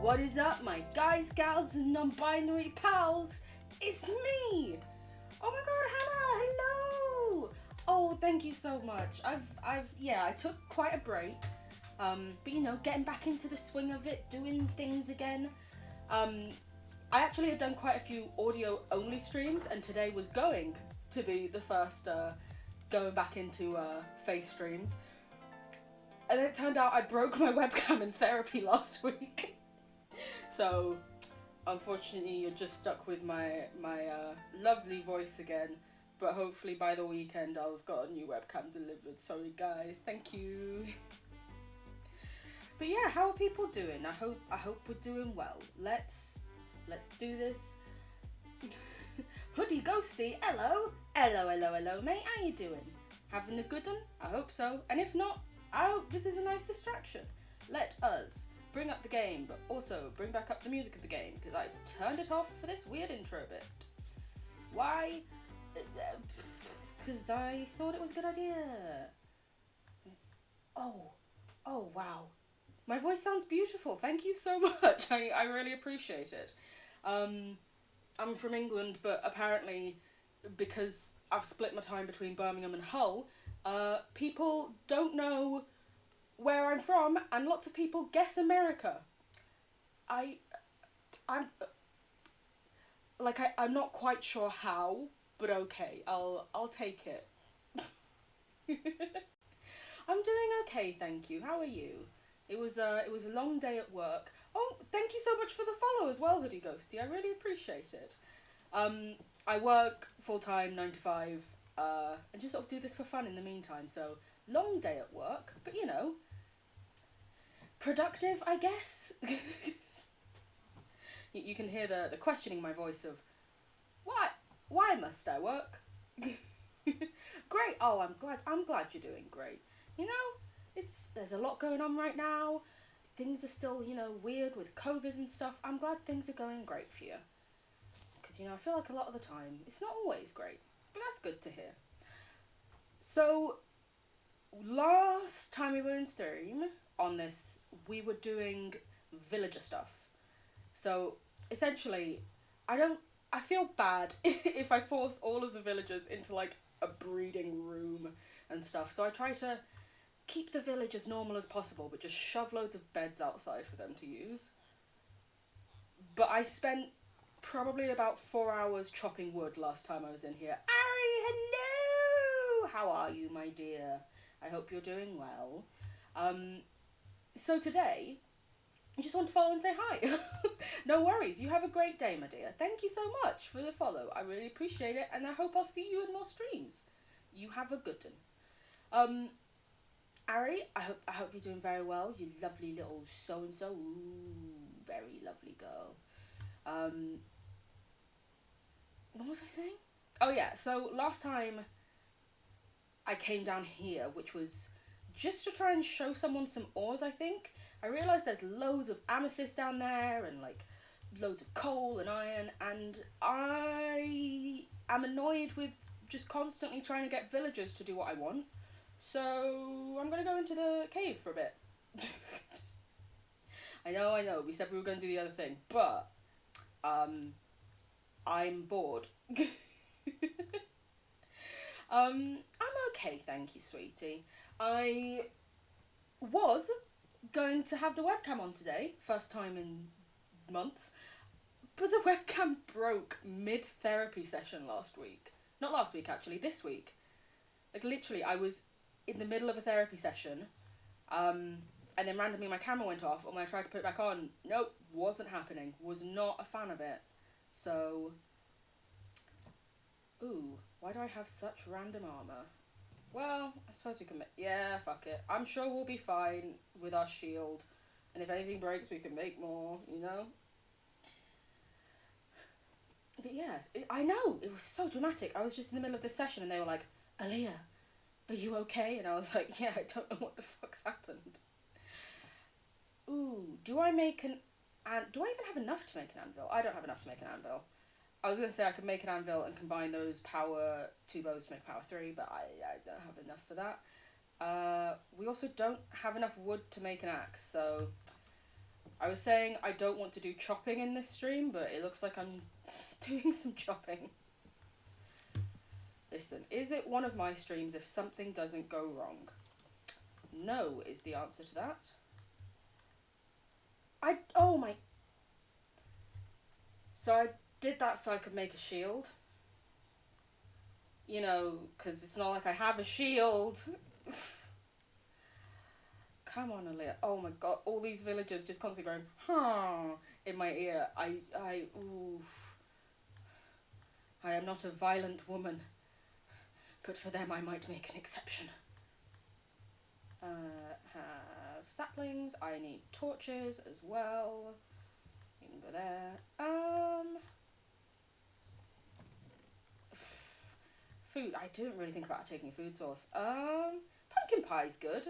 What is up, my guys, gals, and non-binary pals? It's me! Oh my god, Hannah, hello! Oh, thank you so much. I took quite a break. But you know, getting back into the swing of it, doing things again. I actually had done quite a few audio-only streams, and today was going to be the first going back into face streams. And it turned out I broke my webcam in therapy last week. So, unfortunately, you're just stuck with my lovely voice again. But hopefully by the weekend I'll have got a new webcam delivered. Sorry guys, thank you. But yeah, how are people doing? I hope we're doing well. Let's do this. Hoodie Ghosty, hello mate, how you doing? Having a good one? I hope so. And if not, I hope this is a nice distraction. Let us bring up the game, but also bring back up the music of the game, because I turned it off for this weird intro bit. Why? Because I thought it was a good idea. Oh wow. My voice sounds beautiful. Thank you so much. I really appreciate it. I'm from England, but apparently because I've split my time between Birmingham and Hull, people don't know where I'm from, and lots of people guess America. I'm not quite sure how, but okay, I'll take it. I'm doing okay, thank you. How are you? It was a long day at work. Oh, thank you so much for the follow as well, Hoodie Ghosty. I really appreciate it. I work full-time, 9 to 5, and just sort of do this for fun in the meantime. So, long day at work, but you know, productive, I guess. You can hear the questioning in my voice of, why must I work? Great. Oh, I'm glad you're doing great. You know, there's a lot going on right now. Things are still, you know, weird with COVID and stuff. I'm glad things are going great for you. Because, you know, I feel like a lot of the time, it's not always great. But that's good to hear. So, last time we were in stream on this, we were doing villager stuff. So, essentially, I feel bad if I force all of the villagers into, like, a breeding room and stuff. So I try to keep the village as normal as possible, but just shove loads of beds outside for them to use. But I spent probably about 4 hours chopping wood last time I was in here. Ari, hello! How are you, my dear? I hope you're doing well. So today, I just want to follow and say hi. No worries, you have a great day, my dear. Thank you so much for the follow. I really appreciate it, and I hope I'll see you in more streams. You have a good one. Ari, I hope you're doing very well. You lovely little so-and-so. Ooh, very lovely girl. What was I saying? Oh yeah, so last time I came down here, which was just to try and show someone some ores, I think. I realised there's loads of amethyst down there, and like loads of coal and iron, and I am annoyed with just constantly trying to get villagers to do what I want. So I'm gonna go into the cave for a bit. I know, we said we were gonna do the other thing, but I'm bored. I'm okay, thank you, sweetie. I was going to have the webcam on today, first time in months, but the webcam broke mid-therapy session last week. Not last week, actually, this week. Like, literally, I was in the middle of a therapy session, and then randomly my camera went off, and when I tried to put it back on, nope, wasn't happening. Was not a fan of it. So, ooh, why do I have such random armour? Well, I suppose we can yeah, fuck it. I'm sure we'll be fine with our shield, and if anything breaks, we can make more, you know? But yeah, I know, it was so dramatic. I was just in the middle of this session, and they were like, Aaliyah, are you okay? And I was like, yeah, I don't know what the fuck's happened. Ooh, do I even have enough to make an anvil? I don't have enough to make an anvil. I was going to say I could make an anvil and combine those power 2 bows to make power 3, but I don't have enough for that. We also don't have enough wood to make an axe, so I was saying I don't want to do chopping in this stream, but it looks like I'm doing some chopping. Listen, is it one of my streams if something doesn't go wrong? No is the answer to that. Oh my... So I did that so I could make a shield. You know, because it's not like I have a shield. Come on, Aaliyah. Oh my god, all these villagers just constantly going, huh, in my ear. Oof. I am not a violent woman, but for them I might make an exception. Have saplings. I need torches as well. You can go there. Food. I didn't really think about taking a food source. Pumpkin pie's good.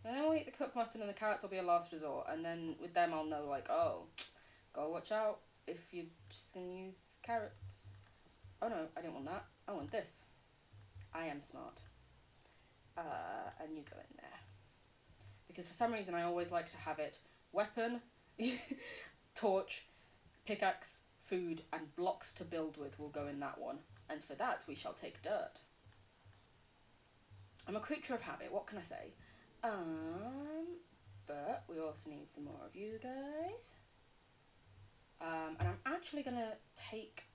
And then I'll eat the cooked mutton and the carrots will be a last resort. And then with them I'll know, like, oh, gotta watch out if you're just gonna use carrots. Oh no, I didn't want that. I want this. I am smart. And you go in there. Because for some reason I always like to have it weapon, torch, pickaxe, food, and blocks to build with will go in that one. And for that we shall take dirt. I'm a creature of habit, what can I say? But we also need some more of you guys. And I'm actually gonna take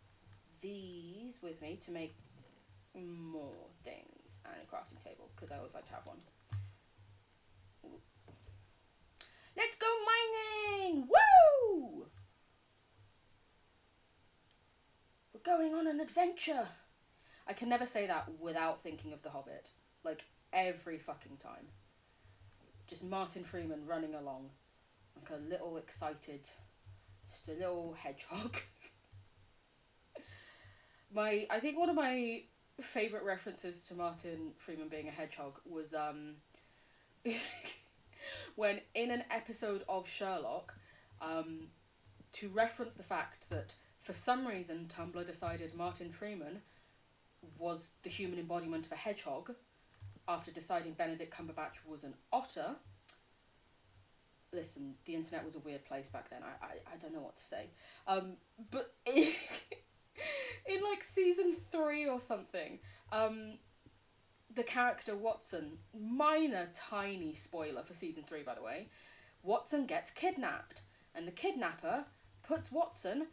these with me to make more things and a crafting table, because I always like to have one. Ooh. Let's go mining! Woo! We're going on an adventure! I can never say that without thinking of The Hobbit. Like, every fucking time. Just Martin Freeman running along. Like a little excited, just a little hedgehog. I think one of my favourite references to Martin Freeman being a hedgehog was when in an episode of Sherlock, to reference the fact that for some reason Tumblr decided Martin Freeman was the human embodiment of a hedgehog after deciding Benedict Cumberbatch was an otter. Listen, the internet was a weird place back then. I don't know what to say. But in like season 3 or something, the character Watson, minor tiny spoiler for season 3 by the way, Watson gets kidnapped and the kidnapper puts Watson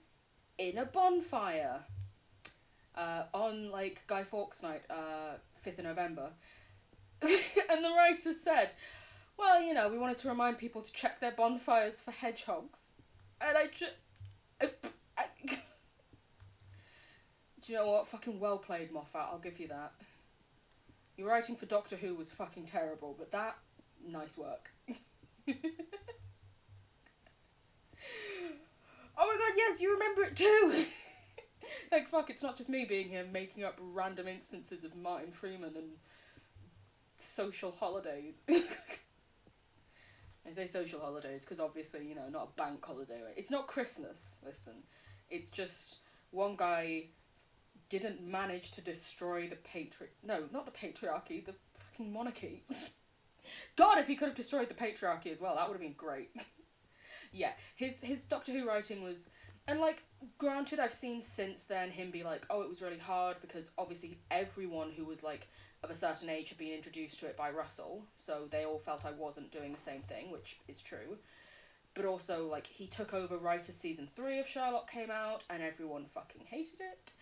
in a bonfire on like Guy Fawkes night, 5th of November. And the writer said, well, you know, we wanted to remind people to check their bonfires for hedgehogs. And do you know what? Fucking well played, Moffat. I'll give you that. Your writing for Doctor Who was fucking terrible, but that, nice work. Oh my god, yes, you remember it too! Like, fuck, it's not just me being here making up random instances of Martin Freeman and social holidays. I say social holidays because obviously, you know, not a bank holiday. Right? It's not Christmas, listen. It's just one guy didn't manage to destroy the not the patriarchy, the fucking monarchy. God, if he could have destroyed the patriarchy as well, that would have been great. Yeah, his Doctor Who writing was... And, like, granted, I've seen since then him be like, oh, it was really hard because obviously everyone who was, like, of a certain age had been introduced to it by Russell, so they all felt I wasn't doing the same thing, which is true. But also, like, he took over right as season 3 of Sherlock came out, and everyone fucking hated it.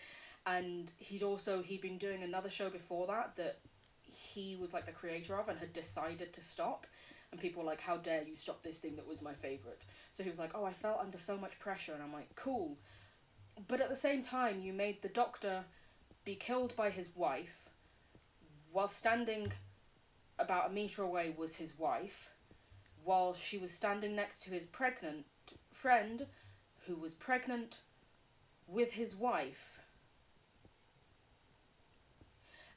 And he'd been doing another show before that he was, like, the creator of and had decided to stop. And people were like, how dare you stop this thing that was my favourite? So he was like, oh, I felt under so much pressure. And I'm like, cool. But at the same time, you made the Doctor be killed by his wife, while standing about a metre away was his wife, while she was standing next to his pregnant friend, who was pregnant with his wife.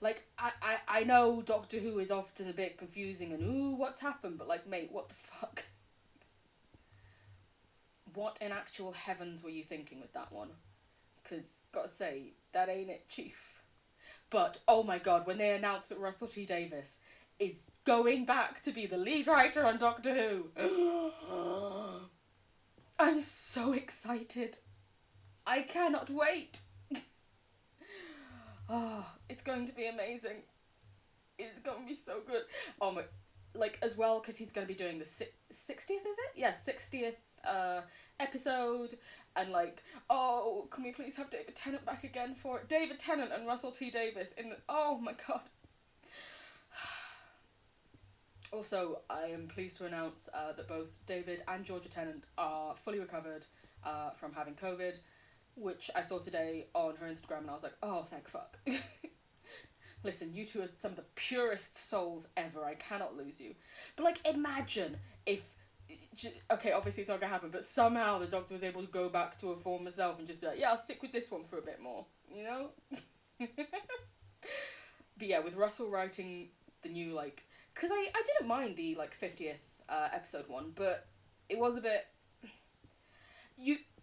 Like, I know Doctor Who is often a bit confusing and, ooh, what's happened? But, like, mate, what the fuck? What in actual heavens were you thinking with that one? Because, gotta say, that ain't it, Chief. But, oh my god, when they announced that Russell T Davies is going back to be the lead writer on Doctor Who. I'm so excited. I cannot wait. Oh, it's going to be amazing. It's going to be so good. Oh my, like, as well, because he's going to be doing the 60th, is it? Yeah, 60th episode. And like, oh, can we please have David Tennant back again for it? David Tennant and Russell T Davies in the, oh my god. Also, I am pleased to announce that both David and Georgia Tennant are fully recovered from having COVID, which I saw today on her Instagram, and I was like, oh, thank fuck. Listen, you two are some of the purest souls ever. I cannot lose you. But, like, imagine if... Okay, obviously it's not going to happen, but somehow the doctor was able to go back to her former self and just be like, yeah, I'll stick with this one for a bit more, you know? But yeah, with Russell writing the new, like... Because I didn't mind the, like, 50th episode one, but it was a bit...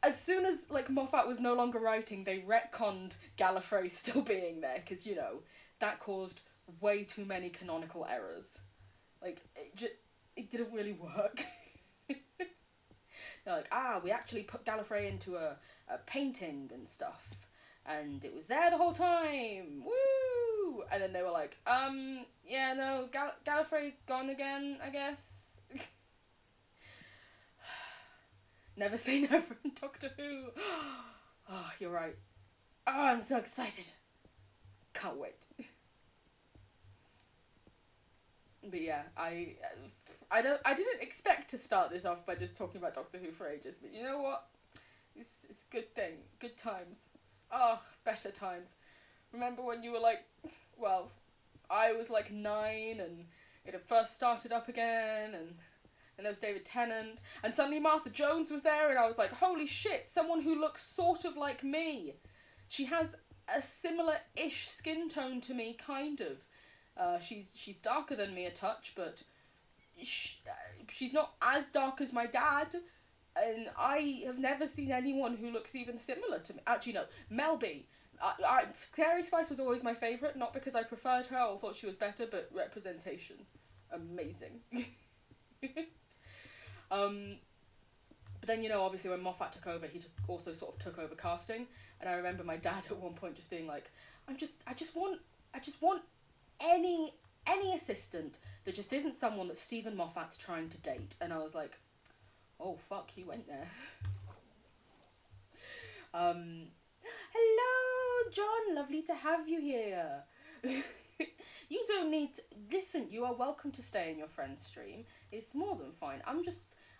As soon as, like, Moffat was no longer writing, they retconned Gallifrey still being there, because, you know, that caused way too many canonical errors. Like, it didn't really work. They're like, we actually put Gallifrey into a painting and stuff, and it was there the whole time, woo! And then they were like, yeah, no, Gallifrey's gone again, I guess. Never say never in Doctor Who. Oh, you're right. Oh, I'm so excited. Can't wait. But yeah, I didn't expect to start this off by just talking about Doctor Who for ages, but you know what? It's a good thing. Good times. Oh, better times. Remember when you were like, well, I was like 9 and it had first started up again, and there was David Tennant, and suddenly Martha Jones was there, and I was like, holy shit, someone who looks sort of like me. She has a similar-ish skin tone to me, kind of. She's darker than me a touch, but she's not as dark as my dad, and I have never seen anyone who looks even similar to me. Actually, no, Mel B. Scary Spice was always my favourite, not because I preferred her or thought she was better, but representation. Amazing. But then, you know, obviously when Moffat took over, he also sort of took over casting, and I remember my dad at one point just being like, I just want any assistant that just isn't someone that Stephen Moffat's trying to date. And I was like, oh fuck, he went there. Hello, John, lovely to have you here. You don't need to... Listen, you are welcome to stay in your friend's stream. It's more than fine.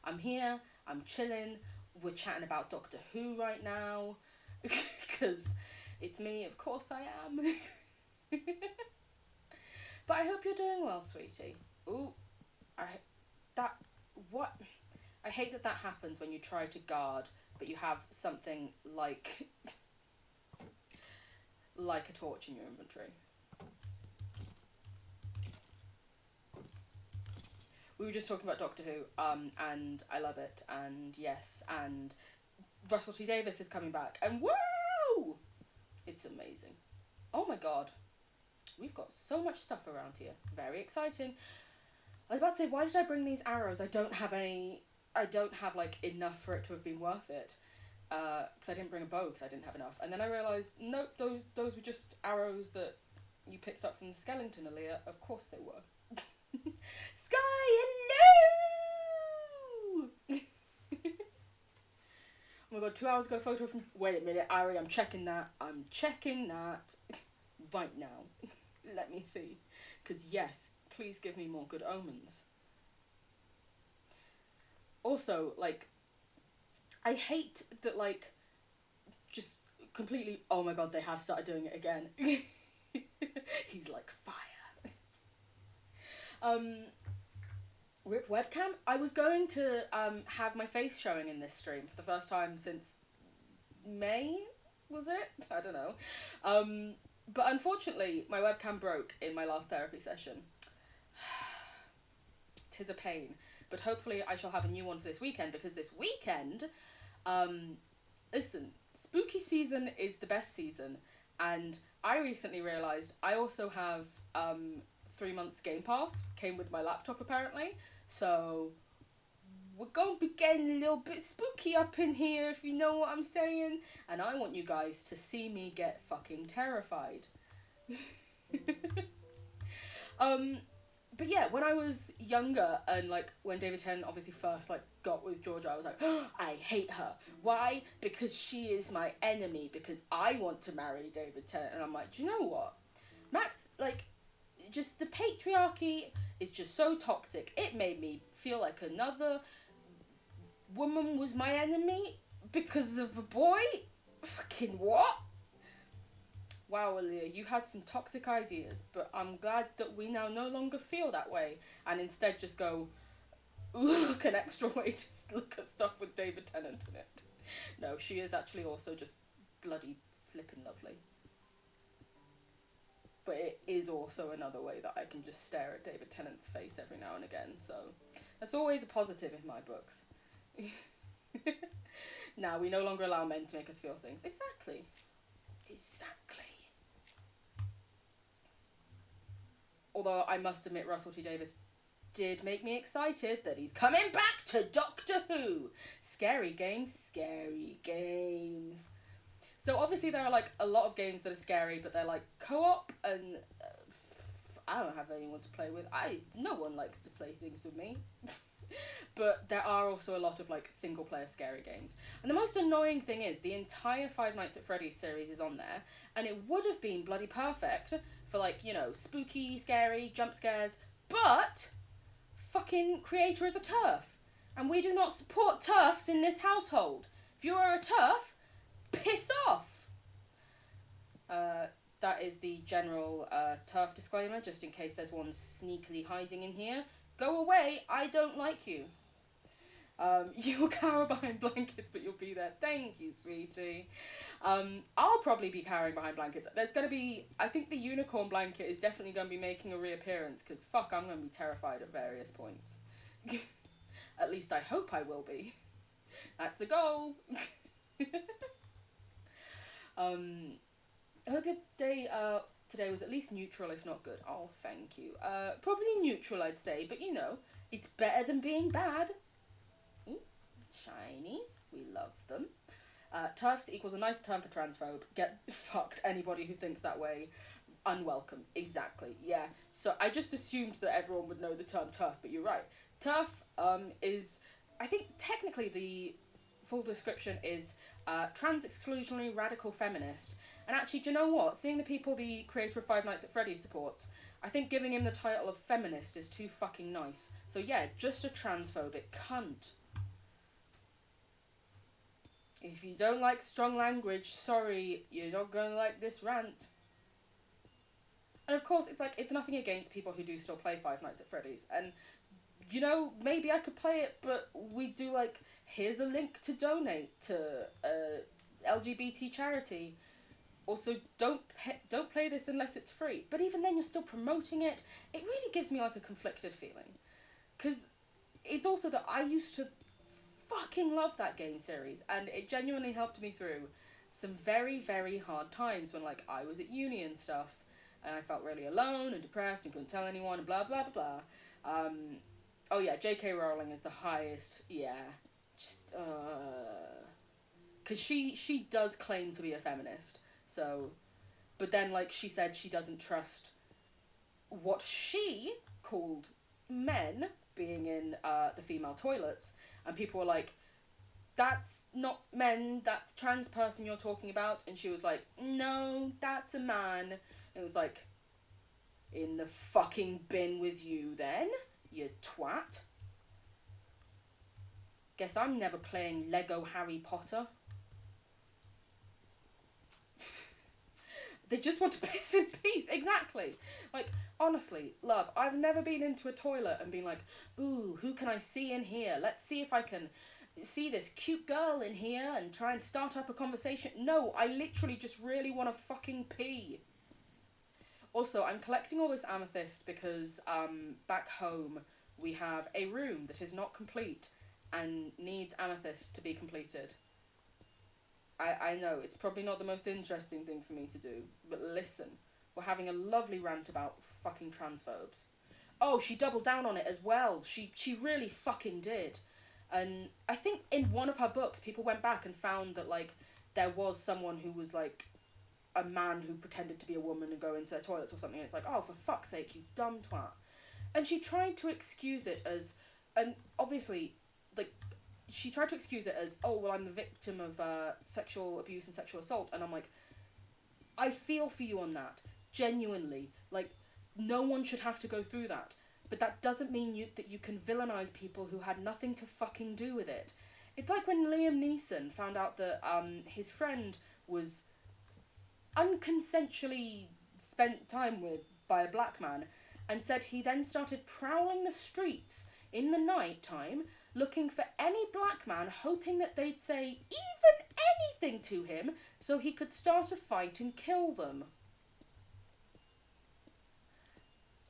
I'm here, I'm chilling, we're chatting about Doctor Who right now, because it's me, of course I am. But I hope you're doing well, sweetie. Ooh, I hate that happens when you try to guard, but you have something like a torch in your inventory. We were just talking about Doctor Who, and I love it, and yes, and Russell T Davies is coming back, and woo! It's amazing. Oh my god. We've got so much stuff around here. Very exciting. I was about to say, why did I bring these arrows? I don't have like enough for it to have been worth it. Because I didn't bring a bow because I didn't have enough. And then I realised, nope, those were just arrows that you picked up from the skeleton, Aaliyah. Of course they were. Sky, hello! Oh my god, 2 hours ago photo from... Wait a minute, Ari, I'm checking that right now. Let me see. Because yes, please give me more good omens. Also, like, I hate that, like, just completely... Oh my god, they have started doing it again. He's like fire. Rip webcam. I was going to have my face showing in this stream for the first time since May, was it? I don't know. But unfortunately, my webcam broke in my last therapy session. 'Tis a pain. But hopefully I shall have a new one for this weekend, because this weekend, listen, spooky season is the best season, and I recently realised I also have 3 months Game Pass, came with my laptop apparently, so we're going to be getting a little bit spooky up in here, if you know what I'm saying. And I want you guys to see me get fucking terrified. But yeah, when I was younger, and like when David Tennant obviously first like got with Georgia, I was like, oh, I hate her. Why? Because she is my enemy. Because I want to marry David Tennant. And I'm like, do you know what, Max? Like, just the patriarchy is just so toxic. It made me feel like another woman was my enemy because of a boy. Fucking what? Wow, Aaliyah, you had some toxic ideas, but I'm glad that we now no longer feel that way and instead just go, look, an extra way to look at stuff with David Tennant in it. No, she is actually also just bloody flippin' lovely. But it is also another way that I can just stare at David Tennant's face every now and again, so that's always a positive in my books. Now, we no longer allow men to make us feel things. Exactly. Although I must admit, Russell T Davies did make me excited that he's coming back to Doctor Who. Scary games. So obviously there are like a lot of games that are scary, but they're like co-op, and I don't have anyone to play with. No one likes to play things with me. But there are also a lot of like single player scary games. And the most annoying thing is the entire Five Nights at Freddy's series is on there, and it would have been bloody perfect for like, you know, spooky, scary, jump scares, but fucking creator is a TERF. And we do not support TERFs in this household. If you are a TERF, piss off. That is the general TERF disclaimer, just in case there's one sneakily hiding in here. Go away, I don't like you. You'll cower behind blankets, but you'll be there. Thank you, sweetie. I'll probably be cowering behind blankets. There's going to be, I think the unicorn blanket is definitely going to be making a reappearance, because fuck, I'm going to be terrified at various points. At least I hope I will be. That's the goal. I hope your day today was at least neutral, if not good. Oh, thank you. Probably neutral, I'd say, but you know, it's better than being bad. Ooh, shinies. We love them. TERFs equals a nice term for transphobe. Get fucked. Anybody who thinks that way, unwelcome. Exactly, yeah. So I just assumed that everyone would know the term TERF, but you're right. TERF is, I think technically the full description is trans-exclusionary radical feminist. And actually, do you know what? Seeing the people the creator of Five Nights at Freddy's supports, I think giving him the title of feminist is too fucking nice. So yeah, just a transphobic cunt. If you don't like strong language, sorry, you're not gonna like this rant. And of course, it's nothing against people who do still play Five Nights at Freddy's. And, you know, maybe I could play it, but we do like, here's a link to donate to LGBT charity. Also, don't play this unless it's free. But even then, you're still promoting it. It really gives me like a conflicted feeling. Because it's also that I used to fucking love that game series, and it genuinely helped me through some very, very hard times when like I was at uni and stuff, and I felt really alone and depressed and couldn't tell anyone and blah blah blah blah. Oh yeah, J.K. Rowling is the highest. Yeah, just because she does claim to be a feminist. So, but then like she said she doesn't trust what she called men being in the female toilets, and people were like, that's not men, that's trans person you're talking about, and she was like, no, that's a man. And it was like, in the fucking bin with you then, you twat. Guess I'm never playing Lego Harry Potter. They just want to piss in peace, exactly. Like, honestly, love, I've never been into a toilet and been like, ooh, who can I see in here? Let's see if I can see this cute girl in here and try and start up a conversation. No, I literally just really want to fucking pee. Also, I'm collecting all this amethyst because back home we have a room that is not complete and needs amethyst to be completed. I know, it's probably not the most interesting thing for me to do, but listen, we're having a lovely rant about fucking transphobes. Oh, she doubled down on it as well. She really fucking did. And I think in one of her books, people went back and found that, like, there was someone who was, like, a man who pretended to be a woman and go into their toilets or something. And it's like, oh, for fuck's sake, you dumb twat. And she tried to excuse it as, and obviously, like, she tried to excuse it as, oh, well, I'm the victim of sexual abuse and sexual assault. And I'm like, I feel for you on that. Genuinely. Like, no one should have to go through that. But that doesn't mean that you can villainize people who had nothing to fucking do with it. It's like when Liam Neeson found out that his friend was unconsensually spent time with by a black man, and said he then started prowling the streets in the night time looking for any black man, hoping that they'd say even anything to him so he could start a fight and kill them.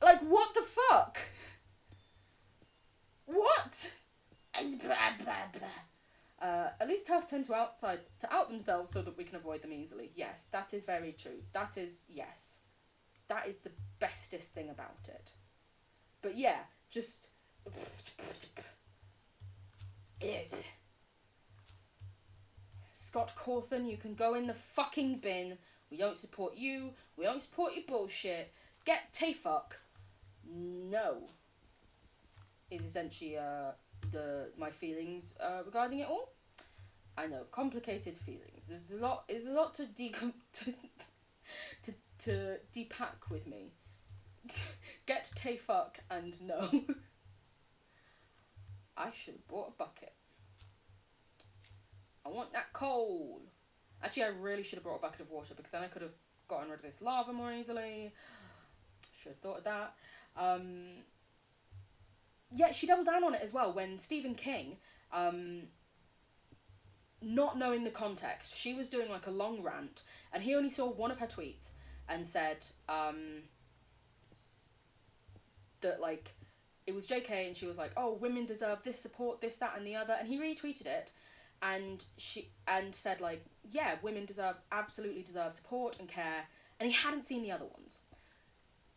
Like, what the fuck? What? At least toughs tend to out themselves so that we can avoid them easily. Yes, that is very true. That is, yes. That is the bestest thing about it. But yeah, just... Scott Cawthon, you can go in the fucking bin. We don't support you. We don't support your bullshit. Get tay-fuck. No. Is essentially my feelings regarding it all. I know, complicated feelings. There's a lot to to depack with me. Get tay-fuck and no. I should have bought a bucket. I want that coal. Actually, I really should have brought a bucket of water, because then I could have gotten rid of this lava more easily. Should have thought of that. Yeah, she doubled down on it as well when Stephen King, not knowing the context, she was doing like a long rant, and he only saw one of her tweets and said that, like, it was JK, and she was like, oh, women deserve this support, this, that, and the other, and he retweeted it, and said, like, yeah, women absolutely deserve support and care, and he hadn't seen the other ones.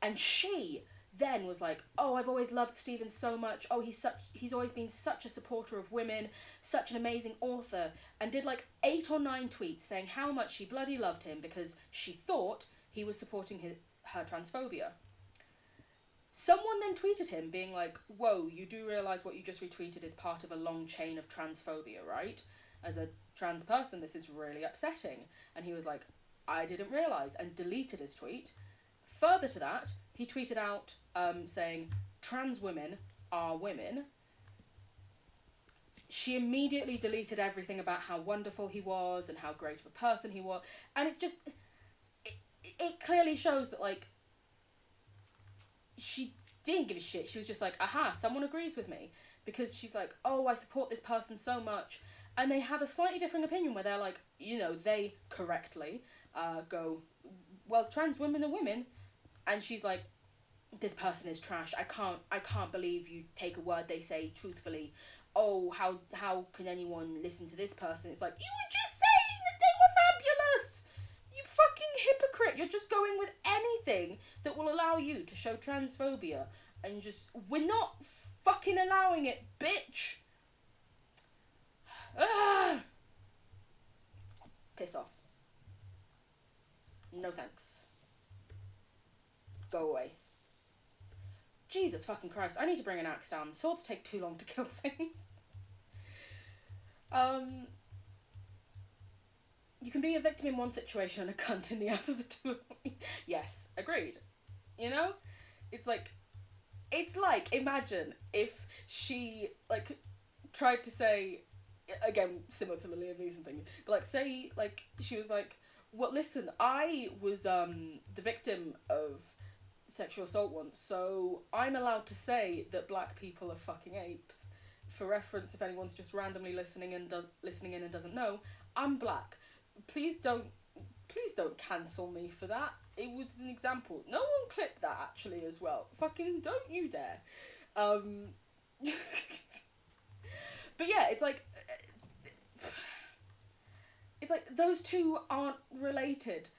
And she then was like, oh, I've always loved Stephen so much, oh, he's always been such a supporter of women, such an amazing author, and did like 8 or 9 tweets saying how much she bloody loved him because she thought he was supporting her transphobia. Someone then tweeted him being like, whoa, you do realise what you just retweeted is part of a long chain of transphobia, right? As a trans person, this is really upsetting. And he was like, I didn't realise, and deleted his tweet. Further to that, he tweeted out saying, trans women are women. She immediately deleted everything about how wonderful he was and how great of a person he was. And it's just, it clearly shows that, like, she didn't give a shit. She was just like, aha, someone agrees with me. Because she's like, oh, I support this person so much. And they have a slightly different opinion where they're like, you know, they correctly go, well, trans women are women. And she's like, this person is trash. I can't believe you take a word they say truthfully. Oh, how can anyone listen to this person? It's like, you were just saying that they were fabulous! You fucking hypocrite! You're just going with anything that will allow you to show transphobia. And just, we're not fucking allowing it, bitch! Ugh. Piss off. No thanks. Go away. Jesus fucking Christ, I need to bring an axe down. Swords take too long to kill things. You can be a victim in one situation and a cunt in the other, the two of them. Yes, agreed. You know? It's like, imagine if she, like, tried to say, again, similar to the Liam Neeson thing, but, like, say, like, she was like, well, listen, I was, the victim of sexual assault once, so I'm allowed to say that black people are fucking apes. For reference, if anyone's just randomly listening in and doesn't know, I'm black. Please don't cancel me for that. It was an example. No one clipped that actually as well. Fucking don't you dare. But yeah, it's like those two aren't related.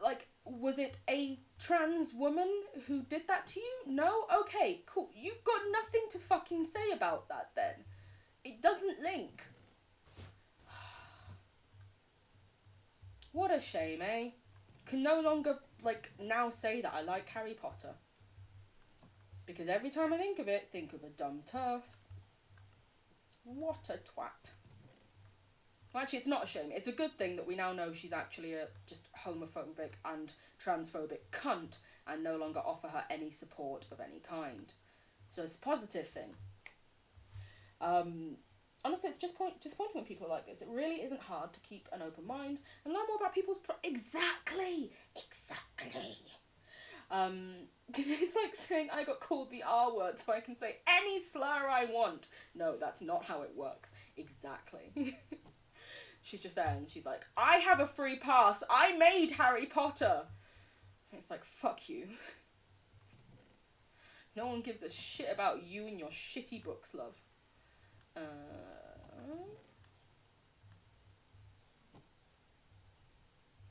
Like, was it a trans woman who did that to you? No? Okay, cool. You've got nothing to fucking say about that then. It doesn't link. What a shame, eh? Can no longer, like, now say that I like Harry Potter. Because every time I think of it, think of a dumb turf. What a twat. Well, actually, it's not a shame. It's a good thing that we now know she's actually a just homophobic and transphobic cunt and no longer offer her any support of any kind. So it's a positive thing. Honestly, it's just disappointing when people are like this. It really isn't hard to keep an open mind and learn more about people's Exactly! It's like saying I got called the R word so I can say any slur I want. No, that's not how it works. Exactly. She's just there and she's like, I have a free pass. I made Harry Potter. And it's like, fuck you. No one gives a shit about you and your shitty books, love.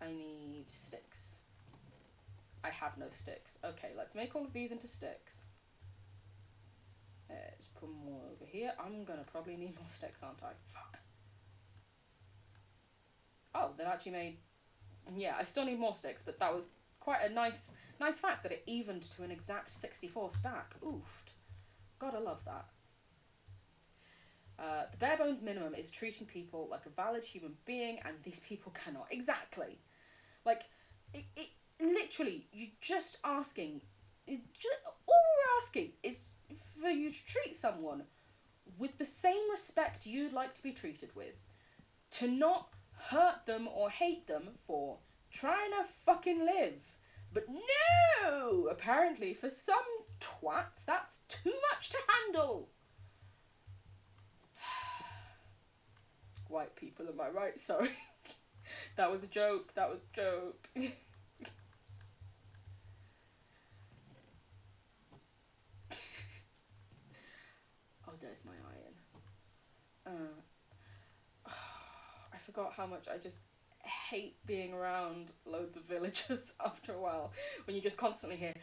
I need sticks. I have no sticks. Okay, let's make all of these into sticks. Let's put more over here. I'm gonna probably need more sticks, aren't I? Fuck. Oh, they've actually made... Yeah, I still need more sticks, but that was quite a nice fact that it evened to an exact 64 stack. Oofed. God, I love that. The bare bones minimum is treating people like a valid human being, and these people cannot. Exactly. Like, it literally, you're just asking, all we're asking is for you to treat someone with the same respect you'd like to be treated with. To not hurt them or hate them for trying to fucking live. But no! Apparently, for some twats, that's too much to handle. White people, am I right? Sorry. That was a joke. Oh, there's my iron. I forgot how much I just hate being around loads of villagers after a while. When you just constantly hear,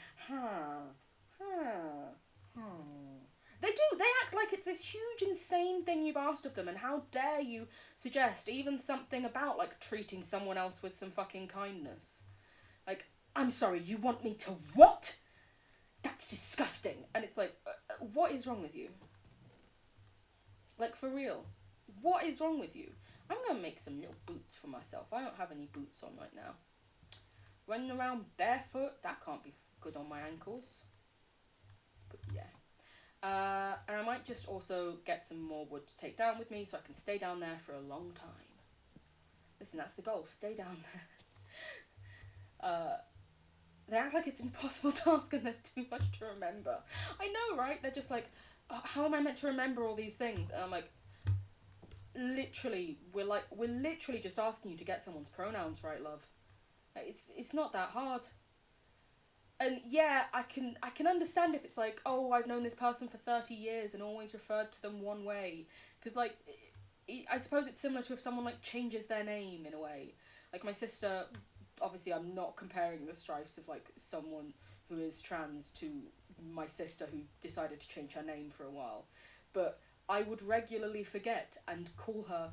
They do. They act like it's this huge, insane thing you've asked of them, and how dare you suggest even something about, like, treating someone else with some fucking kindness. Like, I'm sorry, you want me to what? That's disgusting. And it's like, what is wrong with you? Like, for real. What is wrong with you? I'm going to make some little boots for myself. I don't have any boots on right now. Running around barefoot, that can't be good on my ankles. Yeah. And I might just also get some more wood to take down with me so I can stay down there for a long time. Listen, that's the goal. Stay down there. They act like it's an impossible task and there's too much to remember. I know, right? They're just like, oh, how am I meant to remember all these things? And I'm like, literally, we're literally just asking you to get someone's pronouns right, love. Like, it's not that hard. And yeah, I can understand if it's like, oh, I've known this person for 30 years and always referred to them one way. Because, like, I suppose it's similar to if someone, like, changes their name in a way. Like, my sister, obviously I'm not comparing the strifes of, like, someone who is trans to my sister who decided to change her name for a while. But I would regularly forget and call her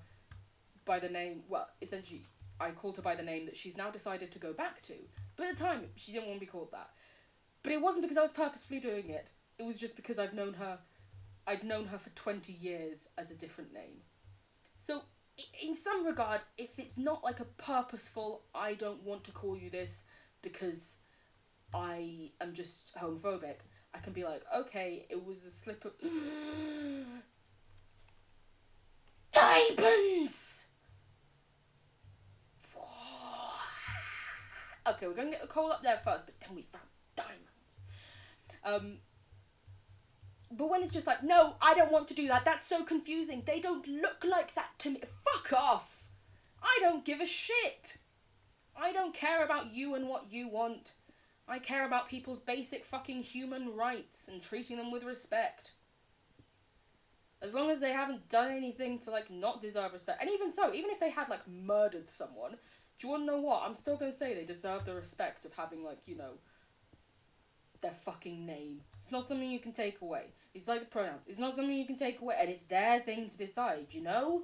by the name, well, essentially, I called her by the name that she's now decided to go back to. But at the time, she didn't want to be called that. But it wasn't because I was purposefully doing it. It was just because I'd known her for 20 years as a different name. So, in some regard, if it's not like a purposeful, I don't want to call you this because I am just homophobic, I can be like, okay, it was a slip of... Diamonds! Okay, we're going to get the coal up there first, but then we found diamonds. But when it's just like, no, I don't want to do that, that's so confusing, they don't look like that to me, fuck off! I don't give a shit! I don't care about you and what you want. I care about people's basic fucking human rights and treating them with respect. As long as they haven't done anything to, like, not deserve respect. And even so, even if they had, like, murdered someone, do you want to know what? I'm still going to say they deserve the respect of having, like, you know, their fucking name. It's not something you can take away. It's like the pronouns. It's not something you can take away, and it's their thing to decide, you know?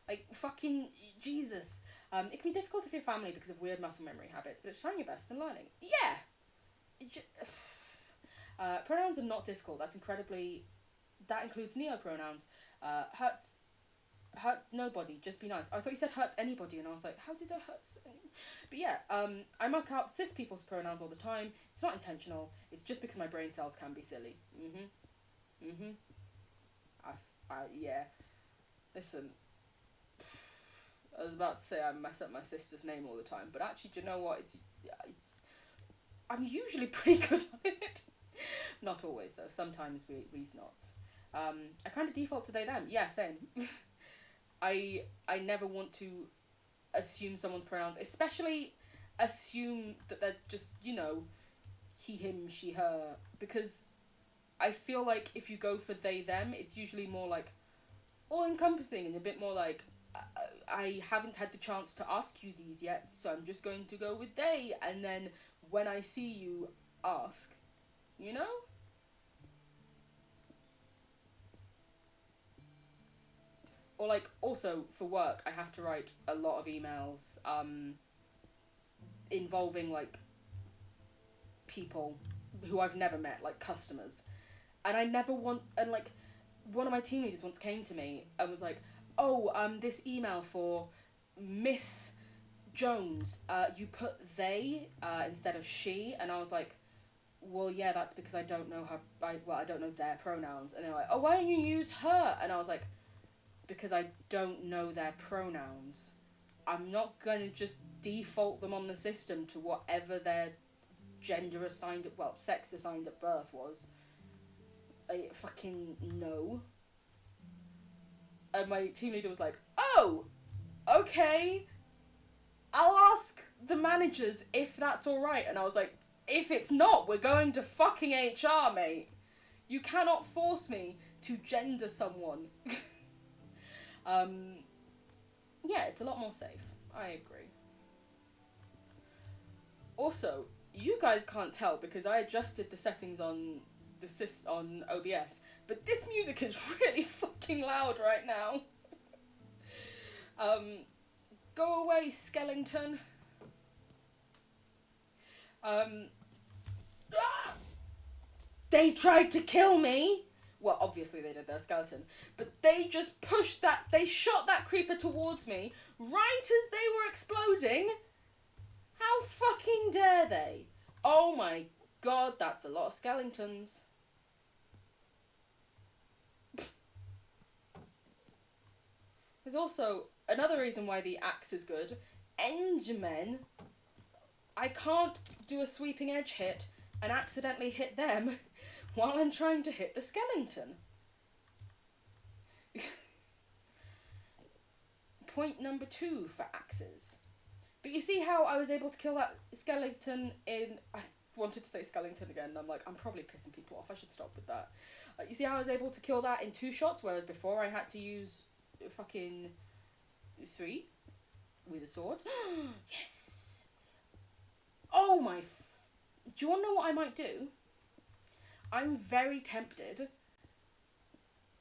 Like, fucking Jesus. It can be difficult if you're family because of weird muscle memory habits, but it's trying your best and learning. Yeah! Pronouns are not difficult. That includes neopronouns. Hurts nobody, just be nice. I thought you said hurts anybody, and I was like, how did I hurt anyone? But yeah, I muck out cis people's pronouns all the time. It's not intentional. It's just because my brain cells can be silly. Yeah. Listen, I was about to say I mess up my sister's name all the time, but actually, do you know what? I'm usually pretty good at it. Not always, though. Sometimes we's not. I kind of default to they, them. Yeah, same. I never want to assume someone's pronouns, especially assume that they're just, you know, he, him, she, her, because I feel like if you go for they, them, it's usually more like all-encompassing and a bit more like, I haven't had the chance to ask you these yet, so I'm just going to go with they, and then when I see you, ask, you know? Or like, also for work, I have to write a lot of emails involving like people who I've never met, like customers, and I never want, and like one of my team leaders once came to me and was like, oh, this email for Miss Jones, you put they instead of she, and I was like, well, yeah, that's because I don't know I don't know their pronouns, and they're like, oh, why don't you use her? And I was like, because I don't know their pronouns. I'm not gonna just default them on the system to whatever their gender assigned, sex assigned at birth was. I fucking no. And my team leader was like, oh, okay, I'll ask the managers if that's alright. And I was like, if it's not, we're going to fucking HR, mate. You cannot force me to gender someone. Yeah, it's a lot more safe. I agree. Also, you guys can't tell because I adjusted the settings on on OBS, but this music is really fucking loud right now. Go away, Skellington. They tried to kill me. Well, obviously they did, their skeleton. But they just they shot that creeper towards me right as they were exploding. How fucking dare they? Oh my god, that's a lot of skeletons. There's also another reason why the axe is good. Endermen, I can't do a sweeping edge hit and accidentally hit them while I'm trying to hit the skeleton. Point number 2 for axes. But you see how I was able to kill that skeleton in... I wanted to say skeleton again, and I'm like, I'm probably pissing people off. I should stop with that. You see how I was able to kill that in 2 shots, whereas before I had to use fucking 3 with a sword? Yes! Oh my... Do you want to know what I might do? I'm very tempted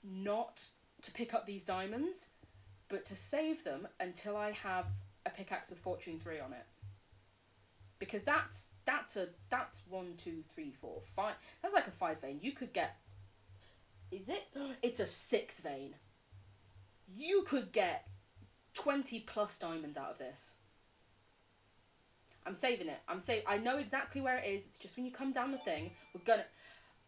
not to pick up these diamonds, but to save them until I have a pickaxe with Fortune 3 on it. Because that's 1, 2, 3, 4, 5. That's like a 5 vein. You could get... Is it? It's a 6 vein. You could get 20 plus diamonds out of this. I'm saving it. I know exactly where it is. It's just when you come down the thing, we're gonna...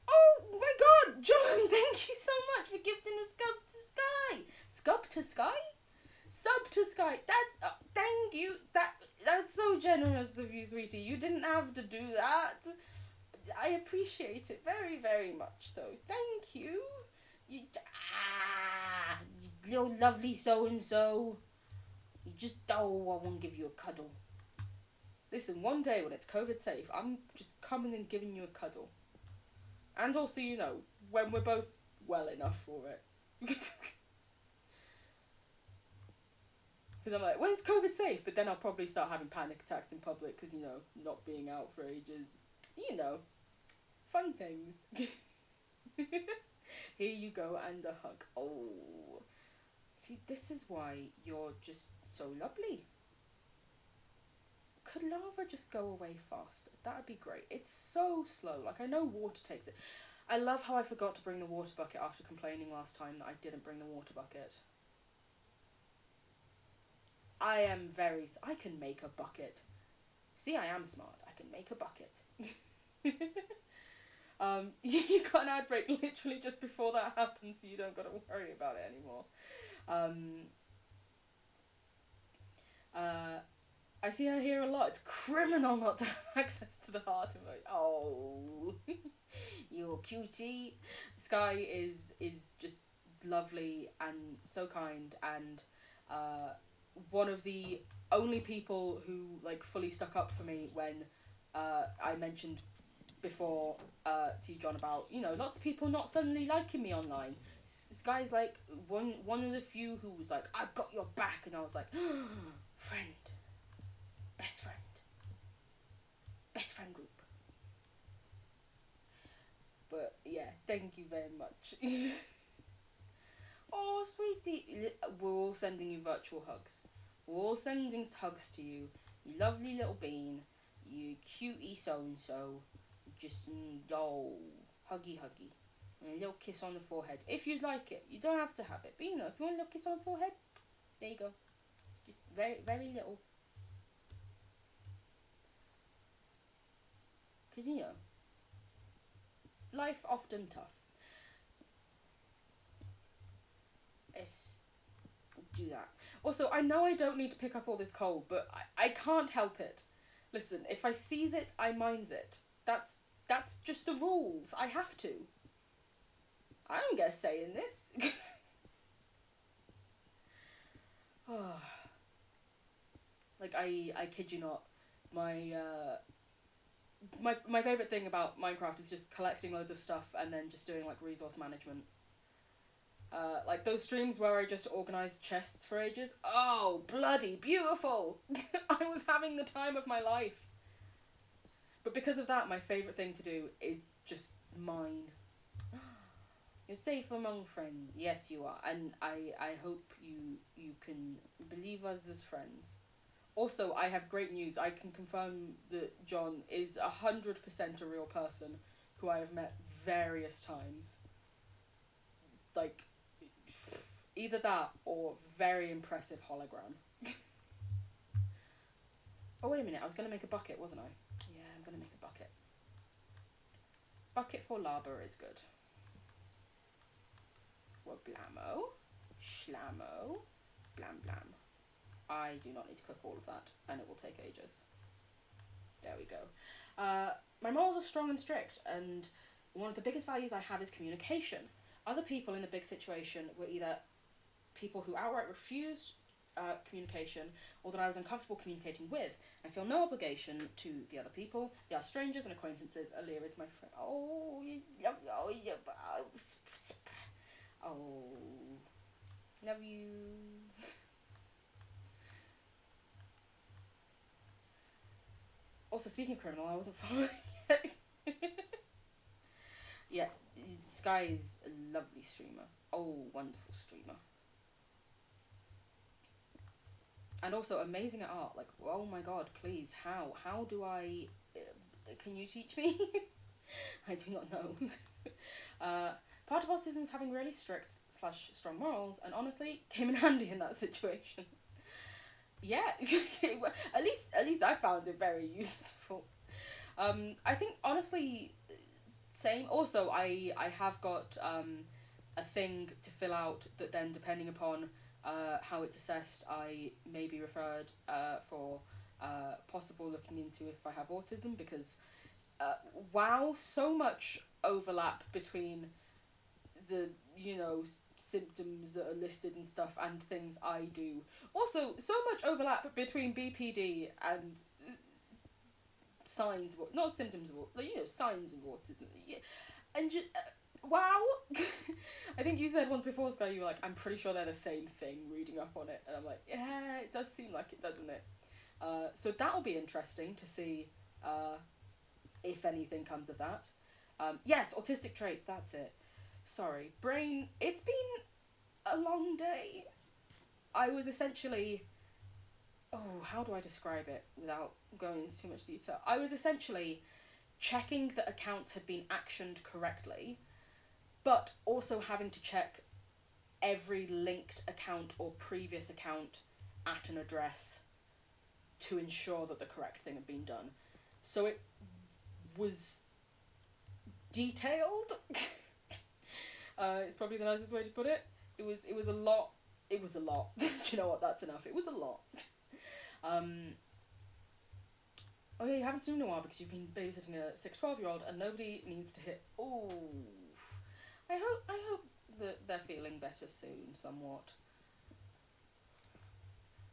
Oh my god, John, thank you so much for gifting the Scub to Sky. Scub to Sky? Sub to Sky. That's... thank you. That's so generous of you, sweetie. You didn't have to do that. I appreciate it very, very much, though. Thank you. You little lovely so-and-so. You just... Oh, I won't give you a cuddle. Listen, one day when it's COVID safe, I'm just coming and giving you a cuddle. And also, you know, when we're both well enough for it. Because I'm like, when's COVID safe? But then I'll probably start having panic attacks in public because, you know, not being out for ages. You know. fun things. Here you go, and a hug. Oh. See, this is why you're just so lovely. Could lava just go away faster? That'd be great. It's so slow. Like, I know water takes it. I love how I forgot to bring the water bucket after complaining last time that I didn't bring the water bucket. I am very... I can make a bucket. See, I am smart. I can make a bucket. You got an ad break literally just before that happens, so you don't got to worry about it anymore. I see her here a lot. It's criminal not to have access to the heart emoji. Oh, you're cutie. Sky is just lovely and so kind, and one of the only people who like fully stuck up for me when I mentioned before to you, John, about, you know, lots of people not suddenly liking me online. Sky's like one of the few who was like, I've got your back, and I was like, friend, best friend group. But yeah, thank you very much. Oh, sweetie, we're all sending you virtual hugs. We're all sending hugs to you, you lovely little bean, you cutie so-and-so. Just, huggy. And a little kiss on the forehead. If you'd like it. You don't have to have it. But, you know, if you want a little kiss on the forehead, there you go. Just very, very little. Because, you know, life often tough. Let's do that. Also, I know I don't need to pick up all this coal, but I can't help it. Listen, if I seize it, I mines it. That's just the rules. I have to. I don't get a say in this. Oh. Like, I kid you not. My favourite thing about Minecraft is just collecting loads of stuff and then just doing, like, resource management. Like, those streams where I just organised chests for ages. Oh, bloody beautiful! I was having the time of my life. But because of that, my favourite thing to do is just mine. You're safe among friends. Yes, you are. And I hope you can believe us as friends. Also, I have great news. I can confirm that John is 100% a real person who I have met various times. Like, either that or very impressive hologram. Oh, wait a minute. I was going to make a bucket, wasn't I? Yeah, I'm going to make a bucket. Bucket for lava is good. Wablamo. Shlamo. Blam blam. I do not need to cook all of that, and it will take ages. There we go. My morals are strong and strict, and one of the biggest values I have is communication. Other people in the big situation were either people who outright refused communication, or that I was uncomfortable communicating with. I feel no obligation to the other people. They are strangers and acquaintances. Aaliyah is my friend. Oh, love you. Also, speaking of criminal, I wasn't following yet. Yeah, Sky is a lovely streamer. Oh, wonderful streamer. And also amazing at art. Like, oh my god, please, how? How do I... can you teach me? I do not know. Part of autism is having really strict / strong morals, and honestly, came in handy in that situation. Yeah, at least I found it very useful. I think, honestly, same. Also, I have got a thing to fill out that then, depending upon how it's assessed, I may be referred for possible looking into if I have autism, because wow, so much overlap between the, you know, symptoms that are listed and stuff and things I do. Also, so much overlap between BPD and signs of, not symptoms of, like, you know, signs of autism. Yeah. And just, wow. I think you said once before, Sky, you were like, I'm pretty sure they're the same thing, reading up on it. And I'm like, yeah, it does seem like it, doesn't it? So that'll be interesting to see if anything comes of that. Yes, autistic traits, that's it. Sorry, brain. It's been a long day. I was essentially. Oh, how do I describe it without going into too much detail? I was essentially checking that accounts had been actioned correctly, but also having to check every linked account or previous account at an address to ensure that the correct thing had been done. So it was detailed. It's probably the nicest way to put it. It was a lot. It was a lot. Do you know what? That's enough. It was a lot. Oh yeah, you haven't seen in a while because you've been babysitting a 6-12-year-old and nobody needs to hit. Oh, I hope that they're feeling better soon, somewhat.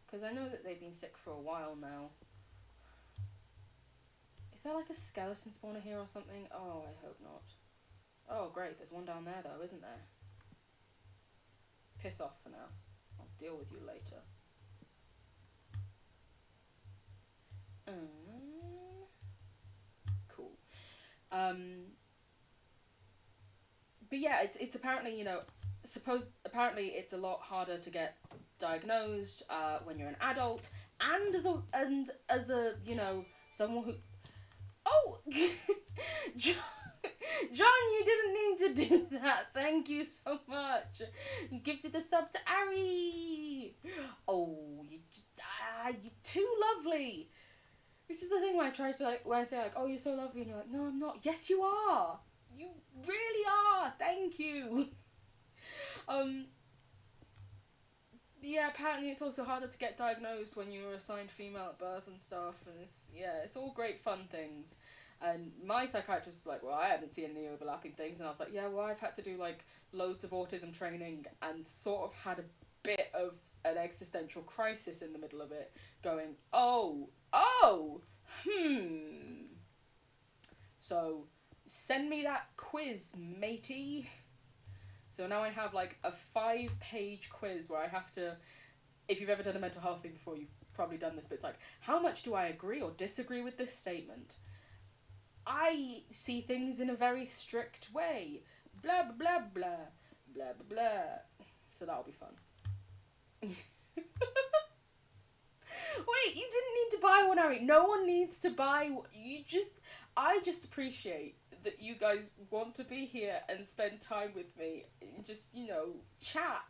Because I know that they've been sick for a while now. Is there like a skeleton spawner here or something? Oh, I hope not. Oh great, there's one down there though, isn't there? Piss off for now. I'll deal with you later. Cool. But yeah, it's apparently, you know, apparently it's a lot harder to get diagnosed when you're an adult, and as a you know, someone who. Oh, John, you didn't need to do that. Thank you so much. You gifted a sub to Ari. Oh, you're too lovely. This is the thing when I try to when I say oh, you're so lovely, and you're like, no, I'm not. Yes, you are. You really are. Thank you. Yeah, apparently it's also harder to get diagnosed when you were assigned female at birth and stuff, and it's all great fun things. And my psychiatrist was like, well, I haven't seen any overlapping things, and I was like, yeah, well, I've had to do like loads of autism training and sort of had a bit of an existential crisis in the middle of it, going, so send me that quiz, matey. So now I have like a 5-page quiz where I have to, if you've ever done a mental health thing before, you've probably done this, but it's like, how much do I agree or disagree with this statement? I see things in a very strict way. Blah, blah, blah, blah, blah, blah, blah. So that'll be fun. Wait, you didn't need to buy one, Ari. No one needs to buy one. I just appreciate that you guys want to be here and spend time with me and just, you know, chat.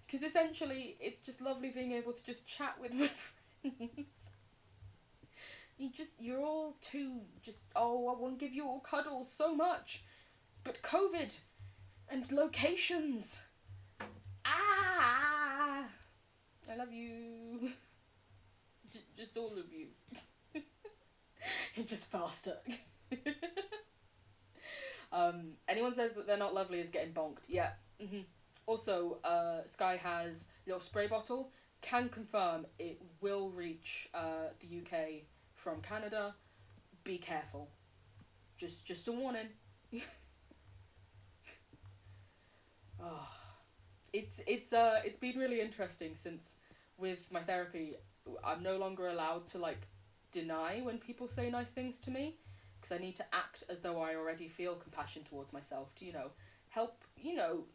Because essentially, it's just lovely being able to just chat with my friends. You're all too I want to give you all cuddles so much. But COVID and locations. I love you. Just all of you. Just faster. Anyone says that they're not lovely is getting bonked. Yeah. Mm-hmm. Also, Sky has a little spray bottle. Can confirm it will reach the UK from Canada. Be careful. Just a warning. Oh. It's been really interesting since with my therapy I'm no longer allowed to like deny when people say nice things to me, because I need to act as though I already feel compassion towards myself to, you know, help, you know,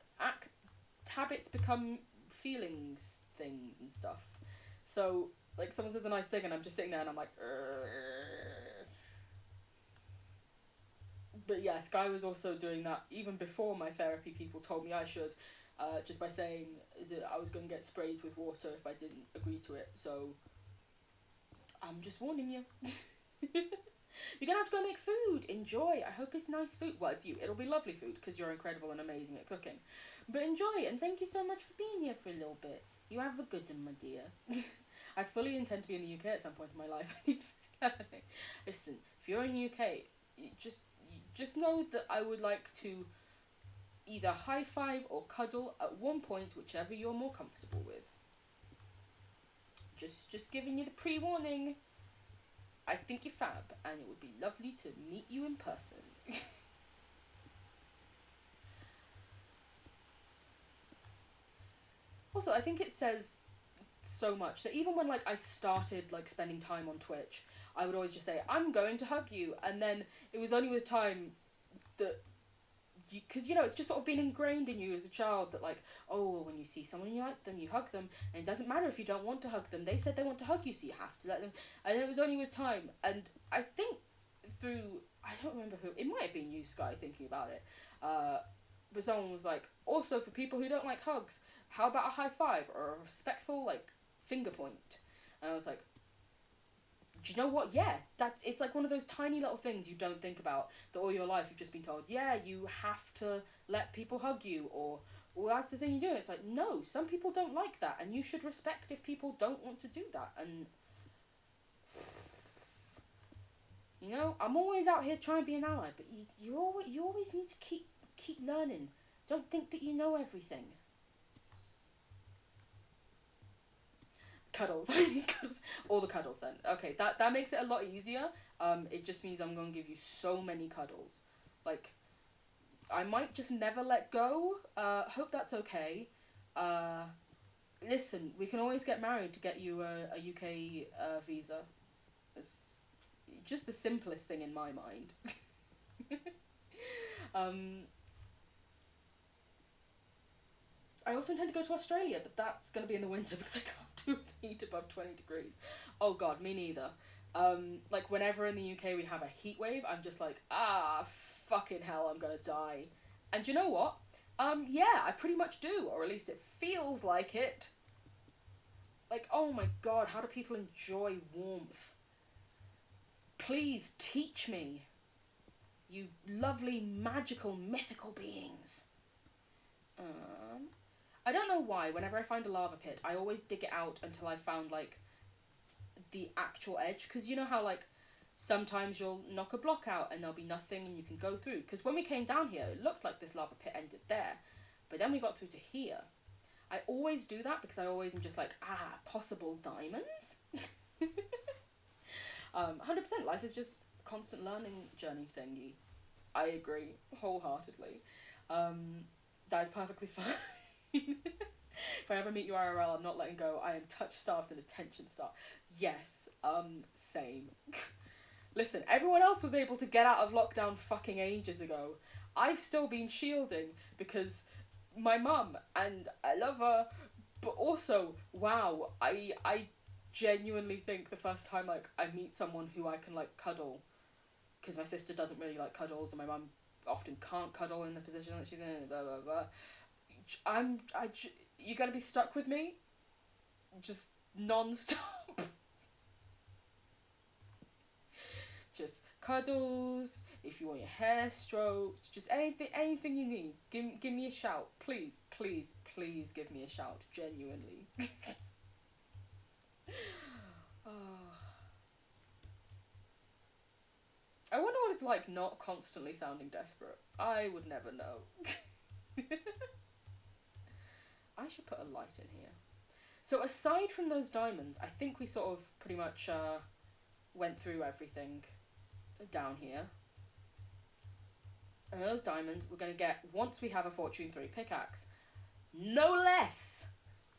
habits become feelings things and stuff. So like someone says a nice thing and I'm just sitting there and I'm like but yeah, Sky was also doing that even before my therapy people told me I should, just by saying that I was going to get sprayed with water if I didn't agree to it. So I'm just warning you. You're going to have to go make food. Enjoy. I hope it's nice food. Well, it's you. It'll be lovely food because you're incredible and amazing at cooking. But enjoy, and thank you so much for being here for a little bit. You have a good one, my dear. I fully intend to be in the UK at some point in my life. I need to visit Canada. Listen, if you're in the UK, just know that I would like to either high five or cuddle at one point, whichever you're more comfortable with. Just giving you the pre-warning. I think you're fab, and it would be lovely to meet you in person. Also, I think it says so much that even when like I started like spending time on Twitch, I would always just say, I'm going to hug you, and then it was only with time that, because you know, it's just sort of been ingrained in you as a child that like, oh, when you see someone and you like them, you hug them, and it doesn't matter if you don't want to hug them. They said they want to hug you, so you have to let them. And it was only with time, and I think through, I don't remember who, it might have been you, Sky, thinking about it, but someone was like, also for people who don't like hugs, how about a high five or a respectful like finger point? And I was like, do you know what? Yeah, it's like one of those tiny little things you don't think about, that all your life you've just been told, yeah, you have to let people hug you, or well, that's the thing you do. It's like, no, some people don't like that, and you should respect if people don't want to do that. And you know, I'm always out here trying to be an ally, but you always need to keep learning. Don't think that you know everything. Cuddles. I need cuddles. All the cuddles then. Okay, that makes it a lot easier. It just means I'm gonna give you so many cuddles. Like, I might just never let go. Hope that's okay. Listen, we can always get married to get you a UK visa. It's just the simplest thing in my mind. I also intend to go to Australia, but that's going to be in the winter because I can't do heat above 20 degrees. Oh god, me neither. Like, whenever in the UK we have a heat wave, I'm just like, fucking hell, I'm gonna die. And you know what? Yeah, I pretty much do, or at least it feels like it. Like, oh my god, how do people enjoy warmth? Please teach me, you lovely, magical, mythical beings. I don't know why, whenever I find a lava pit, I always dig it out until I found, like, the actual edge. Because you know how, like, sometimes you'll knock a block out and there'll be nothing and you can go through. Because when we came down here, it looked like this lava pit ended there. But then we got through to here. I always do that because I always am just like, possible diamonds? 100%, life is just a constant learning journey thingy. I agree, wholeheartedly. That is perfectly fine. If I ever meet you IRL, I'm not letting go. I am touch-starved and attention-starved. Yes, same. Listen, everyone else was able to get out of lockdown fucking ages ago. I've still been shielding because my mum, and I love her, but also, wow, I genuinely think the first time, like, I meet someone who I can, like, cuddle, because my sister doesn't really like cuddles, and my mum often can't cuddle in the position that she's in, blah, blah, blah. You're gonna be stuck with me, just non-stop. Just cuddles, if you want your hair stroked, just anything you need. Give me a shout, please, please, please give me a shout, genuinely. I wonder what it's like not constantly sounding desperate. I would never know. I should put a light in here. So aside from those diamonds, I think we sort of pretty much went through everything down here. And those diamonds we're going to get once we have a Fortune 3 pickaxe. No less!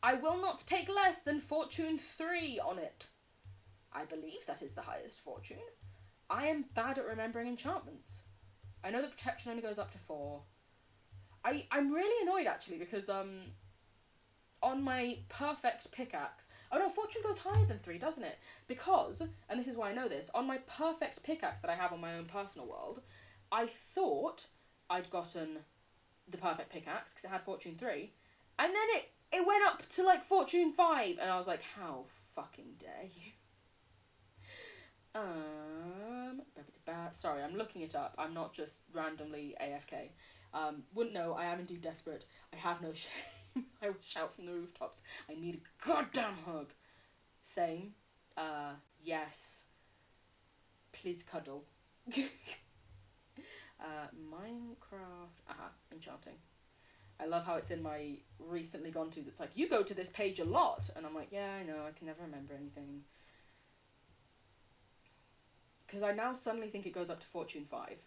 I will not take less than Fortune 3 on it. I believe that is the highest fortune. I am bad at remembering enchantments. I know that protection only goes up to 4. I'm really annoyed actually because on my perfect pickaxe, oh no, fortune goes higher than 3, doesn't it? Because, and this is why I know this, on my perfect pickaxe that I have on my own personal world, I thought I'd gotten the perfect pickaxe because it had fortune 3, and then it went up to like fortune 5, and I was like, how fucking dare you? Sorry, I'm looking it up. I'm not just randomly AFK. Wouldn't know, I am indeed desperate. I have no shame. I will shout from the rooftops. I need a goddamn hug. Same. Yes. Please cuddle. Minecraft. Enchanting. I love how it's in my recently gone tos. It's like, you go to this page a lot. And I'm like, yeah, I know, I can never remember anything. Because I now suddenly think it goes up to fortune 5.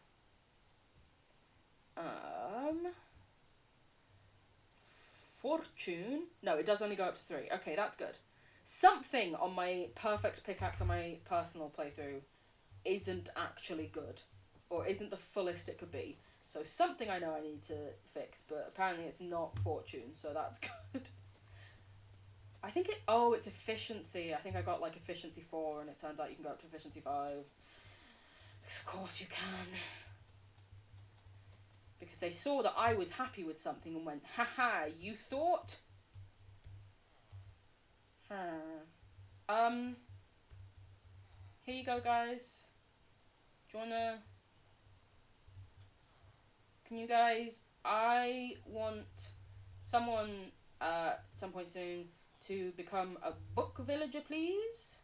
Fortune? No, it does only go up to 3. Okay, that's good. Something on my perfect pickaxe on my personal playthrough isn't actually good. Or isn't the fullest it could be. So something I know I need to fix, but apparently it's not fortune, so that's good. I think it's efficiency. I think I got like efficiency 4 and it turns out you can go up to efficiency 5. Because of course you can. Because they saw that I was happy with something and went, haha, you thought? Here you go, guys. Do you wanna... Can you guys... I want someone, at some point soon, to become a book villager, please.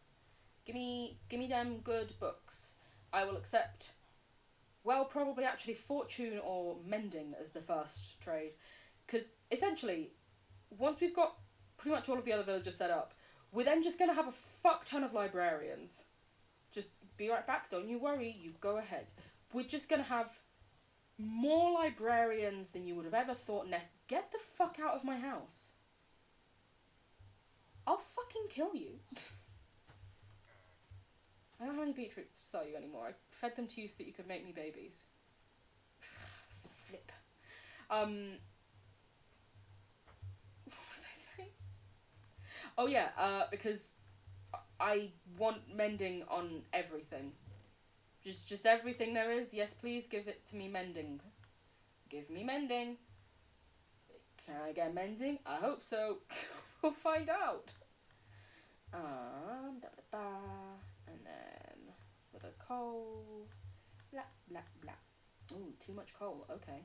Give me them good books. I will accept, well, probably actually fortune or mending as the first trade. Because, essentially, once we've got pretty much all of the other villagers set up, we're then just going to have a fuck ton of librarians. Just be right back, don't you worry, you go ahead. We're just going to have more librarians than you would have ever thought. Get the fuck out of my house. I'll fucking kill you. I don't have any beetroots to sell you anymore. I fed them to you so that you could make me babies. Flip. What was I saying? Oh yeah, because I want mending on everything. Just everything there is. Yes, please give it to me mending. Give me mending. Can I get mending? I hope so. We'll find out. And then with a coal. Blah, blah, blah. Ooh, too much coal. Okay.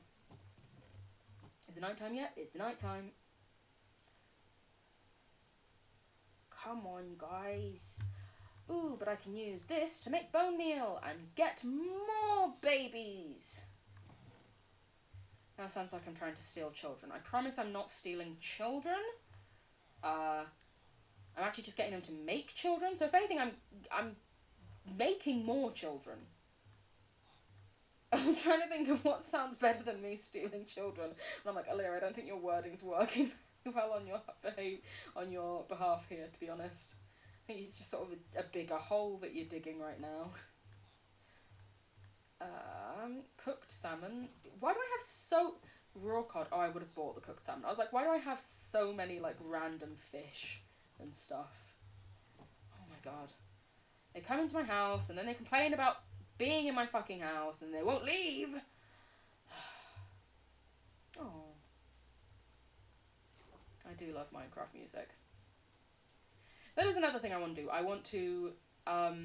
Is it nighttime yet? It's nighttime. Come on, guys. Ooh, but I can use this to make bone meal and get more babies. Now it sounds like I'm trying to steal children. I promise I'm not stealing children. I'm actually just getting them to make children. So if anything, I'm making more children. I'm trying to think of what sounds better than me stealing children. And I'm like, Alira, I don't think your wording's working very well on your behalf here, to be honest. I think it's just sort of a bigger hole that you're digging right now. Cooked salmon. Why do I have so... Raw cod. Oh, I would have bought the cooked salmon. I was like, why do I have so many, like, random fish and stuff? Oh my god. They come into my house and then they complain about being in my fucking house and they won't leave. Oh. I do love Minecraft music. That is another thing I want to do. I want to, at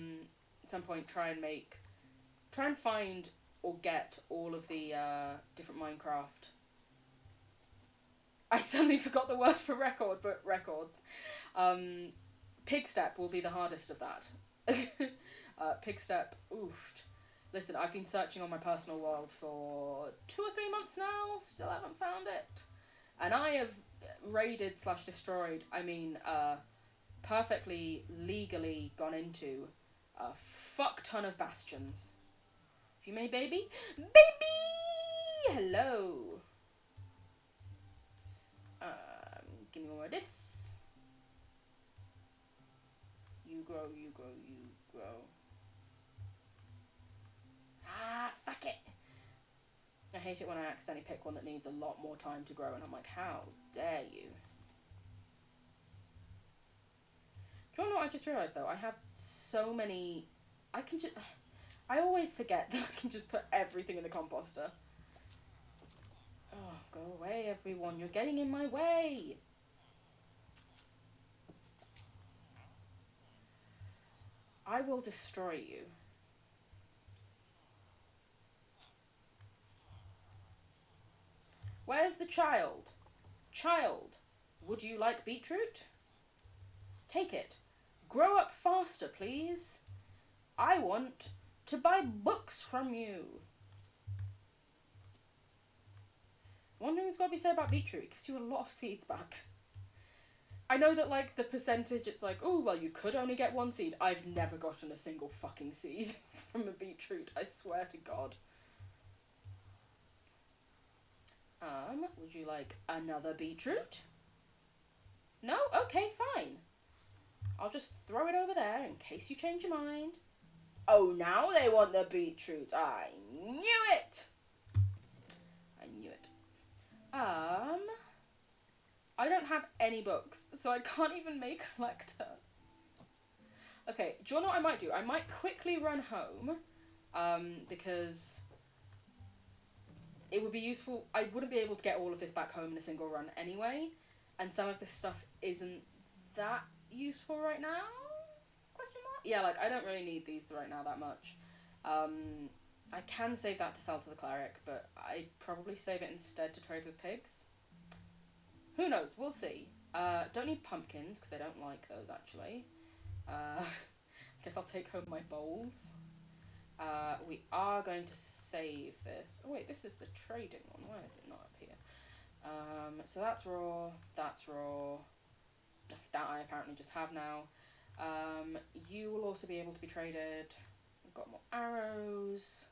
some point, try and find or get all of the different Minecraft. I suddenly forgot the word for record, but records. Pigstep will be the hardest of that. Pigstep, oof. Listen, I've been searching on my personal world for 2 or 3 months now, still haven't found it. And I have raided / destroyed, perfectly legally gone into a fuck ton of bastions. If you may, baby? Baby! Hello! Give me more of this. You grow, you grow, you grow. Ah, fuck it! I hate it when I accidentally pick one that needs a lot more time to grow and I'm like, how dare you? Do you know what I just realised though? I have so many... I always forget that I can just put everything in the composter. Oh, go away everyone, you're getting in my way! I will destroy you. Where's the child? Child, would you like beetroot? Take it. Grow up faster, please. I want to buy books from you. One thing that's got to be said about beetroot, it gives you a lot of seeds back. I know that, like, the percentage, it's like, oh, well, you could only get 1 seed. I've never gotten a single fucking seed from a beetroot, I swear to God. Would you like another beetroot? No? Okay, fine. I'll just throw it over there in case you change your mind. Oh, now they want the beetroot. I knew it! I don't have any books, so I can't even make a lectern. Okay, do you know what I might do? I might quickly run home, because it would be useful. I wouldn't be able to get all of this back home in a single run anyway, and some of this stuff isn't that useful right now? Question mark? Yeah, like, I don't really need these right now that much. I can save that to sell to the cleric, but I'd probably save it instead to trade with pigs. Who knows? We'll see. Don't need pumpkins, because they don't like those, actually. Guess I'll take home my bowls. We are going to save this. Oh wait, this is the trading one. Why is it not up here? So that's raw, that's raw. That I apparently just have now. You will also be able to be traded. We've got more arrows.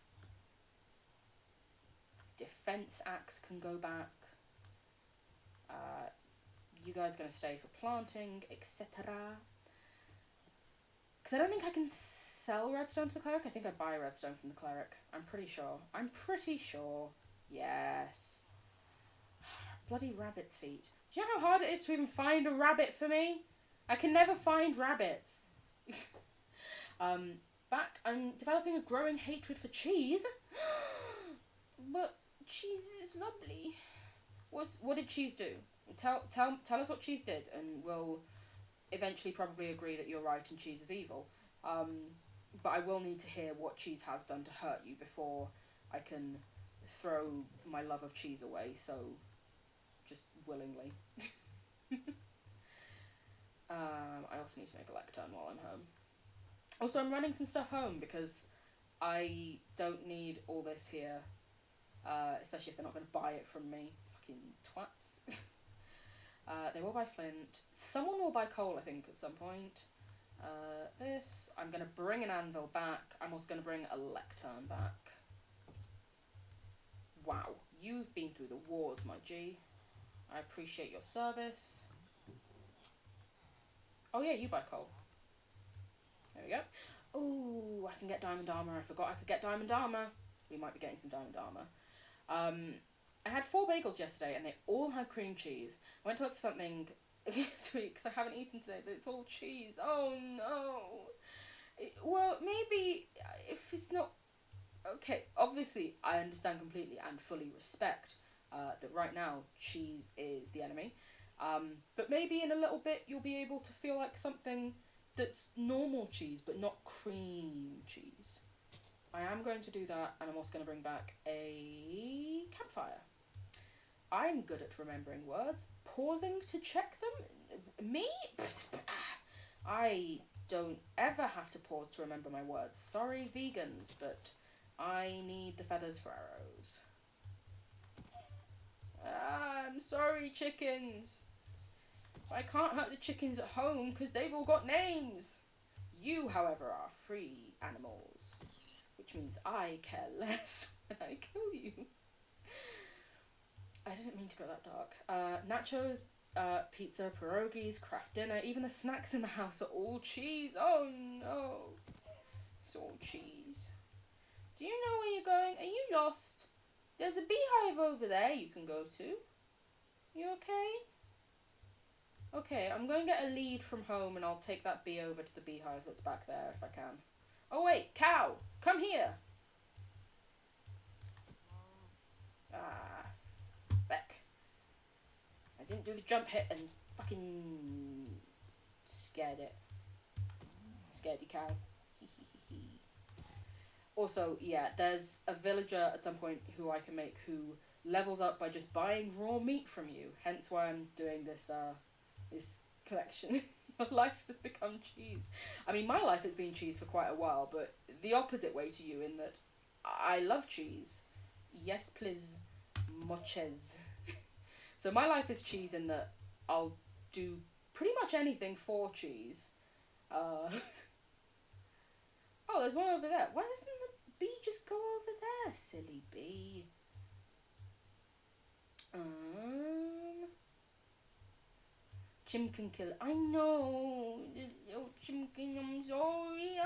Defense axe can go back. You guys are going to stay for planting, etc. Because I don't think I can sell redstone to the cleric. I think I buy redstone from the cleric. I'm pretty sure. Yes. Bloody rabbit's feet. Do you know how hard it is to even find a rabbit for me? I can never find rabbits. I'm developing a growing hatred for cheese. But cheese is lovely. What did cheese do? Tell us what cheese did, and we'll eventually probably agree that you're right and cheese is evil. But I will need to hear what cheese has done to hurt you before I can throw my love of cheese away, so just willingly. I also need to make a lectern while I'm home. Also, I'm running some stuff home because I don't need all this here, especially if they're not going to buy it from me. Fucking twats. They will buy flint. Someone will buy coal, I think, at some point. This. I'm going to bring an anvil back. I'm also going to bring a lectern back. Wow. You've been through the wars, my G. I appreciate your service. Oh yeah, you buy coal. There we go. Oh, I can get diamond armor. I forgot I could get diamond armor. We might be getting some diamond armor. I had 4 bagels yesterday and they all had cream cheese. I went to look for something to eat because I haven't eaten today, but it's all cheese. Oh no. Well, maybe if it's not... Okay, obviously I understand completely and fully respect that right now cheese is the enemy. But maybe in a little bit you'll be able to feel like something that's normal cheese but not cream cheese. I am going to do that, and I'm also going to bring back a campfire. I'm good at remembering words. Pausing to check them? Me? I don't ever have to pause to remember my words. Sorry, vegans, but I need the feathers for arrows. I'm sorry, chickens. I can't hurt the chickens at home because they've all got names. You, however, are free animals, which means I care less when I kill you. I didn't mean to go that dark. Nachos, pizza, pierogies, craft dinner, even the snacks in the house are all cheese. Oh no. It's all cheese. Do you know where you're going? Are you lost? There's a beehive over there you can go to. You okay? Okay, I'm going to get a lead from home and I'll take that bee over to the beehive that's back there if I can. Oh wait, cow! Come here! Ah, feck. I didn't do the jump hit and fucking scared it. Scaredy cow. Also, yeah, there's a villager at some point who I can make who levels up by just buying raw meat from you. Hence why I'm doing this collection. Your life has become cheese. I mean, my life has been cheese for quite a while, but the opposite way to you in that I love cheese. Yes, please. Moches. So my life is cheese in that I'll do pretty much anything for cheese. Oh, there's one over there. Why doesn't the bee just go over there, silly bee? Chimkin kill. I know. Oh, Chimkin, I'm sorry.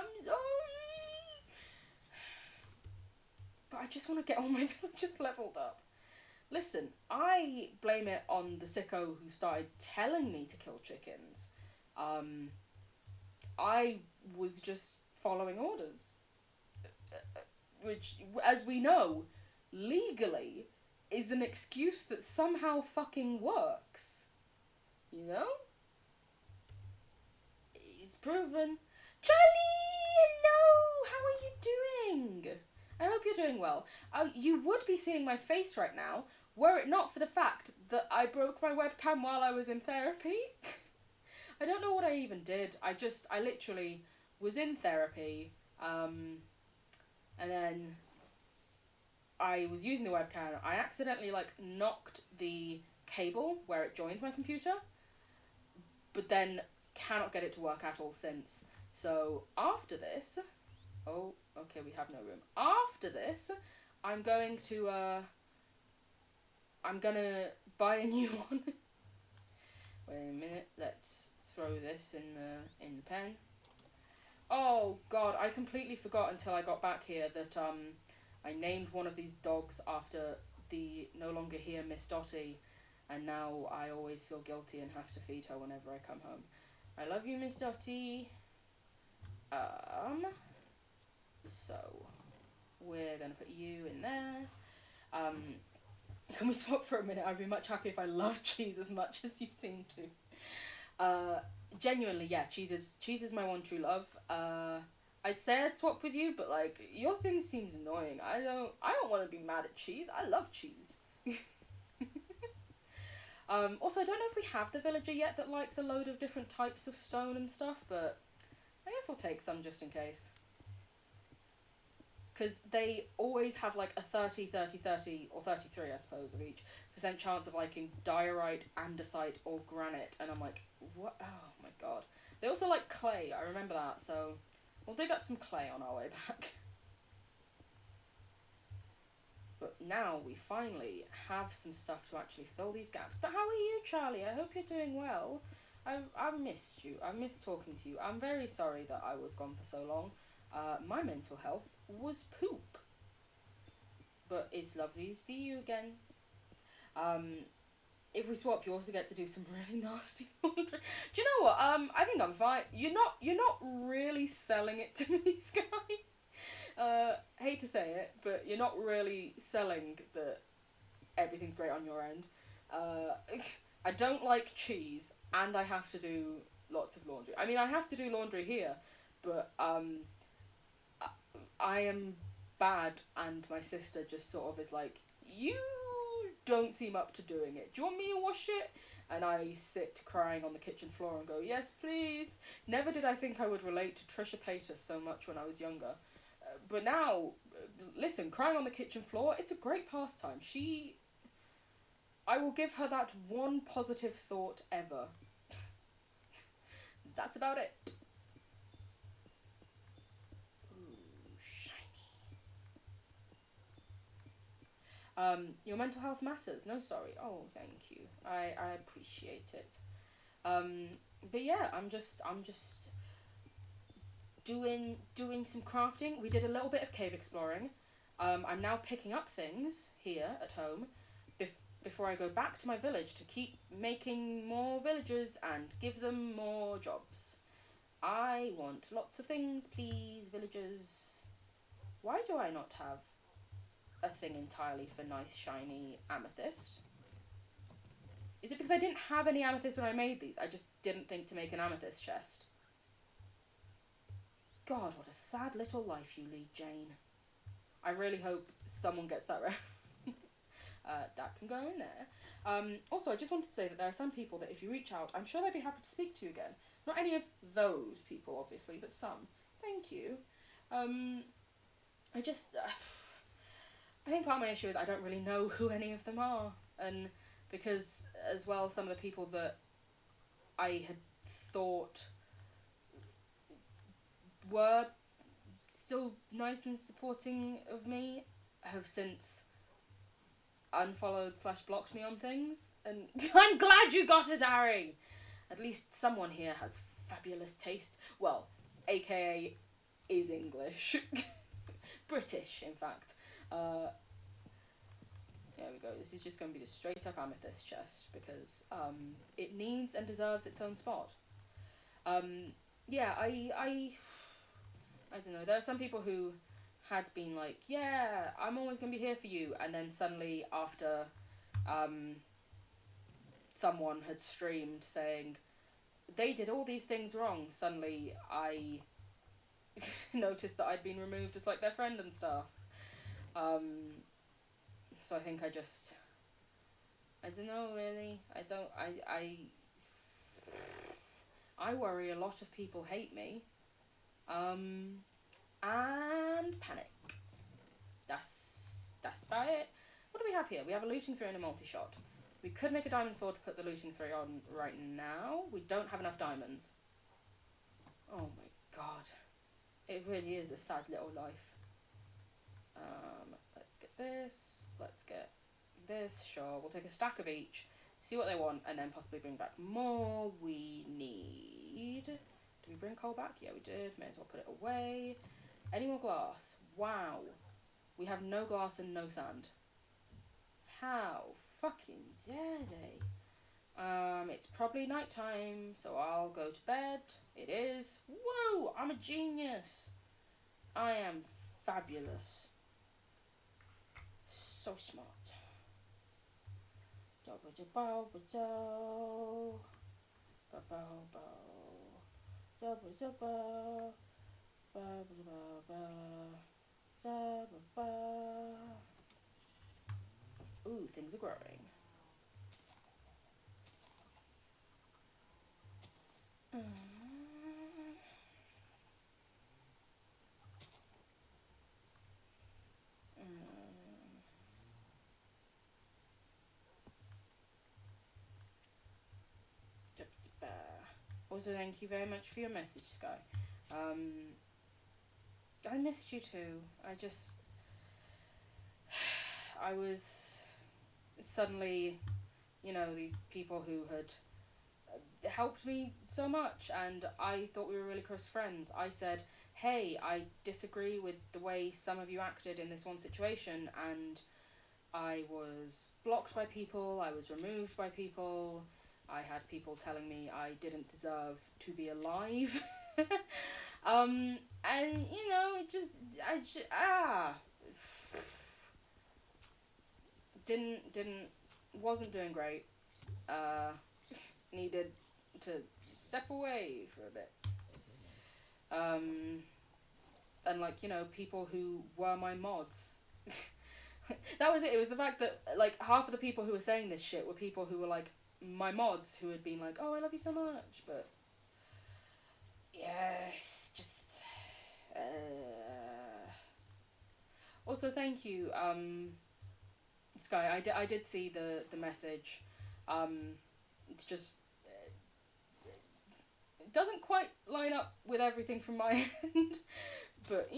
But I just want to get all my villagers leveled up. Listen, I blame it on the sicko who started telling me to kill chickens. Um, I was just following orders, which, as we know, legally is an excuse that somehow fucking works. You know? It's proven. Charlie, hello! How are you doing? I hope you're doing well. You would be seeing my face right now were it not for the fact that I broke my webcam while I was in therapy. I don't know what I even did. I literally was in therapy, and then I was using the webcam. I accidentally, like, knocked the cable where it joins my computer, but then cannot get it to work at all since. So after this, oh, okay, we have no room. After this, I'm going to, I'm gonna buy a new one. Wait a minute, let's throw this in the pen. Oh god, I completely forgot until I got back here that I named one of these dogs after the no longer here Miss Dottie, and now I always feel guilty and have to feed her whenever I come home. I love you, Miss Dottie. So we're gonna put you in there. Can we swap for a minute? I'd be much happier if I loved cheese as much as you seem to. Genuinely, yeah, cheese is my one true love. I'd say I'd swap with you, but like your thing seems annoying. I don't want to be mad at cheese. I love cheese. Also, I don't know if we have the villager yet that likes a load of different types of stone and stuff, but I guess we'll take some just in case. Because they always have like a 30, 30, 30, or 33, I suppose, of each % chance of liking diorite, andesite, or granite. And I'm like, what? Oh my god. They also like clay, I remember that, so we'll dig up some clay on our way back. But now we finally have some stuff to actually fill these gaps. But how are you, Charlie? I hope you're doing well. I've missed you. I missed talking to you. I'm very sorry that I was gone for so long. My mental health was poop. But it's lovely to see you again. If we swap, you also get to do some really nasty laundry. Do you know what? I think I'm fine. You're not really selling it to me, Sky. Hate to say it, but you're not really selling that everything's great on your end. I don't like cheese, and I have to do lots of laundry. I mean, I have to do laundry here, but I am bad, and my sister just sort of is like, you don't seem up to doing it. Do you want me to wash it? And I sit crying on the kitchen floor and go, yes, please. Never did I think I would relate to Trisha Paytas so much when I was younger. But now, listen, crying on the kitchen floor, it's a great pastime. I will give her that one positive thought ever. That's about it. Ooh, shiny. Your mental health matters. No, sorry. Oh, thank you. I appreciate it. But yeah, I'm just doing some crafting. We did a little bit of cave exploring. I'm now picking up things here at home before I go back to my village to keep making more villagers and give them more jobs. I want lots of things, please, villagers. Why do I not have a thing entirely for nice shiny amethyst? Is it because I didn't have any amethyst when I made these? I just didn't think to make an amethyst chest. God, what a sad little life you lead, Jane. I really hope someone gets that reference. That can go in there. Also, I just wanted to say that there are some people that if you reach out, I'm sure they'd be happy to speak to you again. Not any of those people, obviously, but some. Thank you. I think part of my issue is I don't really know who any of them are. And because, as well, some of the people that I had thought were still nice and supporting of me have since unfollowed/blocked me on things, and I'm glad you got it, Harry. At least someone here has fabulous taste. Well, aka is English. British, in fact. There we go. This is just going to be the straight up amethyst chest because it needs and deserves its own spot. Yeah, I don't know. There are some people who had been like, yeah, I'm always going to be here for you, and then suddenly after someone had streamed saying they did all these things wrong, suddenly I noticed that I'd been removed as like their friend and stuff. So I think I don't know really. I worry a lot of people hate me. And panic. That's about it. What do we have here? We have a looting 3 and a multi-shot. We could make a diamond sword to put the looting 3 on right now. We don't have enough diamonds. Oh my god. It really is a sad little life. Let's get this. Let's get this. Sure, we'll take a stack of each, see what they want, and then possibly bring back more. We need... Did we bring coal back? Yeah, we did. May as well put it away. Any more glass? Wow. We have no glass and no sand. How fucking dare they? It's probably night time, so I'll go to bed. It is. Whoa, I'm a genius. I am fabulous. So smart. Ooh, things are growing. Also, thank you very much for your message, Sky. I missed you too. I was suddenly, these people who had helped me so much, and I thought we were really close friends. I said, hey, I disagree with the way some of you acted in this one situation, and I was blocked by people, I was removed by people, I had people telling me I didn't deserve to be alive. And wasn't doing great. Needed to step away for a bit. And people who were my mods. That was it. It was the fact that half of the people who were saying this shit were people who were my mods, who had been like, oh, I love you so much, but yes, just also thank you, Sky. I did see the message. It's just it doesn't quite line up with everything from my end, but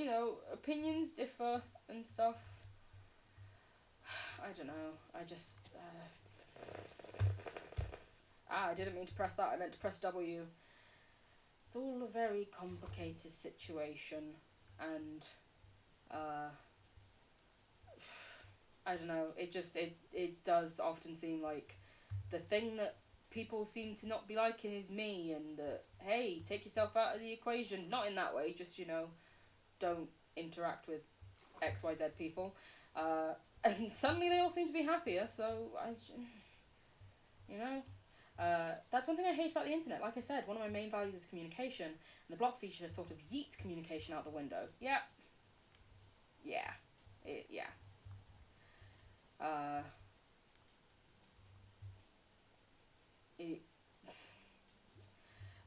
opinions differ and stuff. I don't know. I didn't mean to press that. I meant to press W. It's all a very complicated situation, and I don't know. It does often seem like the thing that people seem to not be liking is me, and hey, take yourself out of the equation. Not in that way. Just don't interact with XYZ people. And suddenly they all seem to be happier. So that's one thing I hate about the internet. Like I said, one of my main values is communication, and the block feature sort of yeets communication out the window. Yeah.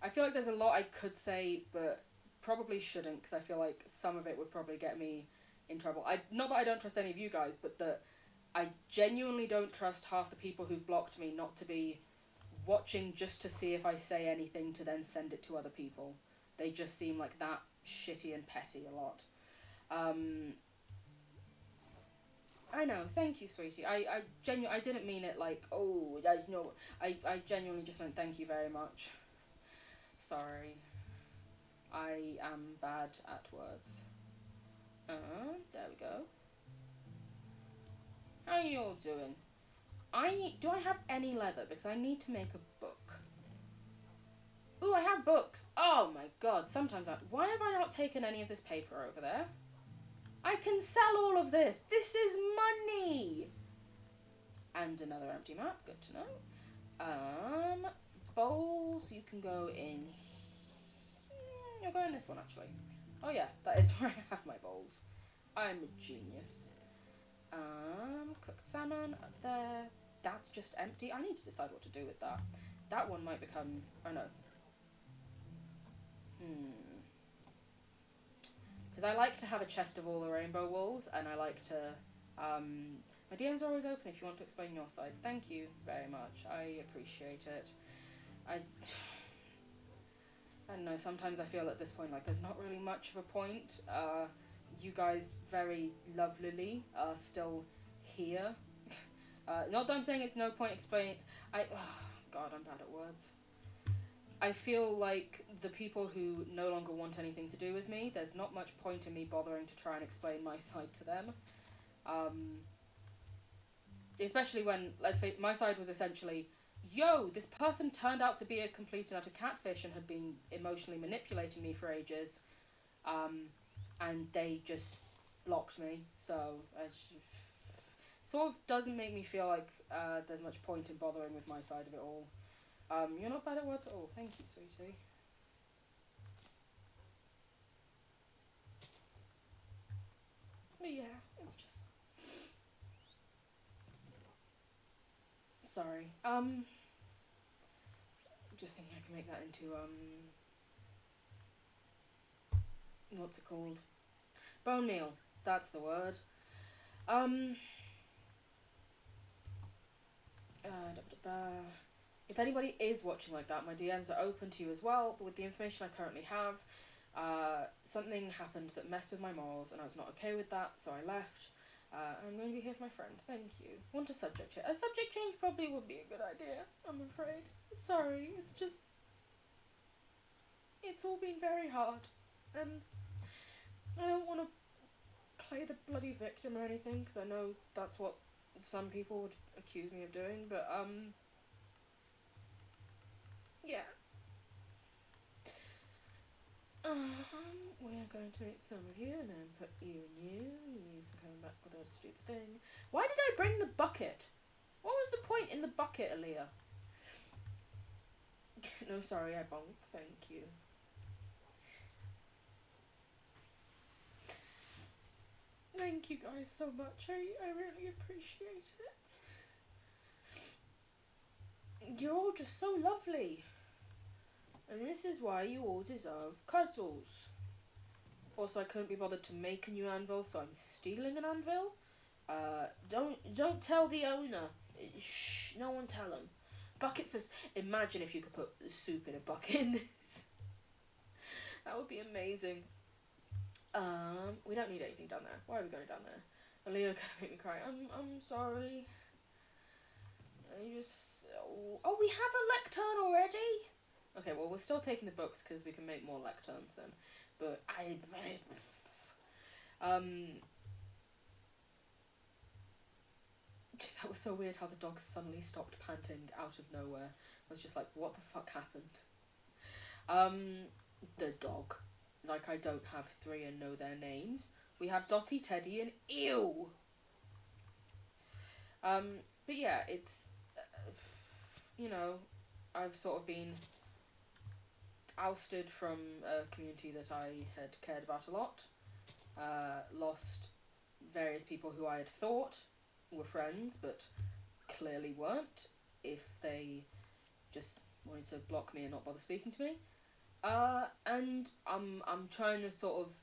I feel like there's a lot I could say, but probably shouldn't, because I feel like some of it would probably get me in trouble. Not that I don't trust any of you guys, but that I genuinely don't trust half the people who've blocked me not to be watching just to see if I say anything to then send it to other people. They just seem like that shitty and petty a lot. I know, thank you, sweetie. I didn't mean it like, oh, there's no... I genuinely just meant thank you very much. Sorry. I am bad at words. There we go. How are you all doing? Do I have any leather? Because I need to make a book. Ooh, I have books. Oh my god, why have I not taken any of this paper over there? I can sell all of this. This is money. And another empty map. Good to know. Bowls. You can go in. You'll go in this one actually. Oh yeah, that is where I have my bowls. I'm a genius. Cooked salmon up there. That's just empty. I need to decide what to do with that. That one might become. Oh no. Because I like to have a chest of all the rainbow wools, and I like to. My DMs are always open if you want to explain your side. Thank you very much. I appreciate it. I don't know. Sometimes I feel at this point like there's not really much of a point. You guys very lovelily are still here. Not that I'm saying it's no point explaining. God, I'm bad at words. I feel like the people who no longer want anything to do with me, there's not much point in me bothering to try and explain my side to them. Especially when, let's face it, my side was essentially, yo, this person turned out to be a complete and utter catfish and had been emotionally manipulating me for ages, and they just blocked me, so it sort of doesn't make me feel like there's much point in bothering with my side of it all. You're not bad at words at all. Thank you, sweetie. But yeah, it's just... Sorry. Just thinking I can make that into, what's it called? Bone meal. That's the word. If anybody is watching like that, my DMs are open to you as well, but with the information I currently have, something happened that messed with my morals, and I was not okay with that, so I left. I'm going to be here for my friend. Thank you. Want a subject change? A subject change probably would be a good idea, I'm afraid. Sorry, it's just... It's all been very hard, and I don't want to play the bloody victim or anything, because I know that's what some people would accuse me of doing, but, yeah. We're going to make some of you and then put you and you can come back with us to do the thing. Why did I bring the bucket? What was the point in the bucket, Aaliyah? No, sorry, I bonk. Thank you. Thank you guys so much. I really appreciate it. You're all just so lovely. And this is why you all deserve cuddles. Also, I couldn't be bothered to make a new anvil, so I'm stealing an anvil. Don't tell the owner. Shh, no one tell him. Bucket for... Imagine if you could put soup in a bucket in this. That would be amazing. We don't need anything down there. Why are we going down there? Aaliyah gonna make me cry. I'm sorry. I just... Oh, we have a lectern already? Okay, well, we're still taking the books because we can make more lecterns then. But that was so weird how the dog suddenly stopped panting out of nowhere. I was just like, what the fuck happened? The dog. Like I don't have three and know their names. We have Dotty, Teddy, and Ew. But yeah, it's, you know, I've sort of been ousted from a community that I had cared about a lot. Lost various people who I had thought were friends, but clearly weren't, if they just wanted to block me and not bother speaking to me. And I'm trying to sort of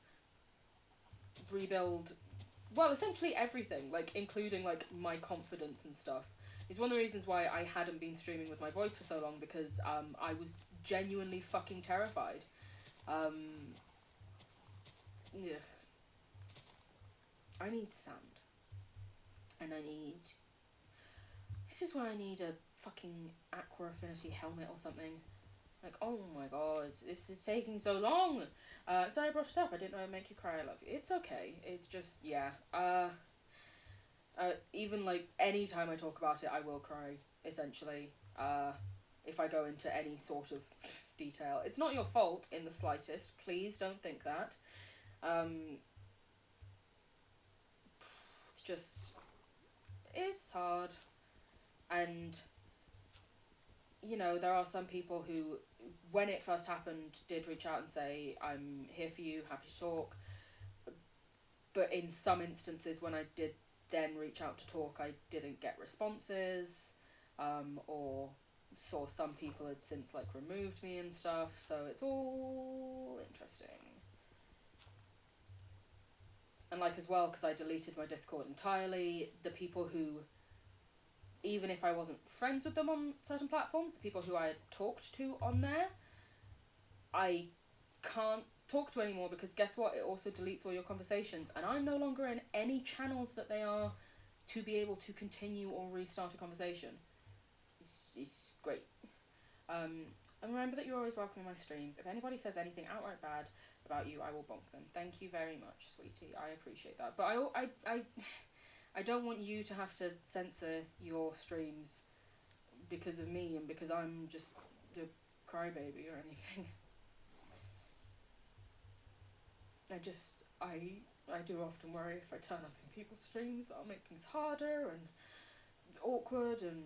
rebuild, well, essentially everything, like, including, like, my confidence and stuff. It's one of the reasons why I hadn't been streaming with my voice for so long, because, I was genuinely fucking terrified. Yeah. I need sand. And I need... This is why I need a fucking Aqua Affinity helmet or something. Like, oh my god, this is taking so long! Sorry I brought it up, I didn't know I'd make you cry, I love you. It's okay, it's just, yeah. Even like any time I talk about it, I will cry. Essentially, if I go into any sort of detail, it's not your fault in the slightest. Please don't think that. It's just, it's hard, and you know, there are some people who, when it first happened, did reach out and say, I'm here for you, happy to talk. But in some instances, when I did then reach out to talk, I didn't get responses, or saw some people had since like removed me and stuff, so it's all interesting. And like as well, because I deleted my Discord entirely, the people who, even if I wasn't friends with them on certain platforms, the people who I had talked to on there, I can't talk to anymore, because guess what? It also deletes all your conversations, and I'm no longer in any channels that they are to be able to continue or restart a conversation. It's great. And remember that you're always welcome in my streams. If anybody says anything outright bad about you, I will bonk them. Thank you very much, sweetie. I appreciate that. But I don't want you to have to censor your streams because of me and because I'm just a crybaby or anything. I do often worry if I turn up in people's streams that'll make things harder and awkward, and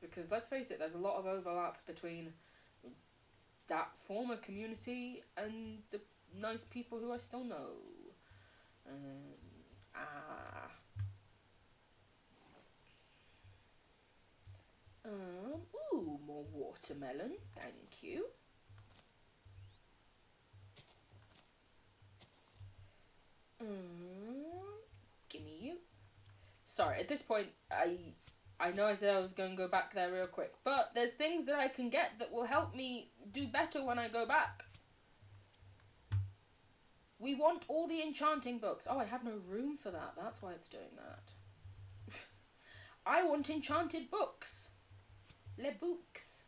because let's face it, there's a lot of overlap between that former community and the nice people who I still know. Ooh, more watermelon, thank you. Gimme you. Sorry, at this point, I know I said I was going to go back there real quick, but there's things that I can get that will help me do better when I go back. We want all the enchanting books. Oh, I have no room for that. That's why it's doing that. I want enchanted books. Les books.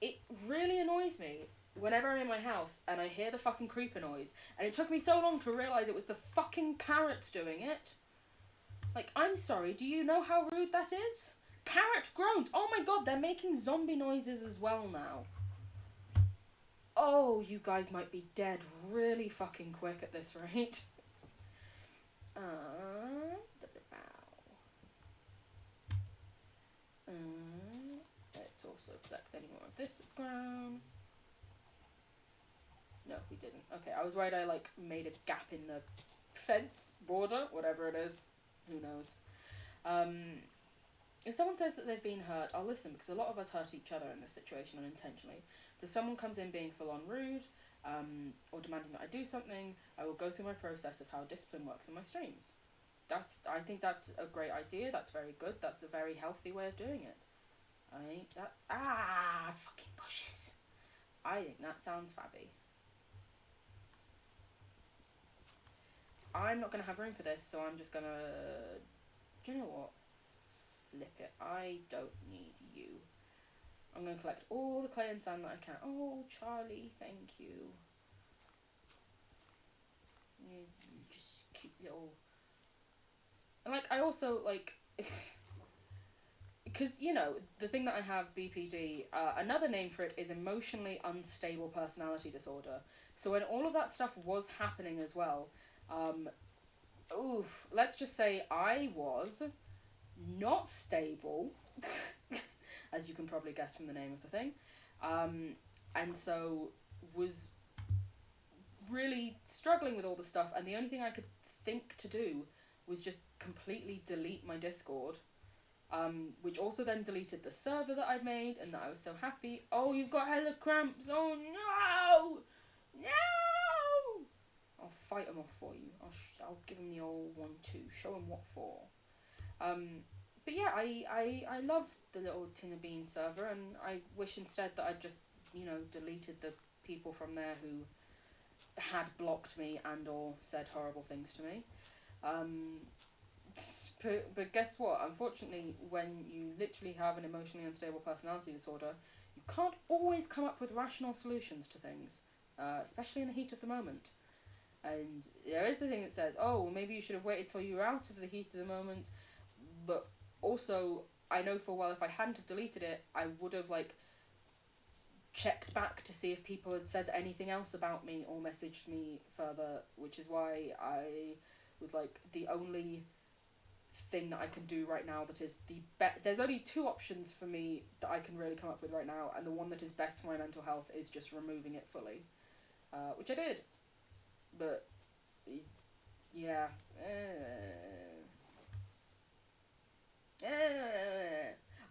It really annoys me whenever I'm in my house and I hear the fucking creeper noise, and it took me so long to realise it was the fucking parrots doing it. Like, I'm sorry, do you know how rude that is? Parrot groans! Oh my god, they're making zombie noises as well now. Oh, you guys might be dead really fucking quick at this rate. Let's also collect any more of this that's grown. No, we didn't. Okay, I was worried I like made a gap in the fence border, whatever it is. Who knows? If someone says that they've been hurt, I'll listen, because a lot of us hurt each other in this situation unintentionally. But if someone comes in being full on rude, or demanding that I do something, I will go through my process of how discipline works in my streams. I think that's a great idea. That's very good. That's a very healthy way of doing it. Fucking bushes. I think that sounds fabby. I'm not going to have room for this, so I'm just going to... Do you know what? Flip it. I don't need you. I'm going to collect all the clay and sand that I can. Oh, Charlie, thank you. You just cute little... And, like, I also, like... Because, you know, the thing that I have, BPD, another name for it is emotionally unstable personality disorder. So when all of that stuff was happening as well, let's just say I was not stable, as you can probably guess from the name of the thing, and so was really struggling with all the stuff, and the only thing I could think to do was just completely delete my Discord, which also then deleted the server that I'd made and that I was so happy. Oh, you've got hella cramps. Oh, no! No! I'll fight them off for you. I'll give them the old 1-2. Show them what for. But yeah, I love the little Tina Bean server, and I wish instead that I'd just, you know, deleted the people from there who had blocked me and or said horrible things to me. But guess what? Unfortunately, when you literally have an emotionally unstable personality disorder, You can't always come up with rational solutions to things, especially in the heat of the moment. And there is the thing that says, oh, maybe you should have waited till you were out of the heat of the moment. But also, I know for a while if I hadn't have deleted it, I would have, like, checked back to see if people had said anything else about me or messaged me further, which is why I was like, the only thing that I can do right now that is there's only two options for me that I can really come up with right now, and the one that is best for my mental health is just removing it fully, which I did. But yeah,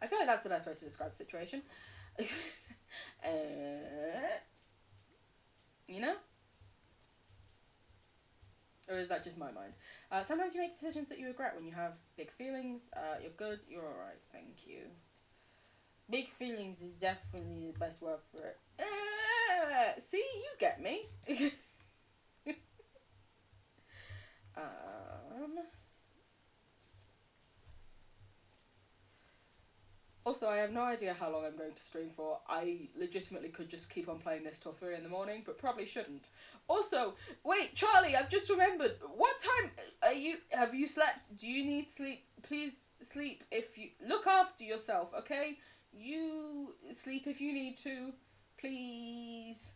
I feel like that's the best way to describe the situation. You know? Or is that just my mind? Sometimes you make decisions that you regret when you have big feelings. You're good, you're alright, thank you. Big feelings is definitely the best word for it. See, you get me. Also, I have no idea how long I'm going to stream for. I legitimately could just keep on playing this till 3 in the morning, but probably shouldn't. Also, wait, Charlie, I've just remembered. What time are you? Have you slept? Do you need sleep? Please sleep if you... Look after yourself, okay? You sleep if you need to. Please.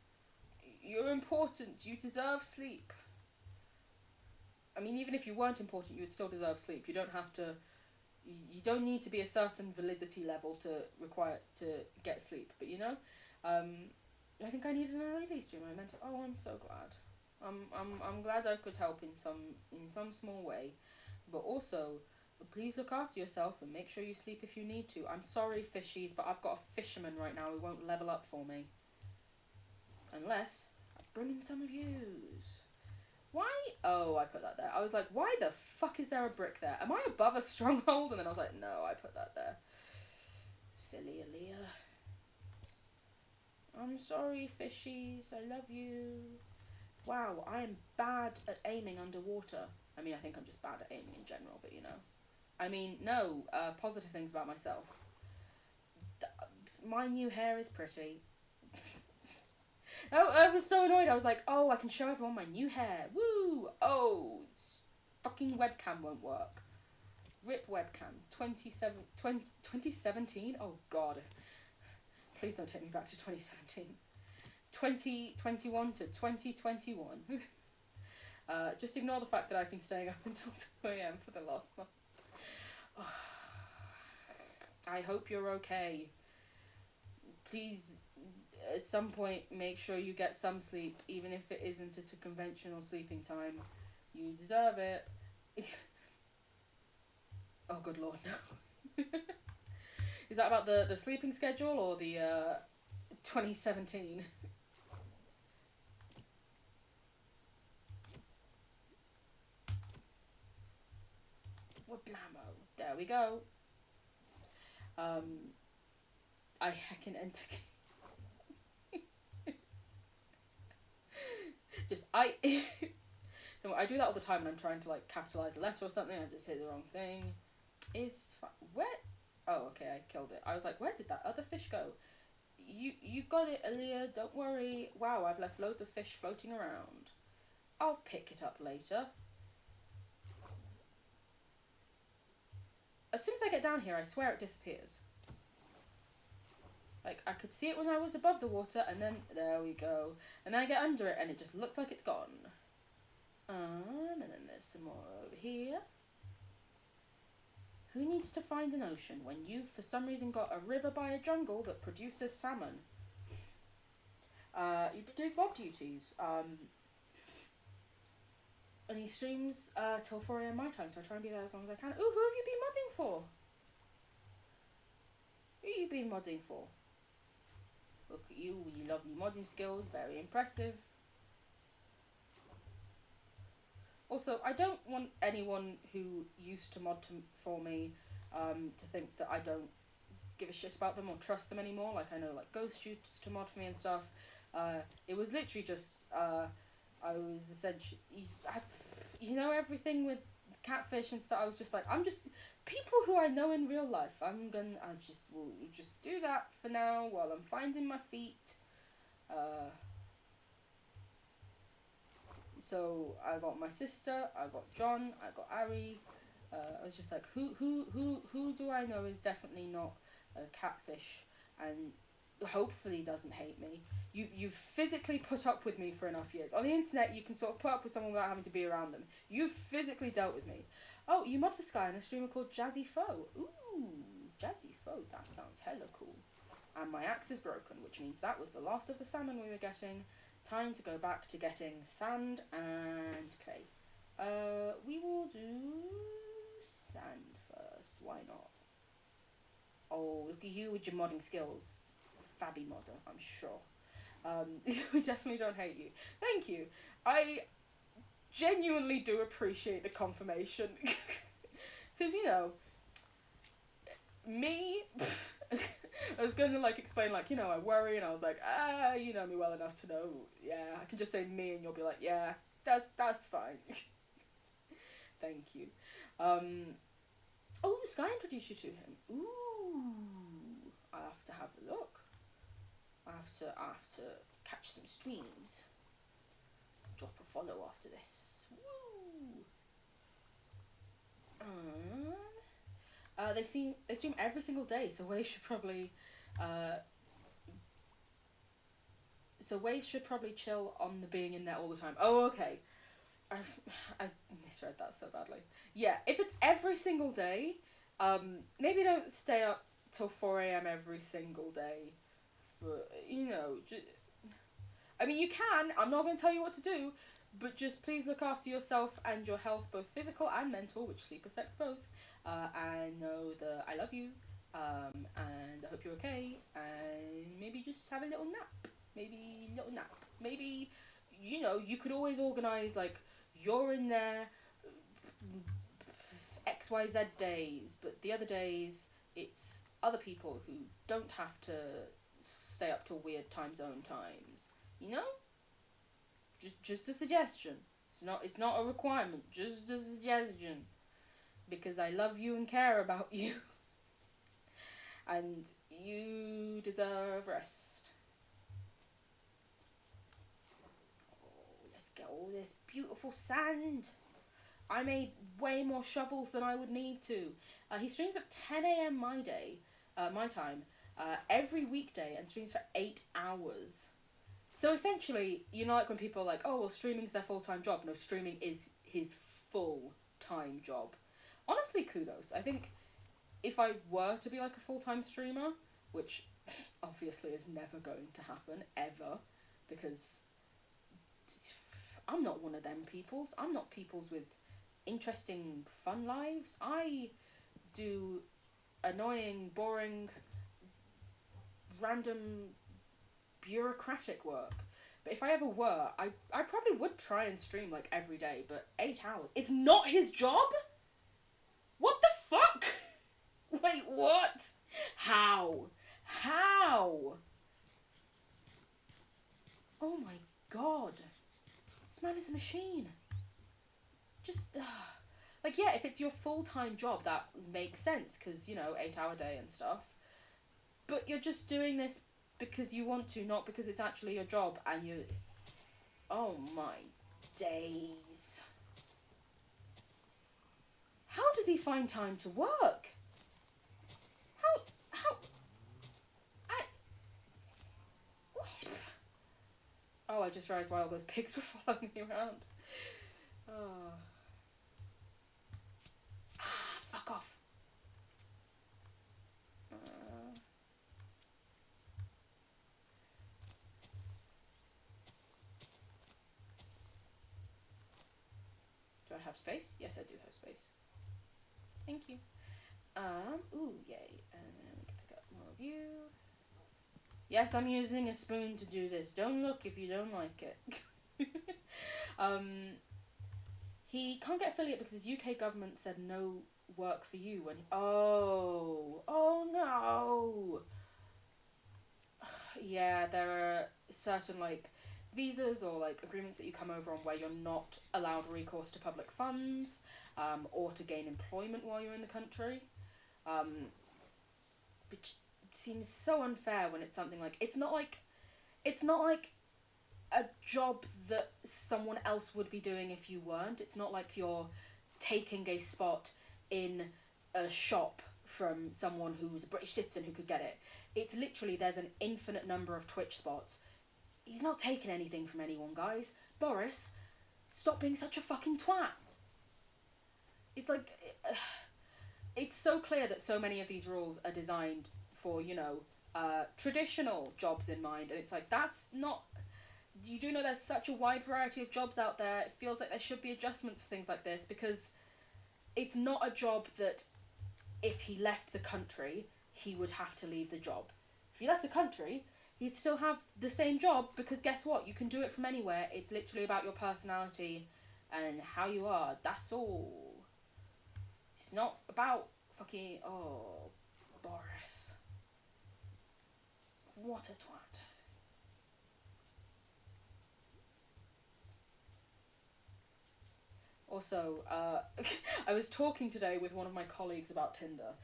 You're important. You deserve sleep. I mean, even if you weren't important, you would still deserve sleep. You don't have to... You don't need to be a certain validity level to require to get sleep, but you know, I think I need an LED stream. I meant to. Oh, I'm so glad. I'm glad I could help in some small way, but also, please look after yourself and make sure you sleep if you need to. I'm sorry, fishies, but I've got a fisherman right now who won't level up for me, unless I bring in some of yous. Why? Oh, I put that there. I was like, why the fuck is there a brick there? Am I above a stronghold? And then I was like, no, I put that there. Silly Aaliyah. I'm sorry, fishies. I love you. Wow, I am bad at aiming underwater. I mean, I think I'm just bad at aiming in general, but you know. I mean, no, positive things about myself. My new hair is pretty. I was so annoyed. I was like, oh, I can show everyone my new hair. Woo! Oh, fucking webcam won't work. Rip webcam. 2017? Oh, God. Please don't take me back to 2017. 2021 to 2021. Just ignore the fact that I've been staying up until 2 a.m. for the last month. I hope you're okay. Please... At some point, make sure you get some sleep, even if it isn't at a conventional sleeping time. You deserve it. Oh, good lord, no. Is that about the sleeping schedule or the 2017? Wablamo. There we go. I heckin' enter... So I do that all the time when I'm trying to like capitalize a letter or something. I just hit the wrong thing. Where? Oh, okay, I killed it. I was like, where did that other fish go? You got it, Aaliyah. Don't worry. Wow, I've left loads of fish floating around. I'll pick it up later. As soon as I get down here, I swear it disappears. Like, I could see it when I was above the water, and then, there we go. And then I get under it, and it just looks like it's gone. And then there's some more over here. Who needs to find an ocean when you've, for some reason, got a river by a jungle that produces salmon? You've been doing mob duties. And he streams till 4 a.m. my time, so I try and be there as long as I can. Ooh, who have you been modding for? Who have you been modding for? Look at you with your lovely modding skills, very impressive. Also, I don't want anyone who used to mod for me to think that I don't give a shit about them or trust them anymore. Like, I know, like, Ghost used to mod for me and stuff. It was literally just, I was essentially, you know, everything with catfish and stuff. I was just like, I'm just people who I know in real life. We'll just do that for now while I'm finding my feet. So I got my sister, I got John, I got Ari. I was just like, who do I know is definitely not a catfish and hopefully doesn't hate me. You've physically put up with me for enough years. On the internet, you can sort of put up with someone without having to be around them. You've physically dealt with me. Oh, you mod for Sky and a streamer called Jazzy Foe. Ooh, Jazzy Foe, that sounds hella cool. And my axe is broken, which means that was the last of the salmon we were getting. Time to go back to getting sand and clay. We will do sand first. Why not? Oh, look at you with your modding skills. Fabby modder, I'm sure. We definitely don't hate you. Thank you. I genuinely do appreciate the confirmation. Because, you know, me... I was going to, like, explain, like, you know, I worry, and I was like, you know me well enough to know, yeah, I can just say me, and you'll be like, yeah, that's fine. Thank you. Oh, Sky introduced you to him. Ooh, I have to have a look. I have to catch some streams. Drop a follow after this. Woo! They stream every single day, so Waze should probably chill on the being in there all the time. Oh, okay. I misread that so badly. Yeah, if it's every single day, maybe don't stay up till 4 a.m. every single day. For, you know, I mean, you can. I'm not going to tell you what to do, but just please look after yourself and your health, both physical and mental, which sleep affects both. And know that I love you, and I hope you're okay, and maybe just have a little nap. Maybe, you know, you could always organise, like, you're in there XYZ days, but the other days, it's other people who don't have to stay up till weird time zone times. You know? Just a suggestion. It's not a requirement, just a suggestion. Because I love you and care about you. And you deserve rest. Oh, let's get all this beautiful sand. I made way more shovels than I would need to. He streams at 10 a.m. my time, every weekday and streams for 8 hours. So essentially, you know, like when people are like, oh, well, streaming's their full-time job. No, streaming is his full-time job. Honestly, kudos. I think if I were to be like a full-time streamer, which obviously is never going to happen, ever, because I'm not one of them peoples. I'm not peoples with interesting, fun lives. I do annoying, boring, random, bureaucratic work. But if I ever were, I probably would try and stream like every day, but 8 hours. It's not his job? What the fuck? Wait, what? How? Oh my god. This man is a machine. Just, like, yeah, if it's your full-time job, that makes sense, because, you know, 8-hour day and stuff. But you're just doing this because you want to, not because it's actually your job, and you... Oh my days. How does he find time to work? Oh, I just realised why all those pigs were following me around. Oh. Fuck off. Do I have space? Yes, I do have space. Thank you. Ooh, yay. And then we can pick up more of you. Yes, I'm using a spoon to do this. Don't look if you don't like it. He can't get affiliate because his UK government said no work for you when... Oh no! Yeah, there are certain, like... visas or like agreements that you come over on where you're not allowed recourse to public funds, or to gain employment while you're in the country, which seems so unfair when it's something like it's not like a job that someone else would be doing if you weren't. It's not like you're taking a spot in a shop from someone who's a British citizen who could get it. It's literally, there's an infinite number of Twitch spots. He's not taking anything from anyone, guys. Boris, stop being such a fucking twat. It's like, it's so clear that so many of these rules are designed for, you know, traditional jobs in mind, and it's like, that's not... You do know there's such a wide variety of jobs out there. It feels like there should be adjustments for things like this, because it's not a job that if he left the country, he would have to leave the job. If he left the country, he'd still have the same job, because guess what? You can do it from anywhere. It's literally about your personality and how you are. That's all. It's not about fucking... Oh, Boris. What a twat. Also, I was talking today with one of my colleagues about Tinder.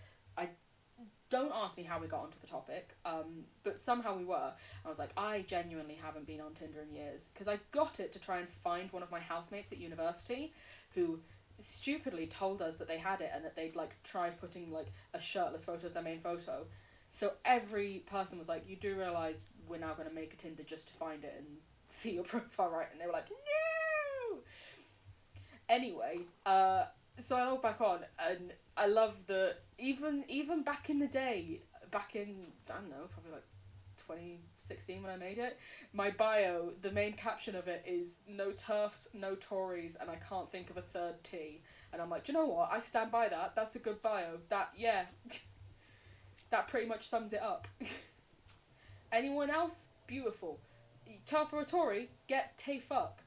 Don't ask me how we got onto the topic, but somehow we were. I was like, I genuinely haven't been on Tinder in years, because I got it to try and find one of my housemates at university who stupidly told us that they had it and that they'd like tried putting like a shirtless photo as their main photo. So every person was like, you do realise we're now going to make a Tinder just to find it and see your profile, right? And they were like, no! Anyway, so I log back on, and I love that even back in the day, back in, I don't know, probably like 2016 when I made it, my bio, the main caption of it is no TERFs, no Tories, and I can't think of a third T. And I'm like, do you know what? I stand by that. That's a good bio. That, yeah, that pretty much sums it up. Anyone else? Beautiful. TERF or a Tory? Get tay fuck.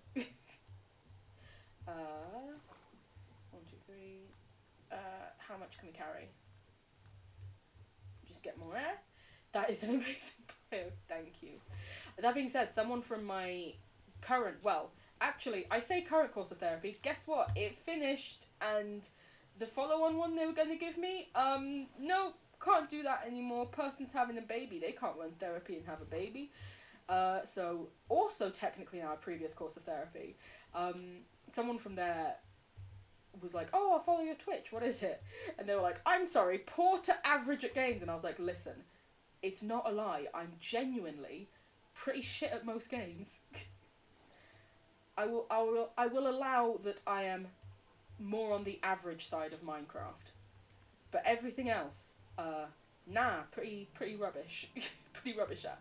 1, 2, 3. How much can we carry? Just get more air. That is an amazing bio. Thank you. That being said, someone from my current, well, actually, I say current course of therapy. Guess what? It finished, and the follow-on one they were going to give me, no, can't do that anymore. Person's having a baby. They can't run therapy and have a baby. So, also technically now a previous course of therapy. Someone from there was like, oh, I'll follow your Twitch, what is it? And they were like, I'm sorry, poor to average at games. And I was like, listen, it's not a lie, I'm genuinely pretty shit at most games. I will allow that I am more on the average side of Minecraft, but everything else, nah, pretty rubbish. Pretty rubbish at.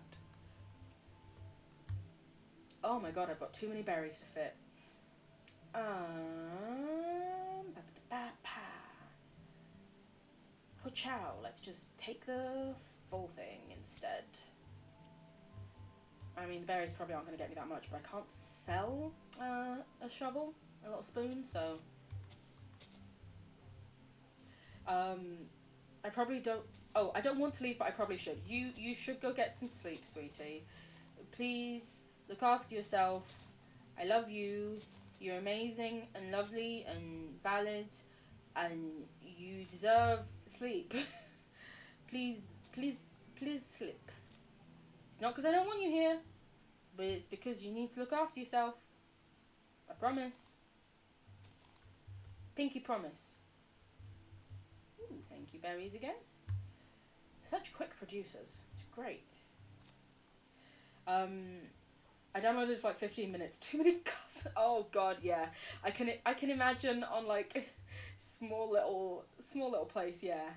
Oh my god, I've got too many berries to fit. Ciao, let's just take the full thing instead. I mean, the berries probably aren't going to get me that much, but I can't sell a shovel, a little spoon, so... I probably don't... Oh, I don't want to leave, but I probably should. You should go get some sleep, sweetie. Please, look after yourself. I love you. You're amazing and lovely and valid, and you deserve sleep. Please sleep. It's not because I don't want you here, but it's because you need to look after yourself. I promise. Pinky promise. Ooh, thank you, berries again. Such quick producers. It's great. I downloaded it for like 15 minutes. Too many cuts. Oh god, yeah. I can imagine on like small little place, yeah.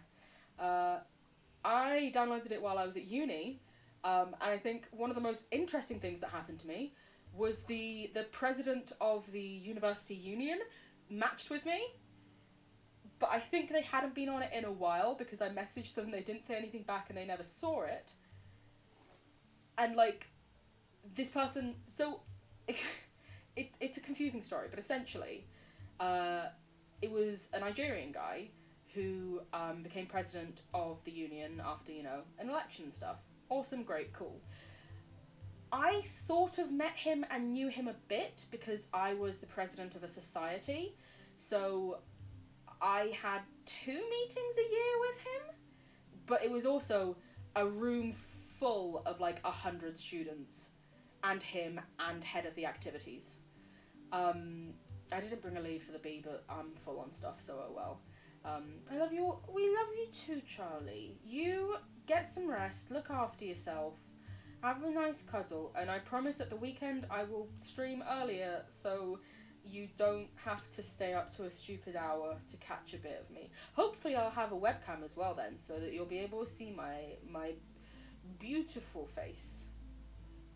I downloaded it while I was at uni, and I think one of the most interesting things that happened to me was the president of the university union matched with me, but I think they hadn't been on it in a while because I messaged them, they didn't say anything back, and they never saw it. And like, this person, so it's a confusing story, but essentially, it was a Nigerian guy who became president of the union after, you know, an election and stuff. Awesome, great, cool. I sort of met him and knew him a bit because I was the president of a society. So I had 2 meetings a year with him, but it was also a room full of like 100 students and him and head of the activities. I didn't bring a lead for the B, but I'm full on stuff, so oh well. I love you all. We love you too, Charlie. You get some rest, look after yourself, have a nice cuddle, and I promise at the weekend I will stream earlier so you don't have to stay up to a stupid hour to catch a bit of me. Hopefully I'll have a webcam as well then, so that you'll be able to see my beautiful face.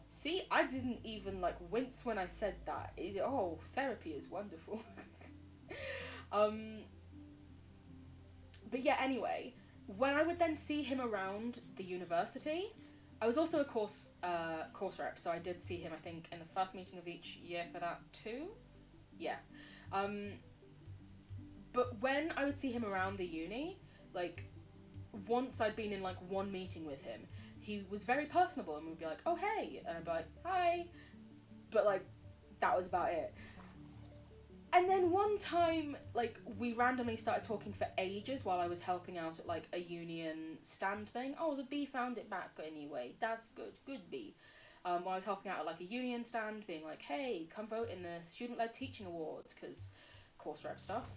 See, I didn't even like wince when I said that. Oh, therapy is wonderful. But yeah, anyway, when I would then see him around the university, I was also a course rep, so I did see him, I think, in the first meeting of each year for that too. Yeah. But when I would see him around the uni, like, once I'd been in, like, one meeting with him, he was very personable and would be like, oh, hey, and I'd be like, hi, but, like, that was about it. And then one time, like, we randomly started talking for ages while I was helping out at, like, a union stand thing. Oh, the bee found it back anyway. That's good. Good bee. While I was helping out at, like, a union stand, being like, hey, come vote in the Student-Led Teaching Awards, because course rep stuff.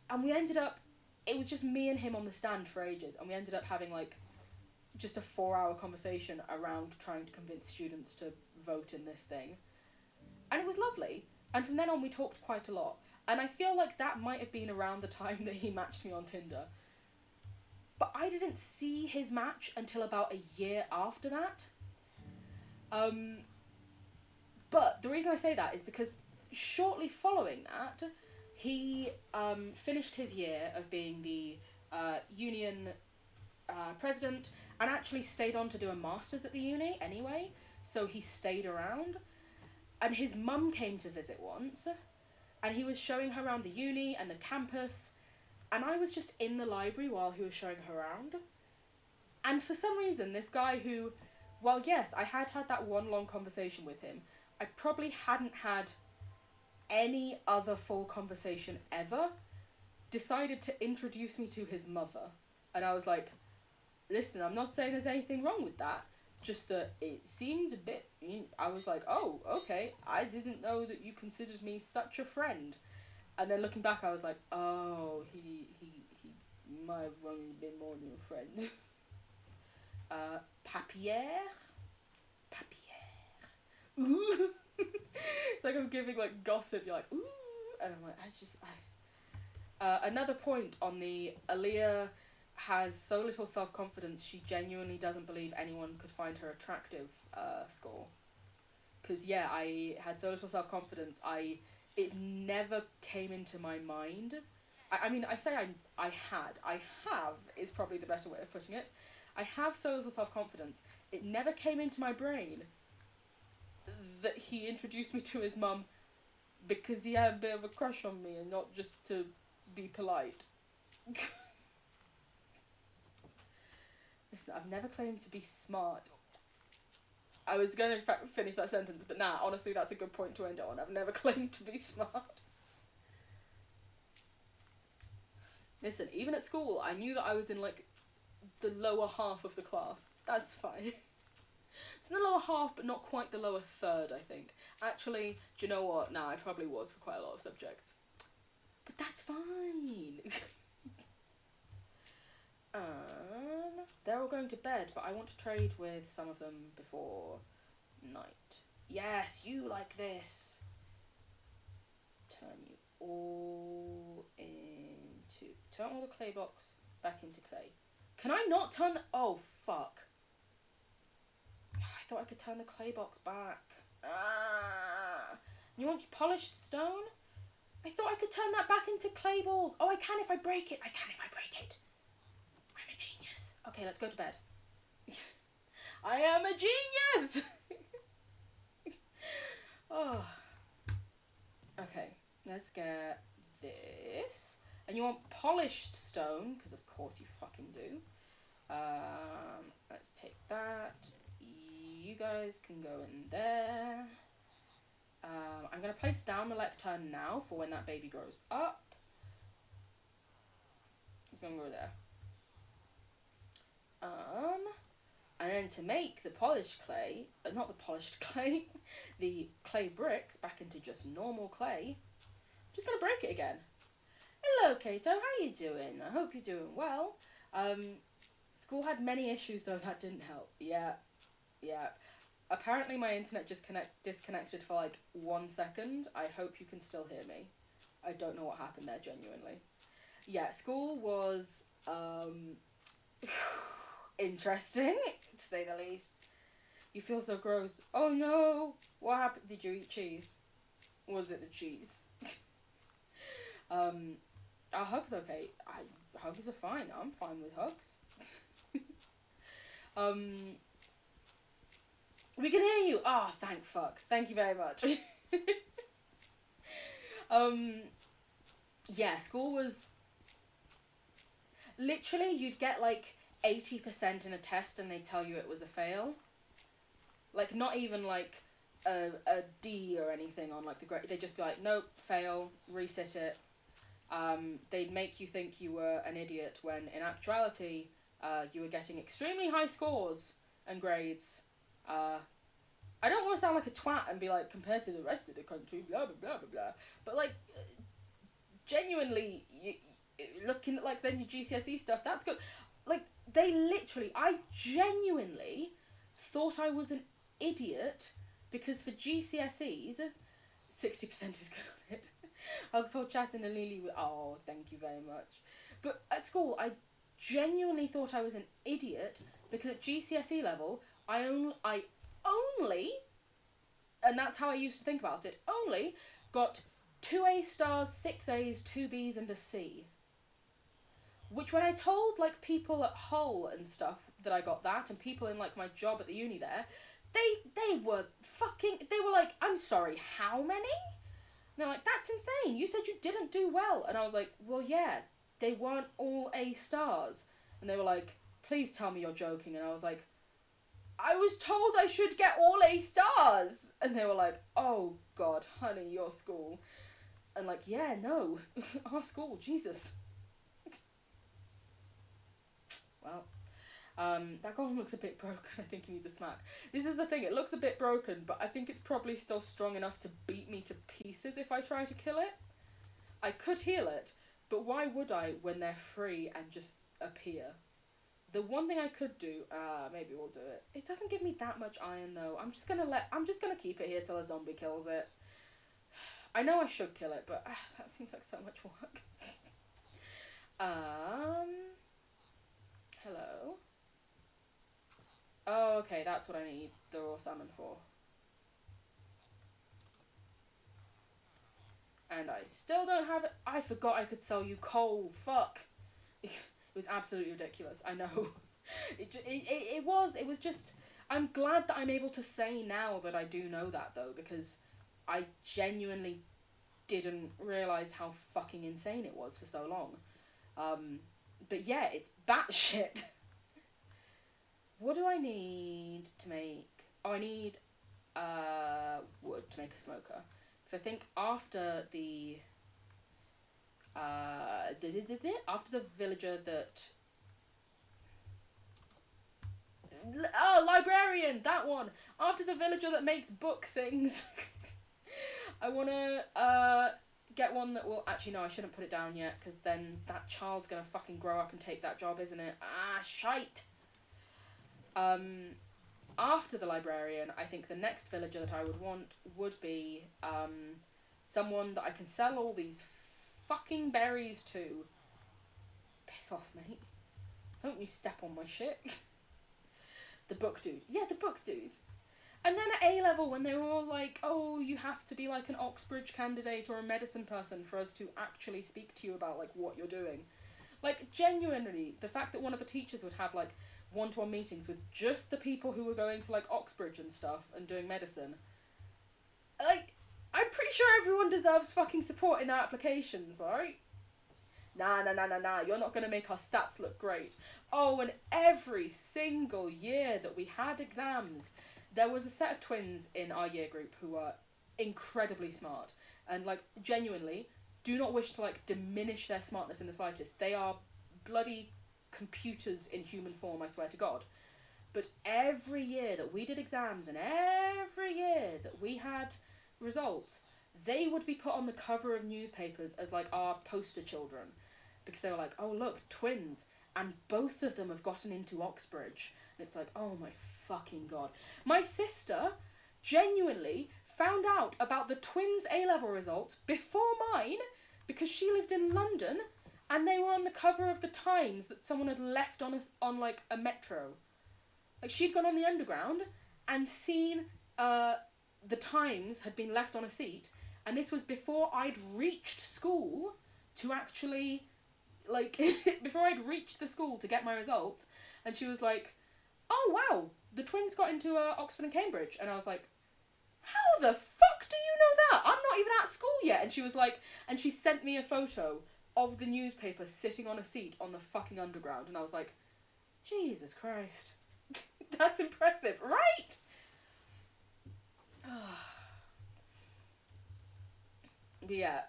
And we ended up, it was just me and him on the stand for ages, and we ended up having, like, just a 4-hour conversation around trying to convince students to vote in this thing. And it was lovely. And from then on, we talked quite a lot. And I feel like that might have been around the time that he matched me on Tinder. But I didn't see his match until about a year after that. But the reason I say that is because shortly following that, he finished his year of being the union president and actually stayed on to do a master's at the uni anyway. So he stayed around. And his mum came to visit once, and he was showing her around the uni and the campus, and I was just in the library while he was showing her around. And for some reason, this guy who, well, yes, I had had that one long conversation with him, I probably hadn't had any other full conversation ever, decided to introduce me to his mother. And I was like, listen, I'm not saying there's anything wrong with that, just that it seemed a bit, I was like, oh, okay, I didn't know that you considered me such a friend. And then looking back, I was like, oh, he might have only been more than a friend. Papier? Ooh. It's like I'm giving, like, gossip, you're like, ooh, and I'm like, another point on the Aaliyah has so little self-confidence she genuinely doesn't believe anyone could find her attractive score. Because yeah, I had so little self-confidence, it never came into my mind. I mean, I say I have is probably the better way of putting it. I have so little self-confidence, it never came into my brain that he introduced me to his mum because he had a bit of a crush on me and not just to be polite. Listen, I've never claimed to be smart. I was going to finish that sentence, but nah, honestly, that's a good point to end it on. I've never claimed to be smart. Listen, even at school, I knew that I was in, like, the lower half of the class. That's fine. It's in the lower half, but not quite the lower third, I think. Actually, do you know what? Nah, I probably was for quite a lot of subjects. But that's fine. They're all going to bed, but I want to trade with some of them before night. Yes, you like this. Turn all the clay box back into clay. Can I not turn the... Oh, fuck. I thought I could turn the clay box back. You want polished stone? I thought I could turn that back into clay balls. Oh, I can if I break it. I'm a genius. Okay, let's go to bed. I am a genius! Oh. Okay, let's get this. And you want polished stone, because of course you fucking do. Let's take that. You guys can go in there. I'm going to place down the lectern now for when that baby grows up. It's going to go there. And then to make the polished clay, not the polished clay, the clay bricks back into just normal clay, I'm just going to break it again. Hello, Kato, how you doing? I hope you're doing well. School had many issues though, that didn't help. Yeah. Apparently my internet just disconnected for like 1 second. I hope you can still hear me. I don't know what happened there, genuinely. Yeah, school was, interesting, to say the least. You feel so gross. Oh no! What happened? Did you eat cheese? Was it the cheese? Are hugs okay? Hugs are fine. I'm fine with hugs. We can hear you! Ah, thank fuck. Thank you very much. Yeah, school was... Literally, you'd get like 80% in a test and they'd tell you it was a fail. Like, not even like a D or anything on like the grade. They'd just be like, nope, fail, resit it. They'd make you think you were an idiot when in actuality you were getting extremely high scores and grades. I don't want to sound like a twat and be like, compared to the rest of the country, blah, blah, blah, blah, blah. But like, genuinely, looking at like then your GCSE stuff, that's good. Like, they literally, I genuinely thought I was an idiot because for GCSEs, 60% is good on it. Hugs for chatting and Lily, oh, thank you very much. But at school, I genuinely thought I was an idiot because at GCSE level, I only, and that's how I used to think about it, only got 2 A stars, 6 A's, 2 B's and a C. Which when I told like people at Hull and stuff that I got that, and people in like my job at the uni there, they were like, I'm sorry, how many? And they're like, that's insane, you said you didn't do well. And I was like, well yeah, they weren't all A stars. And they were like, please tell me you're joking. And I was like, I was told I should get all A stars. And they were like, oh god, honey, your school. And like, yeah, no, our school, Jesus. Well, that golem looks a bit broken. I think he needs a smack. This is the thing, it looks a bit broken, but I think it's probably still strong enough to beat me to pieces if I try to kill it. I could heal it, but why would I when they're free and just appear? The one thing I could do, maybe we'll do it. It doesn't give me that much iron though. I'm just gonna keep it here till a zombie kills it. I know I should kill it, but that seems like so much work. Hello? Oh, okay, that's what I need the raw salmon for. And I still don't have it. I forgot I could sell you coal. Fuck. It was absolutely ridiculous. I know. It was just... I'm glad that I'm able to say now that I do know that, though, because I genuinely didn't realise how fucking insane it was for so long. But yeah, it's batshit. What do I need to make... Oh, I need wood to make a smoker. Because I think after the... after the villager that... Oh, librarian! That one! After the villager that makes book things. I want to get one that will... Actually, no, I shouldn't put it down yet, because then that child's going to fucking grow up and take that job, isn't it? Ah, shite! After the librarian, I think the next villager that I would want would be someone that I can sell all these fucking berries to. Piss off, mate. Don't you step on my shit. The book dude. Yeah, the book dude. And then at A-level, when they were all like, oh, you have to be like an Oxbridge candidate or a medicine person for us to actually speak to you about like what you're doing. Like, genuinely, the fact that one of the teachers would have like one-to-one meetings with just the people who were going to like Oxbridge and stuff and doing medicine. Like, I'm pretty sure everyone deserves fucking support in their applications, alright? Nah, you're not going to make our stats look great. Oh, and every single year that we had exams, there was a set of twins in our year group who were incredibly smart. And, like, genuinely, do not wish to, like, diminish their smartness in the slightest. They are bloody computers in human form, I swear to God. But every year that we did exams and every year that we had results, they would be put on the cover of newspapers as, like, our poster children. Because they were like, oh, look, twins. And both of them have gotten into Oxbridge. And it's like, oh my fucking God. My sister genuinely found out about the twins' A-level results before mine because she lived in London and they were on the cover of the Times that someone had left on like, a metro. Like, she'd gone on the Underground and seen the Times had been left on a seat, and this was before I'd reached school to actually, like, before I'd reached the school to get my results, and she was like, oh, wow, the twins got into Oxford and Cambridge, and I was like, how the fuck do you know that? I'm not even at school yet. And she was like, and she sent me a photo of the newspaper sitting on a seat on the fucking Underground, and I was like, Jesus Christ. That's impressive, right? But yeah,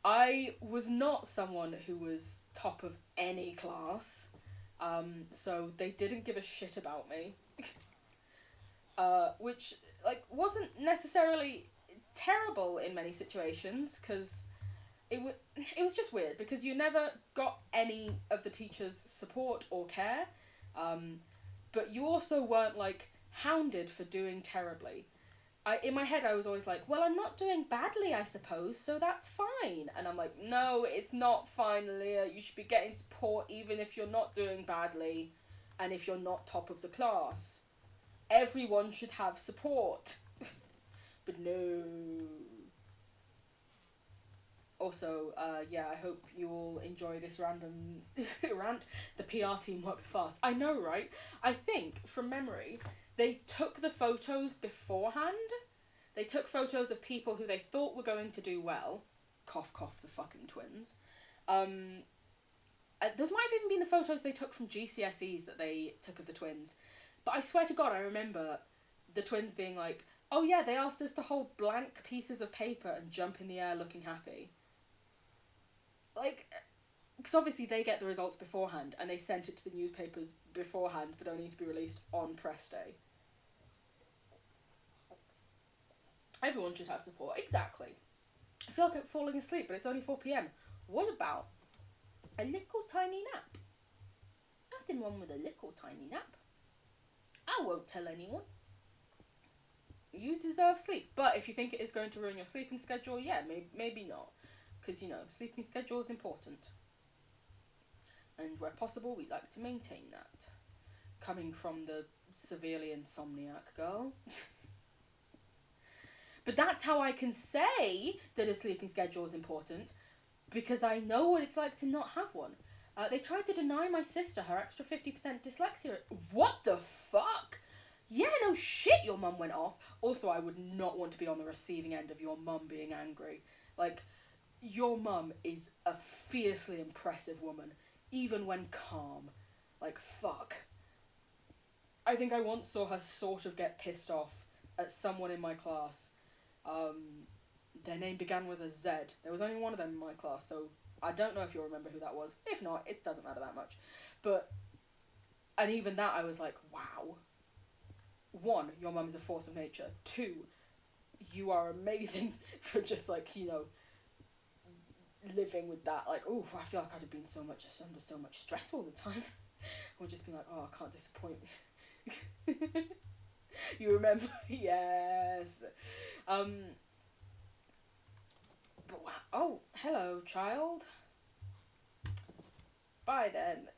I was not someone who was top of any class, so they didn't give a shit about me. Which, like, wasn't necessarily terrible in many situations, because it was just weird, because you never got any of the teachers' support or care, but you also weren't, like, hounded for doing terribly. In my head I was always like, well, I'm not doing badly, I suppose, so that's fine. And I'm like, no, it's not fine, Leah. You should be getting support even if you're not doing badly and if you're not top of the class. Everyone should have support. But no. Also, yeah, I hope you all enjoy this random rant. The PR team works fast. I know, right? I think, from memory, they took the photos beforehand. They took photos of people who they thought were going to do well. Cough, cough, the fucking twins. Those might have even been the photos they took from GCSEs that they took of the twins. But I swear to God, I remember the twins being like, oh yeah, they asked us to hold blank pieces of paper and jump in the air looking happy. Like, because obviously they get the results beforehand and they sent it to the newspapers beforehand, but only to be released on press day. Everyone should have support. Exactly. I feel like I'm falling asleep, but it's only 4 p.m. What about a little tiny nap? Nothing wrong with a little tiny nap. I won't tell anyone. You deserve sleep. But if you think it is going to ruin your sleeping schedule, yeah, maybe not. Because, you know, sleeping schedule is important. And where possible, we like to maintain that. Coming from the severely insomniac girl. But that's how I can say that a sleeping schedule is important, because I know what it's like to not have one. They tried to deny my sister her extra 50% dyslexia. What the fuck? Yeah, no shit, your mum went off. Also, I would not want to be on the receiving end of your mum being angry. Like, your mum is a fiercely impressive woman, even when calm. Like, fuck. I think I once saw her sort of get pissed off at someone in my class. Their name began with a Z. There was only one of them in my class, so I don't know if you'll remember who that was. If not, it doesn't matter that much. But, and even that I was like, wow. 1, your mum is a force of nature. 2, you are amazing for just, like, you know, living with that. Like, ooh, I feel like I'd have been under so much stress all the time. Or just be like, oh, I can't disappoint you. You remember? Yes. But wow. Oh, hello, child. Bye then.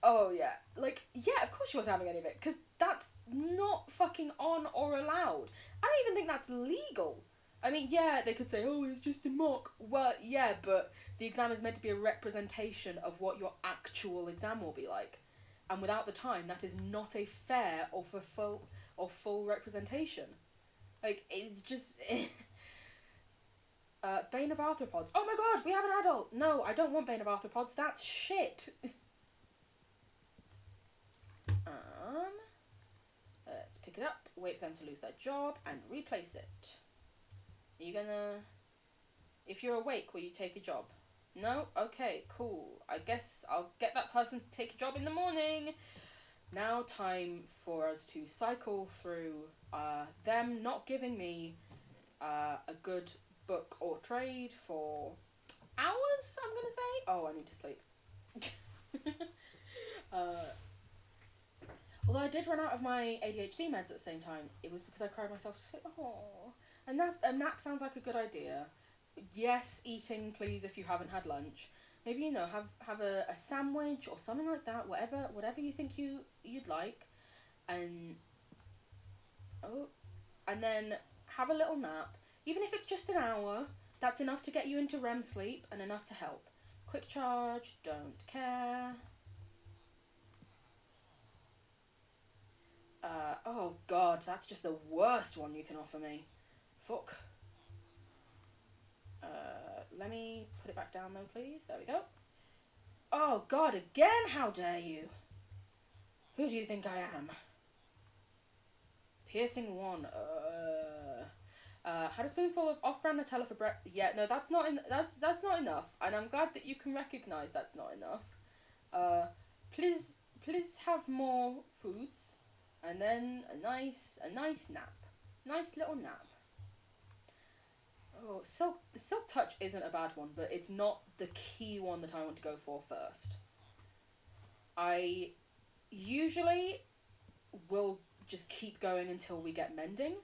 Oh, yeah. Like, yeah, of course she wasn't having any of it, because that's not fucking on or allowed. I don't even think that's legal. I mean, yeah, they could say, oh, it's just a mock. Well, yeah, but the exam is meant to be a representation of what your actual exam will be like. And without the time, that is not a fair or full representation. Like, it's just... Bane of Arthropods. Oh my god, we have an adult! No, I don't want Bane of Arthropods. That's shit. Let's pick it up, wait for them to lose their job, and replace it. Are you gonna... If you're awake, will you take a job? No? Okay, cool. I guess I'll get that person to take a job in the morning. Now time for us to cycle through them not giving me a good book or trade for hours, I'm gonna say. Oh, I need to sleep. Although I did run out of my ADHD meds at the same time, it was because I cried myself to sleep. Oh, a nap sounds like a good idea. Yes, eating, please, if you haven't had lunch. Maybe, you know, have a sandwich or something like that, whatever you think you'd like, and then have a little nap. Even if it's just an hour, that's enough to get you into REM sleep and enough to help. Quick charge, don't care. Oh god, that's just the worst one you can offer me. Fuck. Let me put it back down though, please. There we go. Oh god, again? How dare you? Who do you think I am? Piercing 1. Had a spoonful of off-brand Nutella for breakfast. Yeah, no, that's not not enough. And I'm glad that you can recognise that's not enough. Please have more foods, and then a nice nap, nice little nap. Oh, Silk Touch isn't a bad one, but it's not the key one that I want to go for first. I usually will just keep going until we get Mending,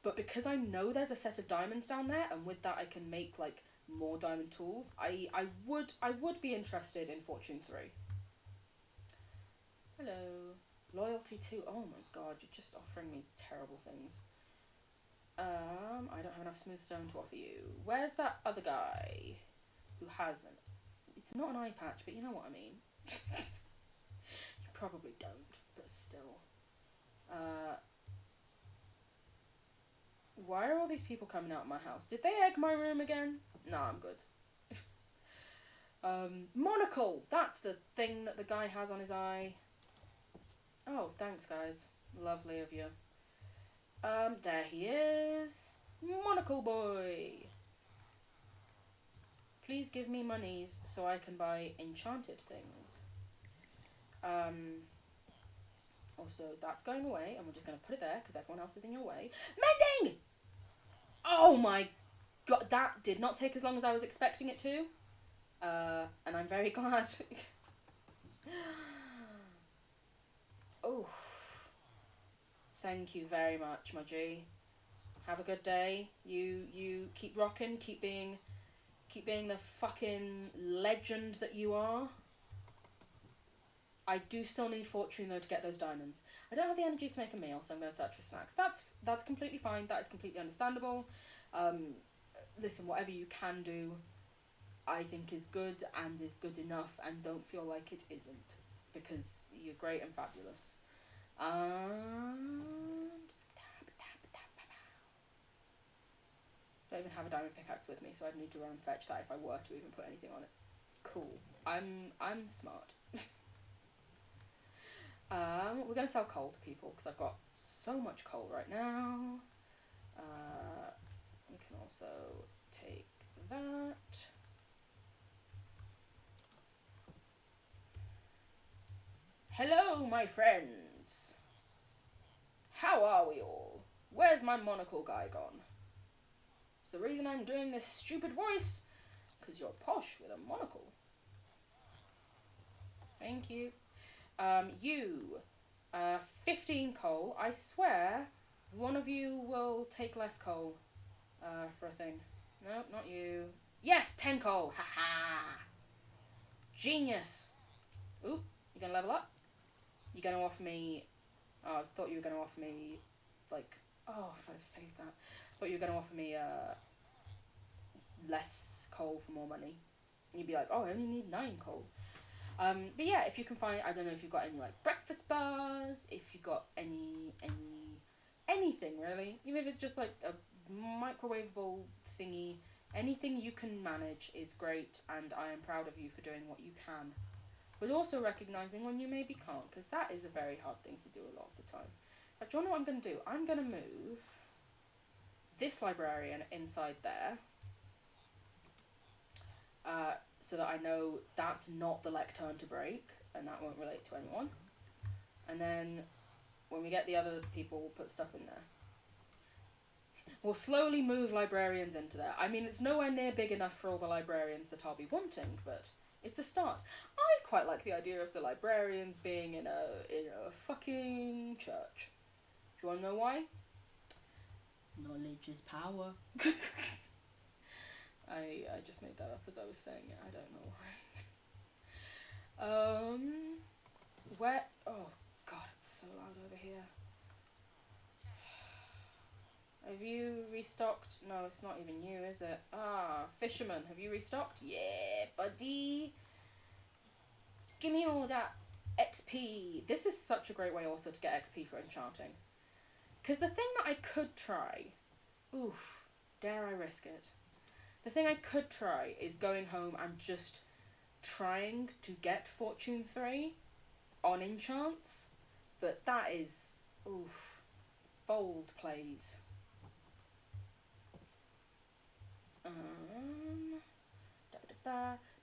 but because I know there's a set of diamonds down there, and with that I can make like more diamond tools, I would be interested in Fortune 3. Hello. Loyalty 2. Oh my god, you're just offering me terrible things. I don't have enough smooth stone to offer you. Where's that other guy who has an... It's not an eye patch, but you know what I mean. You probably don't, but still. Why are all these people coming out of my house? Did they egg my room again? No, I'm good. Monocle! That's the thing that the guy has on his eye. Oh, thanks, guys. Lovely of you. There he is. Monocle boy. Please give me monies so I can buy enchanted things. Also, that's going away, and we're just going to put it there because everyone else is in your way. Mending! Oh my god, that did not take as long as I was expecting it to. And I'm very glad. Oh. Thank you very much, my G. Have a good day. You keep rocking, keep being the fucking legend that you are. I do still need Fortune though to get those diamonds. I don't have the energy to make a meal, so I'm going to search for snacks. That's completely fine. That is completely understandable. Listen, whatever you can do, I think is good and is good enough, and don't feel like it isn't, because you're great and fabulous. Don't even have a diamond pickaxe with me, so I'd need to run and fetch that if I were to even put anything on it. Cool. I'm smart. We're gonna sell coal to people because I've got so much coal right now. We can also take that. Hello, my friends. How are we all? Where's my monocle guy gone? It's the reason I'm doing this stupid voice, because you're posh with a monocle. Thank you. 15 coal. I swear, one of you will take less coal, for a thing. No, not you. Yes, 10 coal. Haha. Genius. Ooh, you gonna level up? You gonna offer me... Oh, I thought you were gonna offer me, like... Oh, if I'd saved that. I thought you were gonna offer me, less coal for more money. You'd be like, oh, I only need 9 coal. But yeah, if you can find, I don't know if you've got any like breakfast bars, if you've got anything really, even if it's just like a microwavable thingy Anything you can manage is great, and I am proud of you for doing what you can. But also recognising when you maybe can't, because that is a very hard thing to do a lot of the time. But do you know what I'm going to do? I'm going to move this librarian inside there, so that I know that's not the lectern to break, and that won't relate to anyone. And then when we get the other people, we'll put stuff in there. We'll slowly move librarians into there. I mean, it's nowhere near big enough for all the librarians that I'll be wanting, but it's a start. I quite like the idea of the librarians being in a fucking church. Do you want to know why? Knowledge is power. I just made that up as I was saying it. I don't know why. Where? Oh God, it's so loud over here. Have you restocked? No, it's not even you, is it? Ah, fisherman, have you restocked? Yeah, buddy. Give me all that XP. This is such a great way also to get XP for enchanting. Because the thing that I could try... Oof, dare I risk it? The thing I could try is going home and just trying to get Fortune 3 on enchants. But that is... Oof. Bold plays.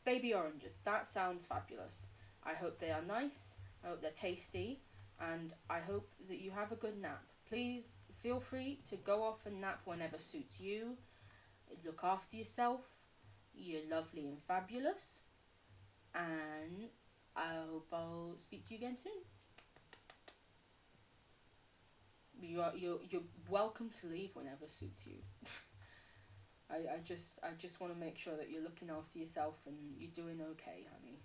Baby oranges. That sounds fabulous. I hope they are nice. I hope they're tasty. And I hope that you have a good nap. Please feel free to go off and nap whenever suits you. Look after yourself. You're lovely and fabulous. And I hope I'll speak to you again soon. You're welcome to leave whenever suits you. I just want to make sure that you're looking after yourself and you're doing okay, honey.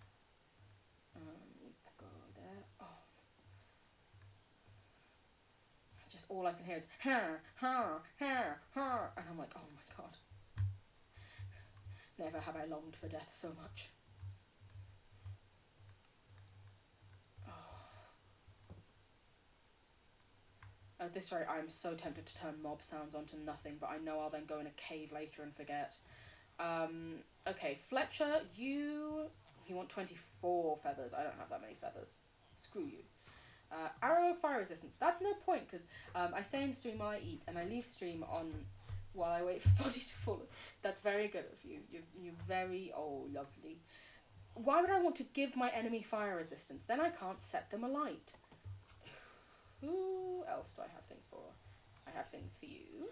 You can go there. Oh. Just all I can hear is ha ha ha ha, and I'm like, oh my God. Never have I longed for death so much. At this rate, I'm so tempted to turn mob sounds onto nothing, but I know I'll then go in a cave later and forget. Okay, Fletcher, you want 24 feathers. I don't have that many feathers. Screw you. Arrow fire resistance. That's no point, because I stay in stream while I eat, and I leave stream on while I wait for body to fall. That's very good of you. You're very, oh, lovely. Why would I want to give my enemy fire resistance? Then I can't set them alight. Who else do I have things for? I have things for you.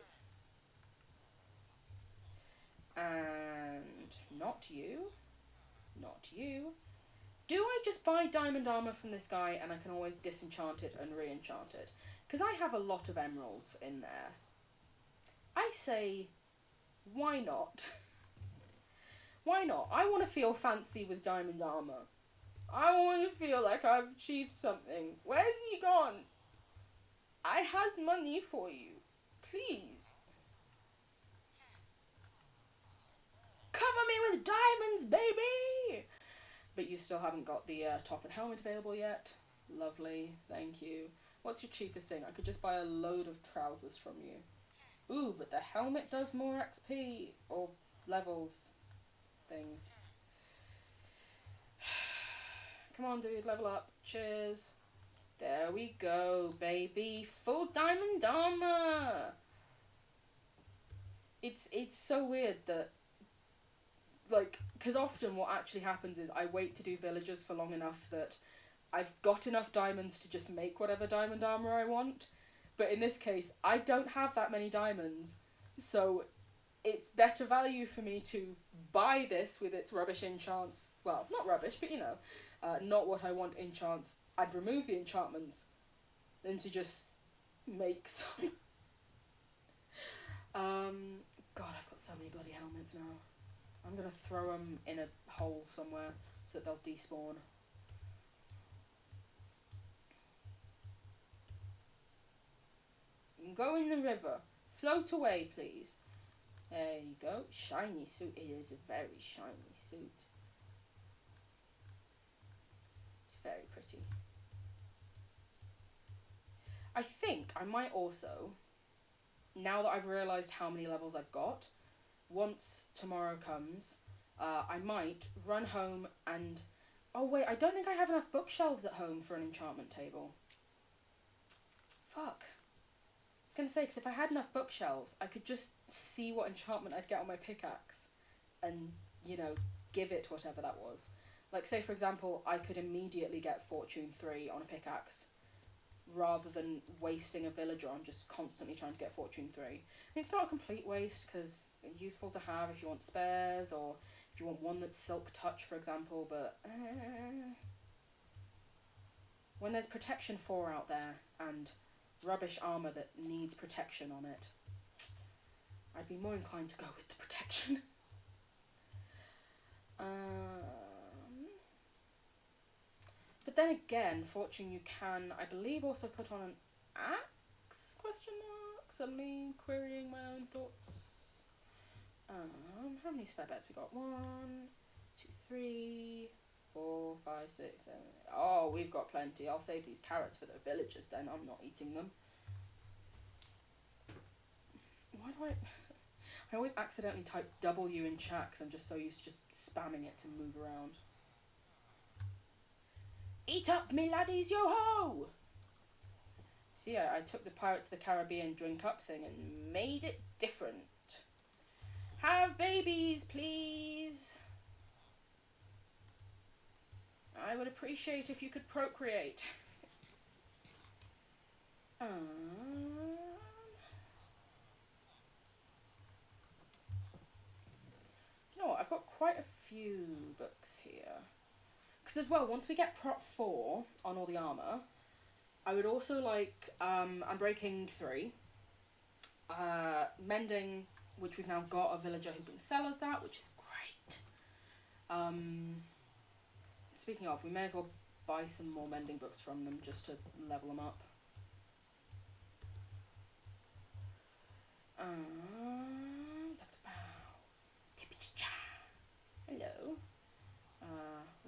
And not you. Not you. Do I just buy diamond armor from this guy and I can always disenchant it and re-enchant it? Because I have a lot of emeralds in there. I say, why not? Why not? I want to feel fancy with diamond armor. I want to feel like I've achieved something. Where's he gone? I has money for you. Please. Cover me with diamonds, baby! But you still haven't got the top and helmet available yet. Lovely, thank you. What's your cheapest thing? I could just buy a load of trousers from you. Ooh, but the helmet does more XP. Or levels. Things. Come on, dude, level up. Cheers. There we go, baby. Full diamond armor. It's so weird that, like, because often what actually happens is I wait to do villagers for long enough that I've got enough diamonds to just make whatever diamond armor I want. But in this case, I don't have that many diamonds, so it's better value for me to buy this with its rubbish enchants. Well, not rubbish, but you know, not what I want enchants. I'd remove the enchantments than to just make some. God, I've got so many bloody helmets now. I'm gonna throw them in a hole somewhere so that they'll despawn. You can go in the river. Float away, please. There you go. Shiny suit. It is a very shiny suit. It's very pretty. I think I might also, now that I've realised how many levels I've got, once tomorrow comes, I might run home and... Oh wait, I don't think I have enough bookshelves at home for an enchantment table. Fuck. I was gonna say, because if I had enough bookshelves, I could just see what enchantment I'd get on my pickaxe and, you know, give it whatever that was. Like, say, for example, I could immediately get Fortune 3 on a pickaxe rather than wasting a villager on just constantly trying to get Fortune 3. I mean, it's not a complete waste because it's useful to have if you want spares or if you want one that's Silk Touch, for example, but when there's protection 4 out there and rubbish armour that needs protection on it, I'd be more inclined to go with the protection. But then again, Fortune you can, I believe, also put on an axe, question mark, suddenly querying my own thoughts. How many spare beds we got? 1, 2, 3, 4, 5, 6, 7, 8. Oh, we've got plenty. I'll save these carrots for the villagers then, I'm not eating them. Why do I always accidentally type W in chat because I'm just so used to just spamming it to move around. Eat up, me laddies, yo-ho! See, I took the Pirates of the Caribbean drink up thing and made it different. Have babies, please. I would appreciate if you could procreate. You know what, I've got quite a few books here. Because as well, once we get Prot 4 on all the armour, I would also like Unbreaking 3, Mending, which we've now got a villager who can sell us that, which is great. Speaking of, we may as well buy some more mending books from them just to level them up. Hello.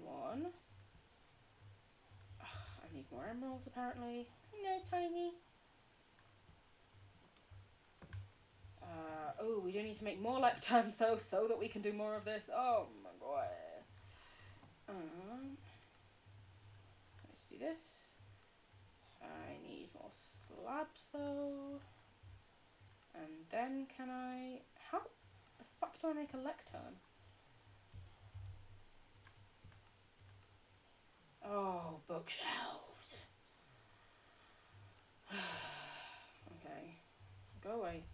1. Ugh, I need more emeralds apparently. No, tiny. Oh, we do need to make more lecterns though, so that we can do more of this. Oh my god. Let's do this. I need more slabs though. And then can I... How the fuck do I make a lectern? Oh, bookshelves. Okay. Go away.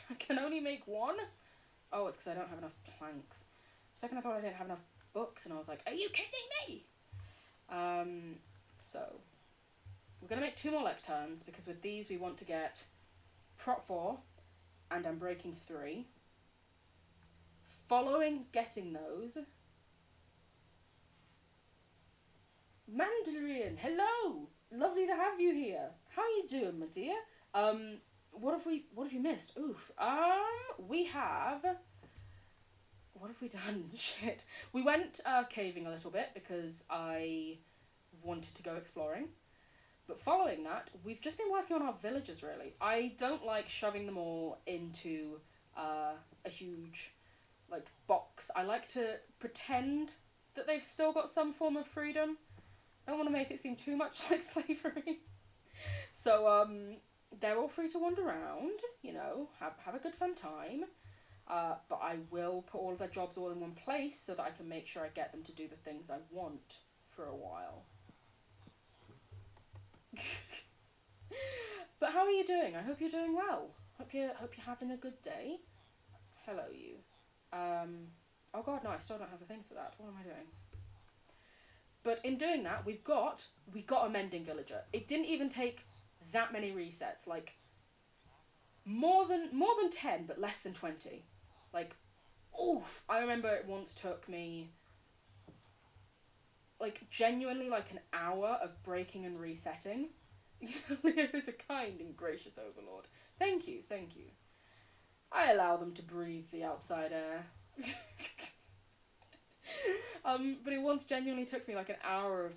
I can only make 1? Oh, it's because I don't have enough planks. For a second I thought I didn't have enough books and I was like, are you kidding me? So, we're going to make 2 more lecterns because with these we want to get Prot 4 and Unbreaking 3. Following getting those... Mandarian, hello! Lovely to have you here. How you doing, my dear? What have you missed? Oof. We have... What have we done? Shit. We went caving a little bit because I wanted to go exploring. But following that, we've just been working on our villagers, really. I don't like shoving them all into a huge, like, box. I like to pretend that they've still got some form of freedom. I don't want to make it seem too much like slavery. So, they're all free to wander around, you know, have a good fun time. But I will put all of their jobs all in one place so that I can make sure I get them to do the things I want for a while. But how are you doing? I hope you're doing well. Hope you're having a good day. Hello, you. Oh god, no, I still don't have the things for that. What am I doing? But in doing that, we got a mending villager. It didn't even take that many resets. Like, more than 10, but less than 20. Like, oof. I remember it once took me, like, genuinely like an hour of breaking and resetting. Leo is a kind and gracious overlord. Thank you, thank you. I allow them to breathe the outside air. But it once genuinely took me like an hour of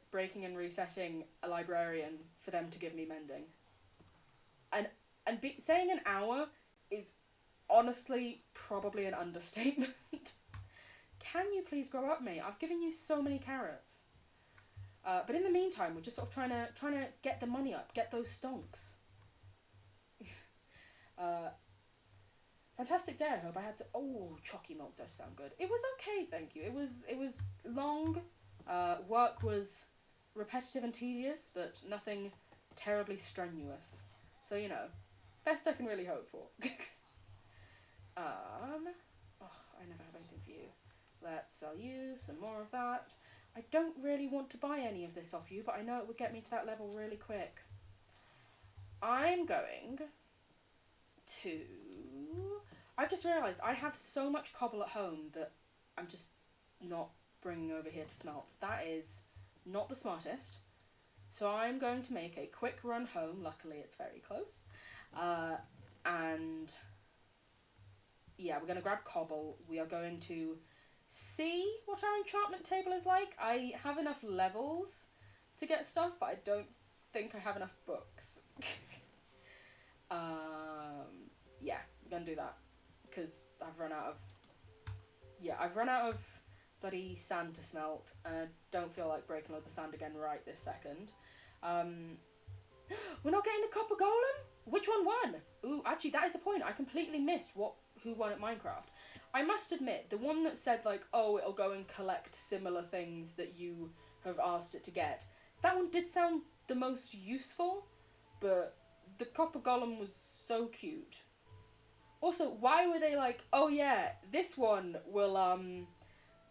breaking and resetting a librarian for them to give me mending. And And saying an hour is honestly probably an understatement. Can you please grow up, mate? I've given you so many carrots. But in the meantime, we're just sort of trying to get the money up, get those stonks. Fantastic day. I hope I had to. Oh, chalky milk does sound good. It was okay, thank you. It was long. Work was repetitive and tedious, but nothing terribly strenuous. So best I can really hope for. Oh, I never have anything for you. Let's sell you some more of that. I don't really want to buy any of this off you, but I know it would get me to that level really quick. I'm going to... I've just realised I have so much cobble at home that I'm just not bringing over here to smelt. That is not the smartest. So I'm going to make a quick run home. Luckily, it's very close. And yeah, we're going to grab cobble. We are going to see what our enchantment table is like. I have enough levels to get stuff, but I don't think I have enough books. Yeah, we're going to do that. Because I've run out of bloody sand to smelt, and I don't feel like breaking loads of sand again right this second. We're not getting the copper golem? Which one won? Ooh, actually, that is a point. I completely missed who won at Minecraft. I must admit, the one that said, like, oh, it'll go and collect similar things that you have asked it to get, that one did sound the most useful, but the copper golem was so cute. Also, why were they like, oh yeah, this one will,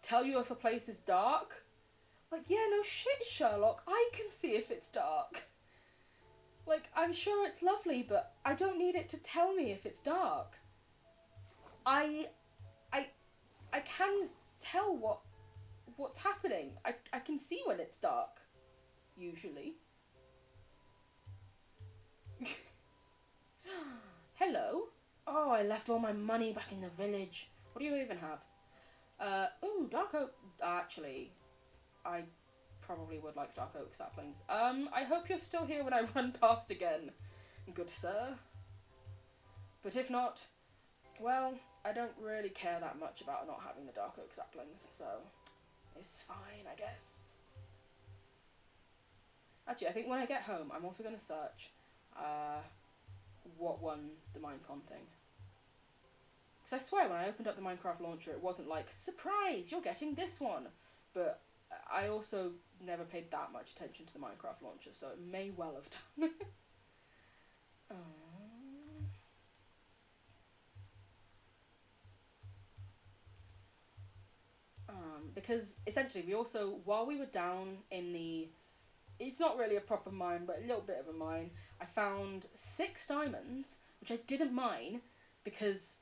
tell you if a place is dark? Like, yeah, no shit, Sherlock, I can see if it's dark. Like, I'm sure it's lovely, but I don't need it to tell me if it's dark. I can tell what's happening. I can see when it's dark, usually. Hello? Oh, I left all my money back in the village. What do you even have? Ooh, dark oak. Actually, I probably would like dark oak saplings. I hope you're still here when I run past again, good sir. But if not, well, I don't really care that much about not having the dark oak saplings, so it's fine, I guess. Actually, I think when I get home, I'm also going to search what won the Minecon thing. Because I swear, when I opened up the Minecraft launcher, it wasn't like, surprise, you're getting this one. But I also never paid that much attention to the Minecraft launcher, so it may well have done. Because essentially we also, while we were down in the, it's not really a proper mine, but a little bit of a mine, I found 6 diamonds, which I didn't mine, because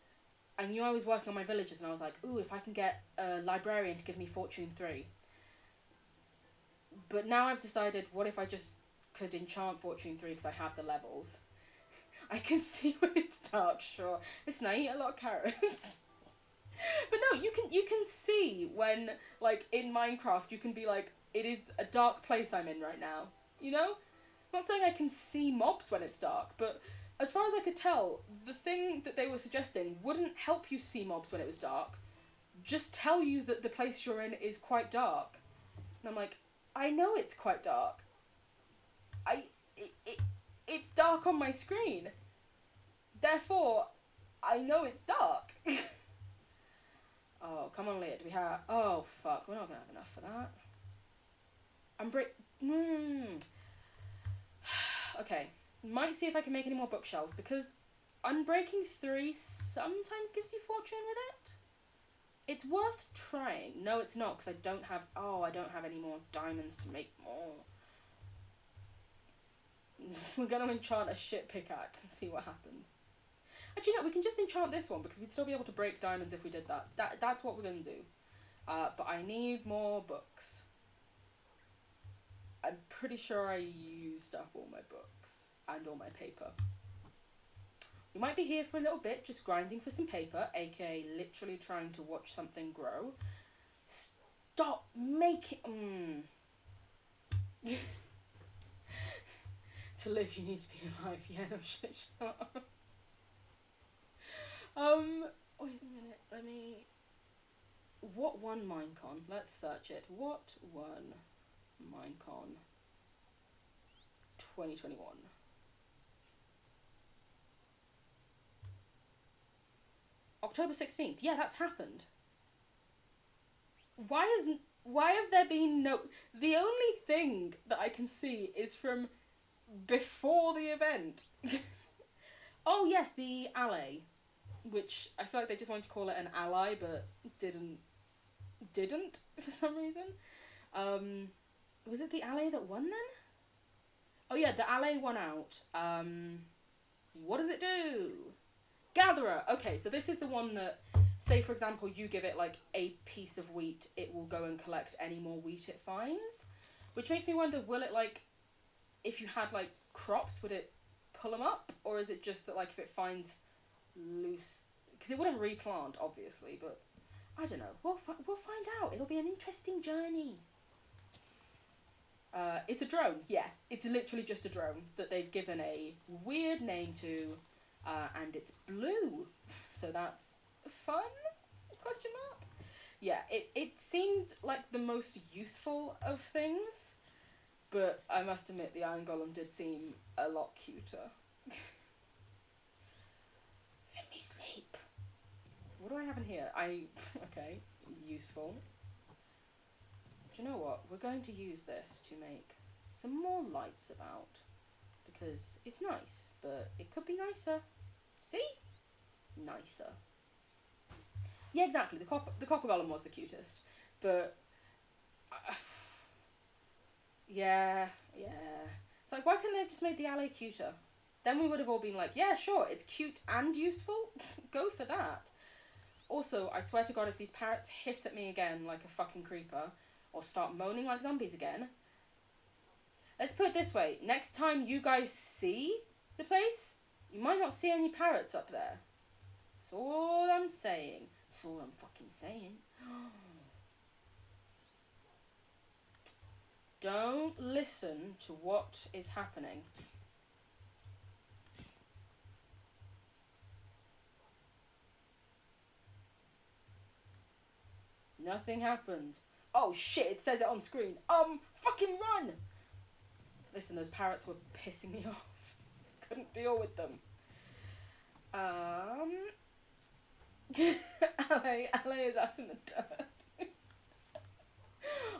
I knew I was working on my villagers, and I was like, ooh, if I can get a librarian to give me Fortune 3. But now I've decided, what if I just could enchant Fortune 3 because I have the levels? I can see when it's dark, sure. Listen, I eat a lot of carrots. But no, you can see when, like, in Minecraft, you can be like, it is a dark place I'm in right now, you know? I'm not saying I can see mobs when it's dark, but as far as I could tell, the thing that they were suggesting wouldn't help you see mobs when it was dark, just tell you that the place you're in is quite dark. And I'm like, I know it's quite dark. It's dark on my screen. Therefore, I know it's dark. Oh, come on, Leah, do we have... Oh, fuck, we're not going to have enough for that. Okay, might see if I can make any more bookshelves, because Unbreaking 3 sometimes gives you fortune with it. It's worth trying. No, it's not, because I don't have... Oh, I don't have any more diamonds to make more. We're going to enchant a shit pickaxe and see what happens. Actually, no, we can just enchant this one, because we'd still be able to break diamonds if we did that. That's what we're going to do. But I need more books. I'm pretty sure I used up all my books and all my paper. We might be here for a little bit, just grinding for some paper, aka literally trying to watch something grow. Stop making... To live, you need to be alive. Yeah, no shit, shut up. Wait a minute, let me... What won Minecon? Let's search it. What won Minecon 2021? October 16th. Yeah, that's happened. Why have there been no... The only thing that I can see is from before the event. Oh yes, the Alley, which I feel like they just wanted to call it an ally, but didn't for some reason. Was it the Alley that won then? Oh yeah, the Alley won out. What does it do? Gatherer. Okay, so this is the one that, say for example, you give it like a piece of wheat, it will go and collect any more wheat it finds. Which makes me wonder, will it like, if you had like crops, would it pull them up? Or is it just that like if it finds loose, because it wouldn't replant obviously, but I don't know. We'll find out. It'll be an interesting journey. It's a drone. Yeah, it's literally just a drone that they've given a weird name to, and it's blue. So that's fun? Question mark? Yeah, it seemed like the most useful of things, but I must admit the Iron Golem did seem a lot cuter. Let me sleep. What do I have in here? Okay, useful. Do you know what? We're going to use this to make some more lights about, because it's nice, but it could be nicer. See? Nicer. Yeah, exactly. The copper golem was the cutest, but yeah. It's like, why couldn't they have just made the alley cuter? Then we would have all been like, yeah, sure, it's cute and useful. Go for that. Also, I swear to God, if these parrots hiss at me again like a fucking creeper, or start moaning like zombies again. Let's put it this way, next time you guys see the place, you might not see any parrots up there. That's all I'm saying. That's all I'm fucking saying. Don't listen to what is happening. Nothing happened. Oh shit, it says it on screen. Fucking run! Listen, those parrots were pissing me off. Couldn't deal with them. LA is ass in the dirt.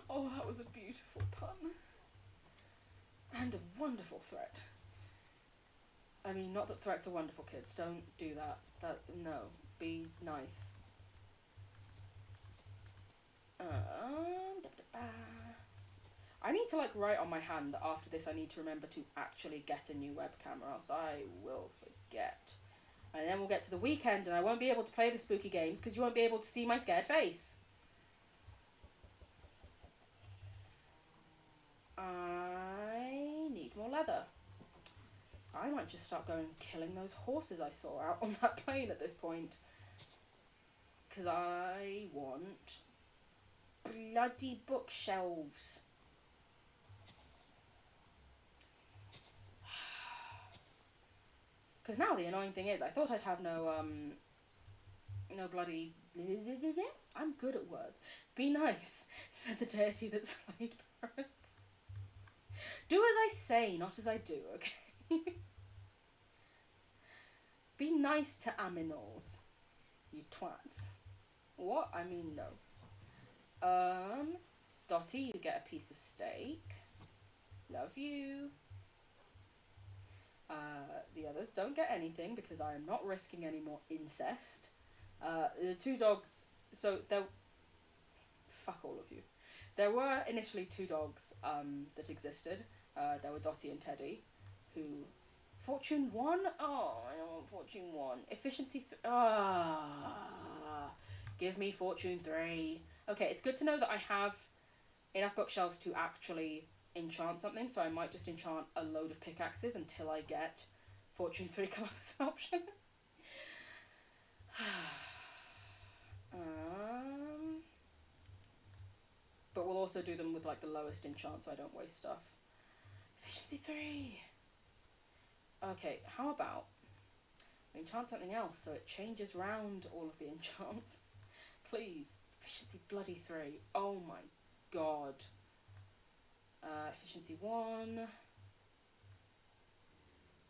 Oh, that was a beautiful pun. And a wonderful threat. I mean, not that threats are wonderful, kids. Don't do that. No. Be nice. I need to like write on my hand that after this I need to remember to actually get a new webcam, or else I will forget. And then we'll get to the weekend and I won't be able to play the spooky games because you won't be able to see my scared face. I need more leather. I might just start going killing those horses I saw out on that plane at this point. Because I want bloody bookshelves. Because now the annoying thing is, I thought I'd have no bloody... I'm good at words. Be nice, said the deity that slayed parrots. Do as I say, not as I do, okay? Be nice to aminals, you twats. What? I mean, no. Dotty, you get a piece of steak. Love you. The others don't get anything because I am not risking any more incest. The two dogs, so there... Fuck all of you. There were initially two dogs that existed. There were Dotty and Teddy, who... Fortune 1? Oh, I don't want Fortune 1. Efficiency... Give me Fortune 3. Okay, it's good to know that I have enough bookshelves to actually enchant something, so I might just enchant a load of pickaxes until I get Fortune 3 come up as an option. But we'll also do them with like the lowest enchant so I don't waste stuff. Efficiency 3. Okay, how about I enchant something else so it changes round all of the enchants? Please. Efficiency bloody 3. Oh my god. Efficiency 1.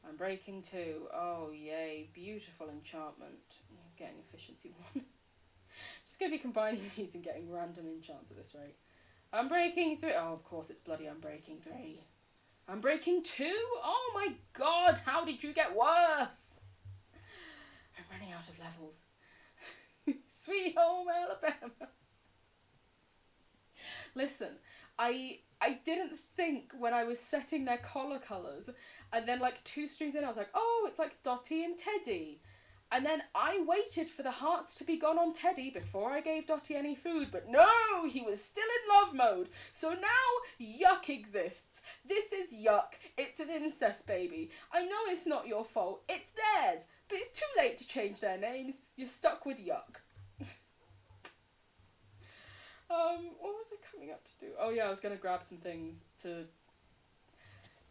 I'm breaking 2. Oh yay. Beautiful enchantment. Getting efficiency 1. Just gonna be combining these and getting random enchants at this rate. I'm breaking 3. Oh, of course it's bloody I'm breaking 3. I'm breaking 2? Oh my god, how did you get worse? I'm running out of levels. Sweet home Alabama. Listen, I didn't think when I was setting their collar colours, and then like 2 strings in I was like, oh, it's like Dottie and Teddy. And then I waited for the hearts to be gone on Teddy before I gave Dottie any food, but no, he was still in love mode. So now Yuck exists. This is Yuck. It's an incest baby. I know it's not your fault. It's theirs. But it's too late to change their names. You're stuck with Yuck. What was I coming up to do? Oh yeah, I was going to grab some things to...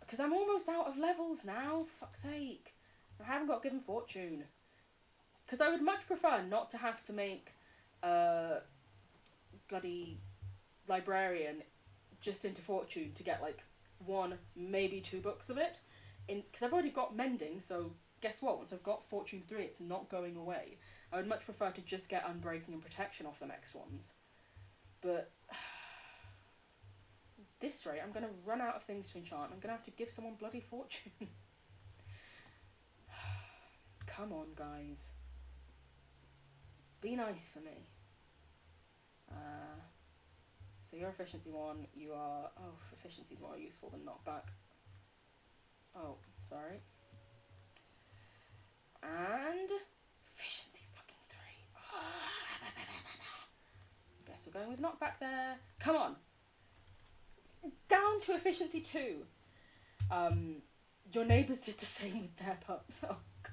Because I'm almost out of levels now, for fuck's sake. I haven't got Given Fortune. Because I would much prefer not to have to make bloody librarian just into Fortune to get like 1, maybe 2 books of it. Because I've already got Mending, so guess what? Once I've got Fortune 3, it's not going away. I would much prefer to just get Unbreaking and Protection off the next ones. But at this rate, I'm going to run out of things to enchant. I'm going to have to give someone bloody Fortune. Come on, guys. Be nice for me. So you're efficiency 1, you are... Oh, efficiency's more useful than knockback. Oh, sorry. And... Efficiency fucking 3. Guess we're going with knockback there. Come on! Down to efficiency 2. Your neighbours did the same with their pups. Oh, God.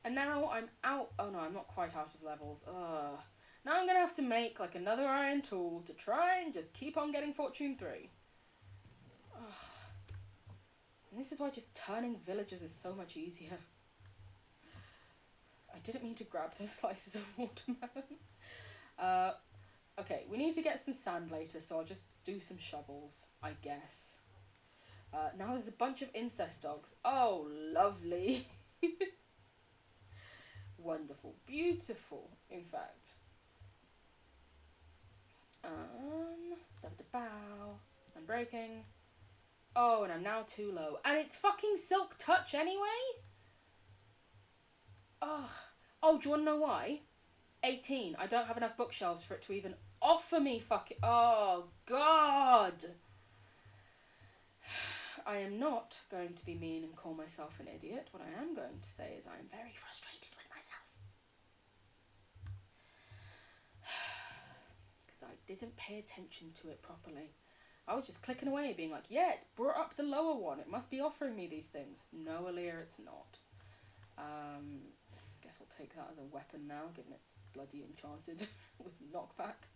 And now I'm out... Oh, no, I'm not quite out of levels. Ugh. Now I'm going to have to make, like, another iron tool to try and just keep on getting Fortune 3. Ugh. And this is why just turning villagers is so much easier. I didn't mean to grab those slices of watermelon. Okay, we need to get some sand later, so I'll just do some shovels, I guess. Now there's a bunch of incest dogs. Oh, lovely. Wonderful. Beautiful, in fact. Bow. I'm breaking. Oh, and I'm now too low. And it's fucking Silk Touch anyway? Oh, do you want to know why? 18. I don't have enough bookshelves for it to even offer me fucking... Oh, God. I am not going to be mean and call myself an idiot. What I am going to say is I am very frustrated with myself. Because I didn't pay attention to it properly. I was just clicking away, being like, yeah, it's brought up the lower one. It must be offering me these things. No, Aaliyah, it's not. Guess I'll take that as a weapon now, given it's bloody enchanted with knockback.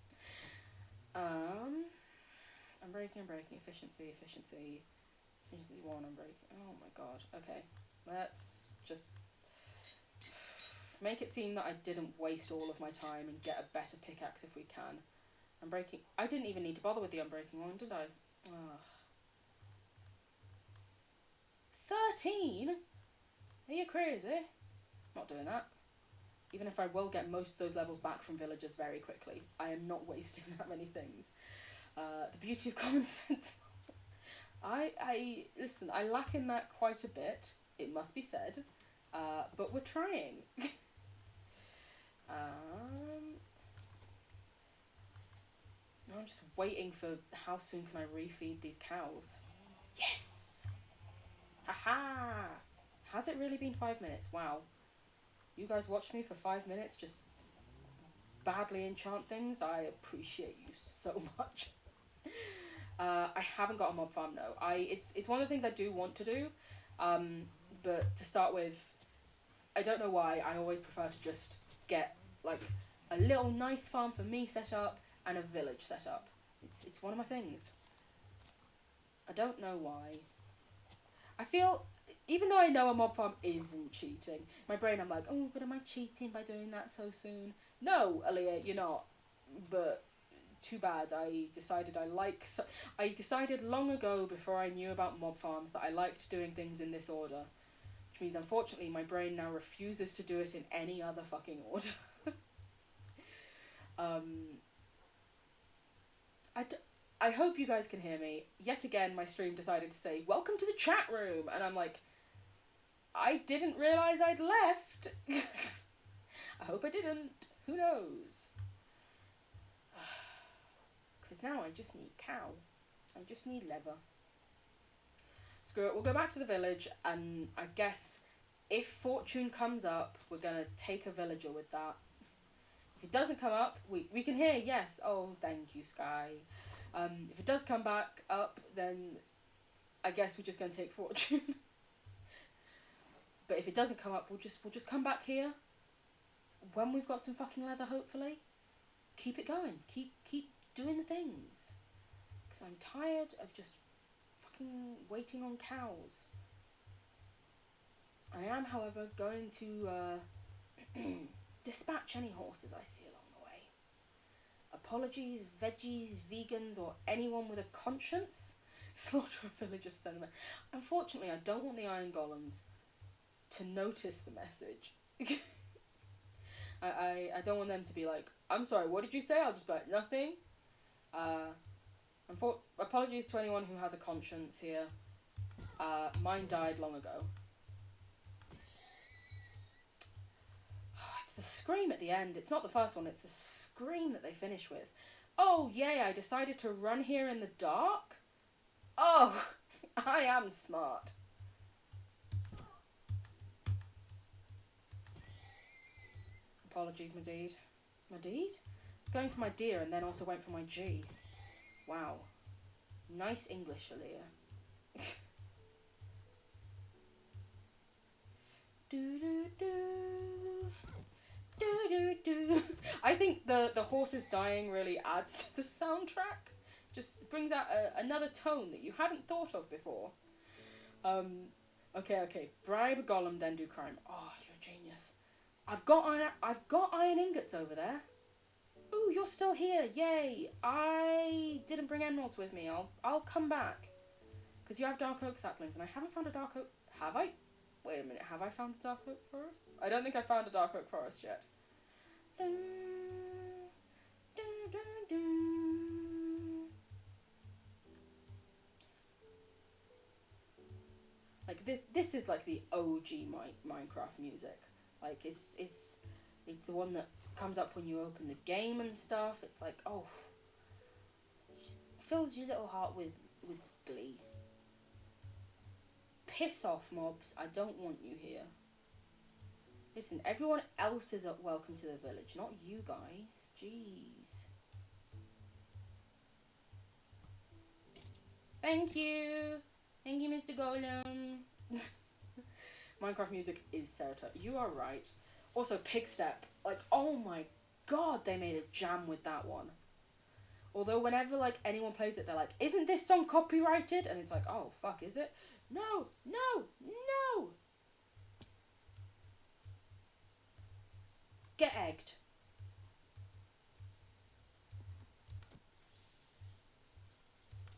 I'm breaking. Efficiency 1, I'm breaking. Oh my god. Okay, let's just make it seem that I didn't waste all of my time and get a better pickaxe if we can. I'm breaking. I didn't even need to bother with the unbreaking one, did I? Ugh. 13? Are you crazy? Not doing that. Even if I will get most of those levels back from villagers very quickly, I am not wasting that many things. The beauty of common sense. Listen, I lack in that quite a bit, it must be said, but we're trying. Now I'm just waiting for how soon can I refeed these cows. Yes! Haha! Has it really been 5 minutes? Wow. You guys watched me for 5 minutes just badly enchant things? I appreciate you so much. I haven't got a mob farm, no. It's one of the things I do want to do, but to start with, I don't know why, I always prefer to just get, like, a little nice farm for me set up and a village set up. It's one of my things. I don't know why. I feel, even though I know a mob farm isn't cheating, my brain, I'm like, oh, but am I cheating by doing that so soon? No, Aaliyah, you're not. But too bad. I decided long ago, before I knew about mob farms, that I liked doing things in this order. Which means, unfortunately, my brain now refuses to do it in any other fucking order. I hope you guys can hear me. Yet again, my stream decided to say, welcome to the chat room. And I'm like, I didn't realise I'd left. I hope I didn't. Who knows? Because now I just need cow. I just need leather. Screw it, we'll go back to the village, and I guess if fortune comes up, we're going to take a villager with that. If it doesn't come up, we can hear, yes. Oh, thank you, Sky. If it does come back up, then I guess we're just going to take fortune. But if it doesn't come up, we'll just come back here when we've got some fucking leather, hopefully. Keep it going. Keep doing the things. Because I'm tired of just fucking waiting on cows. I am, however, going to dispatch any horses I see along the way. Apologies, veggies, vegans, or anyone with a conscience. Slaughter a villager sentiment. Unfortunately, I don't want the iron golems to notice the message. I don't want them to be like, I'm sorry, what did you say? I'll just be like, nothing. Apologies to anyone who has a conscience here. Mine died long ago. It's the scream at the end. It's not the first one, it's the scream that they finish with. Oh, yay, I decided to run here in the dark? Oh, I am smart. Apologies, Madid. Madid? It's going for my deer and then also went for my G. Wow. Nice English, Aaliyah. Do do do. Do do do. I think the horses dying really adds to the soundtrack. Just brings out another tone that you hadn't thought of before. Okay. Bribe a golem, then do crime. Oh, you're a genius. I've got iron ingots over there. Ooh, you're still here. Yay. I didn't bring emeralds with me. I'll come back. Because you have dark oak saplings, and I haven't found a dark oak... Have I? Wait a minute, have I found a dark oak forest? I don't think I found a dark oak forest yet. Like, this is like the OG Minecraft music. Like, it's the one that comes up when you open the game and stuff. It's like, oh, it just fills your little heart with glee. Piss off, mobs. I don't want you here. Listen, everyone else is welcome to the village, not you guys. Jeez. Thank you. Thank you, Mr. Golem. Minecraft music is serotonin. You are right. Also, Pigstep. Like, oh my god, they made a jam with that one. Although whenever, like, anyone plays it, they're like, isn't this song copyrighted? And it's like, oh, fuck, is it? No. Get egged.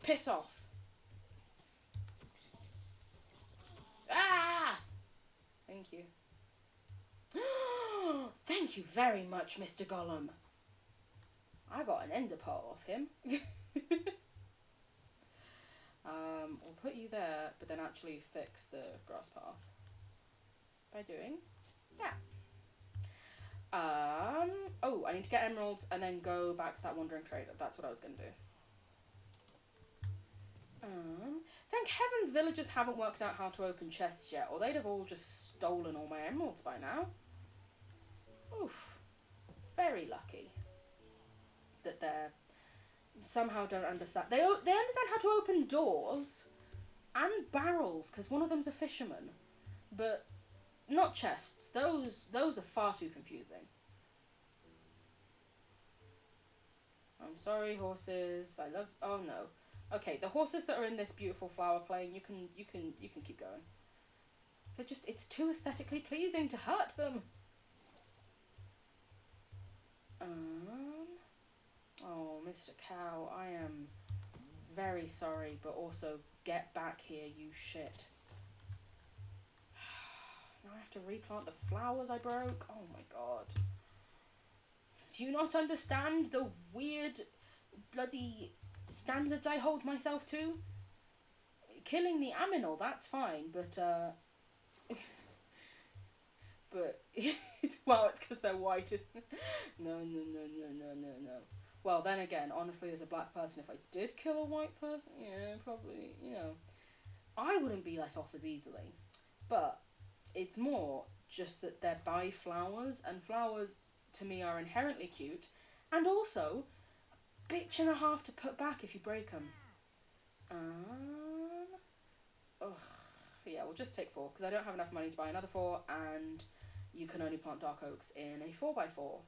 Piss off. Ah! Thank you. Thank you very much, Mr. Golem. I got an ender pearl off him. We'll put you there, but then actually fix the grass path. By doing that. Oh, I need to get emeralds and then go back to that wandering trader. That's what I was going to do. Thank heavens villagers haven't worked out how to open chests yet, or they'd have all just stolen all my emeralds by now. Oof. Very lucky that they're somehow don't understand. They understand how to open doors and barrels, because one of them's a fisherman. But not chests. Those are far too confusing. I'm sorry, horses. Oh no. Okay, the horses that are in this beautiful flower plane, you can keep going. They're just, it's too aesthetically pleasing to hurt them. Oh, Mr. Cow, I am very sorry, but also get back here, you shit. Now I have to replant the flowers I broke. Oh my god. Do you not understand the weird bloody standards I hold myself to? Killing the aminal, that's fine, but but wow, it's because they're white, isn't it? No. Well, then again, honestly, as a black person, if I did kill a white person, yeah, probably, you know, I wouldn't be let off as easily. But it's more just that they're by flowers, and flowers to me are inherently cute, and also a bitch and a half to put back if you break them. Ugh. Yeah, we'll just take 4 because I don't have enough money to buy another 4, and you can only plant dark oaks in a 4x4.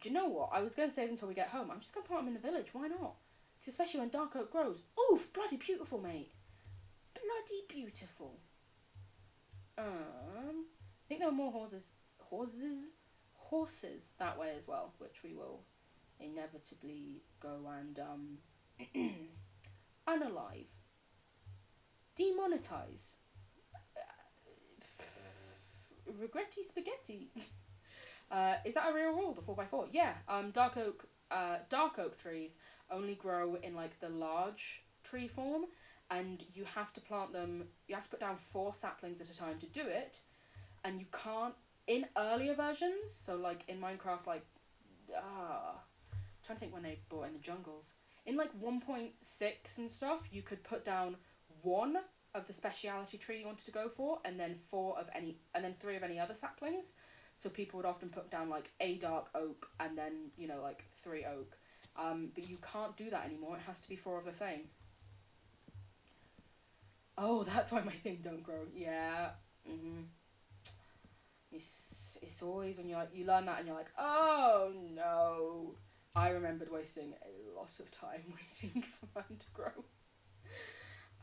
Do you know what? I was going to save until we get home. I'm just going to plant them in the village. Why not? Because especially when dark oak grows. Oof! Bloody beautiful, mate. Bloody beautiful. I think there are more horses that way as well, which we will inevitably go and unalive. Demonetize. Regretty spaghetti. Is that a real rule, the 4x4? Yeah. Dark oak trees only grow in like the large tree form, and you have to plant them. You have to put down 4 saplings at a time to do it, and you can't in earlier versions. So like in Minecraft, like I'm trying to think when they brought in the jungles. In like 1.6 and stuff, you could put down 1 of the speciality tree you wanted to go for, and then 3 of any other saplings. So people would often put down like a dark oak and then, you know, like 3 oak. But you can't do that anymore. It has to be 4 of the same. Oh, that's why my thing don't grow. Yeah. It's always when you learn that and you're like, oh no. I remembered wasting a lot of time waiting for mine to grow.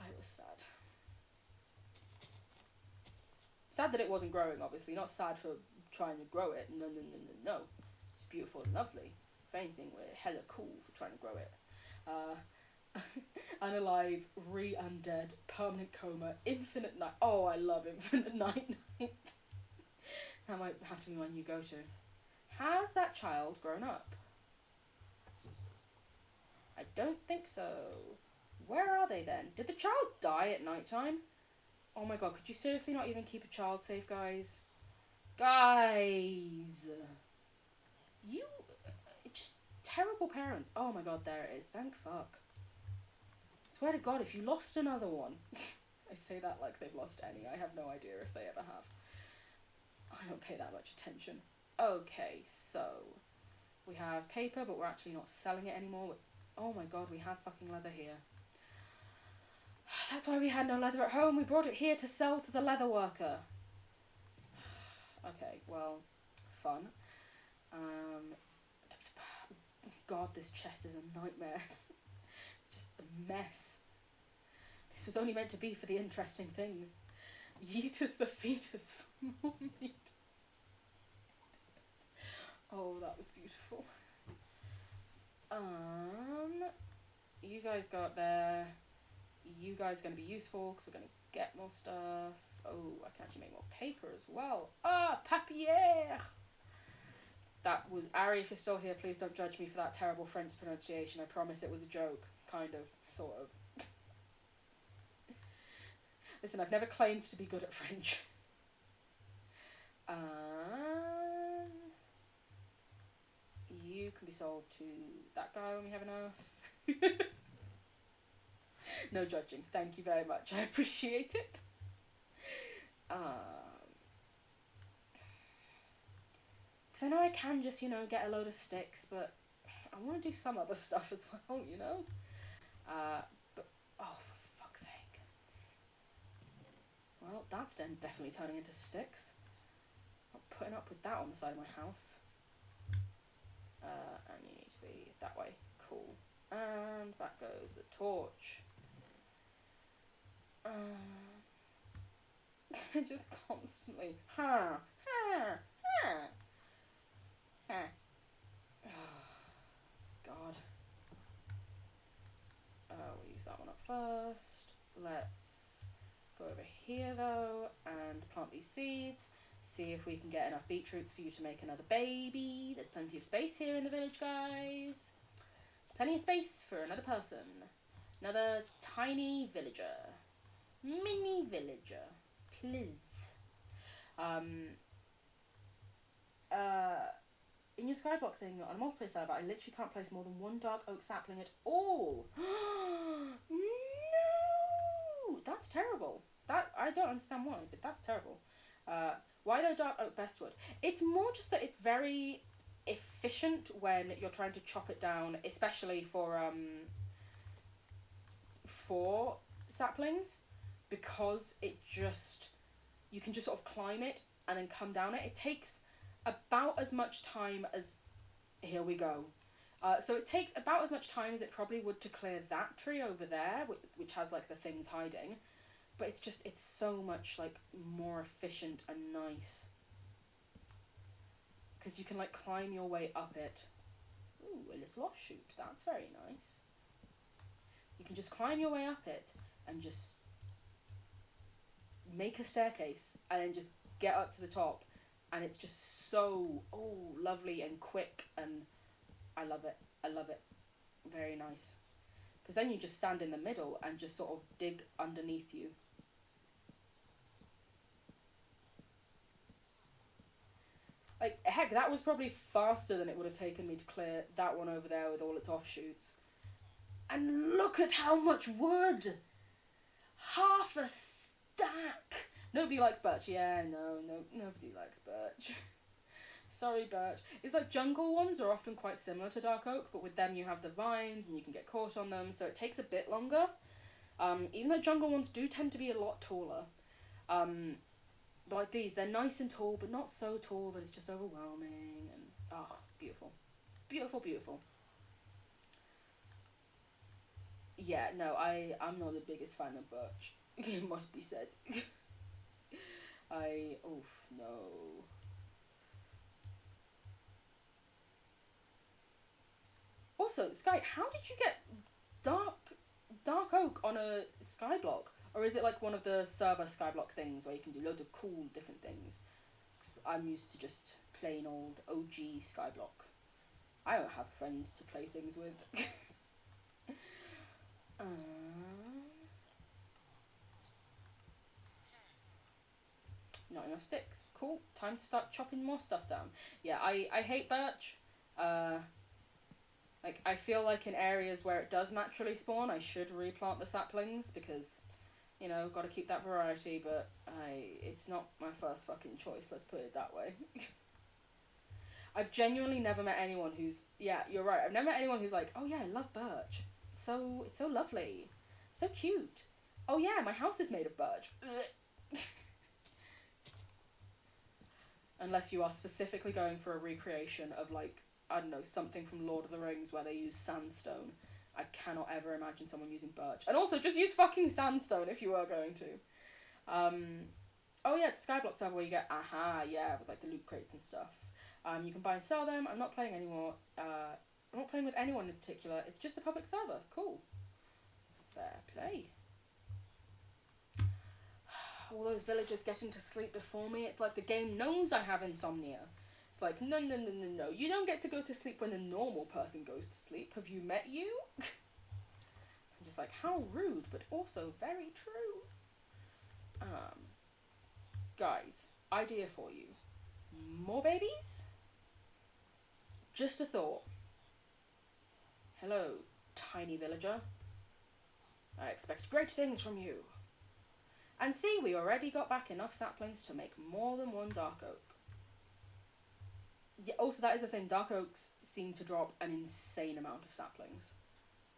I was sad. Sad that it wasn't growing, obviously. Not sad for trying to grow it. No. It's beautiful and lovely. If anything, we're hella cool for trying to grow it. Unalive, re-undead, permanent coma, infinite night. Oh, I love infinite night. That might have to be my new go-to. Has that child grown up? I don't think so. Where are they then? Did the child die at night time? Oh my god, could you seriously not even keep a child safe, guys? Guys! You... just terrible parents. Oh my god, there it is. Thank fuck. Swear to god, if you lost another one... I say that like they've lost any. I have no idea if they ever have. I don't pay that much attention. Okay, so... we have paper, but we're actually not selling it anymore. Oh my god, we have fucking leather here. That's why we had no leather at home. We brought it here to sell to the leather worker. Okay, well, fun. God, this chest is a nightmare. It's just a mess. This was only meant to be for the interesting things. Yeetus the fetus for more meat. Oh, that was beautiful. You guys go up there. You guys are going to be useful because we're going to get more stuff. Oh, I can actually make more paper as well. Ah, papier! That was... Ari, if you're still here, please don't judge me for that terrible French pronunciation. I promise it was a joke. Kind of. Sort of. Listen, I've never claimed to be good at French. You can be sold to that guy when we have enough. No judging. Thank you very much. I appreciate it. Because I know I can just, you know, get a load of sticks, but I want to do some other stuff as well, you know? But, oh, for fuck's sake. Well, that's then definitely turning into sticks. Not putting up with that on the side of my house. And you need to be that way. Cool. And back goes the torch. I just constantly, ha, ha, ha, ha. Oh, God. We'll use that one up first. Let's go over here though and plant these seeds. See if we can get enough beetroots for you to make another baby. There's plenty of space here in the village, guys. Plenty of space for another person. Another tiny villager. Mini villager. Please. In your skyblock thing on a multiplayer server, I literally can't place more than one dark oak sapling at all. No! That's terrible. That I don't understand why, but that's terrible. Why though dark oak best wood? It's more just that it's very efficient when you're trying to chop it down, especially for saplings, because it just, you can just sort of climb it and then come down it. It takes about as much time as, here we go. So it takes about as much time as it probably would to clear that tree over there, which has like the things hiding. But it's just, it's so much like more efficient and nice. Because you can like climb your way up it. Ooh, a little offshoot. That's very nice. You can just climb your way up it and just make a staircase and then just get up to the top. And it's just so, lovely and quick, and I love it. I love it. Very nice. Because then you just stand in the middle and just sort of dig underneath you. Like, heck, that was probably faster than it would have taken me to clear that one over there with all its offshoots. And look at how much wood! Half a stack! Nobody likes birch. Yeah, nobody likes birch. Sorry, birch. It's like jungle ones are often quite similar to dark oak, but with them you have the vines and you can get caught on them, so it takes a bit longer. Even though jungle ones do tend to be a lot taller. But like these, they're nice and tall, but not so tall that it's just overwhelming. And beautiful. Beautiful, beautiful. Yeah, no, I'm not the biggest fan of birch. It must be said. No. Also, Sky, how did you get dark oak on a skyblock? Or is it like one of the server skyblock things where you can do loads of cool different things? 'Cause I'm used to just plain old OG skyblock. I don't have friends to play things with. Not enough sticks. Cool. Time to start chopping more stuff down. Yeah, I hate birch. Like, I feel like in areas where it does naturally spawn, I should replant the saplings because, you know, gotta keep that variety, but it's not my first fucking choice, let's put it that way. I've genuinely never met anyone who's, yeah, you're right, I've never met anyone who's like, oh yeah, I love birch. It's so lovely. So cute. Oh yeah, my house is made of birch. Unless you are specifically going for a recreation of, like, I don't know, something from Lord of the Rings where they use sandstone. I cannot ever imagine someone using birch. And also, just use fucking sandstone if you are going to. Oh yeah, it's Skyblock server where you get, with like the loot crates and stuff. You can buy and sell them. I'm not playing anymore. I'm not playing with anyone in particular. It's just a public server. Cool. Fair play. All those villagers getting to sleep before me. It's like the game knows I have insomnia. It's like, no. You don't get to go to sleep when a normal person goes to sleep. Have you met you? I'm just like, how rude, but also very true. Guys, idea for you. More babies? Just a thought. Hello, tiny villager. I expect great things from you. And see, we already got back enough saplings to make more than one dark oak. Yeah, also that is the thing, dark oaks seem to drop an insane amount of saplings.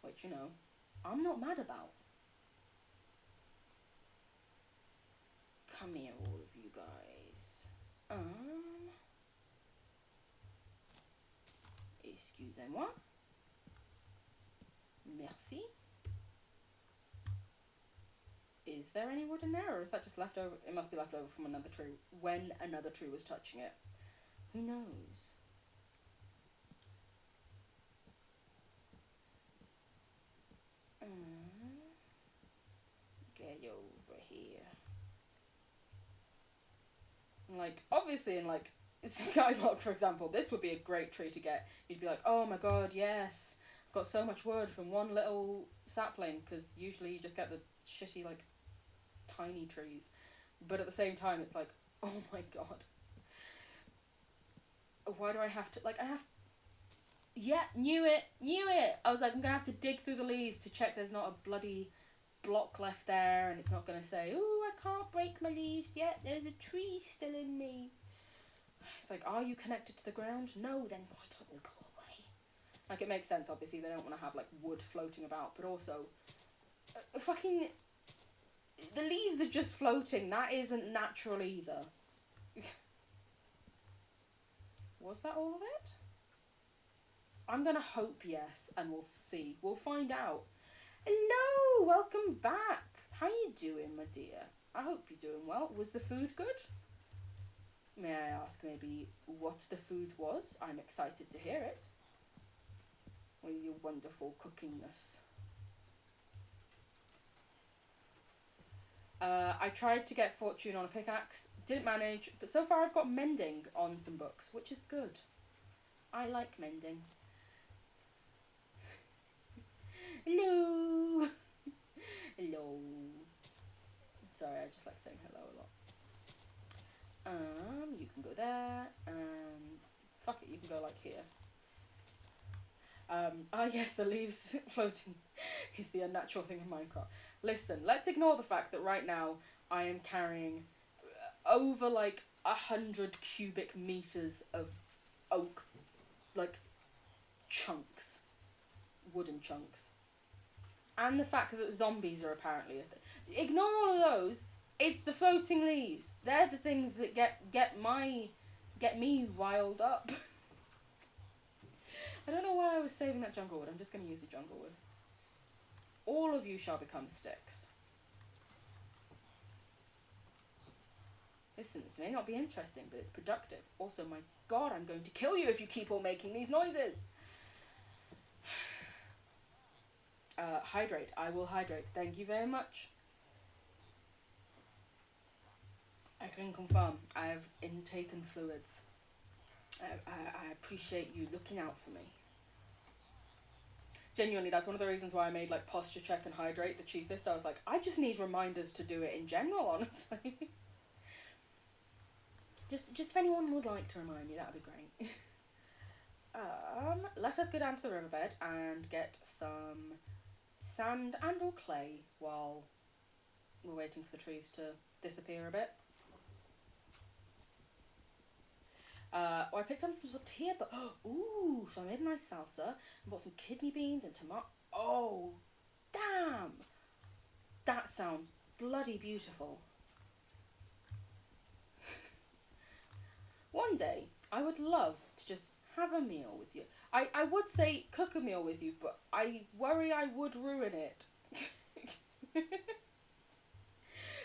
Which, you know, I'm not mad about. Come here, all of you guys. Excusez-moi. Merci. Is there any wood in there, or is that just left over? It must be left over from another tree when another tree was touching it. Who knows? Get over here. Like, obviously in like Skyblock, for example, this would be a great tree to get. You'd be like, oh my god, yes, I've got so much wood from one little sapling, because usually you just get the shitty like tiny trees. But at the same time, it's like, oh my god, why do I have to, like, I have, yeah, knew it. I was like, I'm gonna have to dig through the leaves to check there's not a bloody block left there, and it's not gonna say, oh, I can't break my leaves yet, there's a tree still in me. It's like, are you connected to the ground? No, then why don't you go away? Like, it makes sense, obviously, they don't want to have, like, wood floating about, but also, fucking, the leaves are just floating, that isn't natural either. Was that all of it? I'm gonna hope yes, and we'll see. We'll find out. Hello, welcome back. How you doing, my dear? I hope you're doing well. Was the food good? May I ask maybe what the food was? I'm excited to hear it. With your wonderful cookingness. I tried to get fortune on a pickaxe, didn't manage, but so far I've got mending on some books, which is good. I like mending. Hello. Hello. Sorry, I just like saying hello a lot. You can go there, fuck it, you can go like here. Yes, the leaves floating is the unnatural thing in Minecraft. Listen, let's ignore the fact that right now I am carrying over like 100 cubic meters of oak, like, chunks, wooden chunks. And the fact that zombies are apparently a thing. Ignore all of those. It's the floating leaves. They're the things that get me riled up. I don't know why I was saving that jungle wood. I'm just going to use the jungle wood. All of you shall become sticks. Listen, this may not be interesting, but it's productive. Also, my god, I'm going to kill you if you keep on making these noises. Hydrate. I will hydrate. Thank you very much. I can confirm I have intaken fluids. I appreciate you looking out for me. Genuinely, that's one of the reasons why I made like posture check and hydrate the cheapest. I was like, I just need reminders to do it in general, honestly. just if anyone would like to remind me, that would be great. Let us go down to the riverbed and get some sand and or clay while we're waiting for the trees to disappear a bit. I picked up some tortilla, but ooh, so I made a nice salsa and bought some kidney beans and tomato. Oh, damn! That sounds bloody beautiful. One day, I would love to just have a meal with you. I would say cook a meal with you, but I worry I would ruin it.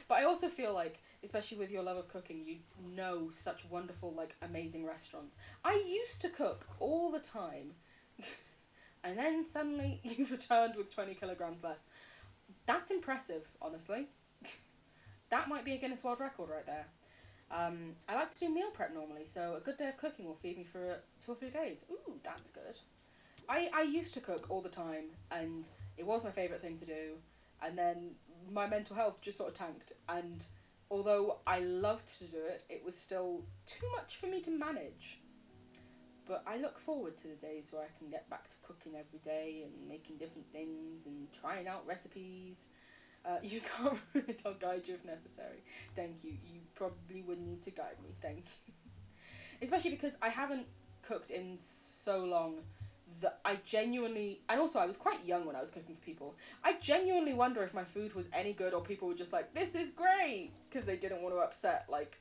But I also feel like, especially with your love of cooking, you know such wonderful, like, amazing restaurants. I used to cook all the time, and then suddenly you've returned with 20 kilograms less. That's impressive, honestly. That might be a Guinness World Record right there. I like to do meal prep normally, so a good day of cooking will feed me for 2 or 3 days. Ooh, that's good. I used to cook all the time, and it was my favourite thing to do, and then my mental health just sort of tanked, and although I loved to do it, it was still too much for me to manage. But I look forward to the days where I can get back to cooking every day and making different things and trying out recipes. You can't ruin it, I'll guide you if necessary. Thank you. You probably would need to guide me. Thank you. Especially because I haven't cooked in so long that I genuinely... And also, I was quite young when I was cooking for people. I genuinely wonder if my food was any good or people were just like, this is great! Because they didn't want to upset, like,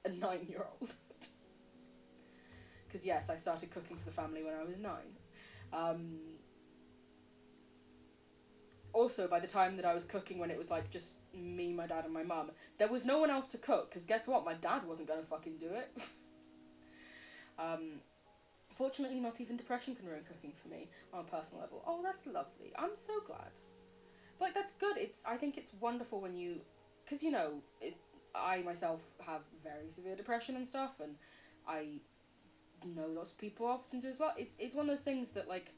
a 9-year-old. Because, yes, I started cooking for the family when I was 9. Also, by the time that I was cooking, when it was like just me, my dad, and my mum, there was no one else to cook, because guess what? My dad wasn't gonna fucking do it. Fortunately, not even depression can ruin cooking for me on a personal level. Oh, that's lovely. I'm so glad. But like, that's good. I think it's wonderful when you, because I myself have very severe depression and stuff, and I know lots of people often do as well. It's one of those things that like,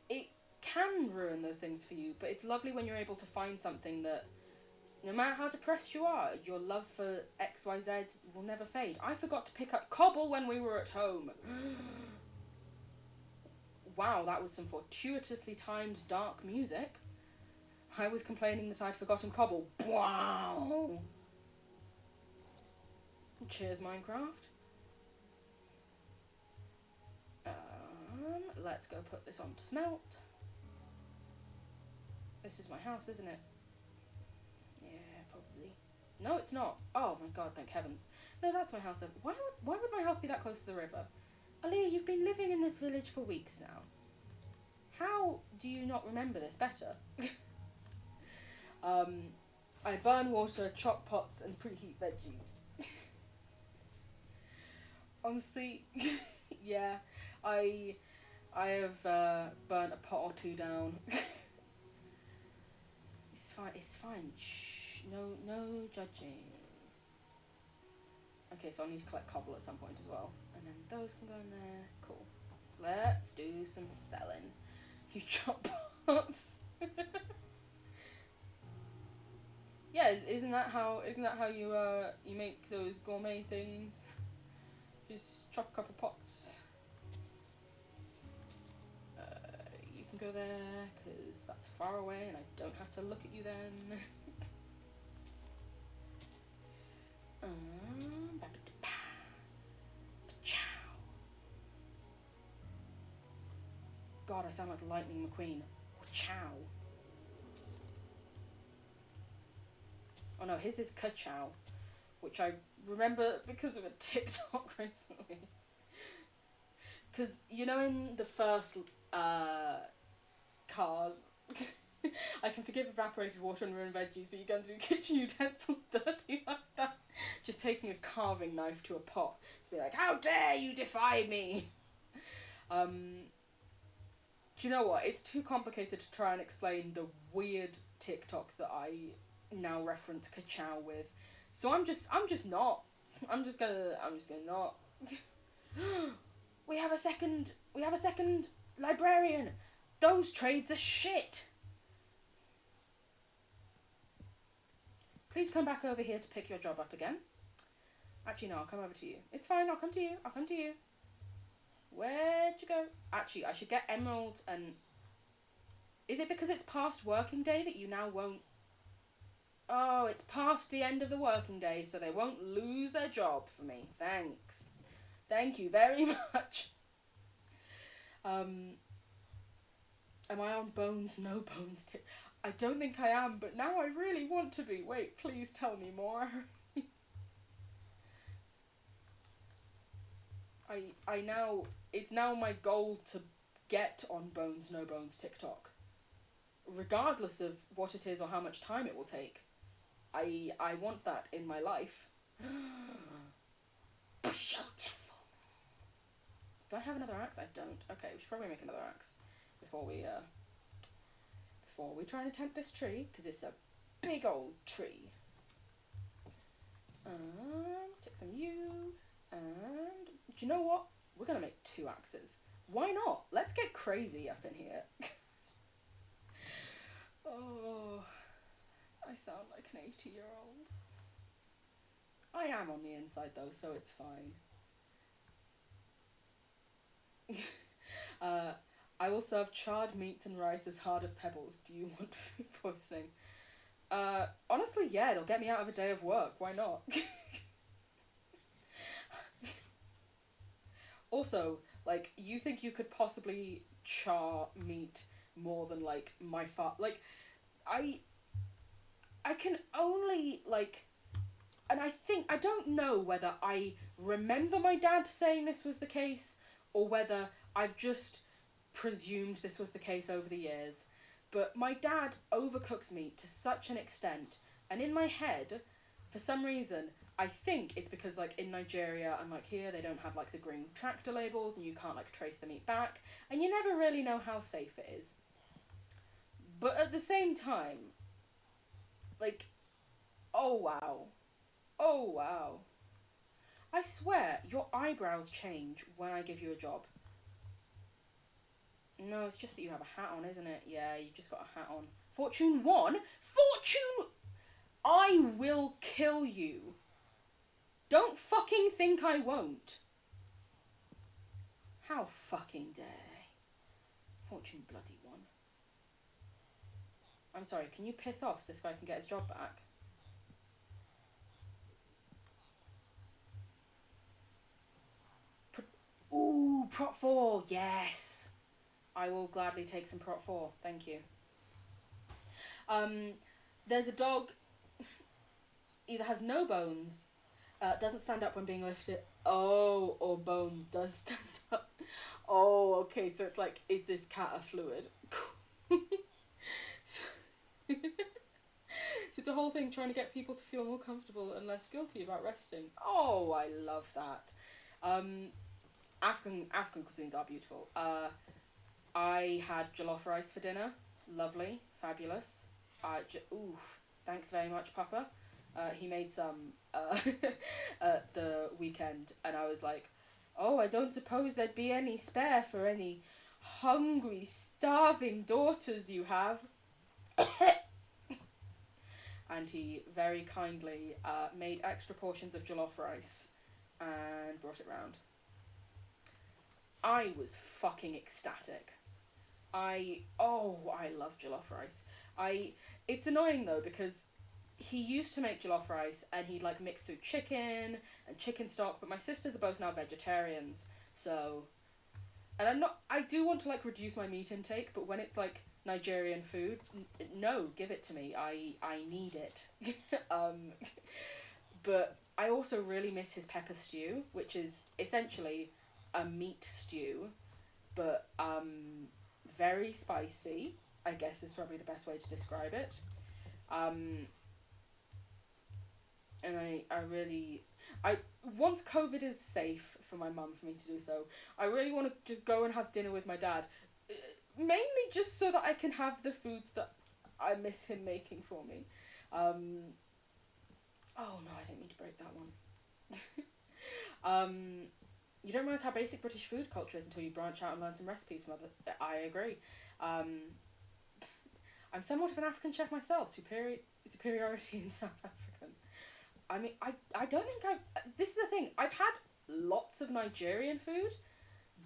it can ruin those things for you, but it's lovely when you're able to find something that, no matter how depressed you are, your love for XYZ will never fade. I forgot to pick up cobble when we were at home. Wow, that was some fortuitously timed dark music. I was complaining that I'd forgotten cobble. Wow. Cheers, Minecraft. Let's go put this on to smelt. This is my house, isn't it? Yeah, probably. No, it's not. Oh my god, thank heavens. No, that's my house. Why would my house be that close to the river? Aaliyah, you've been living in this village for weeks now. How do you not remember this better? I burn water, chop pots, and preheat veggies. Honestly, yeah, I have burnt a pot or two down. It's fine. Shh, no judging. Okay, so I'll need to collect cobble at some point as well. And then those can go in there. Cool. Let's do some selling. You chop pots. Yeah, isn't that how you make those gourmet things? Just chop a couple pots. You can go there, because that's far away and I don't have to look at you then. God, I sound like Lightning McQueen. Chow. Oh no, his is ka-chow, which I remember because of a TikTok recently. Because, in the first Cars, I can forgive evaporated water and ruined veggies, but you're going to do kitchen utensils dirty like that. Just taking a carving knife to a pot. Just be like, how dare you defy me? Do you know what? It's too complicated to try and explain the weird TikTok that I now reference ka-chow with. So I'm just not. I'm just gonna not. We have a second librarian. Those trades are shit. Please come back over here to pick your job up again. Actually, no, I'll come over to you. It's fine, I'll come to you. Where'd you go? Actually, I should get emeralds and... Is it because it's past working day that you now won't... Oh, it's past the end of the working day, so they won't lose their job for me. Thanks. Thank you very much. Am I on Bones? No Bones tip. I don't think I am, but now I really want to be. Wait, please tell me more. It's now my goal to get on Bones No Bones TikTok. Regardless of what it is or how much time it will take. I want that in my life. Beautiful. Do I have another axe? I don't. Okay, we should probably make another axe before we try and attempt this tree, because it's a big old tree. Take some yew, and do you know what? We're gonna make 2 axes. Why not? Let's get crazy up in here. Oh, I sound like an 80-year-old. I am on the inside though, so it's fine. I will serve charred meats and rice as hard as pebbles. Do you want food poisoning? Honestly, yeah, it'll get me out of a day of work. Why not? Also, like, you think you could possibly char meat more than, like, my like, I can only, like, and I don't know whether I remember my dad saying this was the case, or whether I've just presumed this was the case over the years, But my dad overcooks meat to such an extent, and in my head, for some reason, I think it's because like in Nigeria and like here they don't have like the green tractor labels and you can't like trace the meat back, and you never really know how safe it is. But at the same time, like, oh wow, oh wow. I swear, your eyebrows change when I give you a job. No, it's just that you have a hat on, isn't it? Yeah, you've just got a hat on. Fortune 1? Fortune! I will kill you. Don't fucking think I won't. How fucking dare they? Fortune bloody 1. I'm sorry, can you piss off so this guy can get his job back? Ooh, Prop 4, yes! I will gladly take some Prop 4, thank you. There's a dog, either has no bones, doesn't stand up when being lifted. Oh, or bones does stand up. Oh, okay, so it's like, is this cat a fluid? So it's a whole thing trying to get people to feel more comfortable and less guilty about resting. Oh, I love that. African cuisines are beautiful. I had jollof rice for dinner. Lovely, fabulous. Oof, thanks very much, Papa. He made some at the weekend, and I was like, oh, I don't suppose there'd be any spare for any hungry, starving daughters you have. And he very kindly made extra portions of jollof rice and brought it round. I was fucking ecstatic. I love jollof rice. It's annoying though because he used to make jollof rice and he'd like mix through chicken and chicken stock, but my sisters are both now vegetarians, so, and I do want to like reduce my meat intake, but when it's like Nigerian food, no, give it to me. I need it. But I also really miss his pepper stew, which is essentially a meat stew, but very spicy, I guess is probably the best way to describe it. And I once COVID is safe for my mum for me to do so, I really want to just go and have dinner with my dad, mainly just so that I can have the foods that I miss him making for me. Oh no, I didn't mean to break that one. You don't realise how basic British food culture is until you branch out and learn some recipes from other. I agree. I'm somewhat of an African chef myself. Superiority in South African. I mean, I don't think this is the thing. I've had lots of Nigerian food,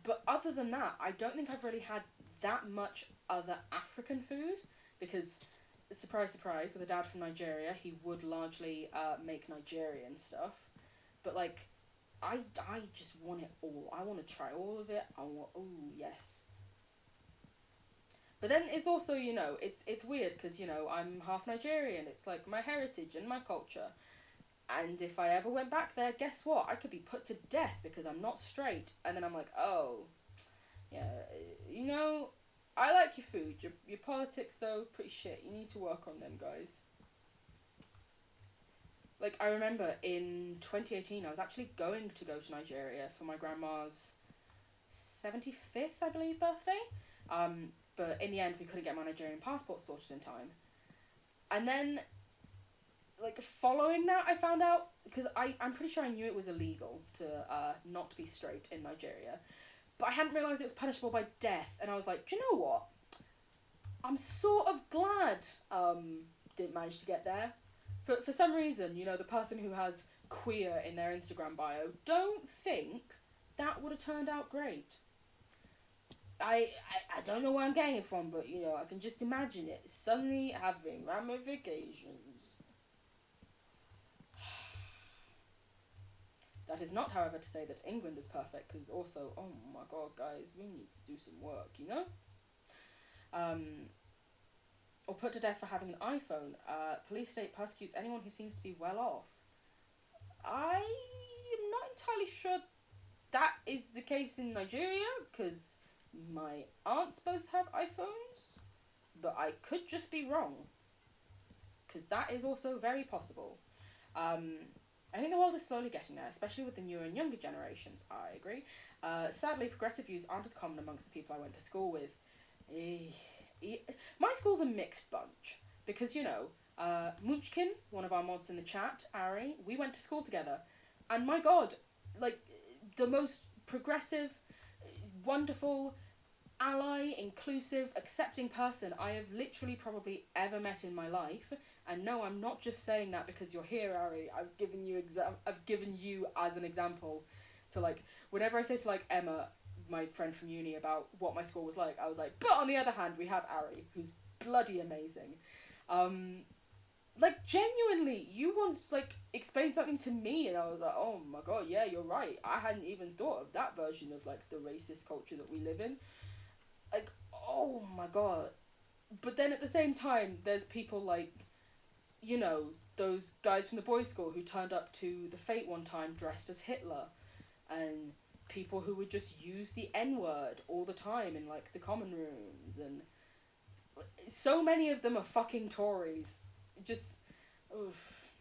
but other than that, I don't think I've really had that much other African food, because, surprise, surprise, with a dad from Nigeria, he would largely make Nigerian stuff, but like, I just want it all. I want to try all of it. Oh yes. But then it's also, you know, it's weird because, you know, I'm half Nigerian. It's like my heritage and my culture. And if I ever went back there, guess what? I could be put to death because I'm not straight. And then I'm like, oh, yeah, you know, I like your food. Your politics, though, pretty shit. You need to work on them, guys. Like, I remember in 2018, I was actually going to go to Nigeria for my grandma's 75th, I believe, birthday. But in the end, we couldn't get my Nigerian passport sorted in time. And then, like, following that, I found out, because I'm pretty sure I knew it was illegal to not be straight in Nigeria, but I hadn't realised it was punishable by death, and I was like, do you know what? I'm sort of glad didn't manage to get there. For some reason, you know, the person who has queer in their Instagram bio, don't think that would have turned out great. I don't know where I'm getting it from, but, you know, I can just imagine it suddenly having ramifications. That is not, however, to say that England is perfect, because also, oh my god, guys, we need to do some work, you know? Or put to death for having an iPhone. Police state persecutes anyone who seems to be well off. I am not entirely sure that is the case in Nigeria, because my aunts both have iPhones. but I could just be wrong, because that is also very possible. I think the world is slowly getting there, especially with the newer and younger generations. I agree. Sadly, progressive views aren't as common amongst the people I went to school with. My school's a mixed bunch, because, Munchkin, one of our mods in the chat, Ari, we went to school together, and my god, like, the most progressive, wonderful, ally, inclusive, accepting person I have literally probably ever met in my life. And no, I'm not just saying that because you're here, Ari. I've given you as an example to, like, whenever I say to, like, Emma, my friend from uni, about what my school was like, I was like, but on the other hand, we have Ari, who's bloody amazing. Like, genuinely, you once, like, explained something to me, and I was like, oh my god, yeah, you're right. I hadn't even thought of that version of, like, the racist culture that we live in. Like, oh my god. But then at the same time, there's people like, those guys from the boys' school who turned up to the Fate one time dressed as Hitler, and people who would just use the N-word all the time in, like, the common rooms, and so many of them are fucking Tories. Just, oof.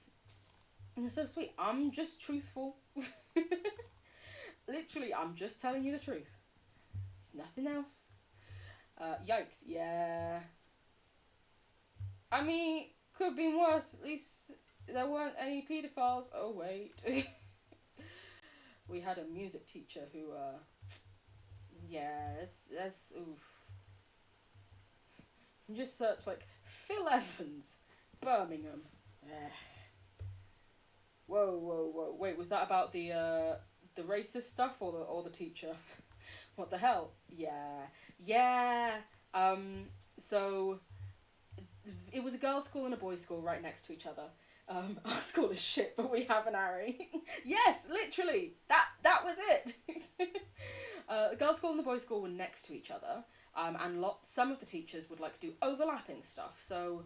And it's so sweet. I'm just truthful. Literally, I'm just telling you the truth. It's nothing else. Yikes, yeah. I mean, could have been worse. At least there weren't any paedophiles. Oh, wait. We had a music teacher who, that's oof. You just search, like, Phil Evans, Birmingham. Whoa. Wait, was that about the racist stuff or the teacher? What the hell? Yeah. So it was a girls' school and a boys' school right next to each other. Our school is shit, but we have an Ari. Yes, literally. That was it. The girls' school and the boys' school were next to each other. And some of the teachers would, like, do overlapping stuff. So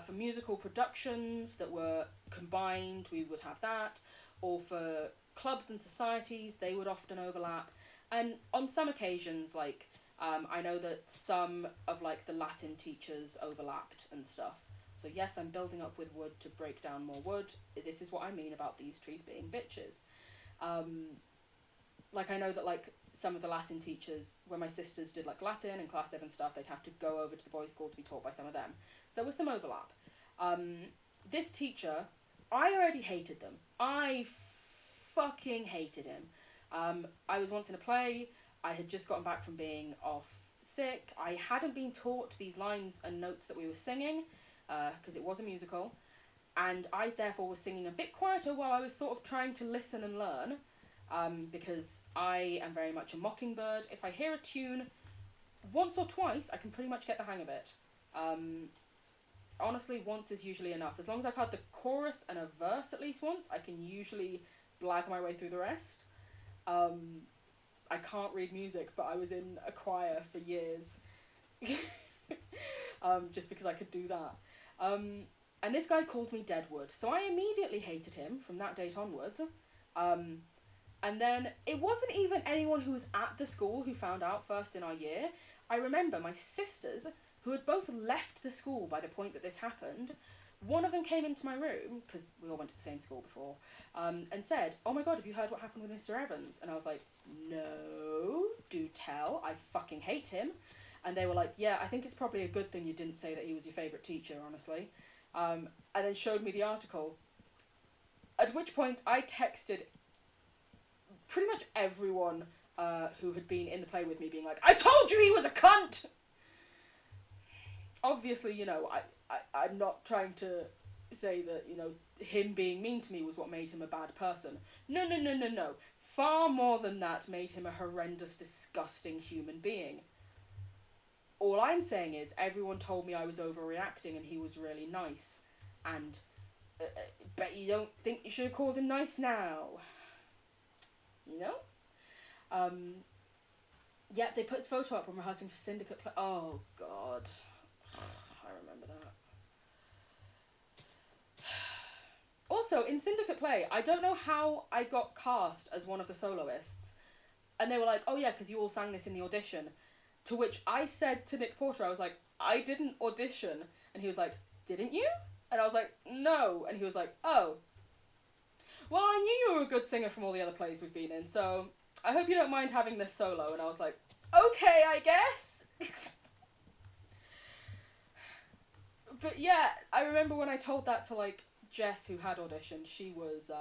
for musical productions that were combined, we would have that. Or for clubs and societies, they would often overlap. And on some occasions, like, I know that some of, like, the Latin teachers overlapped and stuff. So yes, I'm building up with wood to break down more wood. This is what I mean about these trees being bitches. Like, I know that, like, some of the Latin teachers, when my sisters did, like, Latin and Class 7 stuff, they'd have to go over to the boys' school to be taught by some of them. So there was some overlap. This teacher, I already hated them. I fucking hated him. I was once in a play. I had just gotten back from being off sick. I hadn't been taught these lines and notes that we were singing, because it was a musical, and I therefore was singing a bit quieter while I was sort of trying to listen and learn, because I am very much a mockingbird. If I hear a tune once or twice, I can pretty much get the hang of it. Honestly, once is usually enough. As long as I've had the chorus and a verse at least once, I can usually blag my way through the rest. I can't read music, but I was in a choir for years. Just because I could do that. And this guy called me Deadwood, so I immediately hated him from that date onwards. And then it wasn't even anyone who was at the school who found out first in our year. I remember my sisters, who had both left the school by the point that this happened, one of them came into my room, because we all went to the same school before, and said, oh my god, have you heard what happened with Mr. Evans? And I was like, no, do tell, I fucking hate him. And they were like, yeah, I think it's probably a good thing you didn't say that he was your favourite teacher, honestly. And then showed me the article. At which point I texted pretty much everyone who had been in the play with me, being like, I told you he was a cunt! Obviously, I'm not trying to say that, him being mean to me was what made him a bad person. No. Far more than that made him a horrendous, disgusting human being. All I'm saying is, everyone told me I was overreacting and he was really nice. And, bet you don't think you should have called him nice now. Yep, they put his photo up when rehearsing for Syndicate play. Oh, God. I remember that. Also, in Syndicate play, I don't know how I got cast as one of the soloists. And they were like, oh yeah, because you all sang this in the audition. To which I said to Nick Porter, I was like, I didn't audition. And he was like, didn't you? And I was like, no. And he was like, oh. Well, I knew you were a good singer from all the other plays we've been in, so I hope you don't mind having this solo. And I was like, okay, I guess. But yeah, I remember when I told that to, like, Jess, who had auditioned, she was,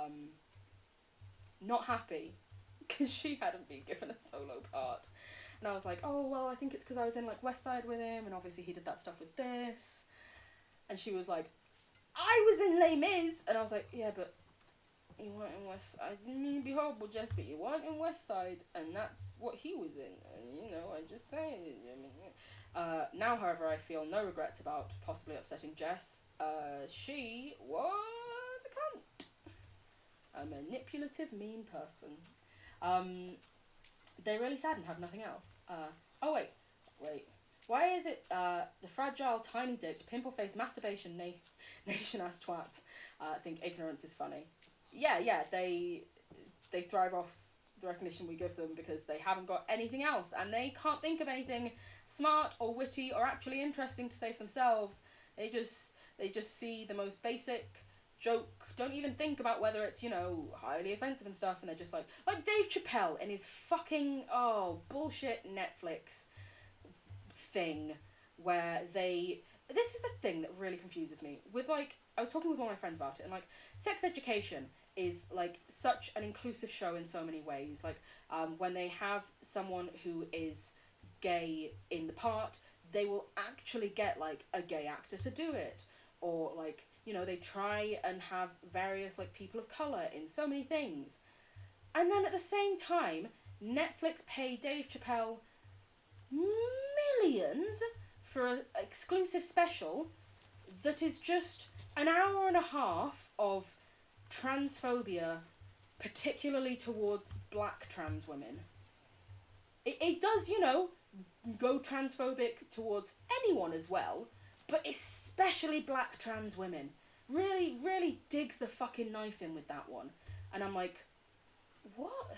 not happy, because she hadn't been given a solo part. And I was like, oh, well, I think it's because I was in, like, West Side with him, and obviously he did that stuff with this. And she was like, I was in Les Mis! And I was like, yeah, but you weren't in West Side. I didn't mean to be horrible, Jess, but you weren't in West Side, and that's what he was in. And, you know, I just saying. I mean, now, however, I feel no regrets about possibly upsetting Jess. She was a cunt. A manipulative, mean person. They're really sad and have nothing else. Oh, wait. Why is it, the fragile, tiny-dicked, pimple-faced, masturbation nation-ass twats think ignorance is funny? Yeah, they thrive off the recognition we give them because they haven't got anything else, and they can't think of anything smart or witty or actually interesting to say for themselves. They just see the most basic joke, don't even think about whether it's, you know, highly offensive and stuff, and they're just like Dave Chappelle in his fucking, bullshit Netflix thing, where this is the thing that really confuses me, with, like, I was talking with one of my friends about it, and, like, sex education is, like, such an inclusive show in so many ways. Like, when they have someone who is gay in the part, they will actually get, like, a gay actor to do it, or, like, you know, they try and have various, like, people of colour in so many things. And then at the same time, Netflix pay Dave Chappelle millions for an exclusive special that is just an hour and a half of transphobia, particularly towards black trans women. It does, you know, go transphobic towards anyone as well, but especially black trans women. Really, really digs the fucking knife in with that one. And I'm like, what?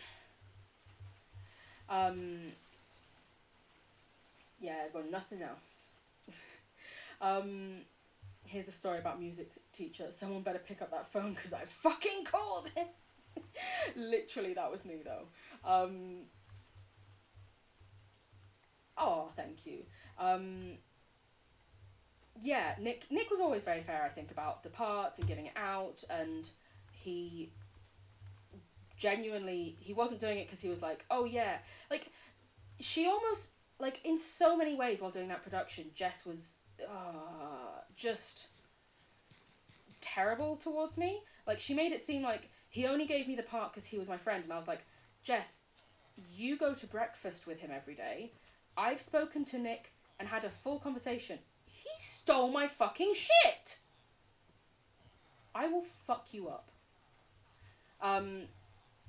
Yeah, I've got nothing else. Here's a story about music teacher. Someone better pick up that phone because I fucking called it. Literally, that was me though. Oh, thank you. Yeah, Nick was always very fair, I think, about the parts and giving it out, and he genuinely, he wasn't doing it because he was like, oh yeah, like, she almost, like, in so many ways while doing that production, Jess was just terrible towards me. Like, she made it seem like he only gave me the part because he was my friend, and I was like, Jess, you go to breakfast with him every day. I've spoken to Nick and had a full conversation. He stole my fucking shit! I will fuck you up.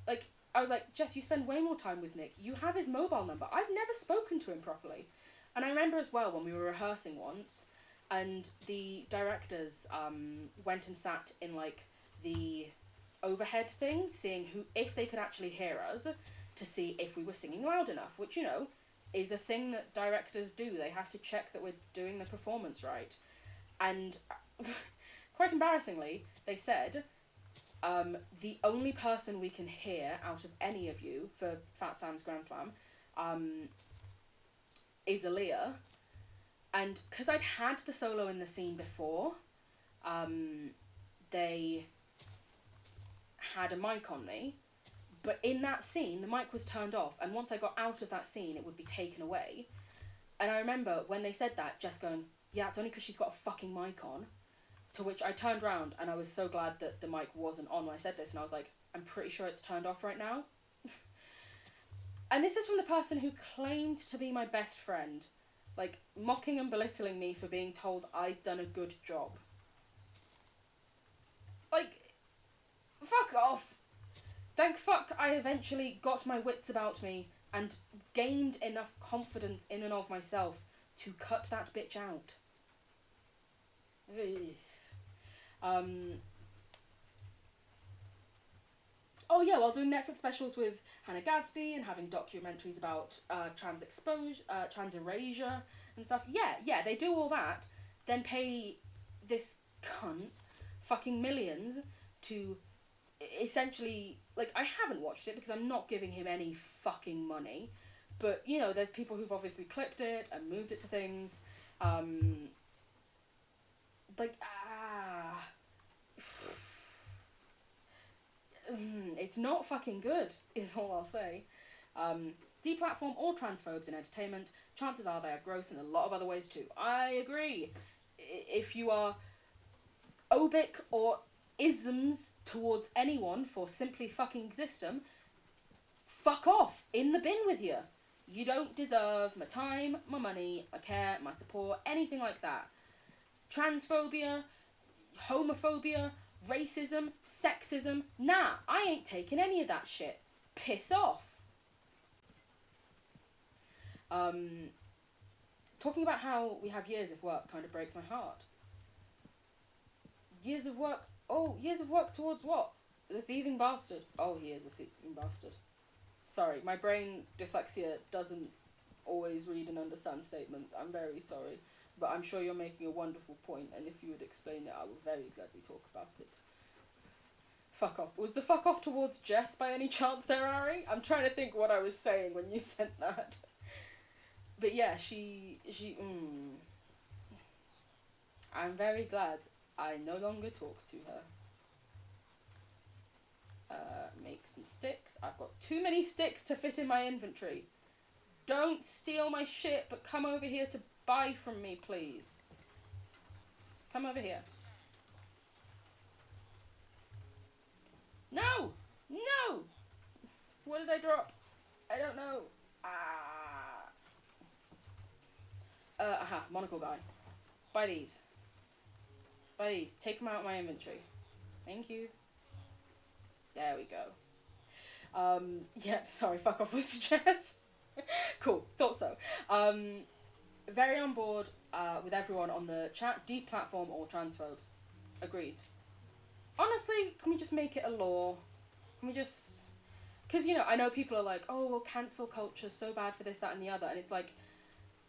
Like, I was like, Jess, you spend way more time with Nick. You have his mobile number. I've never spoken to him properly. And I remember as well when we were rehearsing once, and the directors went and sat in, like, the overhead thing, seeing if they could actually hear us, to see if we were singing loud enough, which, you know, is a thing that directors do. They have to check that we're doing the performance right. And quite embarrassingly, they said, the only person we can hear out of any of you for Fat Sam's Grand Slam is Aaliyah. And because I'd had the solo in the scene before, they had a mic on me. But in that scene, the mic was turned off, and once I got out of that scene, it would be taken away. And I remember when they said that, Jess going, yeah, it's only because she's got a fucking mic on. To which I turned around, and I was so glad that the mic wasn't on when I said this, and I was like, I'm pretty sure it's turned off right now. And this is from the person who claimed to be my best friend, like, mocking and belittling me for being told I'd done a good job. Like, fuck off. Thank fuck I eventually got my wits about me and gained enough confidence in and of myself to cut that bitch out. Oh yeah, while doing Netflix specials with Hannah Gadsby and having documentaries about trans erasure and stuff. Yeah, they do all that, then pay this cunt fucking millions to essentially, like, I haven't watched it because I'm not giving him any fucking money, but, you know, there's people who've obviously clipped it and moved it to things, like, it's not fucking good, is all I'll say. Deplatform all transphobes in entertainment. Chances are they are gross in a lot of other ways too. I agree. If you are obic or isms towards anyone for simply fucking existing, fuck off. In the bin with you. You don't deserve my time, my money, my care, my support, anything like that. Transphobia, homophobia, racism, sexism, nah, I ain't taking any of that shit. Piss off. Talking about how we have years of work kind of breaks my heart. Years of work? Oh, years of work towards what? The thieving bastard. Oh, he is a thieving bastard. Sorry, my brain dyslexia doesn't always read and understand statements. I'm very sorry. But I'm sure you're making a wonderful point, and if you would explain it, I will very gladly talk about it. Fuck off. Was the fuck off towards Jess by any chance there, Ari? I'm trying to think what I was saying when you sent that. But yeah, she I'm very glad I no longer talk to her. Make some sticks. I've got too many sticks to fit in my inventory. Don't steal my shit, but come over here to buy from me, please. Come over here. No! No! What did I drop? I don't know. Monocle guy. Buy these. Buy these. Take them out of my inventory. Thank you. There we go. Yeah, sorry, fuck off with Jess. Cool, thought so. Very on board with everyone on the chat. Deplatform all transphobes. Agreed. Honestly, can we just make it a law? Can we just... Because, you know, I know people are like, oh, well, cancel culture's so bad for this, that, and the other. And it's like,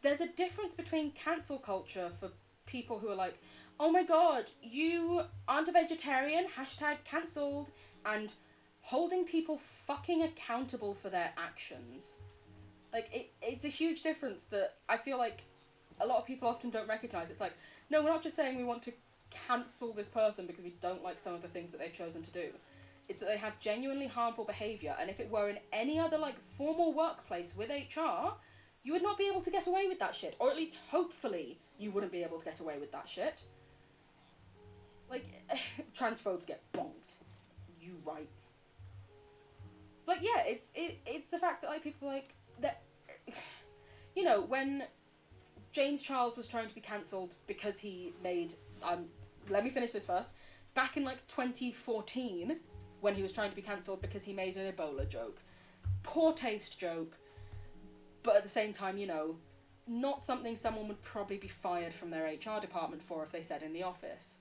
there's a difference between cancel culture for people who are like, oh my god, you aren't a vegetarian, hashtag cancelled, and holding people fucking accountable for their actions. Like, it's a huge difference that I feel like a lot of people often don't recognise. It's like, no, we're not just saying we want to cancel this person because we don't like some of the things that they've chosen to do. It's that they have genuinely harmful behaviour, and if it were in any other, like, formal workplace with HR, you would not be able to get away with that shit. Or at least, hopefully, you wouldn't be able to get away with that shit. Like, transphobes get bonked. You right. But yeah, it's the fact that, like, people like... that. You know, when James Charles was trying to be cancelled because he made... let me finish this first. Back in, like, 2014, when he was trying to be cancelled because he made an Ebola joke. Poor taste joke. But at the same time, you know, not something someone would probably be fired from their HR department for if they said in the office.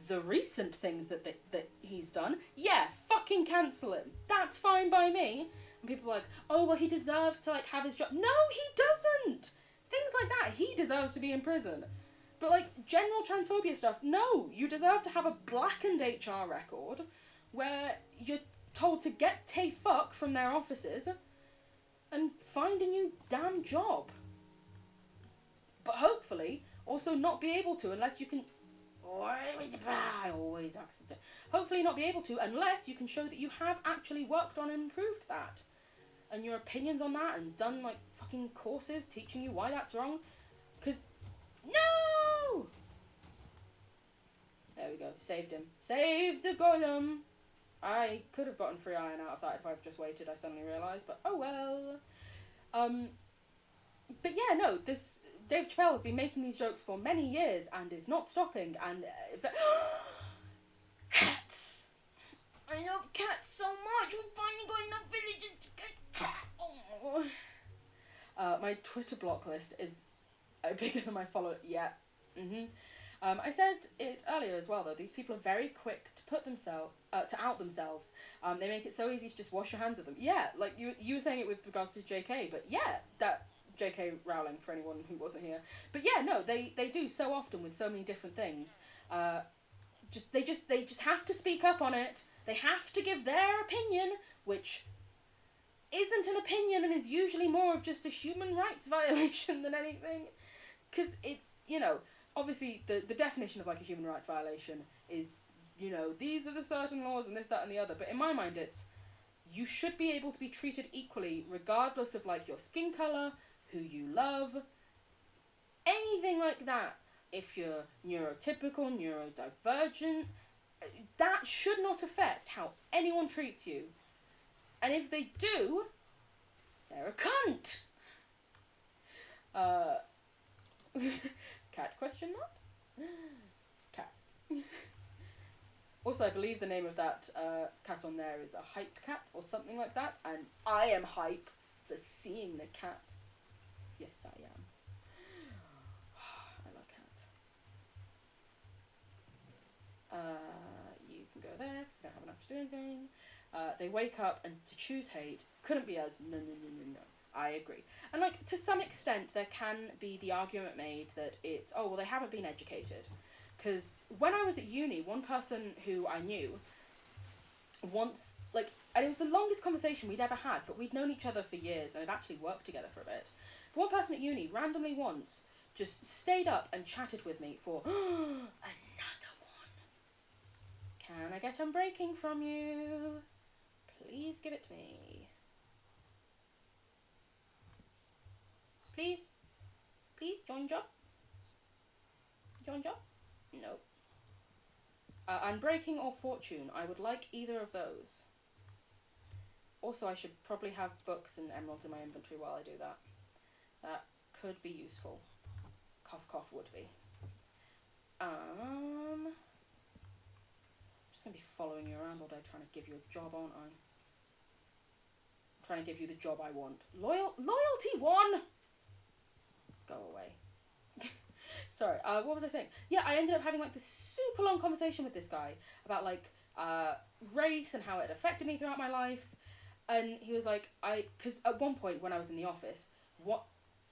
The recent things that he's done, yeah, fucking cancel him. That's fine by me. And people are like, oh, well, he deserves to, like, have his job. No, he doesn't! Things like that, he deserves to be in prison. But, like, general transphobia stuff, no, you deserve to have a blackened HR record where you're told to get fuck from their offices and find a new damn job. But hopefully, also not be able to unless you can... I always accident. Hopefully not be able to unless you can show that you have actually worked on and improved that. And your opinions on that and done, like, fucking courses teaching you why that's wrong. Because... No! There we go. Saved him. Saved the golem! I could have gotten free iron out of that if I've just waited, I suddenly realised, but oh well. But yeah, no, this Dave Chappelle has been making these jokes for many years and is not stopping, and cats! I love cats so much, we finally got enough villagers to get cat! Oh. My Twitter block list is bigger than my follower, yeah, I said it earlier as well, though. These people are very quick to put themselves, to out themselves. They make it so easy to just wash your hands of them. Yeah, like you were saying it with regards to JK, but yeah, J.K. Rowling for anyone who wasn't here. But yeah, no, they do so often with so many different things. They just have to speak up on it. They have to give their opinion, which isn't an opinion and is usually more of just a human rights violation than anything. Because it's, obviously the definition of like a human rights violation is, these are the certain laws and this, that and the other. But in my mind it's, you should be able to be treated equally regardless of like your skin colour, who you love, anything like that. If you're neurotypical, neurodivergent, that should not affect how anyone treats you. And if they do, they're a cunt. Cat question mark? Cat. Also, I believe the name of that cat on there is a hype cat or something like that, and I am hype for seeing the cat. Yes, I am. I love cats. You can go there because we don't have enough to do anything. They wake up and to choose hate couldn't be us. No. I agree. And like to some extent there can be the argument made that it's, oh well, they haven't been educated. Because when I was at uni, one person who I knew once, like, and it was the longest conversation we'd ever had, but we'd known each other for years and had actually worked together for a bit. But one person at uni randomly once just stayed up and chatted with me for another one. Can I get unbreaking from you? Please give it to me. Please? Please, join job? Join job? No. Unbreaking or Fortune. I would like either of those. Also, I should probably have books and emeralds in my inventory while I do that. That could be useful. Cough, cough would be. I'm just going to be following you around all day trying to give you a job, aren't I? I'm trying to give you the job I want. Loyalty 1! Go away. Sorry, what was I saying? Yeah, I ended up having like this super long conversation with this guy about like race and how it affected me throughout my life. And he was like, because at one point when I was in the office,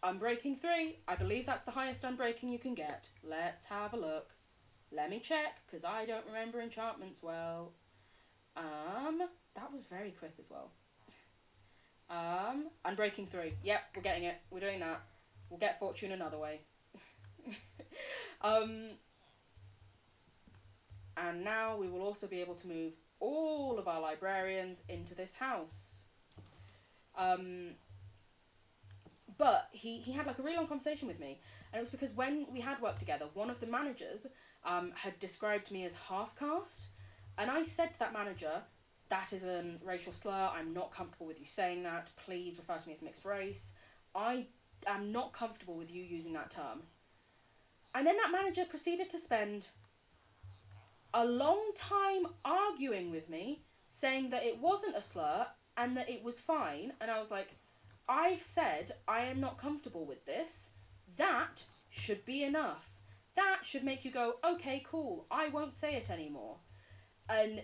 Unbreaking 3, I believe that's the highest unbreaking you can get. Let's have a look. Let me check, because I don't remember enchantments well. That was very quick as well. Unbreaking 3. Yep, we're getting it. We're doing that. We'll get Fortune another way. And now we will also be able to move all of our librarians into this house. But he had like a really long conversation with me, and it was because when we had worked together, one of the managers had described me as half-caste, and I said to that manager, that is a racial slur, I'm not comfortable with you saying that, please refer to me as mixed race, I am not comfortable with you using that term. And then that manager proceeded to spend a long time arguing with me, saying that it wasn't a slur and that it was fine. And I was like, I've said I am not comfortable with this. That should be enough. That should make you go, okay, cool, I won't say it anymore. And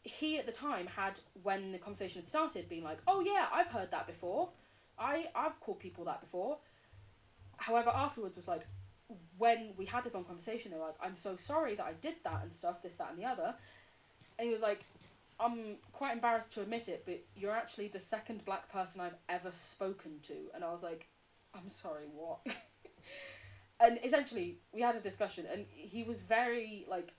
he at the time had, when the conversation had started, been like, oh yeah, I've heard that before. I've called people that before. However, afterwards was like, when we had this long conversation, they were like, I'm so sorry that I did that and stuff, this, that and the other. And he was like, I'm quite embarrassed to admit it, but you're actually the second black person I've ever spoken to. And I was like, I'm sorry, what? And essentially, we had a discussion, and he was very, like,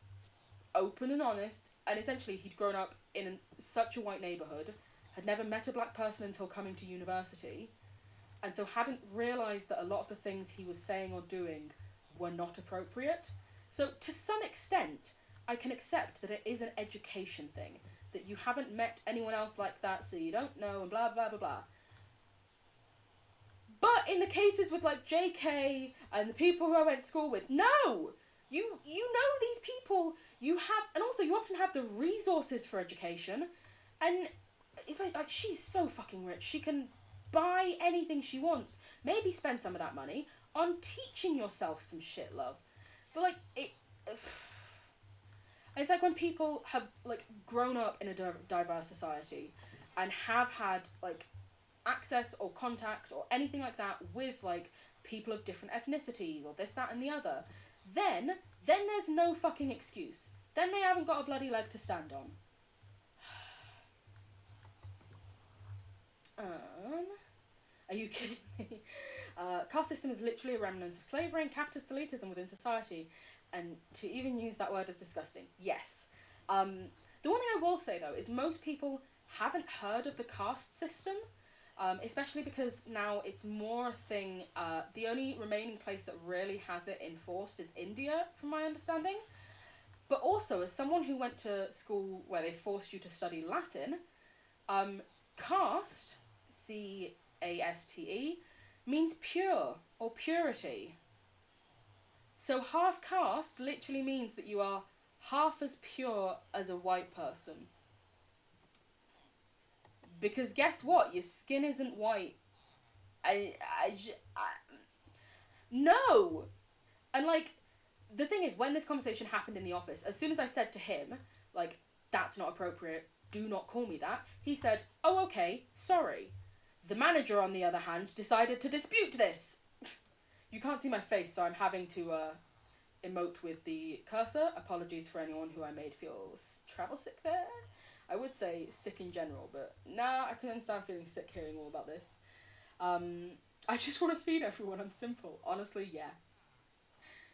open and honest, and essentially he'd grown up in such a white neighbourhood, had never met a black person until coming to university, and so hadn't realised that a lot of the things he was saying or doing were not appropriate. So to some extent, I can accept that it is an education thing, that you haven't met anyone else like that, so you don't know, and blah, blah, blah, blah. But in the cases with, like, JK and the people who I went to school with, no! You know these people, you have, and also you often have the resources for education, and it's like she's so fucking rich, she can buy anything she wants, maybe spend some of that money on teaching yourself some shit, love. But, like, it's like when people have, like, grown up in a diverse society and have had, like, access or contact or anything like that with, like, people of different ethnicities or this, that, and the other, then there's no fucking excuse. Then they haven't got a bloody leg to stand on. Are you kidding me? Caste system is literally a remnant of slavery and capitalist elitism within society, and to even use that word is disgusting. Yes. The one thing I will say, though, is most people haven't heard of the caste system, especially because now it's more a thing. The only remaining place that really has it enforced is India, from my understanding. But also, as someone who went to school where they forced you to study Latin, caste, C-A-S-T-E, means pure or purity. So half caste literally means that you are half as pure as a white person. Because guess what? Your skin isn't white. No! And, like, the thing is, when this conversation happened in the office, as soon as I said to him, like, that's not appropriate, do not call me that, he said, oh, okay, sorry. The manager, on the other hand, decided to dispute this. You can't see my face, so I'm having to emote with the cursor. Apologies for anyone who I made feel travel sick there. I would say sick in general, but nah, I can understand feeling sick hearing all about this. I just want to feed everyone, I'm simple. Honestly, yeah.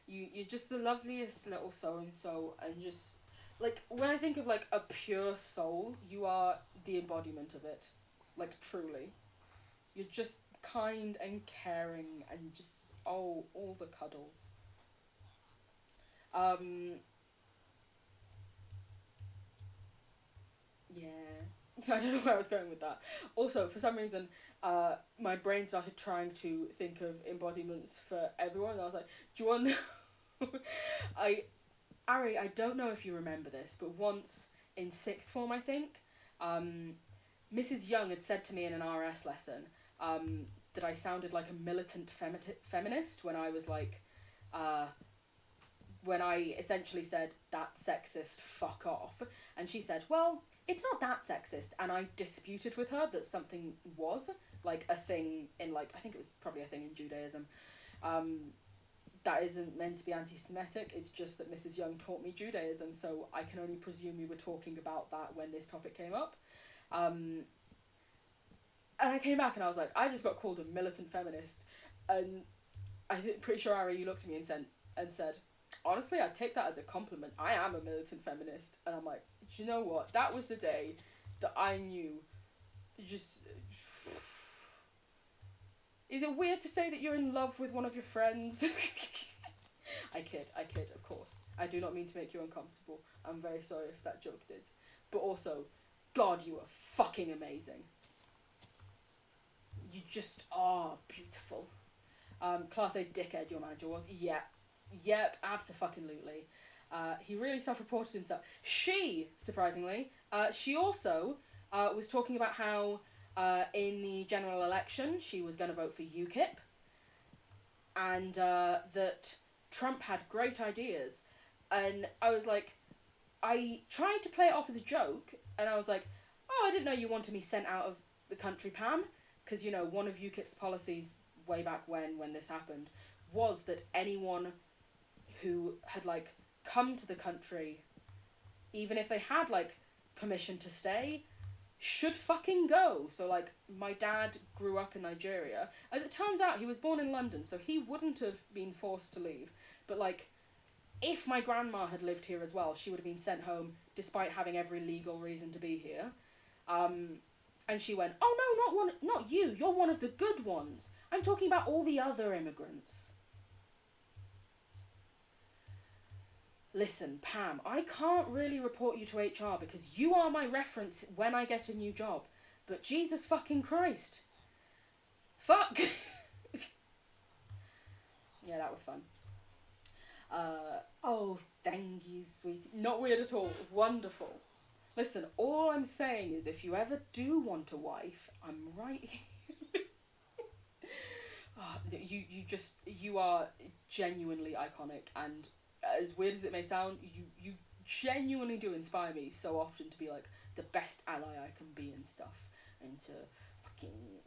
You're just the loveliest little so-and-so, and just, like, when I think of, like, a pure soul, you are the embodiment of it. Like, truly. You're just kind and caring and just, oh, all the cuddles. Yeah. I don't know where I was going with that. Also, for some reason, my brain started trying to think of embodiments for everyone, and I was like, do you want to know? Ari, I don't know if you remember this, but once in sixth form, I think, Mrs. Young had said to me in an RS lesson that I sounded like a militant feminist when I was like, when I essentially said, that's sexist, fuck off. And she said, well, it's not that sexist. And I disputed with her that something was, like, a thing in, like, I think it was probably a thing in Judaism. That isn't meant to be anti-Semitic, it's just that Mrs. Young taught me Judaism, so I can only presume we were talking about that when this topic came up. And I came back and I was like, I just got called a militant feminist. And I'm pretty sure, Ari, you looked at me and said, honestly, I take that as a compliment. I am a militant feminist. And I'm like, do you know what? That was the day that I knew. Just... Is it weird to say that you're in love with one of your friends? I kid, of course. I do not mean to make you uncomfortable. I'm very sorry if that joke did. But also, God, you are fucking amazing. You just are beautiful. Class A dickhead, your manager was. Yep, abso-fucking-lutely. He really self-reported himself. She, surprisingly, she also was talking about how in the general election she was going to vote for UKIP, and that Trump had great ideas. And I was like, I tried to play it off as a joke, and I was like, oh, I didn't know you wanted me sent out of the country, Pam, because, you know, one of UKIP's policies way back when this happened was that anyone who had, like, come to the country, even if they had, like, permission to stay, should fucking go. So, like, my dad grew up in Nigeria. As it turns out, he was born in London, so he wouldn't have been forced to leave. But, like, if my grandma had lived here as well, she would have been sent home despite having every legal reason to be here. And she went, oh no, not you, you're one of the good ones. I'm talking about all the other immigrants. Listen, Pam, I can't really report you to HR because you are my reference when I get a new job. But Jesus fucking Christ. Fuck. Yeah, that was fun. Oh, thank you, sweetie. Not weird at all. Wonderful. Listen, all I'm saying is if you ever do want a wife, I'm right here. Oh, you are genuinely iconic, and as weird as it may sound, you genuinely do inspire me so often to be like the best ally I can be and stuff, and to fucking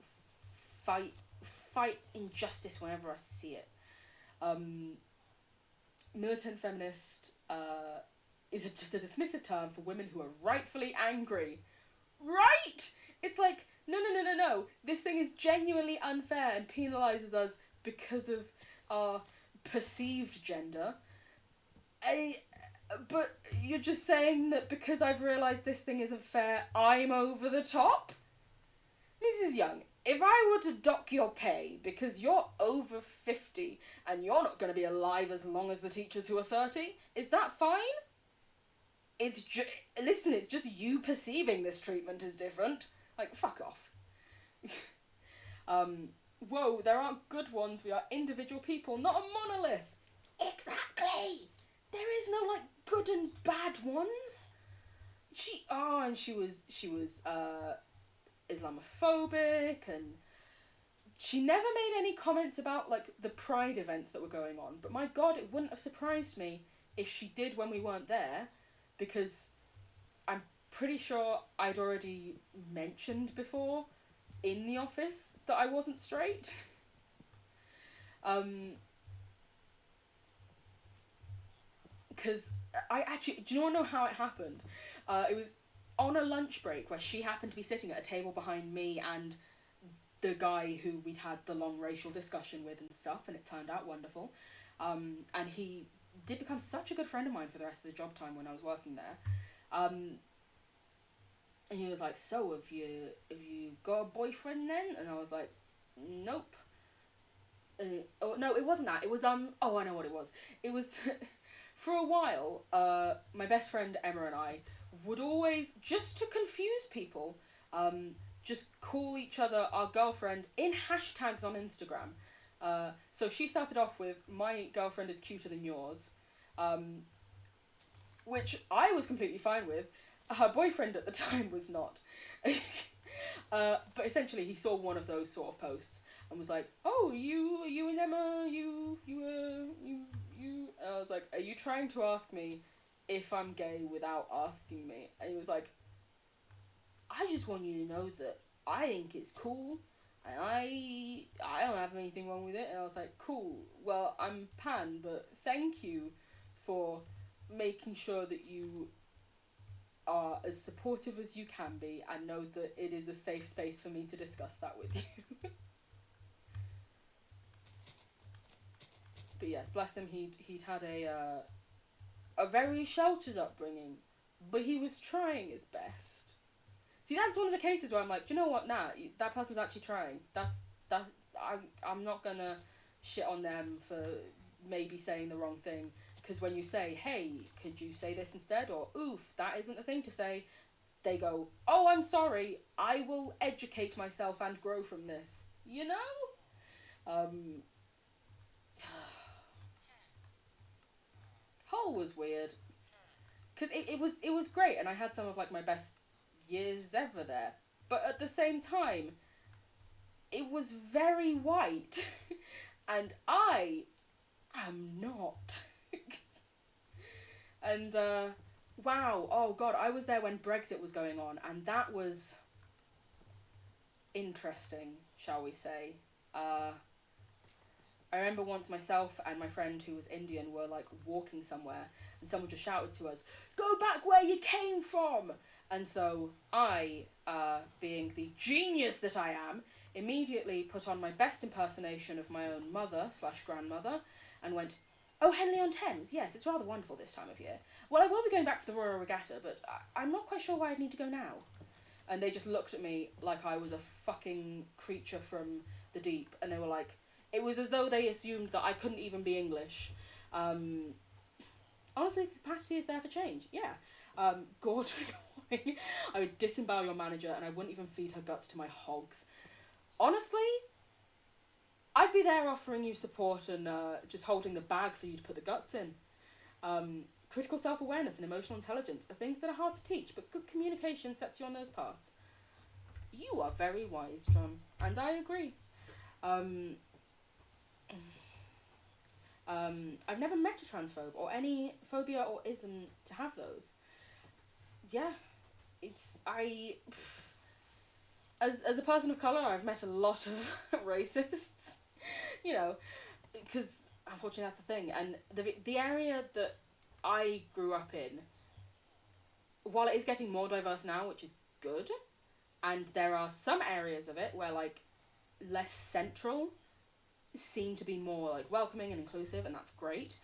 fight injustice whenever I see it. Militant feminist is just a dismissive term for women who are rightfully angry. Right? It's like, no. This thing is genuinely unfair and penalises us because of our perceived gender. But you're just saying that because I've realised this thing isn't fair, I'm over the top? Mrs. Young, if I were to dock your pay because you're over 50 and you're not going to be alive as long as the teachers who are 30, is that fine? Listen, it's just you perceiving this treatment is different. Like, fuck off. Whoa, there aren't good ones. We are individual people, not a monolith. Exactly. There is no, like, good and bad ones. She was Islamophobic, and she never made any comments about, like, the Pride events that were going on. But my God, it wouldn't have surprised me if she did when we weren't there, because I'm pretty sure I'd already mentioned before in the office that I wasn't straight. Because I actually, do you want to know how it happened? It was on a lunch break where she happened to be sitting at a table behind me and the guy who we'd had the long racial discussion with and stuff, and it turned out wonderful. And he did become such a good friend of mine for the rest of the job time when I was working there. And he was like, so have you got a boyfriend then? And I was like, nope. No, it wasn't that. It was, I know what it was. It was, for a while, my best friend Emma and I would always, just to confuse people, just call each other our girlfriend in hashtags on Instagram. So she started off with, my girlfriend is cuter than yours, which I was completely fine with. Her boyfriend at the time was not. But essentially he saw one of those sort of posts and was like, oh, you and Emma, you. And I was like, are you trying to ask me if I'm gay without asking me? And he was like, I just want you to know that I think it's cool and I don't have anything wrong with it. And I was like, cool, well, I'm pan, but thank you for making sure that you are as supportive as you can be and know that it is a safe space for me to discuss that with you. But yes, bless him, he'd had a very sheltered upbringing, but he was trying his best. See, that's one of the cases where I'm like, do you know what? Nah, that person's actually trying. I'm not gonna shit on them for maybe saying the wrong thing. Because when you say, hey, could you say this instead? Or, oof, that isn't the thing to say. They go, oh, I'm sorry. I will educate myself and grow from this. You know? Hull was weird. Because it was great. And I had some of, like, my best years ever there. But at the same time, it was very white. And I am not. And, wow, oh God, I was there when Brexit was going on, and that was interesting, shall we say. I remember once myself and my friend who was Indian were, like, walking somewhere, and someone just shouted to us, go back where you came from! And so I, being the genius that I am, immediately put on my best impersonation of my own mother/grandmother, and went, oh, Henley-on-Thames, yes, it's rather wonderful this time of year. Well, I will be going back for the Royal Regatta, but I'm not quite sure why I'd need to go now. And they just looked at me like I was a fucking creature from the deep, and they were like, it was as though they assumed that I couldn't even be English. Honestly, capacity is there for change, yeah. Gorge, I would disembowel your manager, and I wouldn't even feed her guts to my hogs. Honestly, I'd be there offering you support and just holding the bag for you to put the guts in. Critical self-awareness and emotional intelligence are things that are hard to teach, but good communication sets you on those paths. You are very wise, John, and I agree. I've never met a transphobe or any phobia or ism to have those. Yeah, as a person of colour, I've met a lot of racists, you know, because unfortunately that's a thing. And the area that I grew up in, while it is getting more diverse now, which is good, and there are some areas of it where, like, less central seem to be more, like, welcoming and inclusive, and that's great.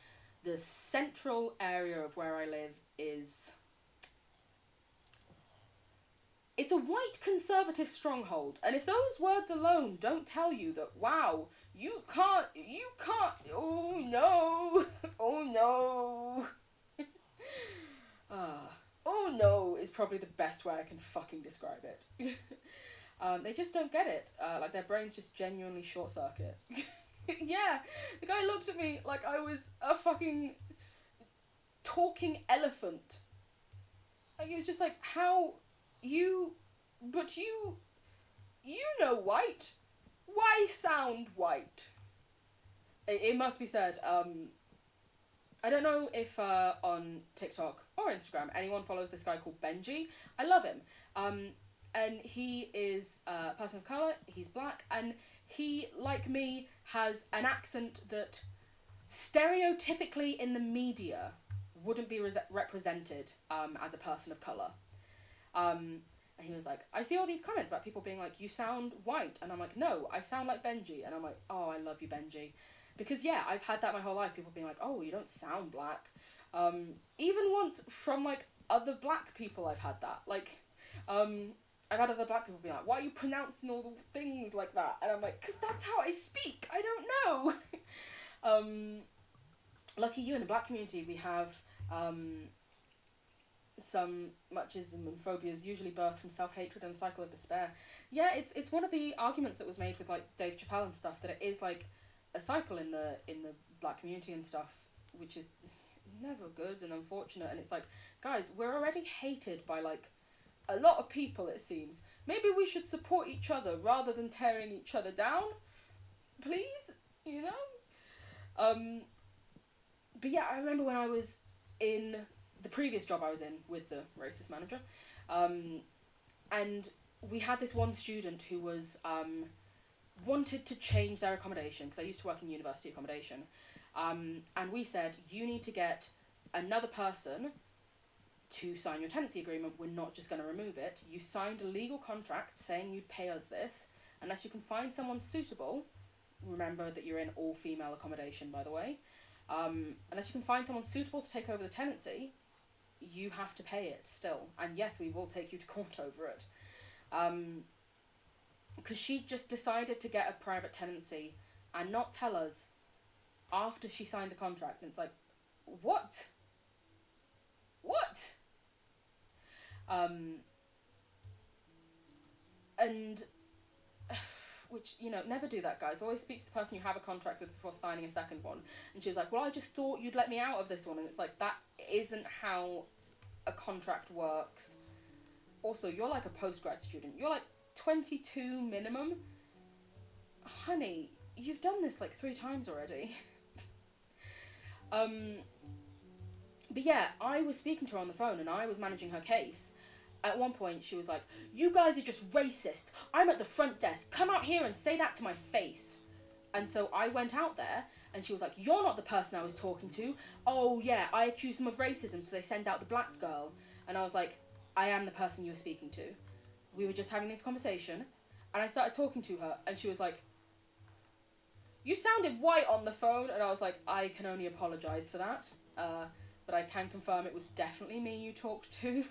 The central area of where I live is... It's a white conservative stronghold, and if those words alone don't tell you that, wow, you can't, oh no, oh no. Oh no is probably the best way I can fucking describe it. They just don't get it. Like, their brains just genuinely short circuit. Yeah, the guy looked at me like I was a fucking talking elephant. Like, he was just like, how... You know white. Why sound white? It must be said, I don't know if on TikTok or Instagram anyone follows this guy called Benji. I love him. And he is a person of colour, he's black, and he, like me, has an accent that stereotypically in the media wouldn't be represented as a person of colour. And he was like, I see all these comments about people being like, you sound white. And I'm like, no, I sound like Benji. And I'm like, oh, I love you, Benji. Because, yeah, I've had that my whole life. People being like, oh, you don't sound black. Even once from, like, other black people I've had that. Like, I've had other black people being like, why are you pronouncing all the things like that? And I'm like, because that's how I speak. I don't know. Lucky you, in the black community, we have... some machismo and phobias usually birth from self-hatred and a cycle of despair. Yeah, it's one of the arguments that was made with, like, Dave Chappelle and stuff, that it is, like, a cycle in the black community and stuff, which is never good and unfortunate. And it's like, guys, we're already hated by, like, a lot of people, it seems. Maybe we should support each other rather than tearing each other down, please, you know? But yeah, I remember when I was in the previous job I was in with the racist manager, and we had this one student who was wanted to change their accommodation, because I used to work in university accommodation, and we said, you need to get another person to sign your tenancy agreement. We're not just going to remove it. You signed a legal contract saying you'd pay us this, unless you can find someone suitable. Remember that you're in all-female accommodation, by the way. Unless you can find someone suitable to take over the tenancy, you have to pay it still. And yes, we will take you to court over it. Because she just decided to get a private tenancy and not tell us after she signed the contract. And it's like, what? What? And... which, you know, never do that, guys. Always speak to the person you have a contract with before signing a second one. And she was like, well, I just thought you'd let me out of this one. And it's like, that isn't how a contract works. Also, you're like a postgrad student. You're like 22 minimum. Honey, you've done this like 3 times already. But yeah, I was speaking to her on the phone and I was managing her case. At one point, she was like, you guys are just racist. I'm at the front desk. Come out here and say that to my face. And so I went out there, and she was like, you're not the person I was talking to. Oh, yeah, I accused them of racism, so they sent out the black girl. And I was like, I am the person you were speaking to. We were just having this conversation, and I started talking to her, and she was like, you sounded white on the phone. And I was like, I can only apologise for that. But I can confirm it was definitely me you talked to.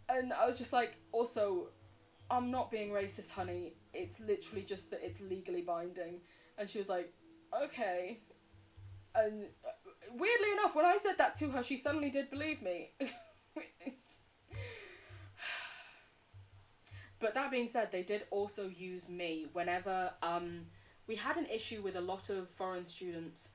And I was just like, also, I'm not being racist, honey. It's literally just that it's legally binding. And she was like, okay. And weirdly enough, when I said that to her, she suddenly did believe me. But that being said, they did also use me whenever we had an issue with a lot of foreign students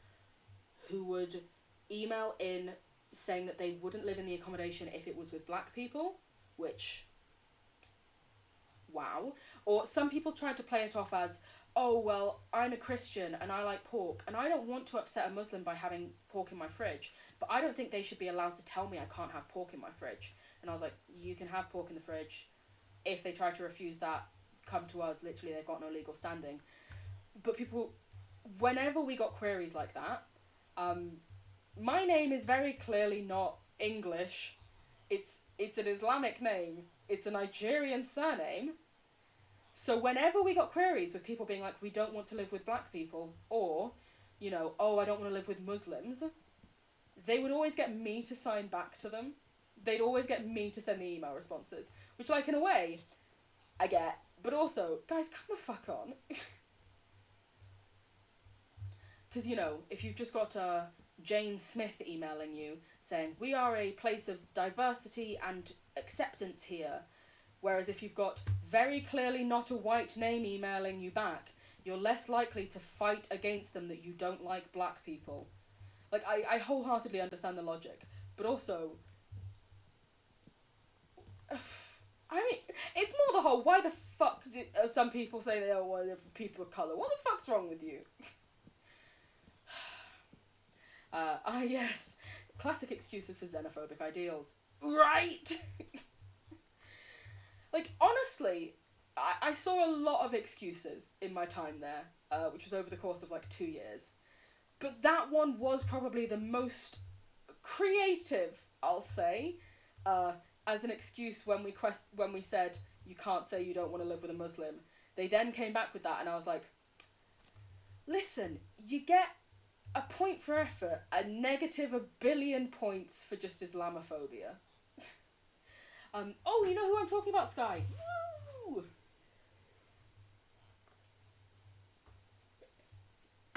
who would email in saying that they wouldn't live in the accommodation if it was with black people. Which, wow. Or some people tried to play it off as, oh, well, I'm a Christian and I like pork and I don't want to upset a Muslim by having pork in my fridge, but I don't think they should be allowed to tell me I can't have pork in my fridge. And I was like, you can have pork in the fridge. If they try to refuse that, come to us. Literally, they've got no legal standing. But people, whenever we got queries like that, my name is very clearly not English. It's an Islamic name. It's a Nigerian surname. So whenever we got queries with people being like, we don't want to live with black people, or, you know, oh, I don't want to live with Muslims, they would always get me to sign back to them. They'd always get me to send the email responses, which, like, in a way, I get. But also, guys, come the fuck on. Because, you know, if you've just got Jane Smith emailing you saying, we are a place of diversity and acceptance here, whereas if you've got very clearly not a white name emailing you back, you're less likely to fight against them that you don't like black people. Like, I wholeheartedly understand the logic, but also, I mean, it's more the whole, why the fuck do some people say they don't want to live with people of colour? What the fuck's wrong with you? Yes, classic excuses for xenophobic ideals. Right! Like, honestly, I saw a lot of excuses in my time there, which was over the course of, like, 2 years. But that one was probably the most creative, I'll say, as an excuse when we said, you can't say you don't want to live with a Muslim. They then came back with that, and I was like, listen, you get a point for effort, a negative 1 billion points for just Islamophobia. Oh, you know who I'm talking about, Sky? Woo!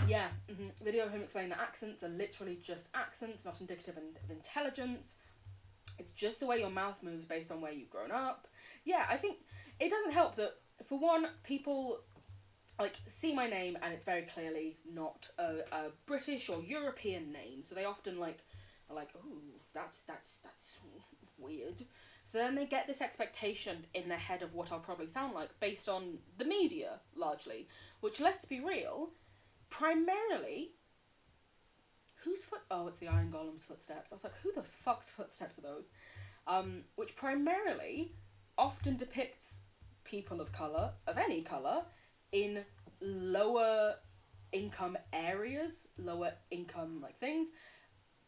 Yeah, video of him explaining that accents are literally just accents, not indicative of intelligence. It's just the way your mouth moves based on where you've grown up. Yeah, I think it doesn't help that, for one, people, like, see my name and it's very clearly not a British or European name, so they often, like, are like, ooh, that's weird. So then they get this expectation in their head of what I'll probably sound like based on the media, largely. Which, let's be real, primarily, oh, it's the Iron Golem's footsteps. I was like, who the fuck's footsteps are those? Which primarily often depicts people of colour, of any colour, in lower income areas, lower income, like, things.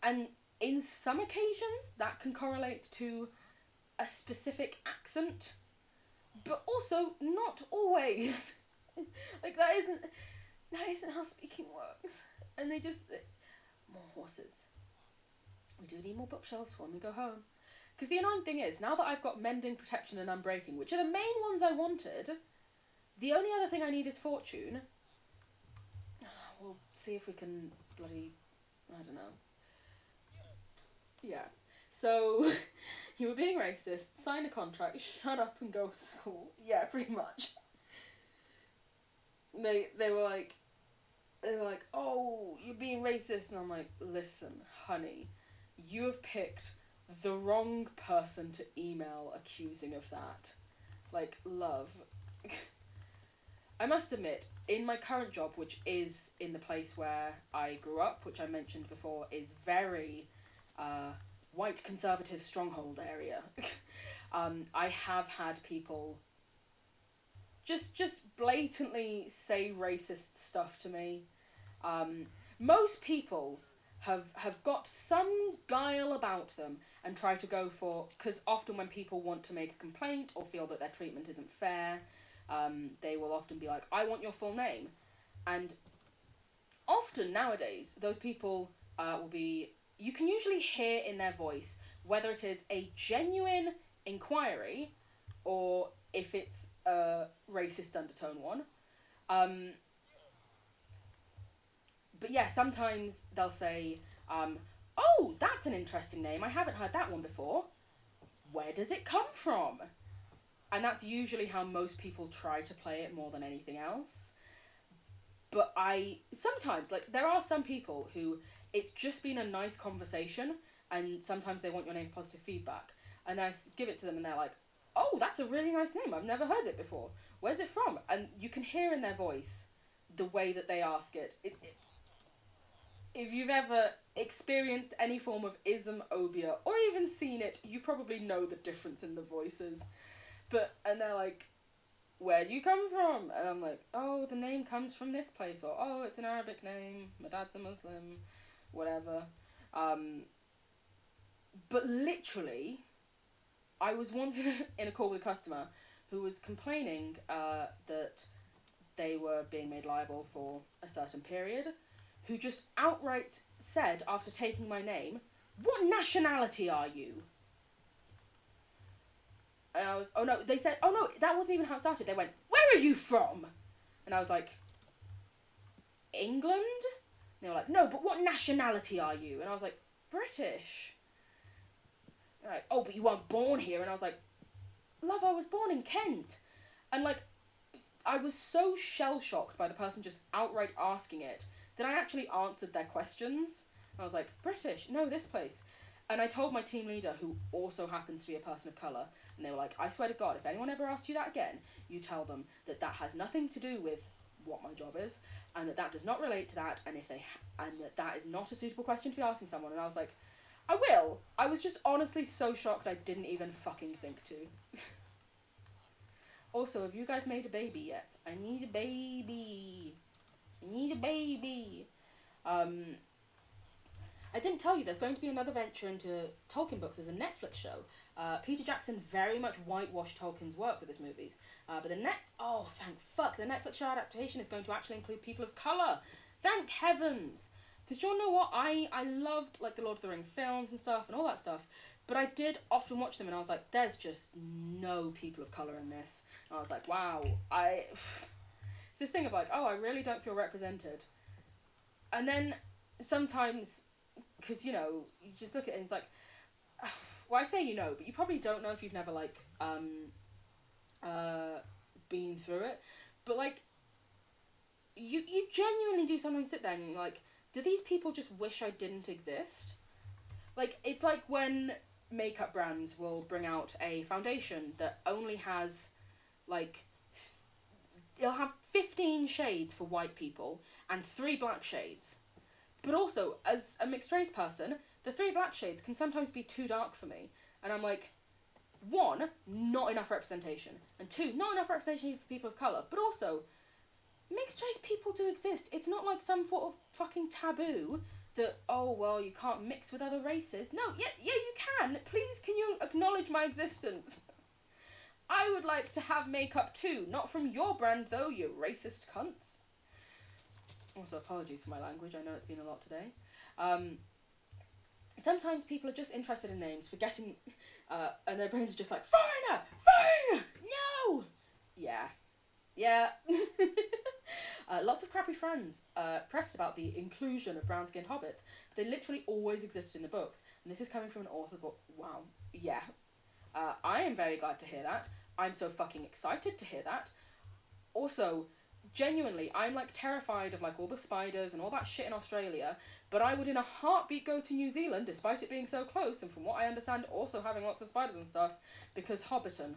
And in some occasions, that can correlate to a specific accent, but also not always. Like, that isn't how speaking works. And they just, more horses. We do need more bookshelves when we go home. Because the annoying thing is, now that I've got mending, protection, and unbreaking, which are the main ones I wanted, the only other thing I need is fortune. We'll see if we can bloody, I don't know. Yeah. So, you were being racist, sign a contract, shut up and go to school. Yeah, pretty much. They were like, oh, you're being racist. And I'm like, listen, honey, you have picked the wrong person to email accusing of that. Like, love. I must admit, in my current job, which is in the place where I grew up, which I mentioned before, is very, white conservative stronghold area. I have had people just blatantly say racist stuff to me. Most people have got some guile about them and try to go for, because often when people want to make a complaint or feel that their treatment isn't fair, they will often be like, I want your full name. And often nowadays, those people will be, you can usually hear in their voice whether it is a genuine inquiry or if it's a racist undertone one. But yeah, sometimes they'll say, oh, that's an interesting name. I haven't heard that one before. Where does it come from? And that's usually how most people try to play it more than anything else. But sometimes, like, there are some people who, it's just been a nice conversation, and sometimes they want your name for positive feedback. And I give it to them, and they're like, oh, that's a really nice name. I've never heard it before. Where's it from? And you can hear in their voice the way that they ask it. If you've ever experienced any form of ismophobia or even seen it, you probably know the difference in the voices. And they're like, where do you come from? And I'm like, oh, the name comes from this place, or oh, it's an Arabic name, my dad's a Muslim, whatever. But literally, I was once in a call with a customer who was complaining that they were being made liable for a certain period, who just outright said, after taking my name, what nationality are you? And I was, oh no, they said, oh no, that wasn't even how it started. They went, where are you from? And I was like, England? And they were like, no, but what nationality are you? And I was like, British. And they're like, oh, but you weren't born here. And I was like, love, I was born in Kent. And like, I was so shell-shocked by the person just outright asking it that I actually answered their questions. I was like, British? No, this place. And I told my team leader, who also happens to be a person of colour, and they were like, I swear to God, if anyone ever asks you that again, you tell them that that has nothing to do with what my job is, and that that does not relate to that, and that is not a suitable question to be asking someone. And I was like, I will. I was just honestly so shocked I didn't even fucking think to. Also, have you guys made a baby yet? I need a baby. I need a baby. I didn't tell you, there's going to be another venture into Tolkien books as a Netflix show. Peter Jackson very much whitewashed Tolkien's work with his movies. But thank fuck, the Netflix show adaptation is going to actually include people of colour. Thank heavens! Because do you know what? I loved, like, the Lord of the Rings films and stuff and all that stuff. But I did often watch them and I was like, there's just no people of colour in this. And I was like, wow, it's this thing of like, oh, I really don't feel represented. And then sometimes, because, you know, you just look at it and it's like, well, I say you know, but you probably don't know if you've never, like, been through it. But, like, you genuinely do sometimes sit there and you're like, do these people just wish I didn't exist? Like, it's like when makeup brands will bring out a foundation that only has, like, it'll have 15 shades for white people and 3 black shades. But also, as a mixed race person, the 3 black shades can sometimes be too dark for me. And I'm like, 1, not enough representation. And 2, not enough representation for people of colour. But also, mixed race people do exist. It's not like some sort of fucking taboo that, oh, well, you can't mix with other races. No, yeah, you can. Please, can you acknowledge my existence? I would like to have makeup too. Not from your brand, though, you racist cunts. Also, apologies for my language. I know it's been a lot today. Sometimes people are just interested in names, forgetting, and their brains are just like, foreigner! Foreigner! No! Yeah. Lots of crappy friends pressed about the inclusion of brown-skinned hobbits, but they literally always existed in the books, and this is coming from an author book. Wow. Yeah. I am very glad to hear that. I'm so fucking excited to hear that. Also, genuinely, I'm, like, terrified of, like, all the spiders and all that shit in Australia, but I would in a heartbeat go to New Zealand, despite it being so close, and from what I understand, also having lots of spiders and stuff, because Hobbiton.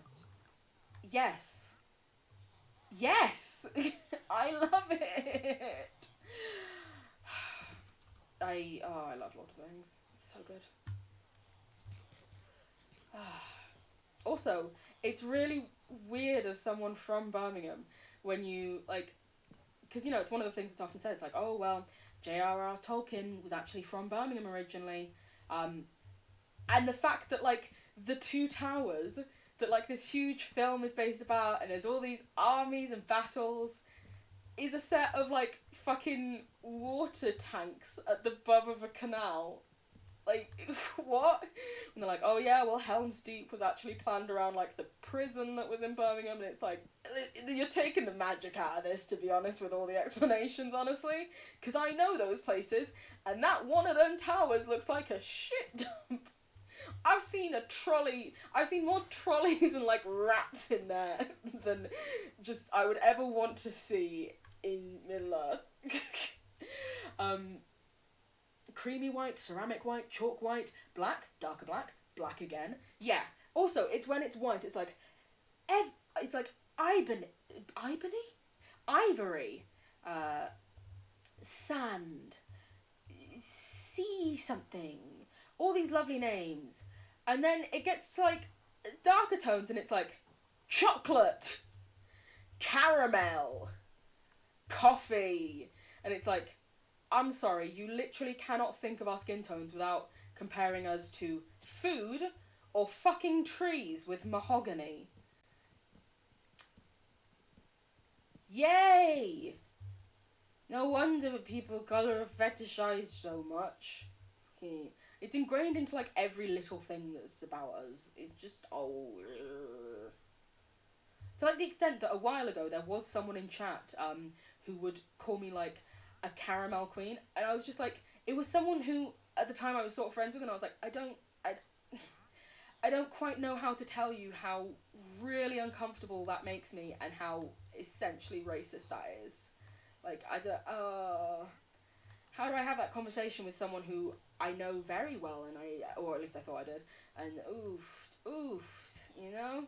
Yes. Yes! I love it! I love Lord of the Rings. It's so good. Also, it's really weird as someone from Birmingham when you, like, because, you know, it's one of the things that's often said, it's like, oh, well, J.R.R. Tolkien was actually from Birmingham originally, and the fact that, like, the Two Towers that, like, this huge film is based about, and there's all these armies and battles, is a set of, like, fucking water tanks at the bottom of a canal. Like, what? And they're like, oh yeah, well, Helm's Deep was actually planned around, like, the prison that was in Birmingham, and it's like, you're taking the magic out of this, to be honest, with all the explanations, honestly. Because I know those places, and that one of them towers looks like a shit dump. I've seen more trolleys and, like, rats in there than just I would ever want to see in Middle-earth. Creamy white, ceramic white, chalk white, black, darker black, black again. Yeah. Also, it's when it's white, it's like, it's like ivory, sand, sea something, all these lovely names, and then it gets like darker tones and it's like chocolate, caramel, coffee, and it's like, I'm sorry, you literally cannot think of our skin tones without comparing us to food or fucking trees with mahogany. Yay! No wonder people colour fetishize so much. Okay. It's ingrained into like every little thing that's about us. It's just, oh. To like the extent that a while ago there was someone in chat who would call me like a caramel queen, and I was just like, it was someone who at the time I was sort of friends with, and I was like, I don't quite know how to tell you how really uncomfortable that makes me and how essentially racist that is. Like, I don't, how do I have that conversation with someone who I know very well, and or at least I thought I did, and oof, you know?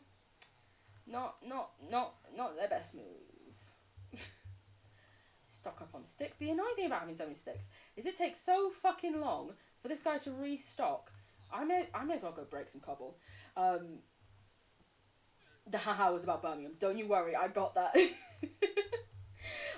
Not their best move. Stock up on sticks. The annoying thing about having so many sticks is it takes so fucking long for this guy to restock. I may as well go break some cobble. The haha was about Birmingham. Don't you worry, I got that.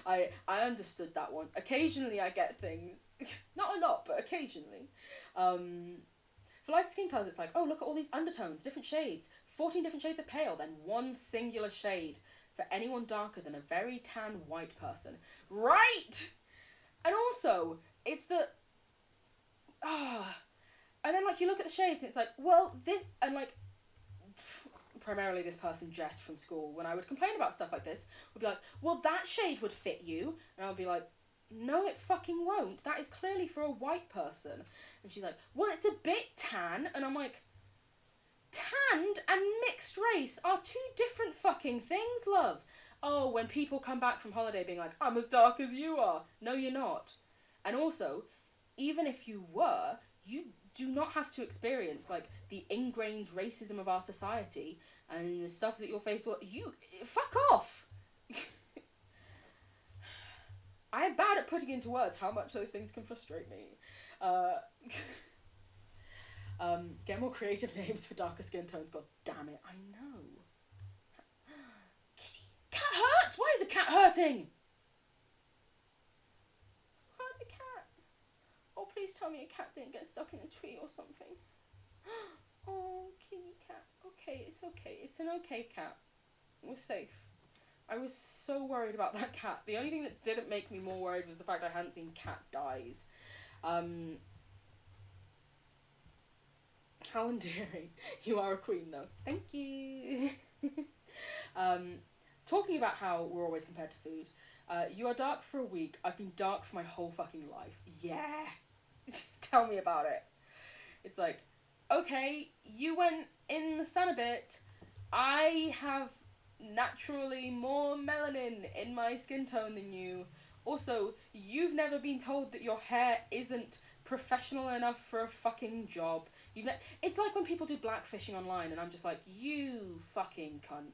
I understood that one. Occasionally I get things. Not a lot, but occasionally. For light skin colours, it's like, oh, look at all these undertones, different shades. 14 different shades of pale, then one singular shade for anyone darker than a very tan white person. Right! And also, it's the... And then, like, you look at the shades and it's like, well, this... And, like, primarily this person, Jess, from school, when I would complain about stuff like this, would be like, well, that shade would fit you. And I would be like, no, it fucking won't. That is clearly for a white person. And she's like, well, it's a bit tan. And I'm like, tanned and mixed race are two different fucking things, love. Oh, when people come back from holiday being like, I'm as dark as you are. No, you're not. And also, even if you were, you do not have to experience, like, the ingrained racism of our society and the stuff that your face will... You... Fuck off! I am bad at putting into words how much those things can frustrate me. Get more creative names for darker skin tones. God damn it, I know. Kitty. Cat hurts? Why is a cat hurting? Who hurt the cat? Oh, please tell me a cat didn't get stuck in a tree or something. Oh, kitty cat. Okay, it's okay. It's an okay cat. We're safe. I was so worried about that cat. The only thing that didn't make me more worried was the fact I hadn't seen cat dies. How endearing. You are a queen, though. Thank you. Talking about how we're always compared to food. You are dark for a week. I've been dark for my whole fucking life. Yeah. Tell me about it. It's like, okay, you went in the sun a bit. I have naturally more melanin in my skin tone than you. Also, you've never been told that your hair isn't professional enough for a fucking job. It's like when people do blackfishing online and I'm just like, you fucking cunt.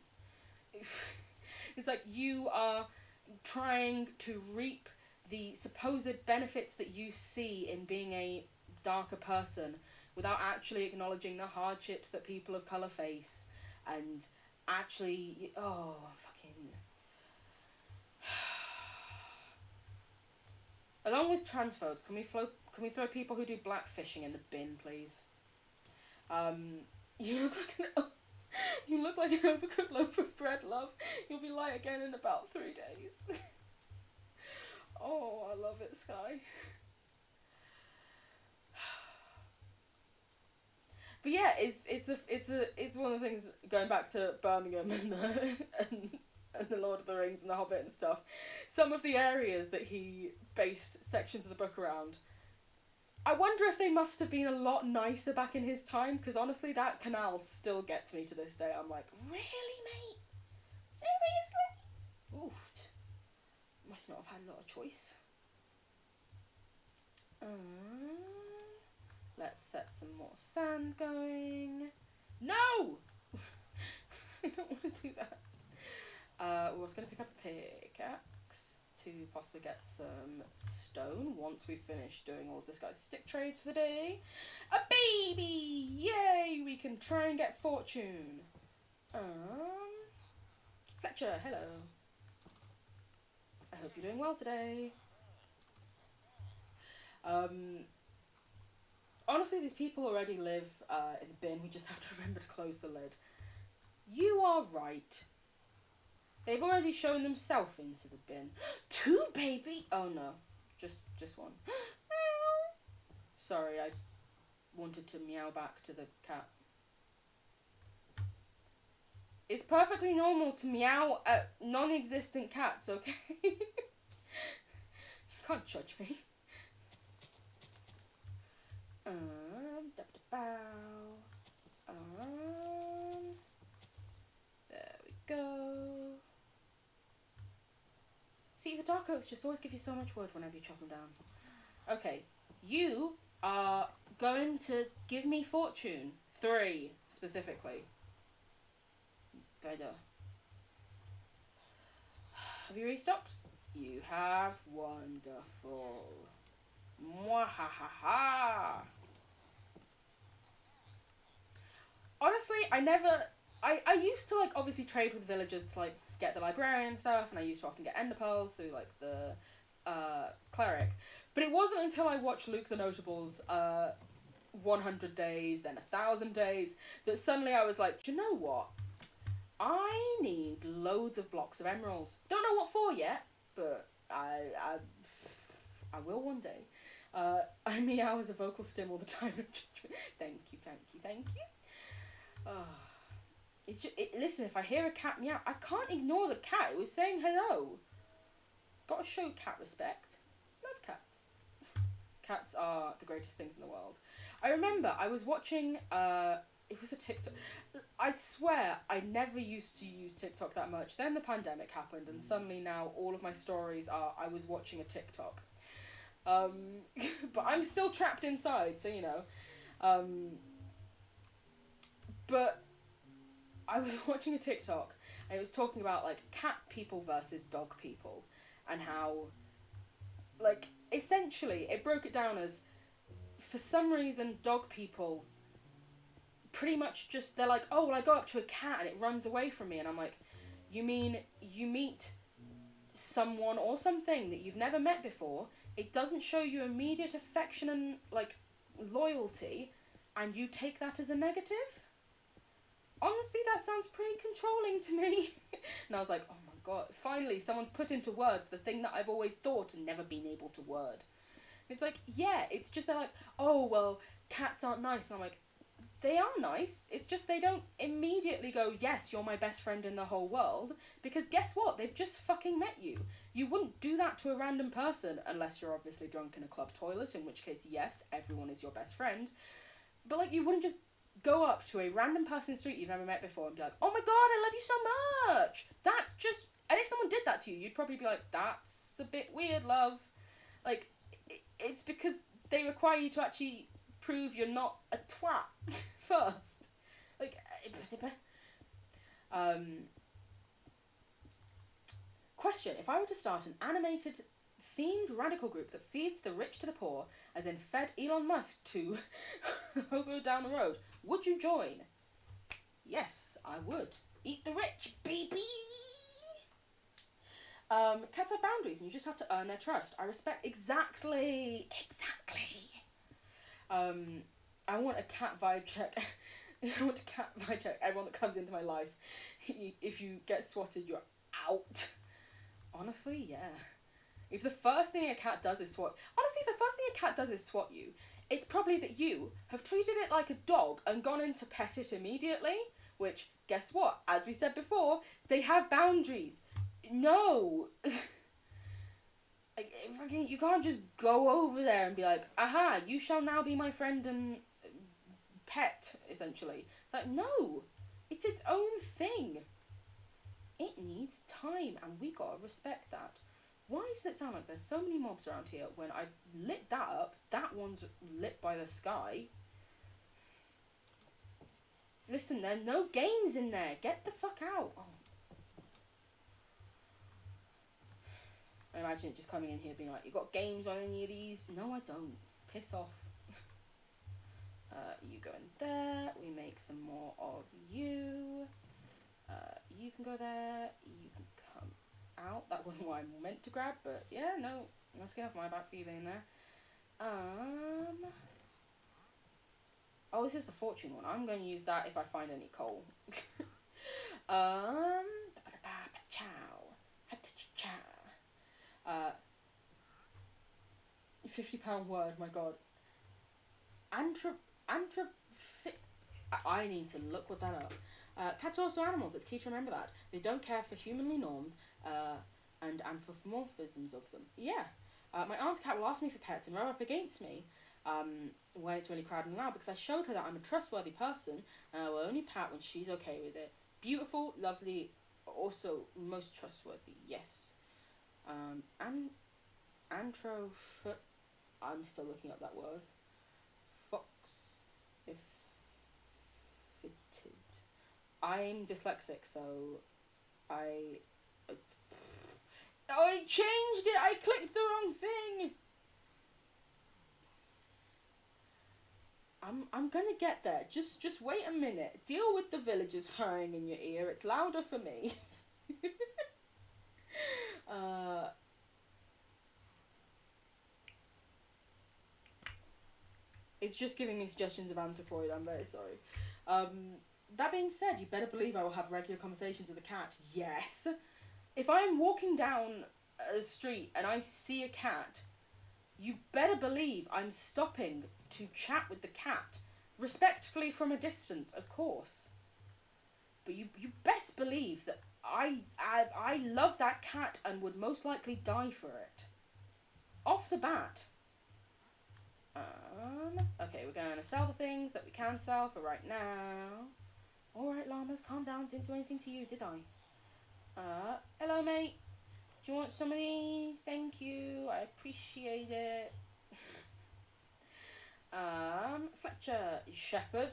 It's like you are trying to reap the supposed benefits that you see in being a darker person without actually acknowledging the hardships that people of colour face and actually, oh, fucking... Along with trans folks, can we throw people who do blackfishing in the bin, please? You look like an overcooked loaf of bread, love. You'll be light again in about 3 days. Oh, I love it, Sky. But yeah, it's one of the things, going back to Birmingham and the Lord of the Rings and the Hobbit and stuff. Some of the areas that he based sections of the book around, I wonder if they must have been a lot nicer back in his time, because honestly, that canal still gets me to this day. I'm like, really, mate? Seriously? Oof. Must not have had a lot of choice. Let's set some more sand going. No! I don't want to do that. I was going to pick up a pickaxe to possibly get some stone once we've finished doing all of this guy's stick trades for the day. A baby! Yay! We can try and get fortune. Fletcher, hello. I hope you're doing well today. Honestly, these people already live in the bin. We just have to remember to close the lid. You are right. They've already shown themselves into the bin. 2, baby! Oh no, just one. Sorry, I wanted to meow back to the cat. It's perfectly normal to meow at non-existent cats, okay? You can't judge me. There we go. See, the dark oaks just always give you so much wood whenever you chop them down. Okay, you are going to give me fortune. 3, specifically. Better. Have you restocked? You have. Wonderful. Mwahaha. Honestly, I used to, like, obviously trade with villagers to, like, get the librarian stuff, and I used to often get ender pearls through, like, the cleric. But it wasn't until I watched Luke the Notable's 100 days, then 1,000 days, that suddenly I was like, do you know what? I need loads of blocks of emeralds. Don't know what for yet, but I will one day. I meow as a vocal stim all the time. Thank you. It's just, listen, if I hear a cat meow, I can't ignore the cat. It was saying hello. Gotta show cat respect. Love cats. Cats are the greatest things in the world. I remember I was watching, it was a TikTok. I swear I never used to use TikTok that much. Then the pandemic happened, and suddenly now all of my stories are I was watching a TikTok. But I'm still trapped inside, so you know. But I was watching a TikTok, and it was talking about, like, cat people versus dog people, and how, like, essentially it broke it down as, for some reason, dog people pretty much just, they're like, oh, well, I go up to a cat and it runs away from me, and I'm like, you mean you meet someone or something that you've never met before, it doesn't show you immediate affection and, like, loyalty, and you take that as a negative? Honestly, that sounds pretty controlling to me. And I was like, oh my god, finally someone's put into words the thing that I've always thought and never been able to word. And it's like, yeah, it's just they're like, oh, well, cats aren't nice. And I'm like, they are nice. It's just they don't immediately go, yes, you're my best friend in the whole world. Because guess what? They've just fucking met you. You wouldn't do that to a random person unless you're obviously drunk in a club toilet, in which case, yes, everyone is your best friend. But, like, you wouldn't just go up to a random person in the street you've never met before and be like, oh my god, I love you so much. That's just... And if someone did that to you, you'd probably be like, that's a bit weird, love. Like, it's because they require you to actually prove you're not a twat first. Like, question, if I were to start an animated themed radical group that feeds the rich to the poor, as in fed Elon Musk to hobo down the road, would you join? Yes, I would. Eat the rich, baby! Cats have boundaries and you just have to earn their trust. I respect exactly. I want a cat vibe check. I want a cat vibe check everyone that comes into my life. If you get swatted, you're out. Honestly, yeah. If the first thing a cat does is swat... Honestly, if the first thing a cat does is swat you, it's probably that you have treated it like a dog and gone in to pet it immediately, which, guess what? As we said before, they have boundaries. No! You can't just go over there and be like, aha, you shall now be my friend and pet, essentially. It's like, no! It's its own thing. It needs time, and we gotta respect that. Why does it sound like there's so many mobs around here when I've lit that up? That one's lit by the sky. Listen, there are no games in there. Get the fuck out. Oh. And I imagine it just coming in here being like, you got games on any of these? No, I don't. Piss off. You go in there. We make some more of you. You can go there. You can come out. That wasn't what I meant to grab, but yeah, no. Let's get off my back for you being there. Oh, this is the fortune one. I'm going to use that if I find any coal. £50 word, my god. I need to look what that up. Cats are also animals, it's key to remember that. They don't care for humanly norms and anthropomorphisms of them. Yeah. My aunt's cat will ask me for pets and rub up against me when it's really crowded and loud because I showed her that I'm a trustworthy person and I will only pat when she's okay with it. Beautiful, lovely, also most trustworthy, yes. I'm still looking up that word. Fox. If fitted. I'm dyslexic, so I... Oh, it changed it! I clicked the wrong thing! I'm gonna get there. Just wait a minute. Deal with the villagers hurrying in your ear. It's louder for me. It's just giving me suggestions of anthropoid. I'm very sorry. That being said, you better believe I will have regular conversations with a cat. Yes. If I'm walking down a street and I see a cat, you better believe I'm stopping to chat with the cat. Respectfully from a distance, of course. But you best believe that I love that cat and would most likely die for it. Off the bat. Okay, we're going to sell the things that we can sell for right now. Alright, llamas, calm down. Didn't do anything to you, did I? Hello, mate. Do you want some of these? Thank you. I appreciate it. Fletcher, shepherd.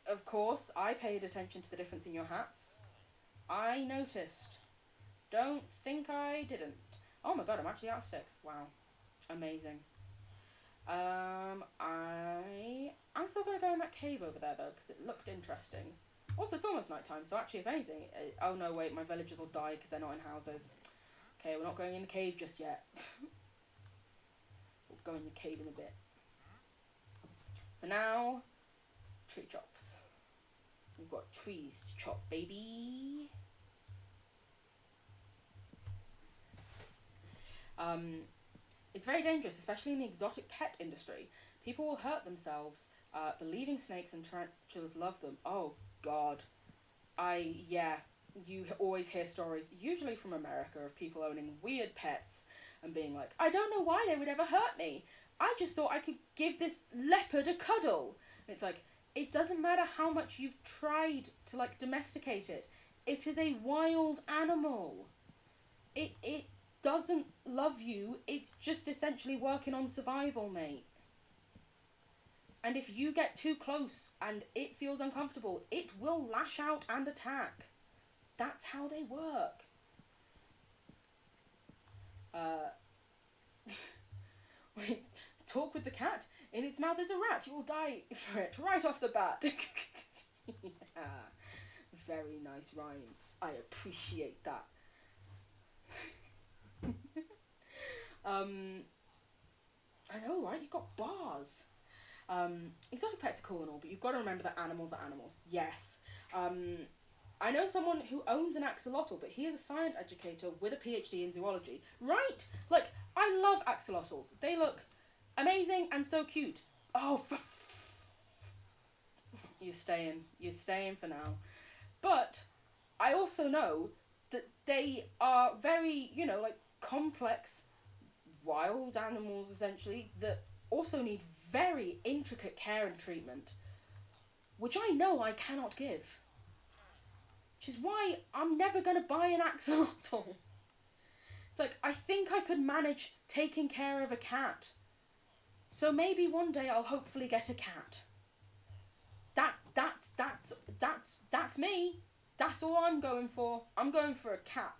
Of course, I paid attention to the difference in your hats. I noticed. Don't think I didn't. Oh my god, I'm actually out of sticks. Wow. Amazing. I'm still going to go in that cave over there, though, because it looked interesting. Also, it's almost night time, so actually, if anything... oh, no, wait, my villagers will die because they're not in houses. Okay, we're not going in the cave just yet. We'll go in the cave in a bit. For now, tree chops. We've got trees to chop, baby. It's very dangerous, especially in the exotic pet industry. People will hurt themselves, believing snakes and tarantulas love them. Oh, God. You always hear stories, usually from America, of people owning weird pets and being like, I don't know why they would ever hurt me. I just thought I could give this leopard a cuddle. And it's like, it doesn't matter how much you've tried to, like, domesticate it. It is a wild animal. It doesn't love you. It's just essentially working on survival, mate. And if you get too close and it feels uncomfortable, it will lash out and attack. That's how they work. Wait, talk with the cat. In its mouth is a rat. You will die for it right off the bat. Yeah. Very nice rhyme. I appreciate that. I know, right? You've got bars. Exotic pets are cool and all, but you've got to remember that animals are animals. Yes. I know someone who owns an axolotl, but he is a science educator with a PhD in zoology. Right? Like, I love axolotls. They look amazing and so cute. Oh, You're staying for now. But I also know that they are very, like, complex wild animals, essentially, that also need very intricate care and treatment, which I know I cannot give. Which is why I'm never going to buy an axolotl. It's like, I think I could manage taking care of a cat. So maybe one day I'll hopefully get a cat. That's me. That's all I'm going for. I'm going for a cat.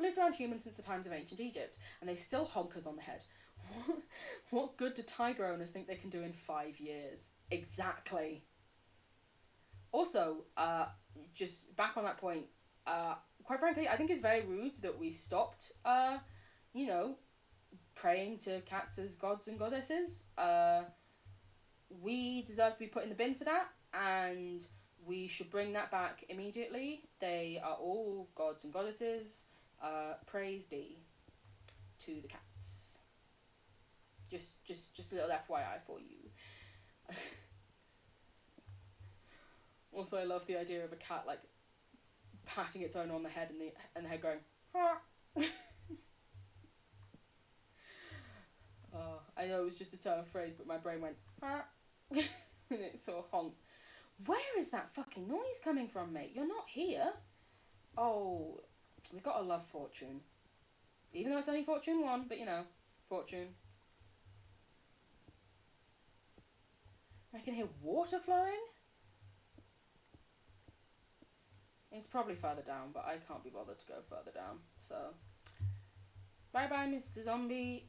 lived around humans since the times of ancient Egypt, and they still honk us on the head. What good do tiger owners think they can do in 5 years? Exactly. Also, just back on that point, quite frankly, I think it's very rude that we stopped, you know, praying to cats as gods and goddesses. We deserve to be put in the bin for that, and we should bring that back immediately. They are all gods and goddesses. Praise be to the cats. Just a little FYI for you. Also, I love the idea of a cat like patting its owner on the head and the head going, "Ha." I know it was just a turn of phrase, but my brain went, "Ha." And it sort of honked. Where is that fucking noise coming from, mate? You're not here. Oh, we gotta love Fortune. Even though it's only Fortune 1, but you know, Fortune. I can hear water flowing. It's probably further down, but I can't be bothered to go further down. So, bye-bye, Mr. Zombie.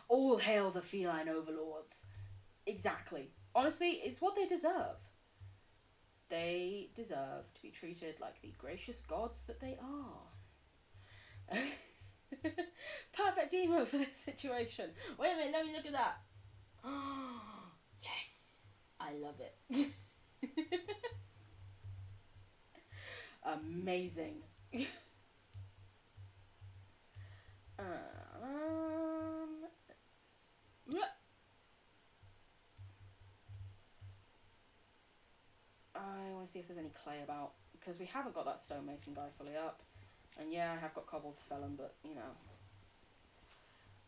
All hail the feline overlords. Exactly. Honestly, it's what they deserve. They deserve to be treated like the gracious gods that they are. Perfect emo for this situation. Wait a minute, let me look at that. Yes, I love it. Amazing. I want to see if there's any clay about, because we haven't got that stonemason guy fully up. And yeah, I have got cobble to sell him, but you know.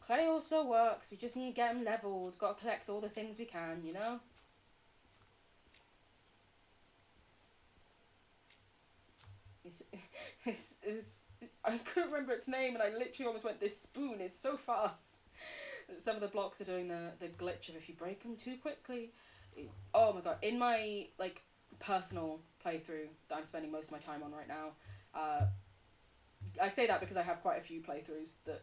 Clay also works, we just need to get him leveled, got to collect all the things we can, you know? I couldn't remember its name and I literally almost went, this spoon is so fast. Some of the blocks are doing the glitch of if you break them too quickly. Oh my god, in my like personal playthrough that I'm spending most of my time on right now, I say that because I have quite a few playthroughs that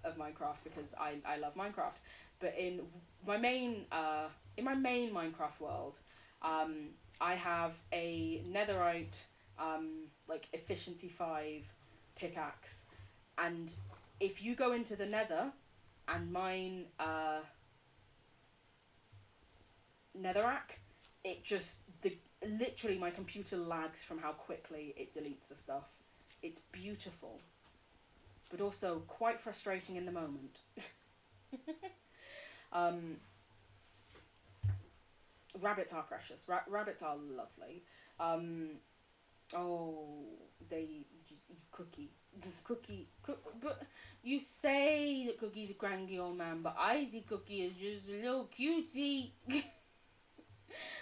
of Minecraft because I love Minecraft. But in my main Minecraft world, I have a netherite like efficiency 5 pickaxe, and if you go into the nether and mine netherrack, it just literally my computer lags from how quickly it deletes the stuff. It's beautiful, but also quite frustrating in the moment. Rabbits are precious. Rabbits are lovely. But you say that Cookie's a cranky old man, but I see Cookie as just a little cutie.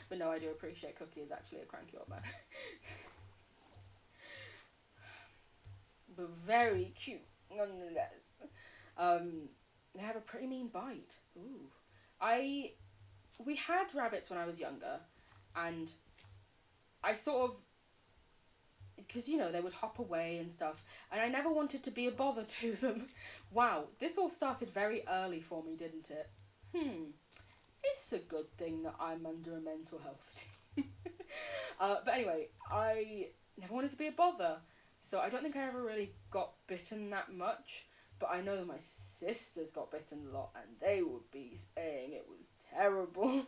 But no, I do appreciate Cookie is actually a cranky old man. But very cute nonetheless. They have a pretty mean bite. Ooh. We had rabbits when I was younger, and I sort of, because you know they would hop away and stuff, and I never wanted to be a bother to them. Wow, this all started very early for me, didn't it? It's a good thing that I'm under a mental health team. But anyway, I never wanted to be a bother, so I don't think I ever really got bitten that much. But I know that my sisters got bitten a lot, and they would be saying it was terrible.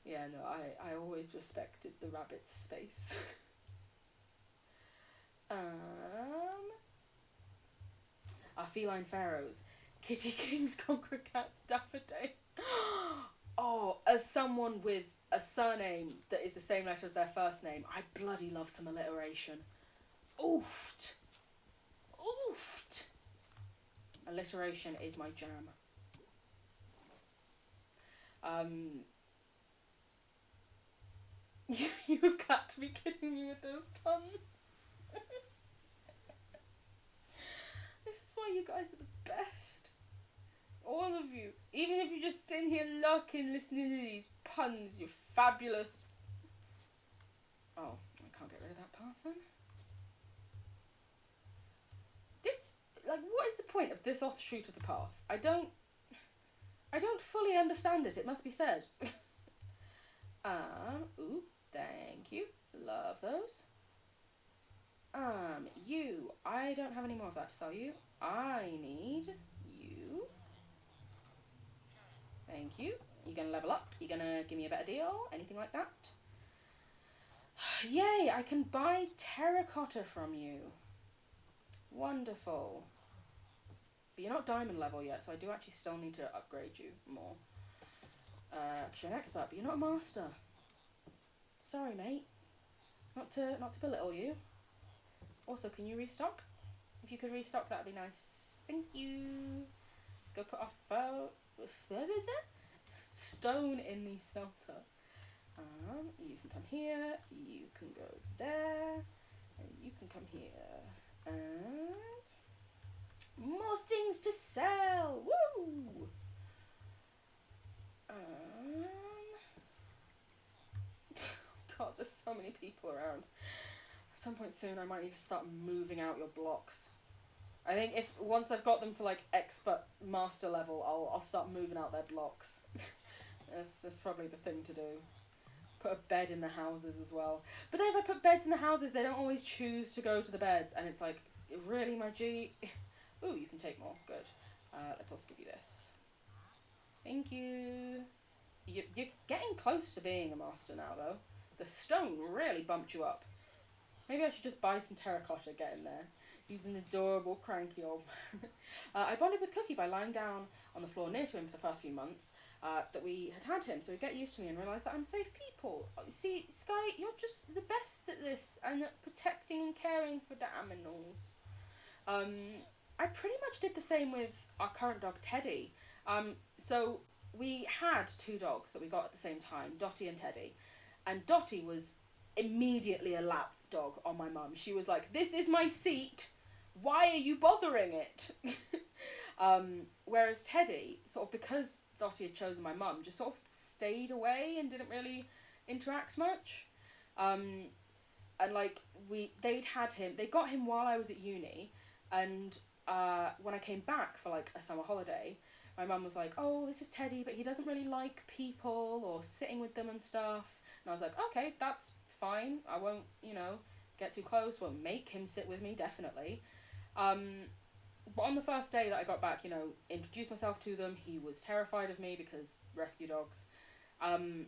Yeah, no, I always respected the rabbit's space. Our feline pharaohs. Kitty Kings, Conqueror Cats, Daffodil. Oh, as someone with a surname that is the same letter as their first name, I bloody love some alliteration. Oofed. Oofed. Alliteration is my jam. You've got to be kidding me with those puns. This is why you guys are the best. All of you. Even if you just sit here lurking listening to these puns, you're fabulous. Oh, I can't get rid of that path then. This, like, what is the point of this offshoot of the path? I don't fully understand it, it must be said. Ooh, thank you. Love those. You. I don't have any more of that to sell you. I need you. Thank you. You gonna level up? You gonna give me a better deal? Anything like that? Yay, I can buy terracotta from you. Wonderful. But you're not diamond level yet, so I do actually still need to upgrade you more. You're an expert, but you're not a master. Sorry, mate. Not to belittle you. Also, can you restock? If you could restock, that'd be nice. Thank you. Let's go put our stone in the smelter. You can come here. You can go there, and you can come here. And more things to sell. Woo! God, there's so many people around. At some point soon, I might need to start moving out your blocks. I think once I've got them to like expert master level, I'll start moving out their blocks. That's probably the thing to do. Put a bed in the houses as well. But then if I put beds in the houses, they don't always choose to go to the beds, and it's like, really, my G? Ooh, you can take more. Good. Let's also give you this. Thank you. You're getting close to being a master now, though. The stone really bumped you up. Maybe I should just buy some terracotta, get in there. He's an adorable, cranky old man. I bonded with Cookie by lying down on the floor near to him for the first few months that we had him, so he'd get used to me and realise that I'm safe people. See, Sky, you're just the best at this, and at protecting and caring for the aminals. I pretty much did the same with our current dog, Teddy. So we had 2 dogs that we got at the same time, Dottie and Teddy. And Dottie was immediately a lap dog on my mum. She was like, this is my seat. Why are you bothering it? Whereas Teddy, sort of because Dottie had chosen my mum, just sort of stayed away and didn't really interact much. And like they got him while I was at uni, and when I came back for like a summer holiday, my mum was like, oh, this is Teddy, but he doesn't really like people or sitting with them and stuff. And I was like, okay, that's fine. I won't, get too close. Won't make him sit with me, definitely. But on the first day that I got back, introduced myself to them. He was terrified of me because rescue dogs. And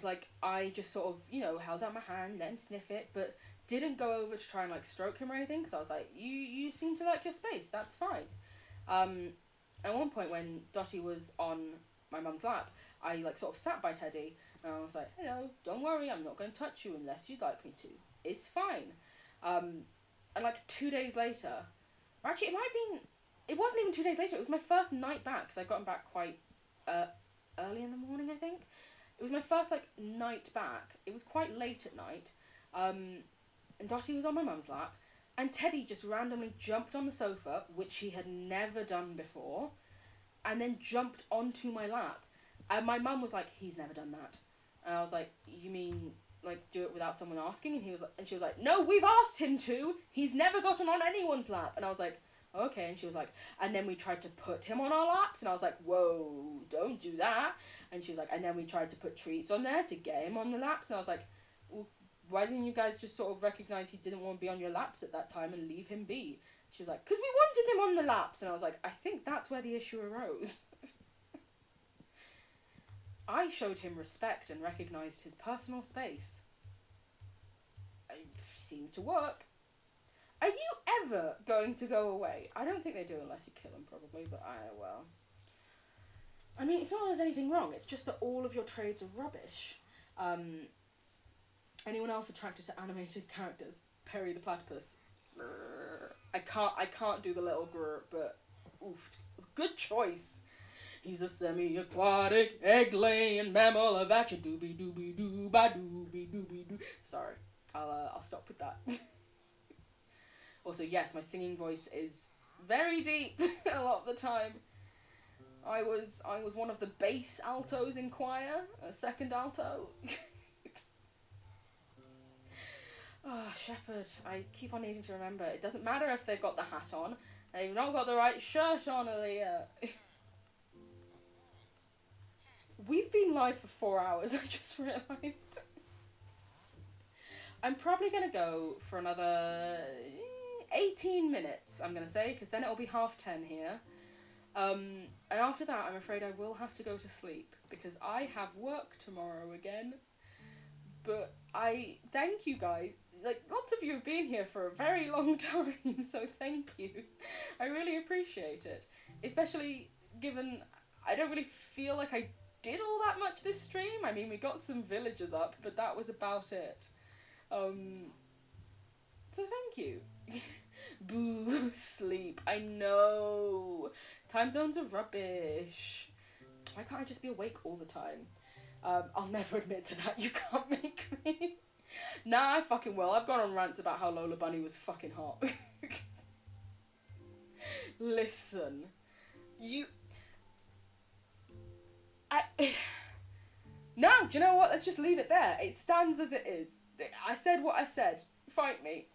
like I just sort of, held out my hand, let him sniff it, but didn't go over to try and like stroke him or anything, because I was like, you seem to like your space, that's fine. At one point when Dottie was on my mum's lap, I like sort of sat by Teddy and I was like, hello, don't worry, I'm not going to touch you unless you'd like me to. It's fine. And like 2 days later, or actually it wasn't even 2 days later, it was my first night back, because I'd gotten back quite early in the morning, I think. It was my first like night back. It was quite late at night. And Dottie was on my mum's lap, and Teddy just randomly jumped on the sofa, which he had never done before, and then jumped onto my lap. And my mum was like, he's never done that. And I was like, you mean like do it without someone asking? And she was like, no, we've asked him to. He's never gotten on anyone's lap. And I was like, okay. And she was like, and then we tried to put him on our laps. And I was like, whoa, don't do that. And she was like, and then we tried to put treats on there to get him on the laps. And I was like, well, why didn't you guys just sort of recognise he didn't want to be on your laps at that time and leave him be? She was like, because we wanted him on the laps. And I was like, I think that's where the issue arose. I showed him respect and recognised his personal space. It seemed to work. Are you ever going to go away? I don't think they do unless you kill them, probably, but well. I mean, it's not that there's anything wrong, it's just that all of your trades are rubbish. Anyone else attracted to animated characters? Perry the Platypus. I can't do the little grr, but oof, good choice. He's a semi-aquatic, egg-laying mammal of action. Doobie-doobie-doo, ba-doobie-doobie-doo. Sorry, I'll stop with that. Also, yes, my singing voice is very deep a lot of the time. I was one of the bass altos in choir, a second alto. Oh, Shepherd. I keep on needing to remember. It doesn't matter if they've got the hat on. They've not got the right shirt on, Aaliyah. We've been live for 4 hours, I just realised. I'm probably going to go for another 18 minutes, I'm going to say, because then it'll be 10:30 here. And after that, I'm afraid I will have to go to sleep, because I have work tomorrow again. But I thank you guys. Like, lots of you have been here for a very long time, so thank you. I really appreciate it. Especially given I don't really feel like I did all that much this stream. I mean, we got some villagers up, but that was about it. So thank you. Boo, sleep. I know. Time zones are rubbish. Why can't I just be awake all the time? I'll never admit to that. You can't make me. Nah, I fucking will. I've gone on rants about how Lola Bunny was fucking hot. Listen. No, do you know what? Let's just leave it there. It stands as it is. I said what I said. Fight me.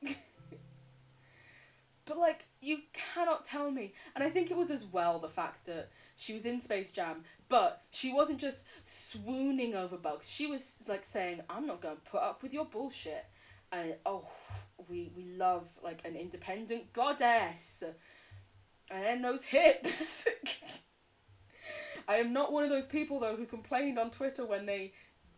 But, like, you cannot tell me. And I think it was as well the fact that she was in Space Jam, but she wasn't just swooning over bugs. She was, like, saying, I'm not going to put up with your bullshit. And, oh, we love, like, an independent goddess. And then those hips. I am not one of those people, though, who complained on Twitter when they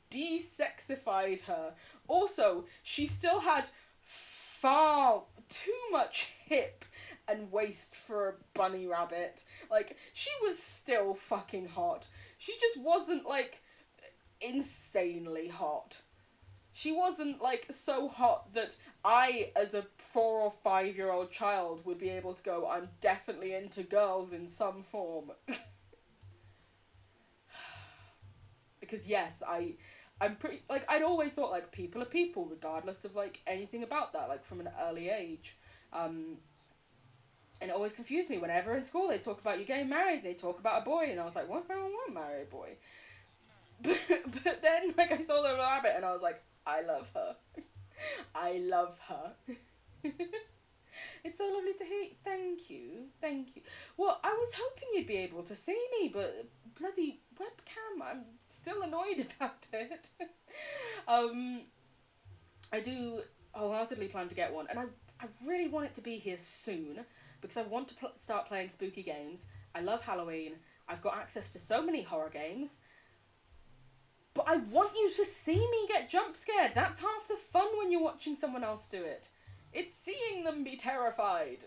de-sexified her. Also, she still had far too much hip and waist for a bunny rabbit. Like, she was still fucking hot. She just wasn't, like, insanely hot. She wasn't, like, so hot that I, as a 4 or 5 year old child, would be able to go, I'm definitely into girls in some form. Because, yes, I'm pretty, like, I'd always thought, like, people are people, regardless of, like, anything about that, like, from an early age. And it always confused me. Whenever in school they talk about you getting married, they talk about a boy, and I was like, what if I don't want to marry a boy? But then, like, I saw the rabbit, and I was like, I love her. I love her. It's so lovely to hear. Thank you. Well, I was hoping you'd be able to see me, but bloody webcam, I'm still annoyed about it. I do wholeheartedly plan to get one, and I really want it to be here soon, because I want to start playing spooky games. I love Halloween. I've got access to so many horror games. But I want you to see me get jump scared. That's half the fun when you're watching someone else do it. It's seeing them be terrified.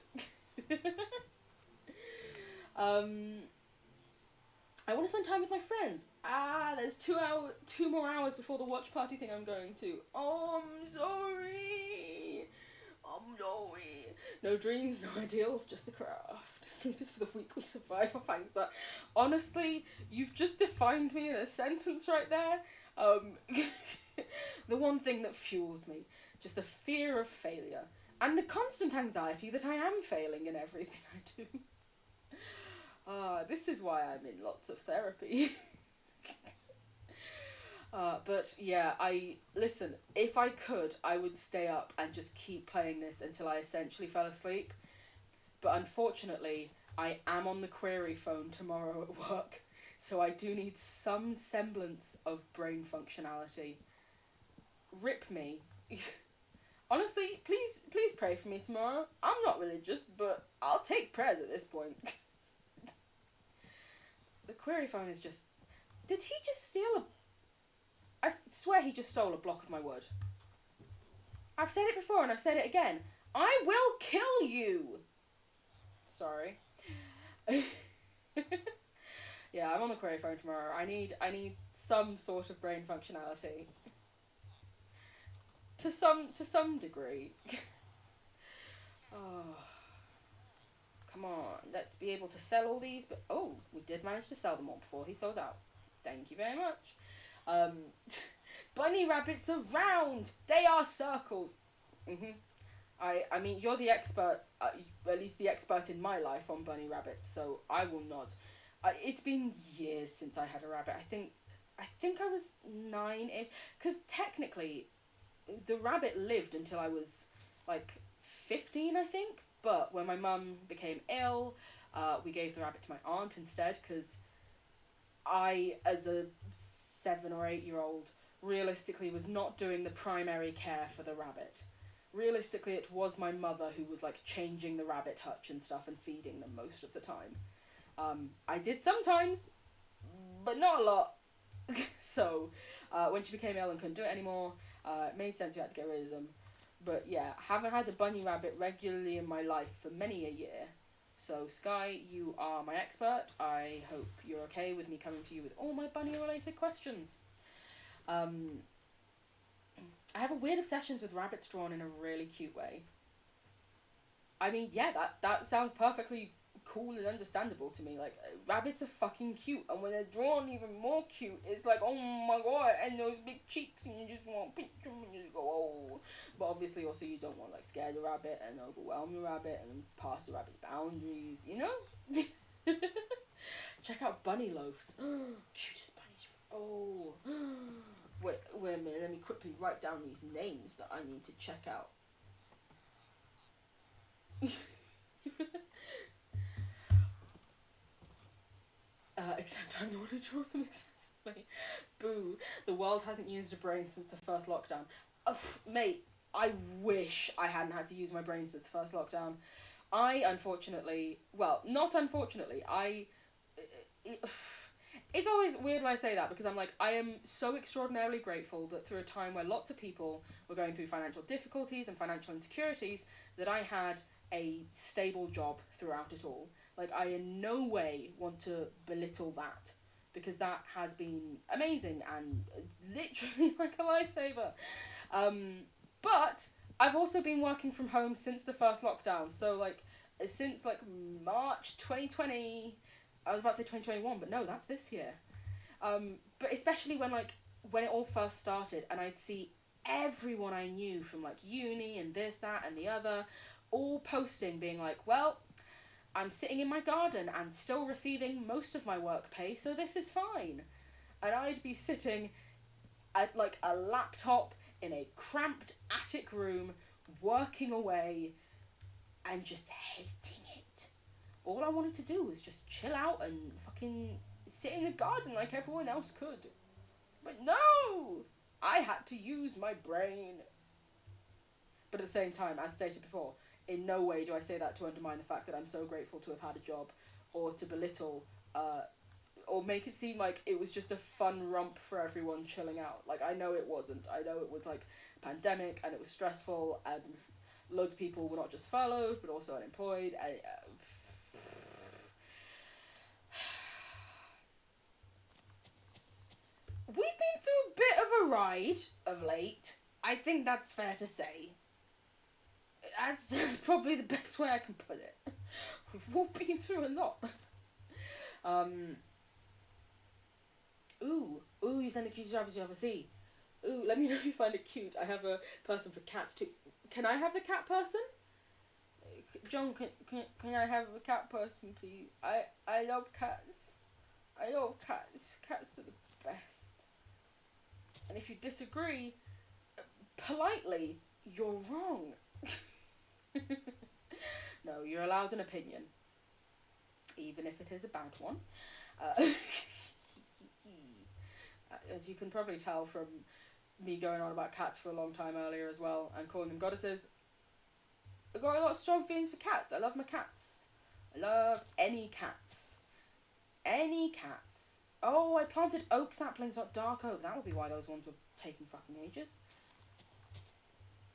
I want to spend time with my friends. There's 2 more hours before the watch party thing I'm going to. Oh, I'm sorry. I'm sorry. No dreams, no ideals, just the craft. Sleep is for the weak, we survive. Oh, thanks, sir. Honestly, you've just defined me in a sentence right there. The one thing that fuels me, just the fear of failure. And the constant anxiety that I am failing in everything I do. This is why I'm in lots of therapy. But yeah, listen, if I could, I would stay up and just keep playing this until I essentially fell asleep. But unfortunately, I am on the query phone tomorrow at work, so I do need some semblance of brain functionality. Rip me. Honestly, please pray for me tomorrow. I'm not religious, but I'll take prayers at this point. The query phone is just... Did he just steal I swear he just stole a block of my wood. I've said it before and I've said it again. I will kill you! Sorry. Yeah, I'm on the query phone tomorrow. I need some sort of brain functionality. To some degree. Oh. Come on, let's be able to sell all these, but oh, we did manage to sell them all before he sold out. Thank you very much. Bunny rabbits are round! They are circles! I mean, you're the expert, at least the expert in my life on bunny rabbits, so I will nod. It's been years since I had a rabbit. I think I was 9-ish, because technically, the rabbit lived until I was like 15, I think. But when my mum became ill, we gave the rabbit to my aunt instead, because I, as a 7 or 8 year old, realistically was not doing the primary care for the rabbit. Realistically, it was my mother who was like changing the rabbit hutch and stuff and feeding them most of the time. I did sometimes, but not a lot. So, when she became ill and couldn't do it anymore, it made sense we had to get rid of them. But yeah, haven't had a bunny rabbit regularly in my life for many a year. So, Sky, you are my expert. I hope you're okay with me coming to you with all my bunny-related questions. I have a weird obsession with rabbits drawn in a really cute way. I mean, yeah, that sounds perfectly cool and understandable to me. Like, rabbits are fucking cute, and when they're drawn even more cute, it's like, oh my god, and those big cheeks, and you just want to pinch them, and you just go, oh. But obviously, also, you don't want, like, scare the rabbit and overwhelm the rabbit and pass the rabbit's boundaries, you know? Check out bunny loafs. Cutest bunnies. Oh. Wait a minute, let me quickly write down these names that I need to check out. Except I'm the one who draws them excessively. Boo. The world hasn't used a brain since the first lockdown. Mate, I wish I hadn't had to use my brain since the first lockdown. I, unfortunately, well, not unfortunately, it's always weird when I say that, because I'm like, I am so extraordinarily grateful that through a time where lots of people were going through financial difficulties and financial insecurities, that I had a stable job throughout it all. Like, I in no way want to belittle that, because that has been amazing and literally like a lifesaver. But I've also been working from home since the first lockdown, so like since like March 2020. I was about to say 2021, but no, that's this year. But especially when it all first started, and I'd see everyone I knew from like uni and this, that, and the other, all posting being like, well, I'm sitting in my garden and still receiving most of my work pay, so this is fine. And I'd be sitting at like a laptop in a cramped attic room, working away and just hating it. All I wanted to do was just chill out and fucking sit in the garden like everyone else could. But no! I had to use my brain. But at the same time, as stated before, in no way do I say that to undermine the fact that I'm so grateful to have had a job, or to belittle, or make it seem like it was just a fun romp for everyone chilling out. Like, I know it wasn't. I know it was like a pandemic, and it was stressful, and loads of people were not just furloughed, but also unemployed. We've been through a bit of a ride of late. I think that's fair to say. That's probably the best way I can put it. We've all been through a lot. Ooh, you send the cutest rabbits you ever see. Ooh, let me know if you find it cute. I have a person for cats too. Can I have the cat person? John, can I have a cat person, please? I love cats. I love cats. Cats are the best. And if you disagree, politely, you're wrong. No, you're allowed an opinion. Even if it is a bad one. As you can probably tell from me going on about cats for a long time earlier as well, and calling them goddesses, I've got a lot of strong feelings for cats. I love my cats. I love any cats. Any cats. Oh, I planted oak saplings, not dark oak. That would be why those ones were taking fucking ages.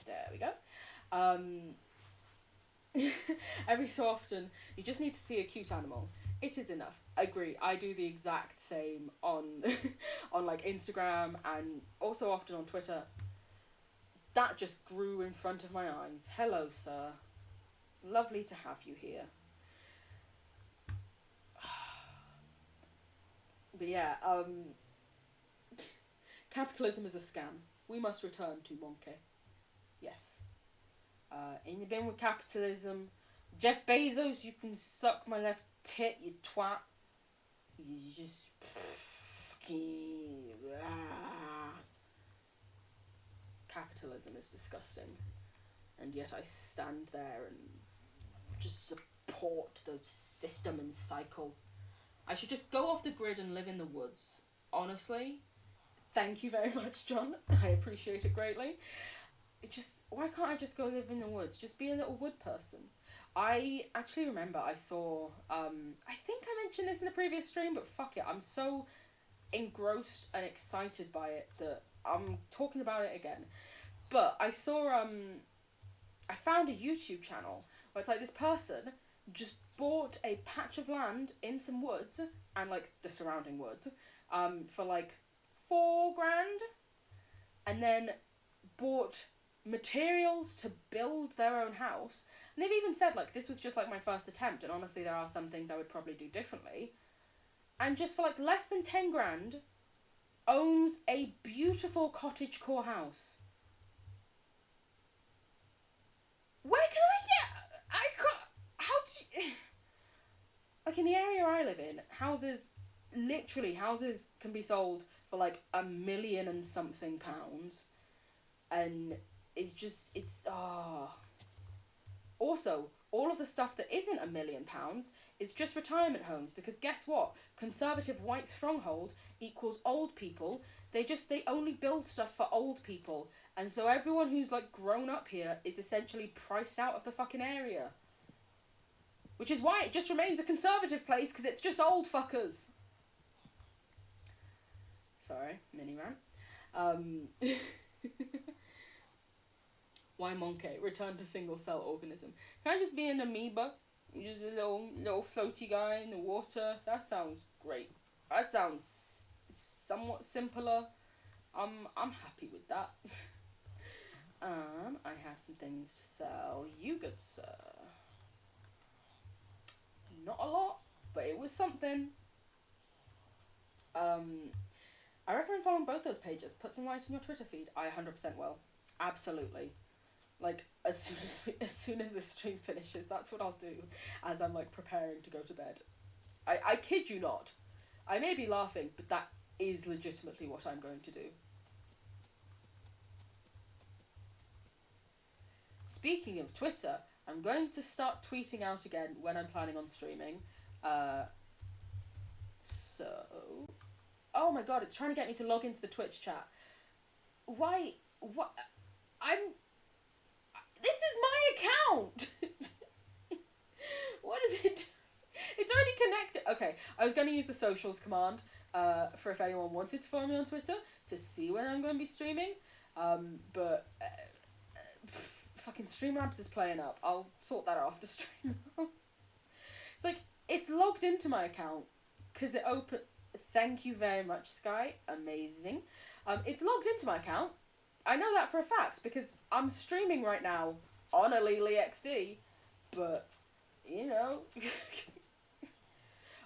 There we go. Every so often, you just need to see a cute animal. It is enough. Agree. I do the exact same on on like Instagram, and also often on Twitter. That just grew in front of my eyes. Hello, sir. Lovely to have you here. But yeah, capitalism is a scam. We must return to Monkey. Yes. In the bin with capitalism. Jeff Bezos, you can suck my left tit, you twat. You just fucking capitalism. environmentalism is disgusting, and yet I stand there and just support the system and cycle. I should just go off the grid and live in the woods. Honestly, thank you very much, John. I appreciate it greatly. Why can't I just go live in the woods? Just be a little wood person. I actually remember I saw, I think I mentioned this in a previous stream, but fuck it, I'm so engrossed and excited by it that I'm talking about it again. But I saw, I found a YouTube channel where it's like this person just bought a patch of land in some woods and like the surrounding woods, for like $4,000, and then bought materials to build their own house. And they've even said like this was just like my first attempt, and honestly there are some things I would probably do differently. And just for like less than $10,000 owns a beautiful cottagecore house. Where can I get? I can't. How do you, like in the area I live in, houses can be sold for like £1 million and something pounds, and it's Also, all of the stuff that isn't £1 million is just retirement homes, because guess what? Conservative white stronghold equals old people. They only build stuff for old people, and so everyone who's like grown up here is essentially priced out of the fucking area. Which is why it just remains a conservative place, because it's just old fuckers. Sorry, mini rant. Why monkey? Return to single cell organism. Can I just be an amoeba? Just a little floaty guy in the water? That sounds great. That sounds somewhat simpler. I'm happy with that. I have some things to sell. You good sir. Not a lot, but it was something. I recommend following both those pages. Put some light in your Twitter feed. I 100% will. Absolutely. Like, as soon as this stream finishes, that's what I'll do as I'm, like, preparing to go to bed. I kid you not. I may be laughing, but that is legitimately what I'm going to do. Speaking of Twitter, I'm going to start tweeting out again when I'm planning on streaming. Oh my god, it's trying to get me to log into the Twitch chat. Why? What? This is my account! What is it? It's already connected. Okay, I was going to use the socials command for if anyone wanted to follow me on Twitter to see when I'm going to be streaming. But fucking Streamlabs is playing up. I'll sort that out after stream. It's like, it's logged into my account because it opened. Thank you very much, Sky. Amazing. It's logged into my account. I know that for a fact because I'm streaming right now on Alili XD, but, you know.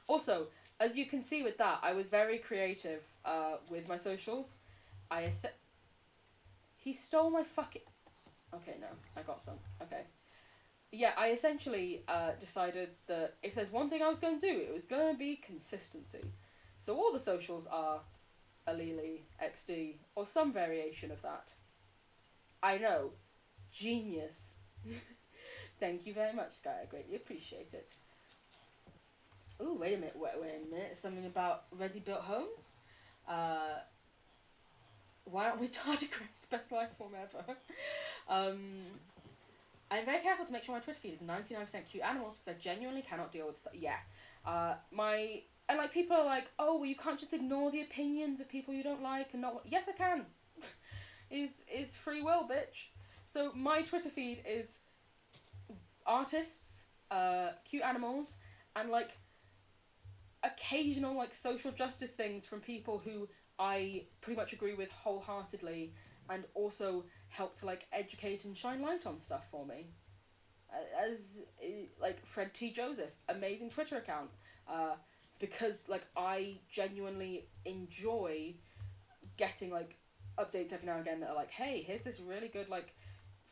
Also, as you can see with that, I was very creative with my socials. He stole my fucking... Okay, no, I got some. Okay. Yeah, I essentially decided that if there's one thing I was going to do, it was going to be consistency. So all the socials are Alili XD, or some variation of that. I know. Genius. Thank you very much, Sky. I greatly appreciate it. Ooh, wait a minute. Something about ready-built homes? Why aren't we tardigrades? Best life form ever. I'm very careful to make sure my Twitter feed is 99% cute animals because I genuinely cannot deal with stuff. Yeah. And like people are like, oh, well, you can't just ignore the opinions of people you don't like and not. Yes, I can. is free will, bitch. So my Twitter feed is artists, cute animals, and like occasional like social justice things from people who I pretty much agree with wholeheartedly, and also help to like educate and shine light on stuff for me. As like Fred T. Joseph, amazing Twitter account. Because like I genuinely enjoy getting like updates every now and again that are like, hey, here's this really good like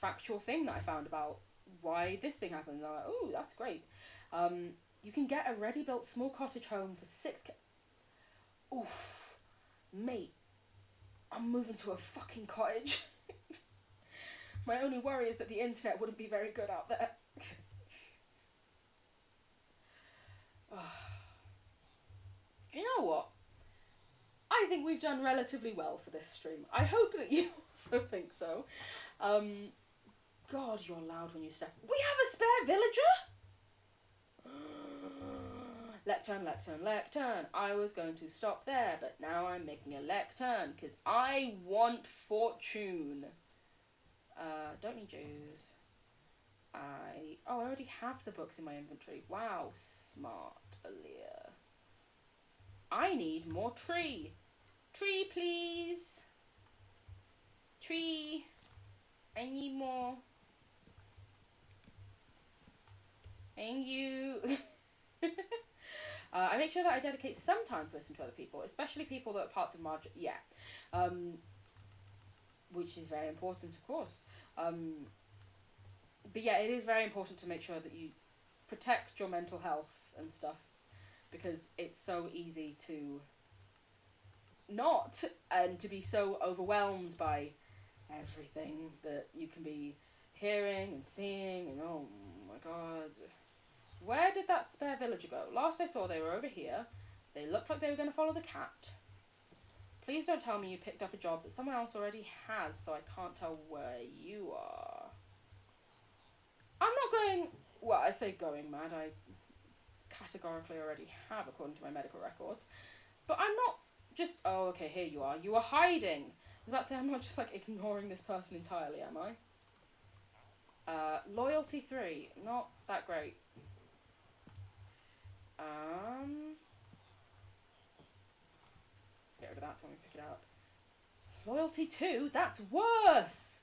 factual thing that I found about why this thing happened. And I'm like, ooh, that's great. You can get a ready-built small cottage home for $6,000. Oof, mate, I'm moving to a fucking cottage. My only worry is that the internet wouldn't be very good out there. Do you know what? I think we've done relatively well for this stream. I hope that you also think so. God, you're loud when you step. We have a spare villager? Lectern, lectern, lectern. I was going to stop there, but now I'm making a lectern because I want fortune. Don't need Jews. I already have the books in my inventory. Wow, smart, Aaliyah. I need more tree. Tree, please. Tree. I need more. Thank you. I make sure that I dedicate some time to listen to other people, especially people that are parts of Marge. Yeah. Which is very important, of course. But yeah, it is very important to make sure that you protect your mental health and stuff, because it's so easy to not, and to be so overwhelmed by everything that you can be hearing and seeing, and oh my god. Where did that spare villager go? Last I saw they were over here. They looked like they were going to follow the cat. Please don't tell me you picked up a job that someone else already has, so I can't tell where you are. I'm not going... Well, I say going mad. I categorically already have, according to my medical records. But I'm not just... Oh, okay, here you are. You are hiding. I was about to say, I'm not just, like, ignoring this person entirely, am I? Loyalty 3. Not that great. Let's get rid of that so when we pick it up. Loyalty 2? That's worse!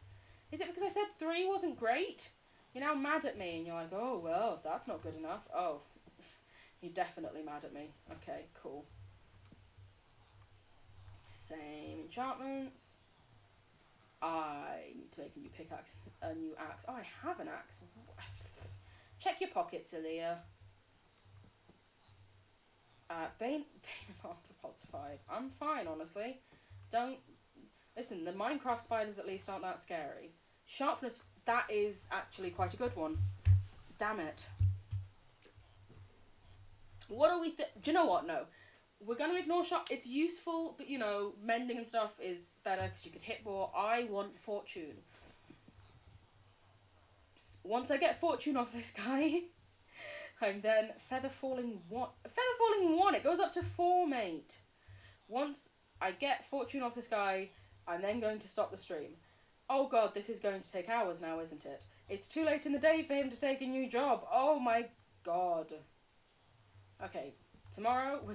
Is it because I said 3 wasn't great? You're now mad at me and you're like, oh, well, if that's not good enough. Oh, you're definitely mad at me. Okay, cool. Same enchantments. I need to make a new pickaxe, a new axe. Oh, I have an axe. Check your pockets, Aaliyah. Bane of Arthropods 5. I'm fine, honestly. Don't... Listen, the Minecraft spiders at least aren't that scary. Sharpness, that is actually quite a good one. Damn it. What do we think? Do you know what? No. We're going to ignore sharp. It's useful, but, you know, mending and stuff is better because you could hit more. I want fortune. Once I get fortune off this guy... And then feather falling 1. Feather falling 1, it goes up to 4, mate. Once I get fortune off this guy, I'm then going to stop the stream. Oh god, this is going to take hours now, isn't it? It's too late in the day for him to take a new job. Oh my god. Okay, tomorrow we're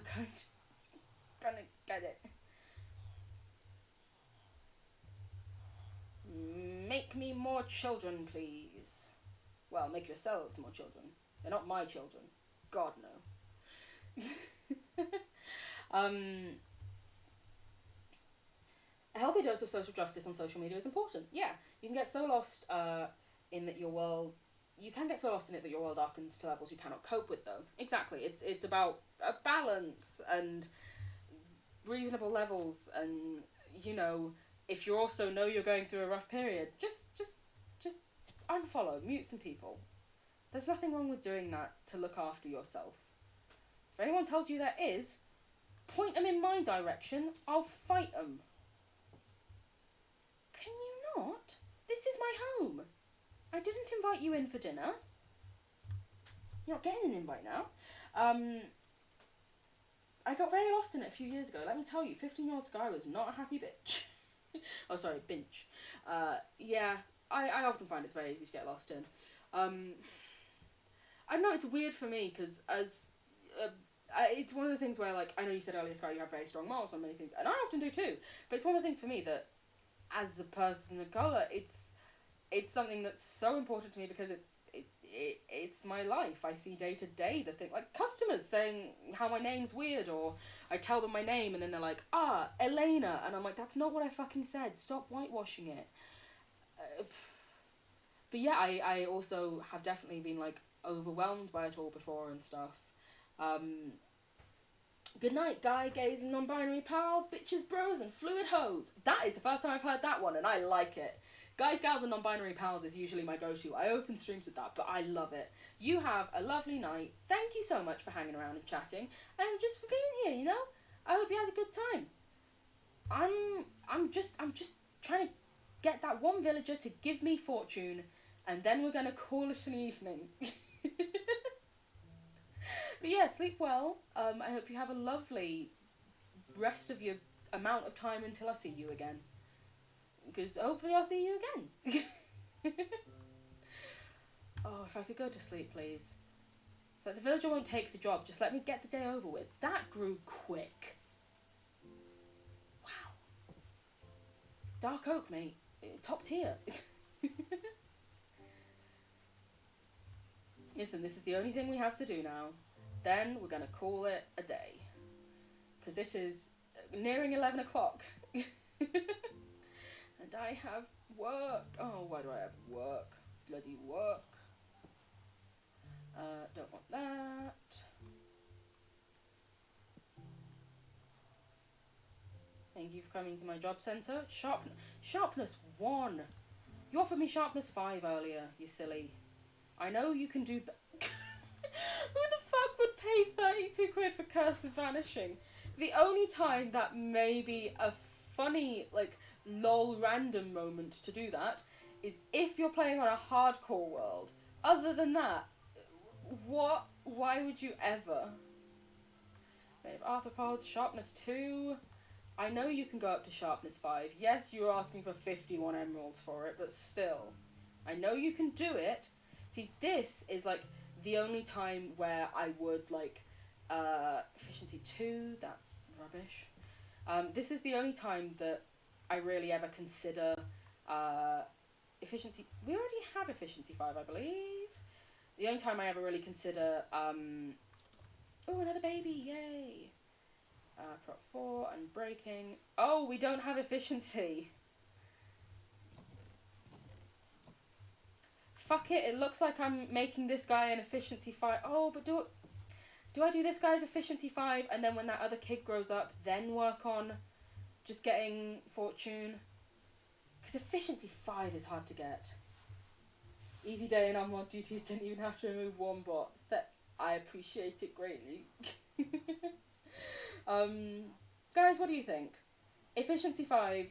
gonna get it. Make me more children, please. Well, make yourselves more children. They're not my children. God, no. A healthy dose of social justice on social media is important. Yeah, you can get so lost in that your world... You can get so lost in it that your world darkens to levels you cannot cope with, though. Exactly. It's about a balance and reasonable levels, and, you know, if you also know you're going through a rough period, just unfollow, mute some people. There's nothing wrong with doing that to look after yourself. If anyone tells you there is, point them in my direction. I'll fight them. Can you not? This is my home. I didn't invite you in for dinner. You're not getting an invite now. I got very lost in it a few years ago. Let me tell you, 15-year-old Sky was not a happy bitch. Oh, sorry, binch. Yeah, I often find it's very easy to get lost in. I know it's weird for me because it's one of the things where, like, I know you said earlier, Sky, you have very strong morals on many things, and I often do too, but it's one of the things for me that, as a person of colour, it's something that's so important to me because it's my life. I see day to day the thing, like customers saying how my name's weird, or I tell them my name and then they're like, Elena, and I'm like, that's not what I fucking said, stop whitewashing it. But yeah, I also have definitely been, like, overwhelmed by it all before and stuff. Good night, guy, gays, and non-binary pals, bitches, bros, and fluid hoes. That is the first time I've heard that one, and I like it. Guys, gals, and non-binary pals is usually my go-to. I open streams with that, but I love it. You have a lovely night. Thank you so much for hanging around and chatting, and just for being here, you know? I hope you had a good time. I'm just trying to get that one villager to give me fortune, and then we're gonna call it an evening. But yeah, sleep well. I hope you have a lovely rest of your amount of time until I see you again. Because hopefully I'll see you again. Oh, if I could go to sleep, please. It's like the villager won't take the job. Just let me get the day over with. That grew quick. Wow. Dark oak, mate. Top tier. Listen, this is the only thing we have to do now. Then we're going to call it a day. Because it is nearing 11 o'clock. And I have work. Oh, why do I have work? Bloody work. Don't want that. Thank you for coming to my job centre. Sharpness 1. You offered me sharpness 5 earlier, you silly. I know you can do... Who the fuck would pay 32 quid for Curse of Vanishing? The only time that may be a funny, like, lol random moment to do that is if you're playing on a hardcore world. Other than that, what? Why would you ever? Made of arthropods, sharpness 2. I know you can go up to sharpness 5. Yes, you were asking for 51 emeralds for it, but still. I know you can do it. See, this is, like, the only time where I would, like, efficiency 2, that's rubbish. This is the only time that I really ever consider, efficiency, we already have efficiency 5, I believe. The only time I ever really consider, oh, another baby, yay. Prop 4 and breaking. Oh, we don't have efficiency. Fuck it, it looks like I'm making this guy an efficiency 5. Oh, but do I do this guy's efficiency 5 and then when that other kid grows up, then work on just getting fortune? Because efficiency 5 is hard to get. Easy day and unmarked duties, didn't even have to remove one bot. I appreciate it greatly. Guys, what do you think? Efficiency 5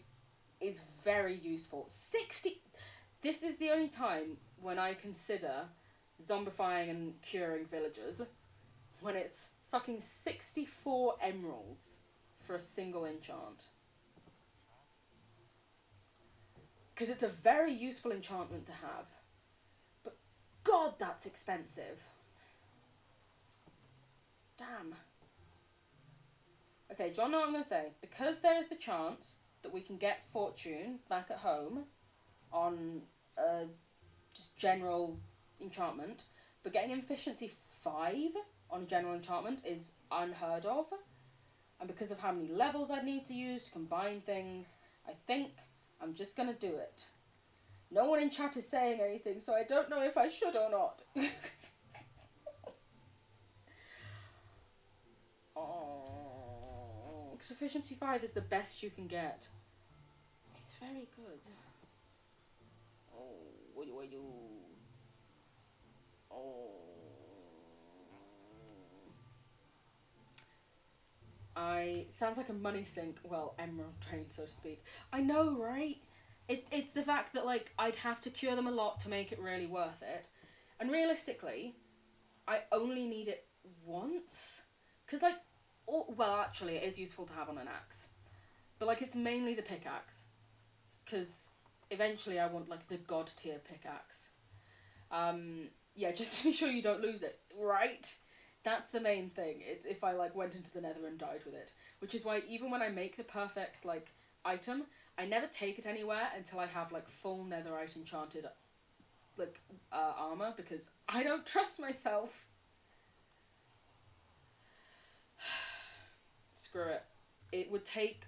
is very useful. 60... This is the only time when I consider zombifying and curing villagers. When it's fucking 64 emeralds for a single enchant. Because it's a very useful enchantment to have. But God, that's expensive. Damn. Okay, do you know what I'm going to say? Because there is the chance that we can get fortune back at home on just general enchantment, but getting efficiency 5 on a general enchantment is unheard of. And because of how many levels I'd need to use to combine things, I think I'm just going to do it. No one in chat is saying anything, so I don't know if I should or not. Oh, because efficiency 5 is the best you can get. It's very good. Oh, what do I do? Oh. Sounds like a money sink. Well, emerald drain, so to speak. I know, right? It's the fact that, like, I'd have to cure them a lot to make it really worth it. And realistically, I only need it once. Because, like, well, actually, it is useful to have on an axe. But, like, it's mainly the pickaxe. Because eventually I want, like, the god tier pickaxe. Yeah, just to be sure you don't lose it, right? That's the main thing. It's if I, like, went into the nether and died with it. Which is why even when I make the perfect, like, item, I never take it anywhere until I have, like, full netherite enchanted, like, armor, because I don't trust myself. Screw it. It would take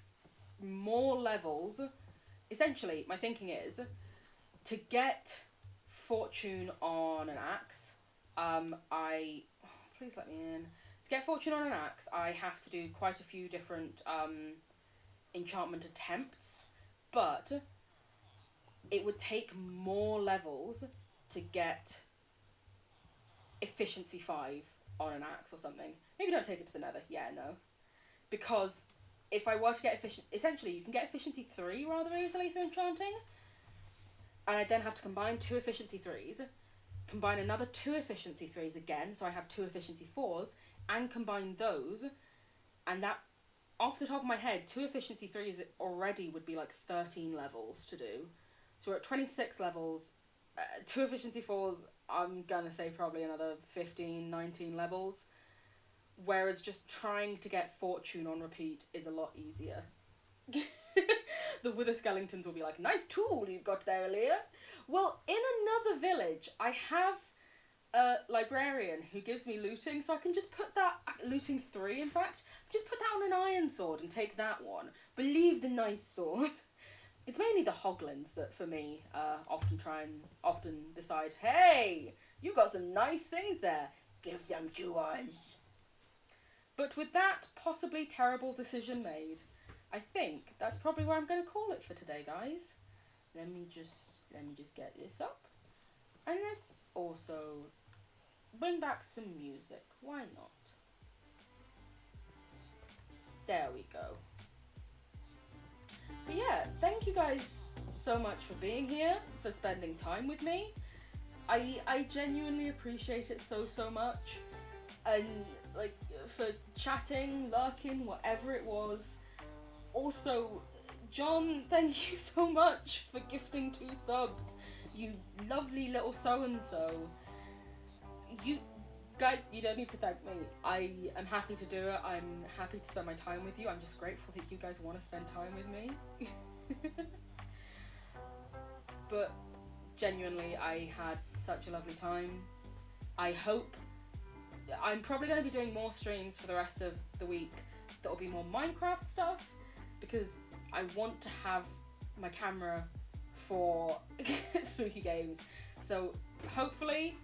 more levels. Essentially, my thinking is, to get fortune on an axe, please let me in. To get fortune on an axe, I have to do quite a few different enchantment attempts, but it would take more levels to get efficiency 5 on an axe or something. Maybe don't take it to the nether. Yeah, no. Because if I were to get essentially you can get efficiency 3 rather easily through enchanting. And I then have to combine 2 efficiency 3s, combine another 2 efficiency 3s again, so I have 2 efficiency 4s, and combine those, and that, off the top of my head, 2 efficiency 3s already would be like 13 levels to do. So we're at 26 levels, 2 efficiency 4s, I'm gonna say probably another 15, 19 levels. Whereas just trying to get fortune on repeat is a lot easier. The wither skeletons will be like, nice tool you've got there, Leah. Well, in another village, I have a librarian who gives me looting, so I can just put that, looting 3 in fact, just put that on an iron sword and take that one. Believe the nice sword. It's mainly the hoglins that, for me, often decide, hey, you got some nice things there. Give them to us. But with that possibly terrible decision made, I think that's probably where I'm going to call it for today, guys. Let me just get this up. And let's also bring back some music. Why not? There we go. But yeah, thank you guys so much for being here, for spending time with me. I genuinely appreciate it so much. And like, for chatting, lurking, whatever it was. Also, John, thank you so much for gifting 2 subs. You lovely little so-and-so. You guys, you don't need to thank me. I am happy to do it. I'm happy to spend my time with you. I'm just grateful that you guys want to spend time with me. But genuinely, I had such a lovely time. I hope I'm probably going to be doing more streams for the rest of the week that will be more Minecraft stuff, because I want to have my camera for spooky games. So hopefully,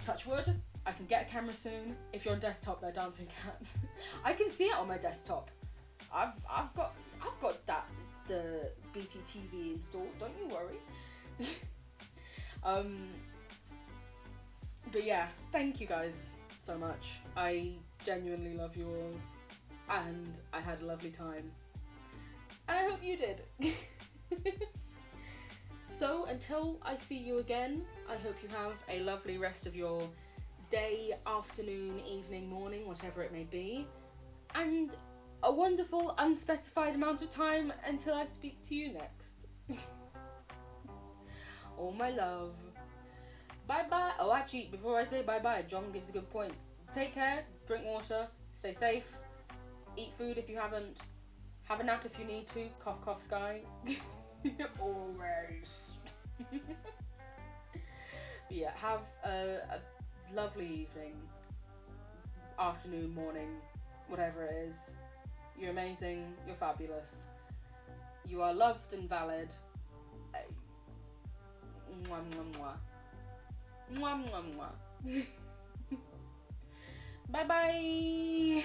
touch wood, I can get a camera soon. If you're on desktop, they're dancing cats. I can see it on my desktop. I've got the BTTV installed. Don't you worry. But yeah, thank you guys so much. I genuinely love you all, and I had a lovely time. And I hope you did. So until I see you again, I hope you have a lovely rest of your day, afternoon, evening, morning, whatever it may be. And a wonderful unspecified amount of time until I speak to you next. All my love. Bye bye. Oh, actually, before I say bye bye, John gives a good point. Take care, drink water, stay safe, eat food if you haven't, have a nap if you need to. Cough, cough, Sky. Always. Yeah, have a lovely evening, afternoon, morning, whatever it is. You're amazing, you're fabulous. You are loved and valid. Mwah, mwah, mwah. Mwah, mwah, mwah. Bye bye.